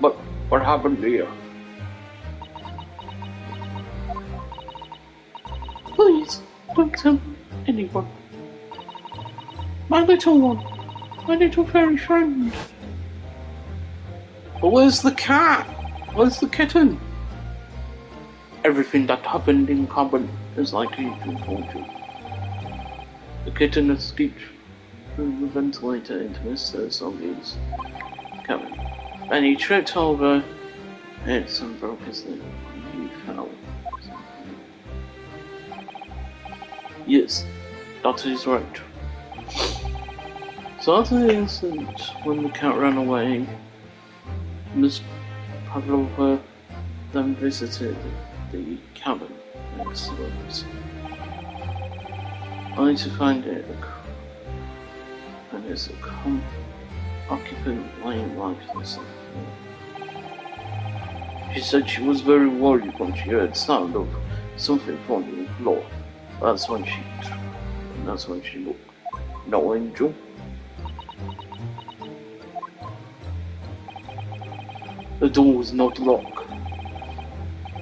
But what happened here? Please, don't tell anyone. My little one. My little fairy friend. But where's the cat? Where's the kitten? Everything that happened in cabin is likely to inform you. The kitten escaped through the ventilator into Mr. Zombie's cabin. And he tripped over it and broke his leg when he fell. Yes, that is right. So after the incident when the cat ran away, Miss Pavlova then visited the cabin next to us. I need to find it, and it's a occupant lying lifeless. She said she was very worried when she heard sound of something falling on the floor. That's when she looked. No, Angel. The door was not locked,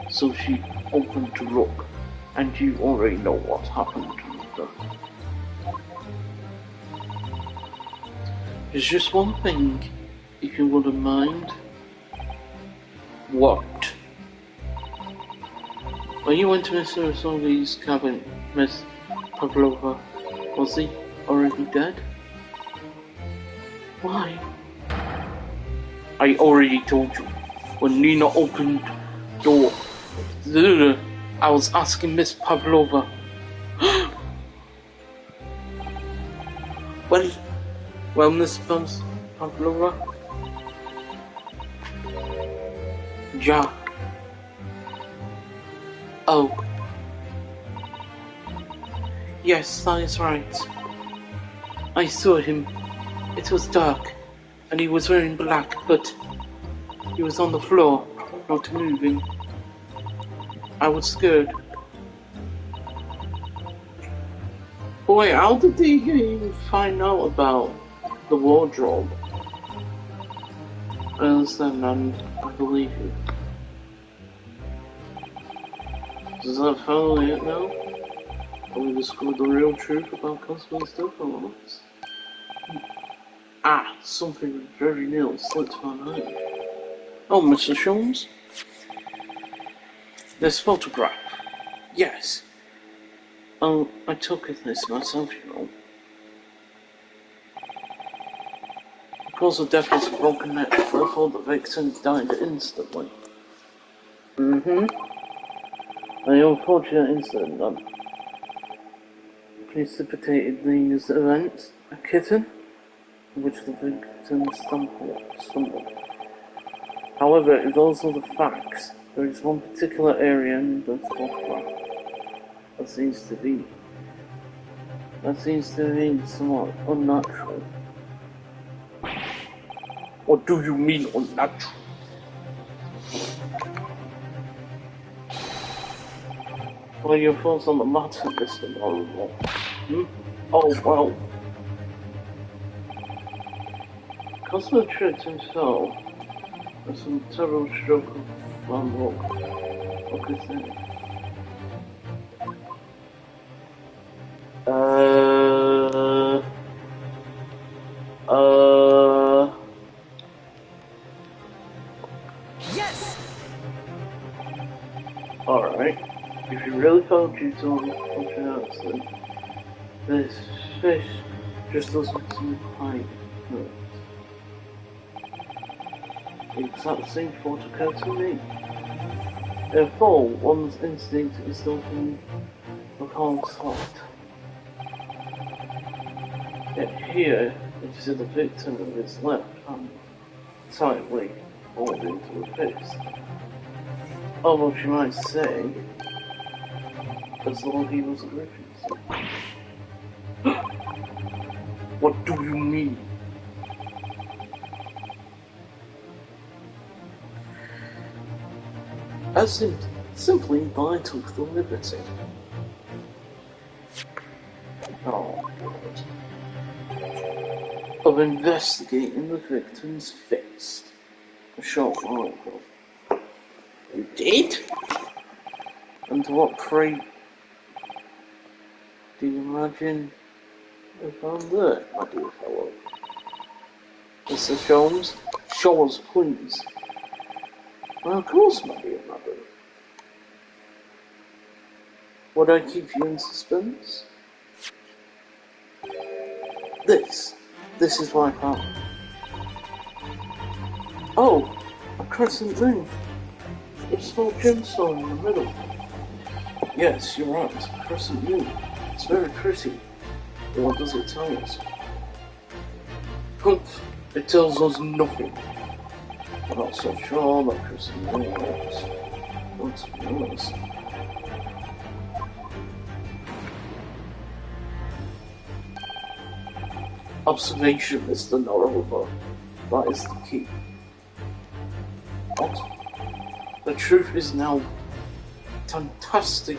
so she opened to look, and you already know what happened to her. There's just one thing, if you wouldn't mind. What? When you went to Mr. Solly's cabin, Miss Pavlova, was he already dead? Why? I already told you. When Nina opened the door, I was asking Miss Pavlova. Well, Miss Pavlova? Yeah. Oh. Yes, that is right. I saw him. It was dark, and he was wearing black, but he was on the floor, not moving. I was scared. Boy, how did they even find out about the wardrobe? I understand, and I believe you. Does that finally it now? Have we discovered the real truth about Cosmo's death or what? Ah, something very nearly slipped my mind. Oh, Mr. Sholmes? This photograph. Yes. Oh, I took this myself, you know. The cause of death was a broken neck, therefore the victim died instantly. The unfortunate incident that precipitated these events, a kitten, which the victim stumbled. However, it is also the facts. There is one particular area in the photograph that seems to be somewhat unnatural. What do you mean unnatural? What are your thoughts on the matter, Mr. Morrill? Oh, well. Cosmo tricked himself with some terrible stroke of bad luck. What could say? Yes! Alright. If you really felt you told something else, then this fish just doesn't seem quite hurt. The exact same thought occurred to me. Therefore, one's instinct is often the calm soft. Yet here, you see the victim of his left hand tightly folded into a fist. Almost you might say, as though he was gripping something. What do you mean? I simply I took the liberty. Oh, God. Of investigating the victim's fist a short while ago. You did? And to what pray do you imagine I found there, my dear fellow? Mr. Sholmes, show us, please. Well, of course, my dear madam. Would I keep you in suspense? This is what I found. Oh, a crescent moon. A small gemstone in the middle. Yes, you're right, a crescent moon. It's very pretty. But what does it tell us? Humph, it tells us nothing. I'm not so sure that Chris knows. But to be honest, observation is the Norova. That is the key. What? The truth is now fantastic.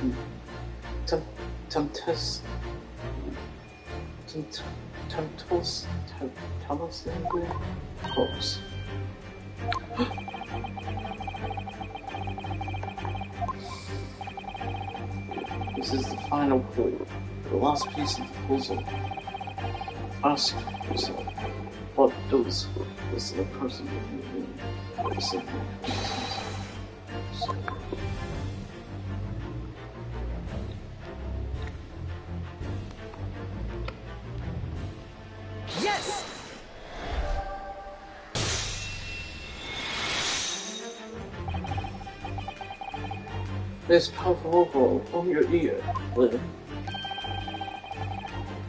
Close. This is the final clue, the last piece of the puzzle. Ask yourself, what does the person mean? Yes! There's powerful overall on your ear, Lynn.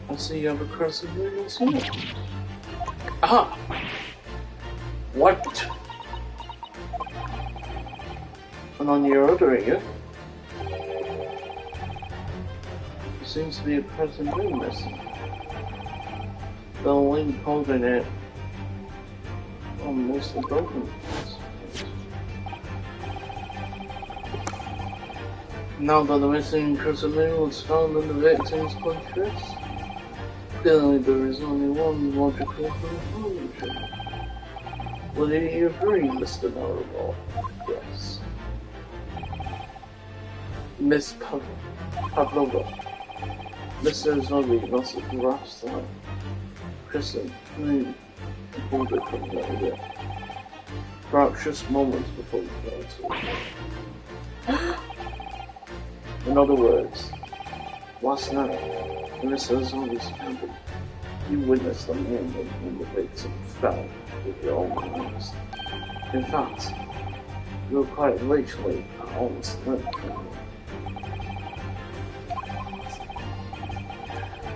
I see you have a crescent moon as well. Ah! What? And on your other ear, there seems to be a crescent moon missing. The link holding it almost broken. Now that the missing crescent moon was found in the victim's conscious, clearly there is only one logical conclusion. Will you agree, Mr. Narwhal? Yes. Miss Pavlova. Mr. Zombie must have grasped that crescent moon and pulled it from the idea. Perhaps just moments before you got to it. In other words, last night, when Mr. Zombie's cabin, you witnessed the moment when the victim fell with your own eyes. In fact, you were quite literally at arm's length from him.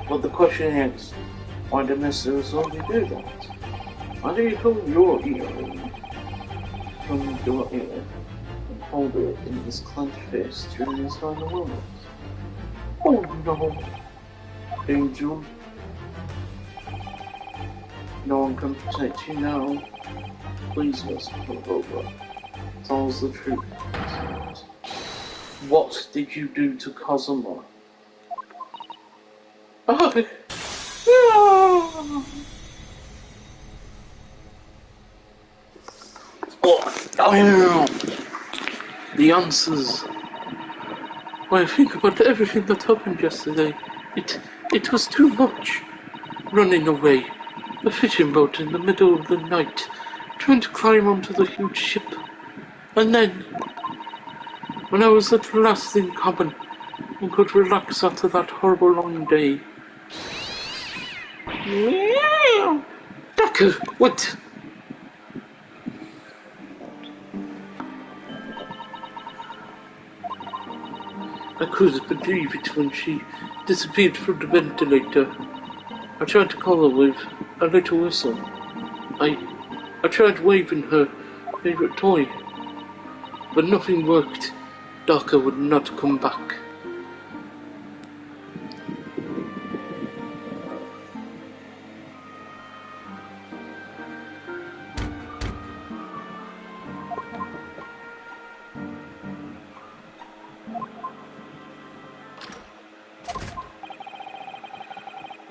But the question is, why did Mr. Zombie do that? Why did he pull your earring from your ear and hold it in his clenched fist during his final moments? Oh no, Angel. No one can protect you now. Please, Mr. Pavlova, tell us the truth. What did you do to Cosima? The answers. When I think about everything that happened yesterday, it was too much. Running away, a fishing boat in the middle of the night, trying to climb onto the huge ship. And then, when I was at last in cabin and could relax after that horrible long day. Becca, what? I couldn't believe it when she disappeared from the ventilator. I tried to call her with a little whistle. I tried waving her favorite toy, but nothing worked. Darker would not come back.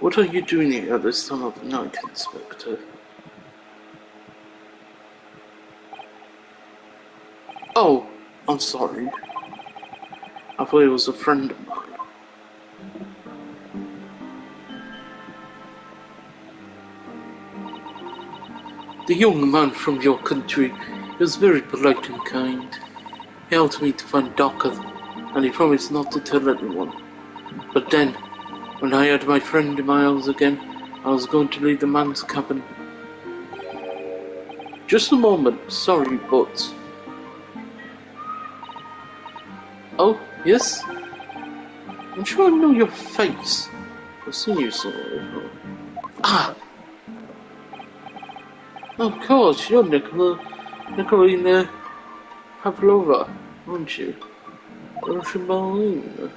What are you doing here at this time of the night, Inspector? Oh, I'm sorry. I thought it was a friend of mine. The young man from your country was very polite and kind. He helped me to find Docker, and he promised not to tell anyone. But then, when I had my friend in my arms again, I was going to leave the man's cabin. Just a moment, sorry, but... Oh, yes? I'm sure I know your face. I've seen you somewhere before. Ah! Of course, you're Nikolina Pavlova, aren't you? Russian ballerina.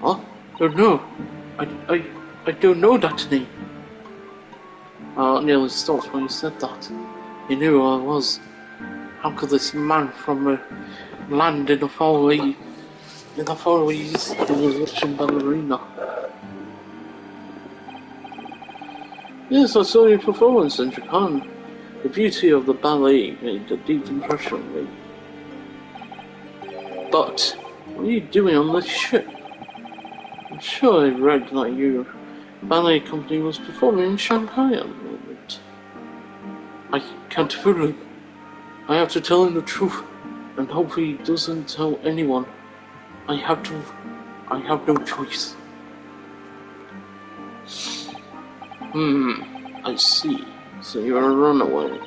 Huh? Oh no, I don't know that name. I nearly stopped when you said that. You knew who I was. How could this man from a land in the faraway east be a Russian ballerina? Yes, I saw your performance in Japan. The beauty of the ballet made a deep impression on me. But, what are you doing on this ship? I'm sure I read that your ballet company was performing in Shanghai at the moment. I can't fool him. I have to tell him the truth, and hope he doesn't tell anyone. I have no choice. I see. So you're a runaway.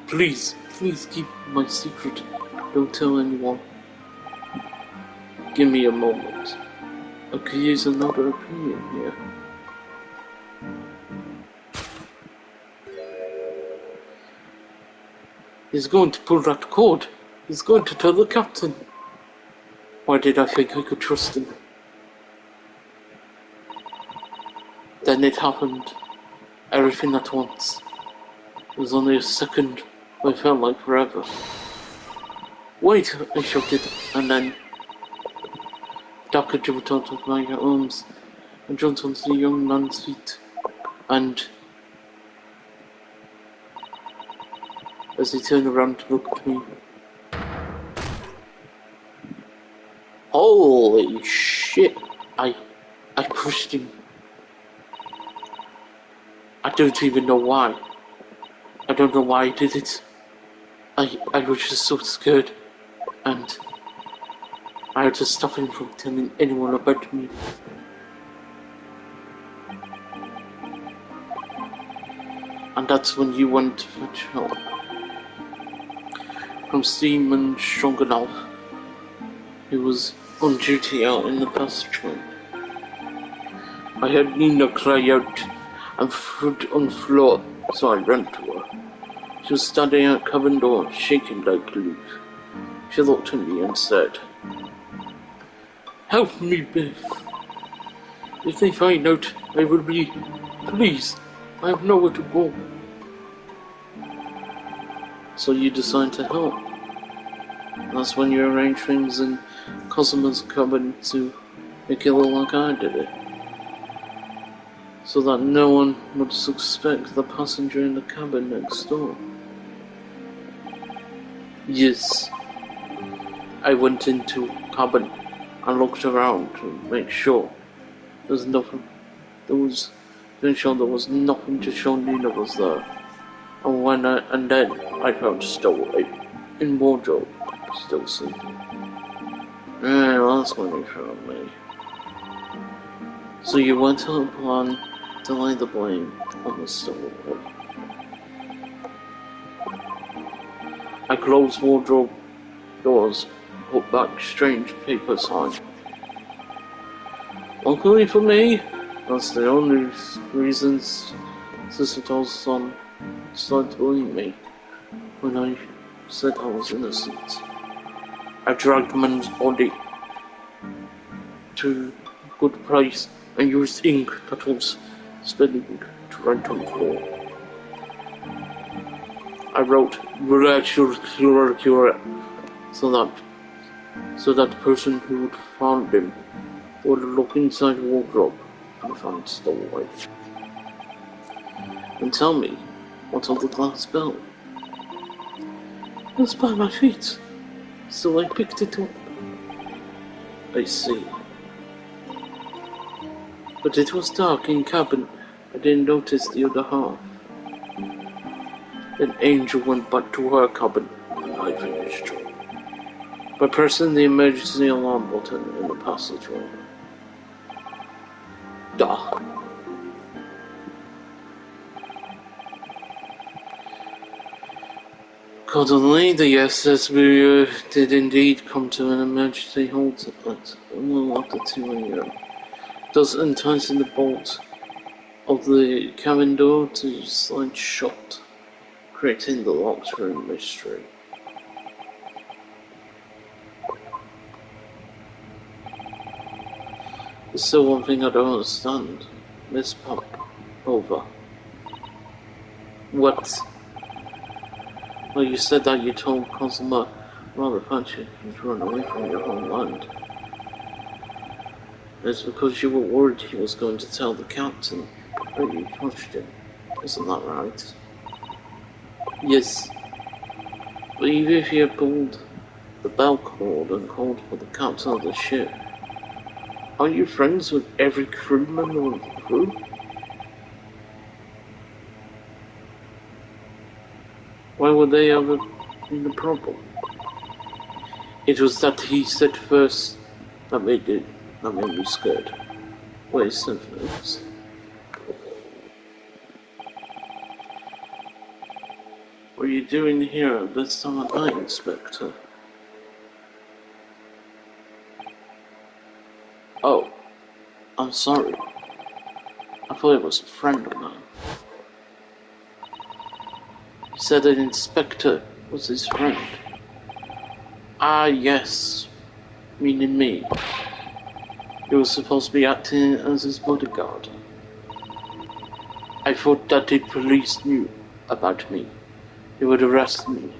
Please keep my secret. Don't tell anyone. Give me a moment. I could use another opinion here. He's going to pull that cord. He's going to tell the captain. Why did I think I could trust him? Then it happened. Everything at once. It was only a second, but it felt like forever. Wait, I shouted, and then Daka jumped out of my arms and jumped onto the young man's feet, and as he turned around to look at me, holy shit, I pushed him. I don't even know why. I don't know why I did it. I was just so scared, and I had to stop him from telling anyone about me. And that's when you went to fetch help from Seaman Stroganoff, who was on duty out in the passageway. I heard Nina cry out and foot on the floor, so I ran to her. She was standing at the cabin door, shaking like a leaf. She looked at me and said, "Help me, Biff. If they find out, I will be... Please, I have nowhere to go." So you decide to help. That's when you arrange things in Cosima's cabin to make it look like I did it. So that no one would suspect the passenger in the cabin next door. Yes. I went into the cabin and looked around to make sure there was nothing to show Nina was there. And then I found a stowaway in wardrobe, still sleeping. Well, that's when they found me. So you went on a plan to lay the blame on the stowaway. I closed wardrobe doors, put back strange papers on. Luckily for me, that's the only reason Sister Tolson started to believe me when I said I was innocent. I dragged the man's body to a good place and used ink that was spilling to write on the floor. I wrote cure so that the person who would found him would look inside the wardrobe and find it stowaway. And tell me, what's on the glass bell? It was by my feet, so I picked it up. I see. But it was dark in cabin. I didn't notice the other half. Then Angel went back to her cabin, and I finished by pressing the emergency alarm button in the passageway. Duh. Accordingly, the SS did indeed come to an emergency halt at a little after 2 a.m. Thus untightening the bolt of the cabin door to slide shut, creating the locked room mystery. There's still one thing I don't understand, Miss Pulver. What? Well, you said that you told Consular rather Patrick to run away from your homeland. It's because you were worried he was going to tell the captain that you touched him. Isn't that right? Yes. But even if you had pulled the bell cord and called for the captain of the ship, are you friends with every crew member of the crew? Why would they ever be the problem? It was that he said first that made me scared. Wait, something else. What are you doing here at this time of night, Inspector? Oh, I'm sorry. I thought it was a friend of mine. He said an inspector was his friend. Ah, yes. Meaning me. You were supposed to be acting as his bodyguard. I thought that the police knew about me. They would arrest me.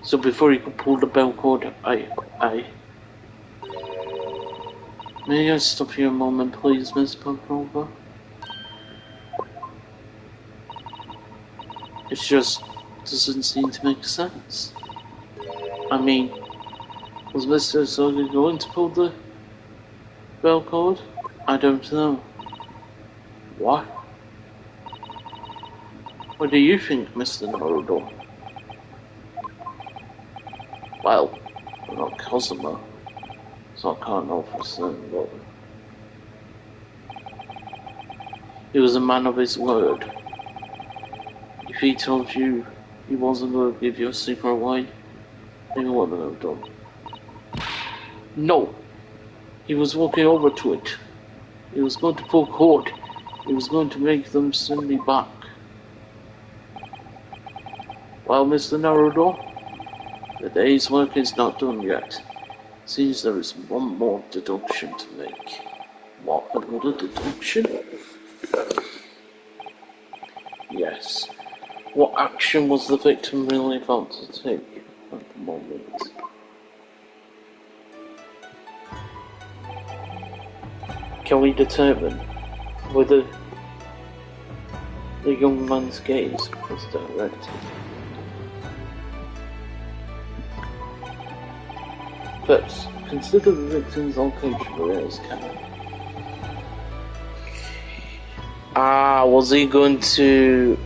So before you could pull the bell cord, May I stop you a moment, please, Miss Pavlova? It just doesn't seem to make sense. I mean, was Mr. Soga going to pull the bell cord? I don't know. What? What do you think, Mr. Norodor? Well, I'm not Cosimo, so I can't know for certain, but he was a man of his word. If he told you he wasn't going to give your secret away, then he wouldn't have done. No! He was walking over to it. He was going to pull cord. He was going to make them send me back. Well, Mr. Naruto, the day's work is not done yet. Seems there is one more deduction to make. What, another deduction? Yes. What action was the victim really about to take at the moment? Can we determine whether the young man's gaze was directed? First, consider the victim's location where his camera. Was he going to...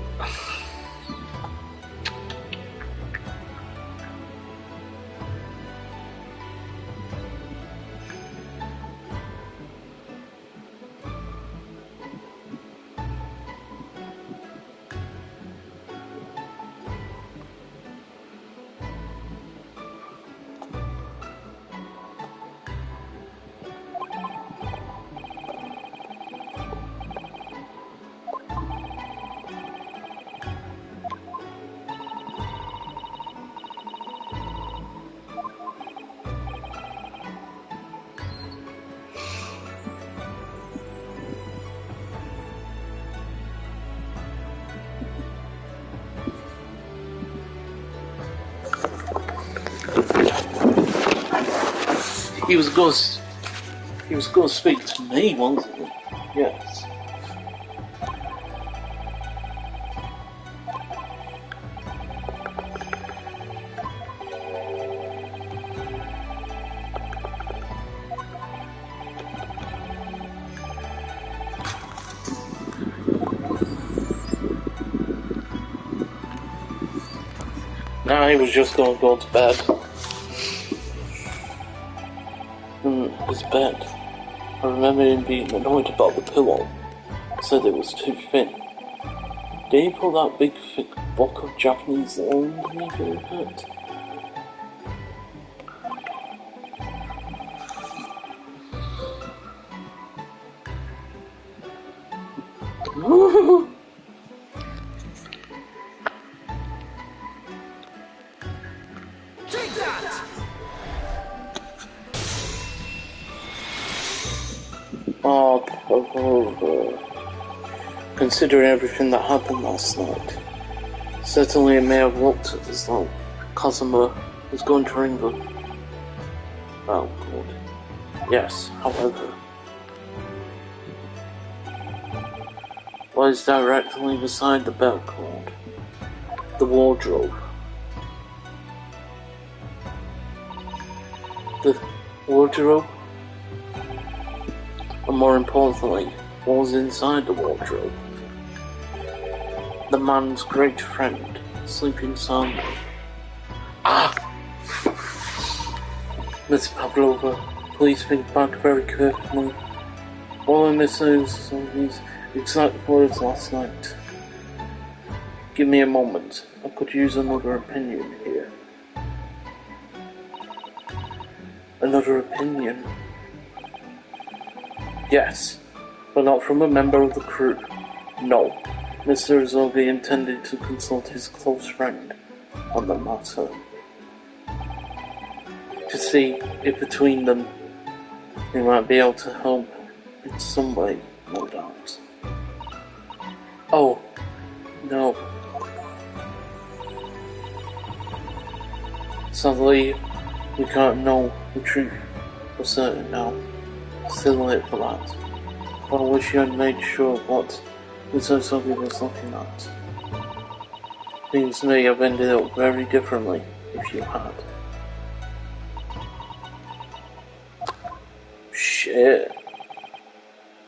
He was going to speak to me, wasn't he? Yes. Nah, he was just going to go to bed. His bed. I remember him being annoyed about the pillow. Said it was too thin. Did he pull that big thick block of Japanese lawn underneath his head? considering everything that happened last night. Certainly it may have looked as though Cosima was going to ring the bell cord. Yes, however, what is directly beside the bell cord? The wardrobe. The wardrobe? And more importantly, what was inside the wardrobe? The man's great friend, sleeping soundly. Ah! Miss Pavlova, please think back very carefully. All I miss is these exact words last night. Give me a moment. I could use another opinion here. Another opinion? Yes, but not from a member of the crew. No, Mr. Zogi intended to consult his close friend on the matter. To see if between them they might be able to help in some way, no doubt. Oh, no. Sadly, we can't know the truth for certain now. Still late for that. But I wish you had made sure what Mr. Zogi was looking at. Things may have ended up very differently if you had. Shit.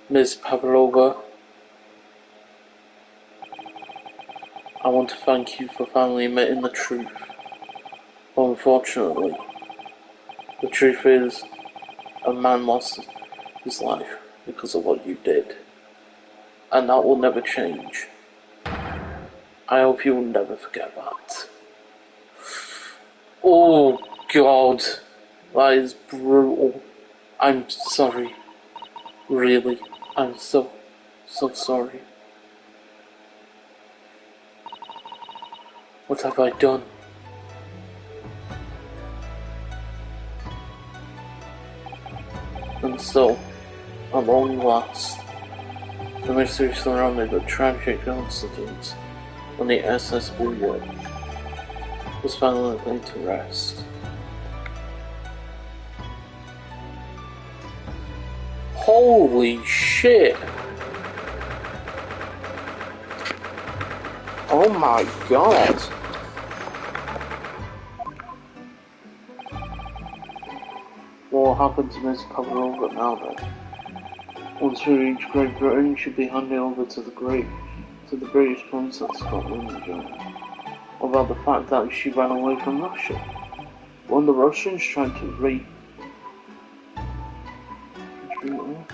Ms. Pavlova, I want to thank you for finally admitting the truth. But unfortunately, the truth is, a man lost his life because of what you did. And that will never change. I hope you will never forget that. Oh God, that is brutal. I'm sorry. Really, I'm so sorry. What have I done? And so, at long last, the mystery surrounding the tragic incident on the SS Bouillon was finally laid to rest. Holy shit! Oh my god! What will happen to Miss Pavlova now then? Once we reach Great Britain, she'll be handed over to the British police at Scotland Yard. What about the fact that she ran away from Russia? When the Russians tried to rape her?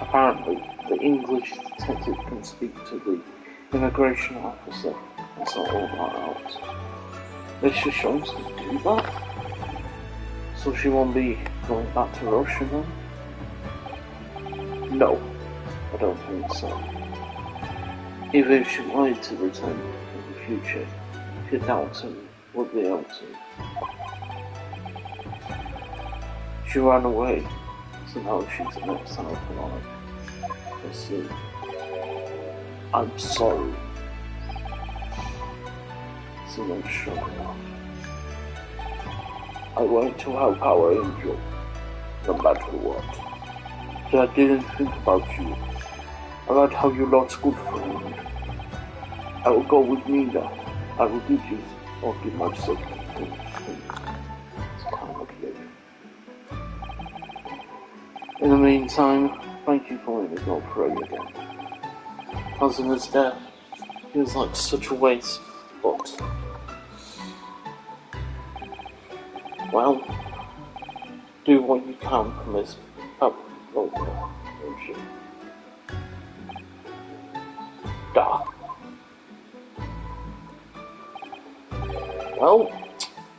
Apparently, the English detective can speak to the immigration officer and sort all that out. Mr. Jones can do that? So she won't be going back to Russia then? No, I don't think so. Even if she wanted to return in the future, Dalton would be able to. She ran away, so now she's an exile for life. I see. I'm sorry. So not strong enough. I wanted to help our angel, no matter what. But I didn't think about you, about how you lost good friend. I will go with Nina. I will give you, or give myself to you. It's kind of you. In the meantime, thank you for letting me go pray again. Cousin's death feels like such a waste, but well, do what you can for Miss Pavlova, don't you? Da. Well,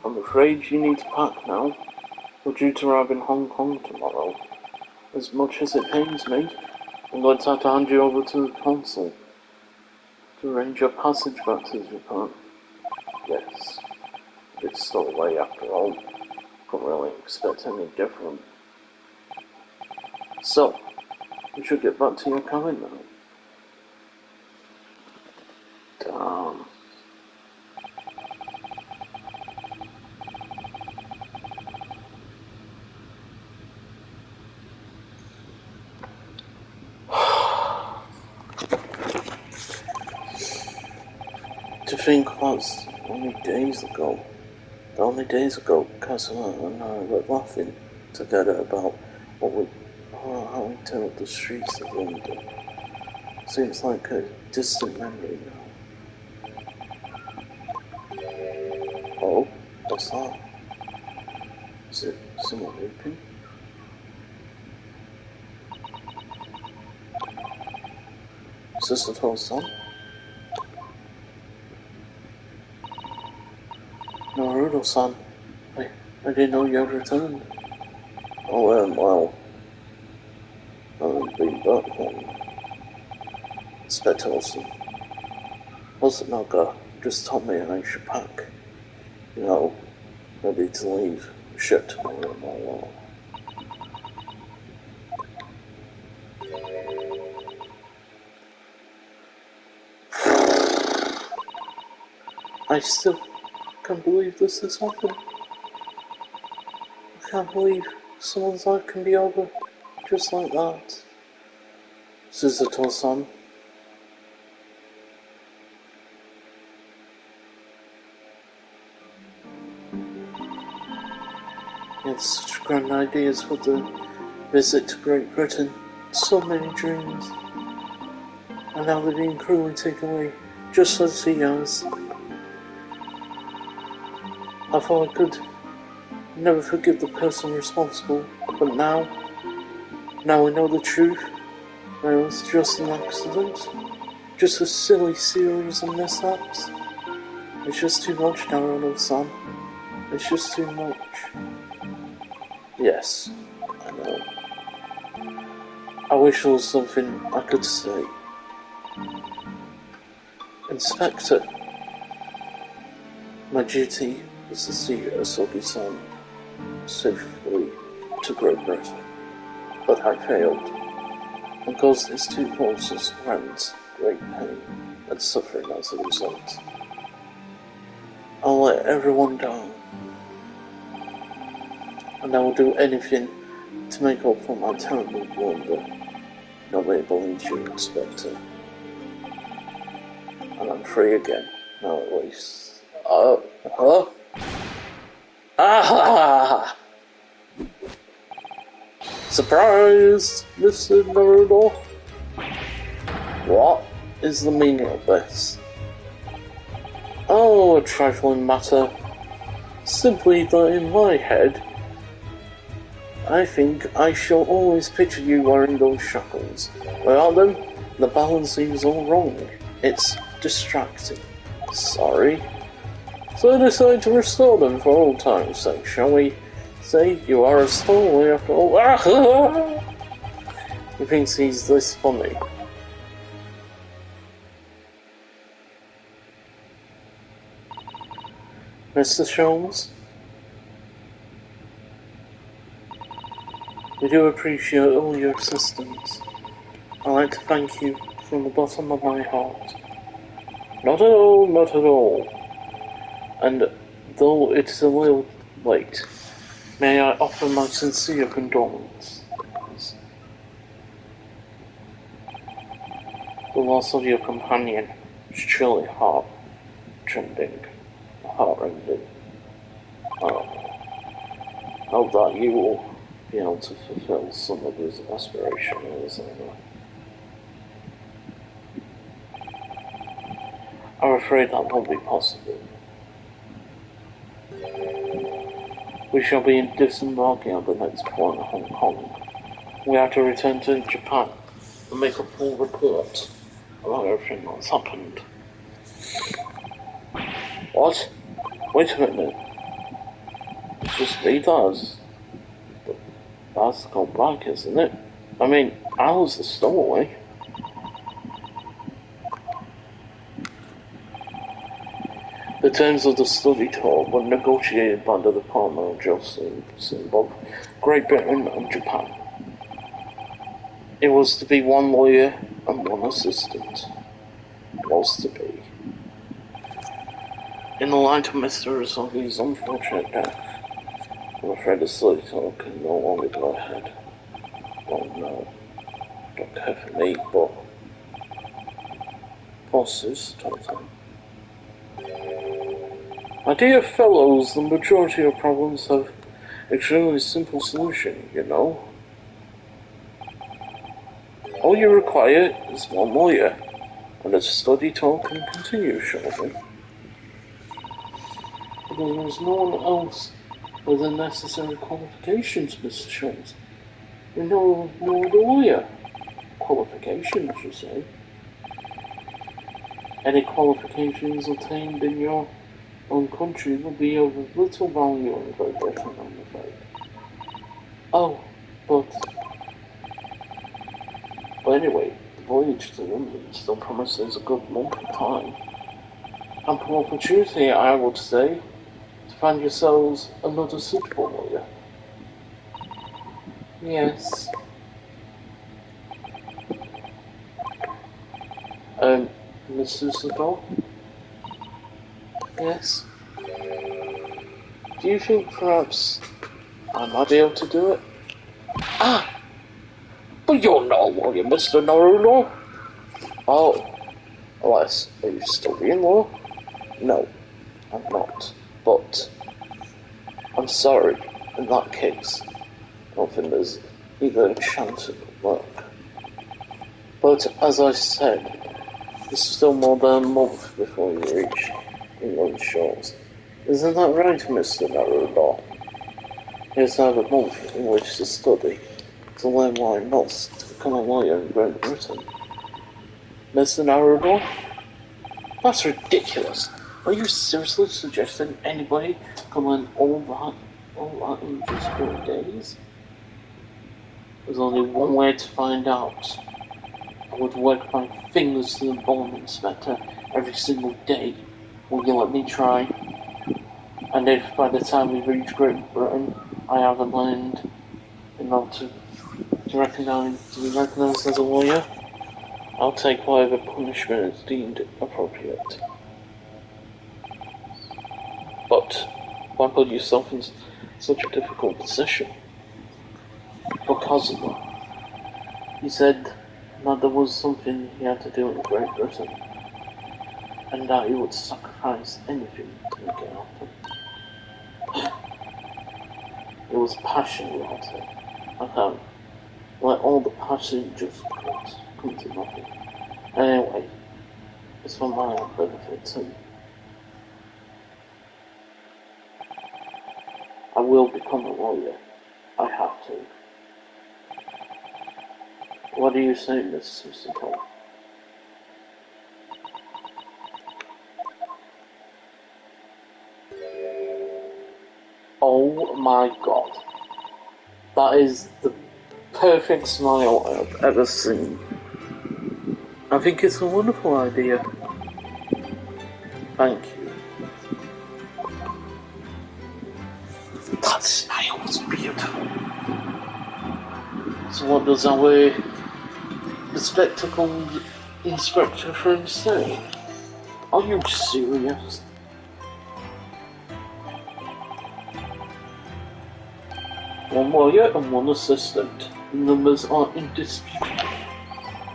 I'm afraid you need to pack now. We're due to arrive in Hong Kong tomorrow. As much as it pains me, I'm going to have to hand you over to the consul to arrange your passage back to Japan. Yes, it's still away after all. Couldn't really expect any different. So, we should get back to your cabin now. think that's only days ago. Only days ago, Casimir and I were laughing together about how we tilled the streets of London. Seems like a distant memory now. Oh, what's that? Is it someone weeping? Is this the whole song? Naruto-san, I didn't know you had returned. Oh, well, I've been back then. Inspector Wilson. Wasn't Naga just told me I should pack. You know, ready to leave. Shit tomorrow and all that. I still can't believe this has happened. I can't believe someone's life can be over just like that. Suzuto-san. He had such grand ideas for the visit to Great Britain. So many dreams. And now they're being cruelly taken away, just as he has. I thought I could never forgive the person responsible, but now we know the truth. It was just an accident. Just a silly series of mishaps. It's just too much, Naruto-san. It's just too much. Yes, I know. I wish there was something I could say. Inspector, my duty is to see Asogi-san safely to Great Britain, but I failed, and caused his two closest friends great pain and suffering as a result. I'll let everyone down, and I will do anything to make up for my terrible blunder. Nobody believes you, Inspector. And I'm free again, now at least. Huh? Ah! Surprise, Mr. Naruto! What is the meaning of this? Oh, a trifling matter. Simply that in my head, I think I shall always picture you wearing those shackles. Without them, the balance seems all wrong. It's distracting. Sorry. So I decided to restore them for old time's sake, shall we? Say you are a stowaway after all. He thinks he's this funny. Mr. Sholmes? We do appreciate all your assistance. I'd like to thank you from the bottom of my heart. Not at all, not at all. And though it's a little late, may I offer my sincere condolences. The loss of your companion is truly heart-rending. Hope that you will be able to fulfill some of his aspirations. I'm afraid that won't be possible. We shall be disembarking at the next port in Hong Kong. We have to return to Japan and make a full report about everything that's happened. What? Wait a minute. Just be does. That's gone back, isn't it? I mean, I was the stowaway. The terms of the study tour were negotiated by the Department of Justice in both Great Britain and Japan. It was to be one lawyer and one assistant. Was to be. In the light of Mr. Asogi's unfortunate death, I'm afraid the study tour can no longer go ahead. Oh no. Don't care for me, but bosses told him. My dear fellows, the majority of problems have extremely simple solution, you know. All you require is one lawyer, and a study tour can continue shortly. But there is no one else with the necessary qualifications, Mr. Schultz. You know, no other lawyer. Qualifications, you say? Any qualifications attained in your own country will be of little value in Great Britain, I'm afraid. Oh, but anyway, the voyage to London still promises a good month of time. Ample opportunity, I would say, to find yourselves another suitable lawyer. Yes. Mr. Sador? Yes? Do you think perhaps I might be able to do it? Ah! But you're not a lawyer, Mr. Naruto. Oh. Unless, are you studying law? No, I'm not. But, I'm sorry, in that case, I don't think there's even a chance it will work. But, as I said, there's still more than a month before you reach England's shores. Isn't that right, Mr. Naruto? Here's another month in which to study, to learn what I must to become a lawyer in Great Britain. Mr. Naruto? That's ridiculous. Are you seriously suggesting anybody can learn all that in just 4 days? There's only one way to find out. I would work my fingers to the bone, Inspector, every single day. Will you let me try? And if by the time we reach Great Britain, I haven't learned enough to be recognised as a lawyer, I'll take whatever punishment is deemed appropriate. But why put yourself in such a difficult position? Because of that. He said that there was something he had to do in Great Britain, and that he would sacrifice anything to make it happen. He was passionate about it. I can't let all the passion just come to nothing. Anyway, it's for my own benefit too. I will become a lawyer. I have to. What do you say, Mr. Simple? Oh my god. That is the perfect smile I've ever seen. I think it's a wonderful idea. Thank you. That smile was beautiful. So what does our bespectacled inspector friend say? Are you serious? One lawyer and one assistant. The numbers are indisputable.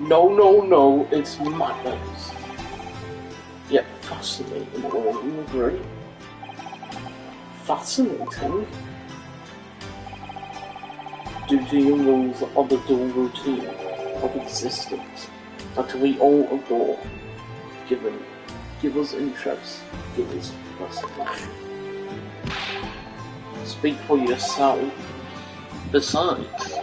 No, it's madness. Yet fascinating, will you agree? Fascinating? Duty and rules of the dual routine of existence that we all adore. Give us interest, give us fascination. Speak for yourself. Besides,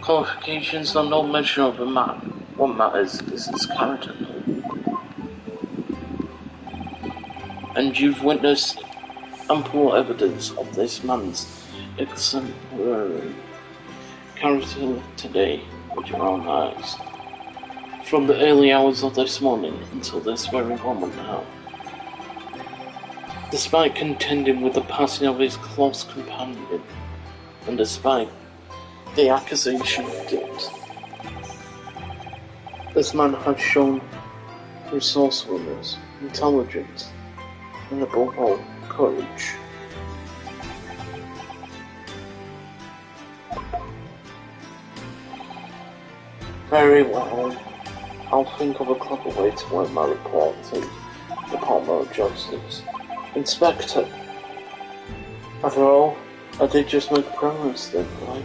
qualifications are no measure of a man. What matters is his character. And you've witnessed ample evidence of this man's exemplary character today with your own eyes. From the early hours of this morning until this very moment now. Despite contending with the passing of his close companion, and despite the accusation of guilt, this man has shown resourcefulness, intelligence, and above all, courage. Very well. I'll think of a clever way to write my report to the Department of Justice. Inspector. After all, I did just make a promise, didn't I?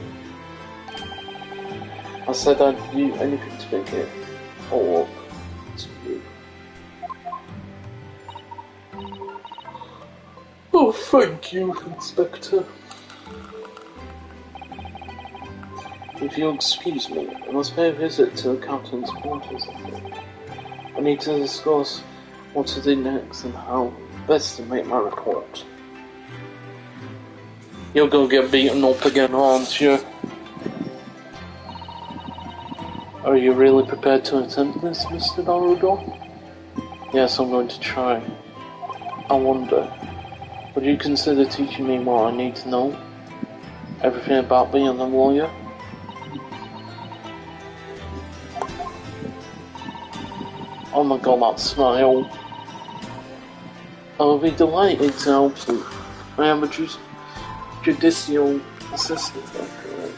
I said I'd do anything to make it all up to you. Oh, thank you, Inspector. If you'll excuse me, I must pay a visit to the captain's quarters, I think. I need to discuss what to do next and how best to make my report. You're gonna get beaten up again, aren't you? Are you really prepared to attempt this, Mr. Naruto? Yes, I'm going to try. I wonder, would you consider teaching me what I need to know? Everything about being a lawyer? Oh my god, that smile. I will be delighted to help you. I am a judicial assistant, after all.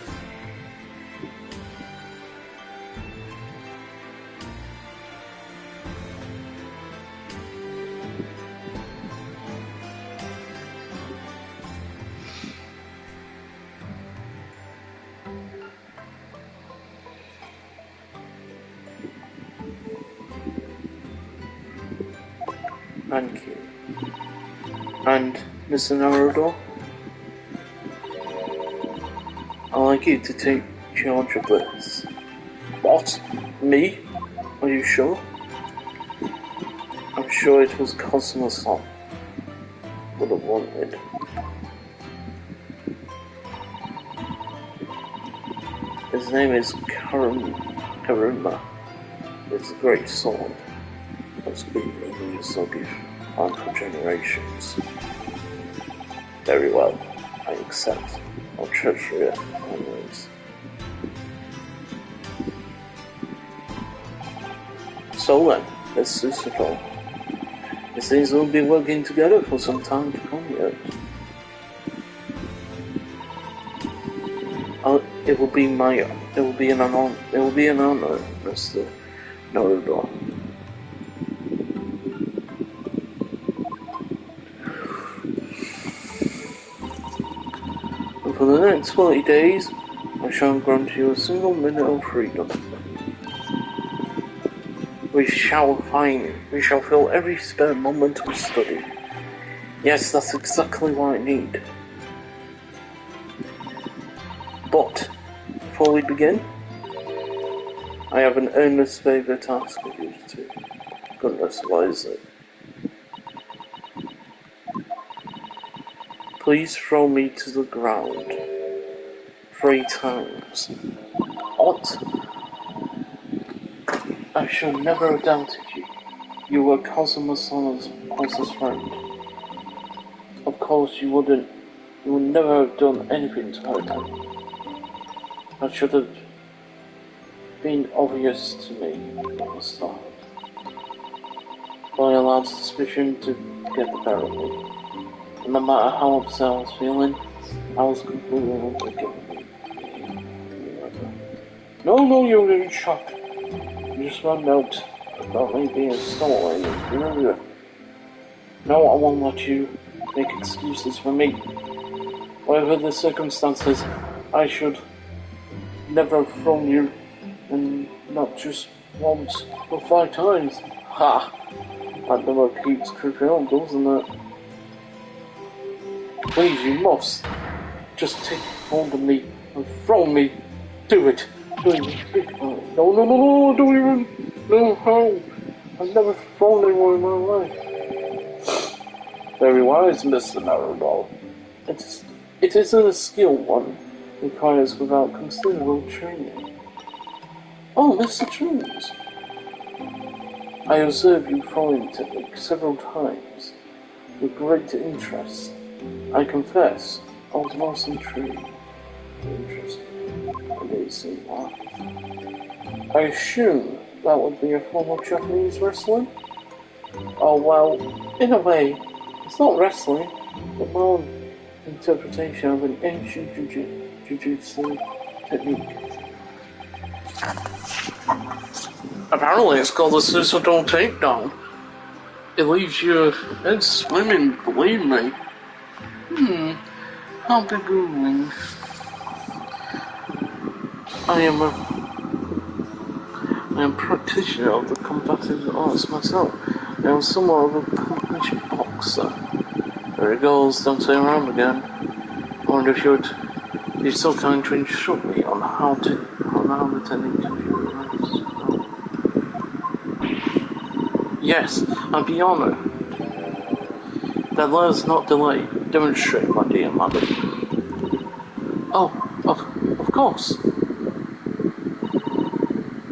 Thank you. And, Mr. Naruto, I'd like you to take charge of this. What? Me? Are you sure? I'm sure it was Cosmo-san would have wanted. His name is Karuma. It's a great sword. That's been in the Yosogi on for generations. Very well, I accept. I'll treasure it always. So then, let's Susato. It seems we'll be working together for some time to come yet. It will be an honor, Mr. Naruto. And for the next 40 days, I shall grant you a single minute of freedom. We shall fill every spare moment with study. Yes, that's exactly what I need. But, before we begin, I have an earnest favour to ask of you two. Goodness, what is it? Please throw me to the ground 3 times. What? I should never have doubted you. You were Cosmo-san's closest friend. Of course you would never have done anything to hurt him. That should have been obvious to me at the start. But I allowed suspicion to get the better of me. And no matter how upset I was feeling, I was completely unforgiving. No, you were in shock. You just found out about me being stolen. No, I won't let you make excuses for me. Whatever the circumstances, I should never have thrown you, and not just once, but 5 times. Ha! That never keeps creeping on, doesn't it? Please, you must. Just take hold of me and throw me. Do it. No, don't even. No, how? I've never thrown anyone in my life. Very wise, Mr. Naruto. It isn't a skill one requires without considerable training. Oh, Mr. Jones. I observed you throwing technique several times with great interest. I confess, I was most intrigued. Interesting. I didn't see why. I assume that would be a form of Japanese wrestling? Oh, well, in a way, it's not wrestling, but more an interpretation of an ancient jujutsu technique. Apparently it's called the Susato takedown. It leaves your head swimming, believe me. How big are wings? I am a practitioner of the combative arts myself. I am somewhat of a accomplished boxer. There it goes, don't say around again. I wonder if you'd be so kind to instruct me on how the technique of your arts. Yes, I'd be honoured. Then let us not delay. Demonstrate, my dear madam. Oh, of course.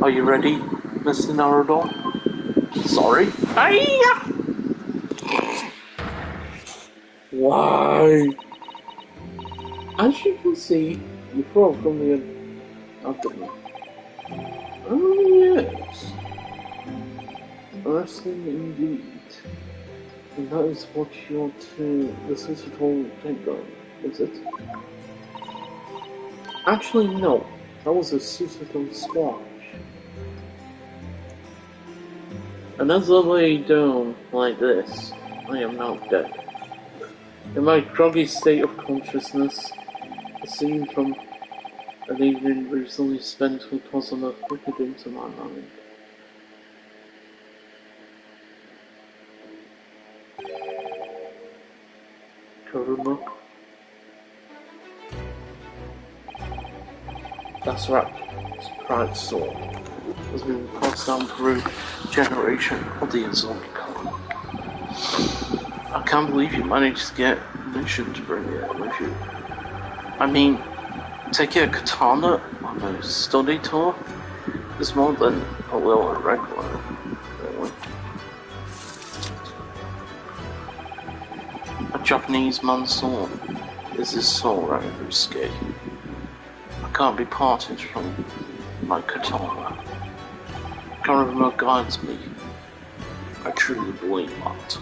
Are you ready, Mr. Narador? Sorry. Hiya! Why? As you can see, you fall from the abdomen. Oh yes. Wrestling indeed. And that is what you're to the societal takedown, is it? Actually no. That was a societal squash. And as I lay down like this, I am now dead. In my groggy state of consciousness, a scene from an evening recently spent with Cosima flickered into my mind. Karuma? That's right, it's pride sword has been passed down through generation of the Azoki clan. I can't believe you managed to get permission to bring it with you. I mean, taking a katana on a study tour is more than a little irregular, really. A Japanese man's sword is his soul rather risky. I can't be parted from my katana. Karuma guides me. I truly believe that.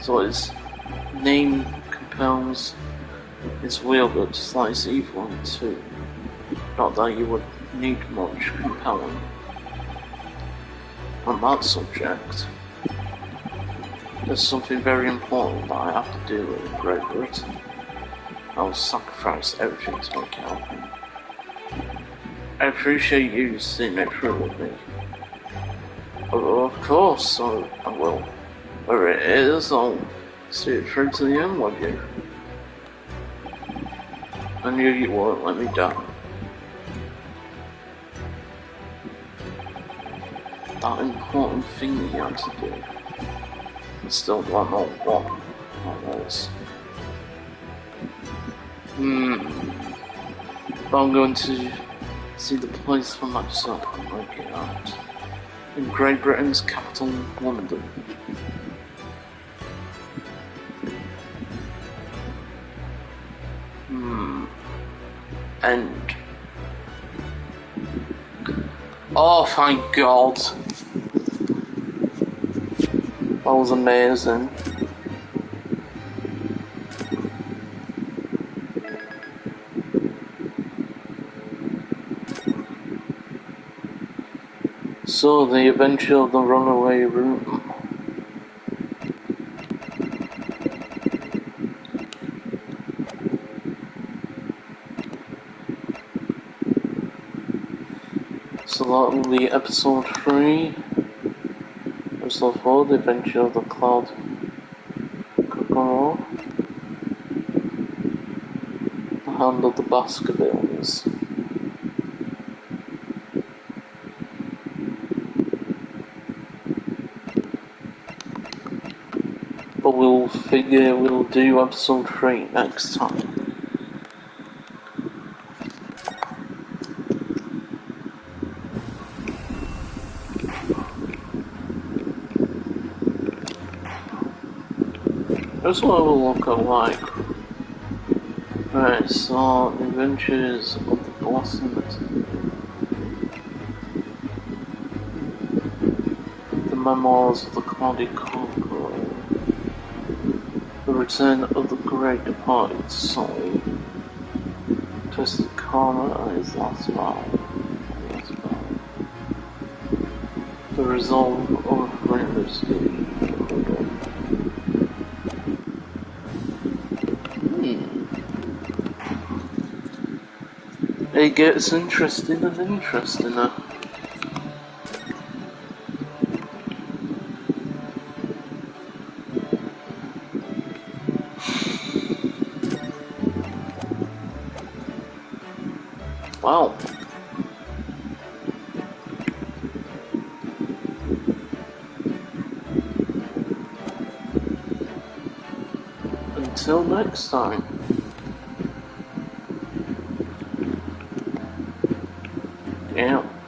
So his name compels his wielder to slice evil in two. Not that you would need much compelling. On that subject, there's something very important that I have to do in Great Britain. I will sacrifice everything to make it happen. I appreciate you seeing it through with me. Of course, I will. Where it is, I'll see it through to the end with you. I knew you wouldn't let me down. That important thing that you had to do. I still don't know what that was. But I'm going to see the place for myself and work it out. In Great Britain's capital, London. And oh, thank God. That was amazing. So, the adventure of the runaway room. So that will be episode 3. Episode 4, The Adventure of the Cloud Kokoro. The Hand of the Baskervilles. But we'll figure we'll do episode 3 next time. Let's have a look at like. Right, so the adventures of the blossoms. The memoirs of the cloudy conqueror. The return of the great departed soul. Twisted karma and his last vow. The resolve of railway station. It gets interesting and interesting. Wow. Until next time. Yeah.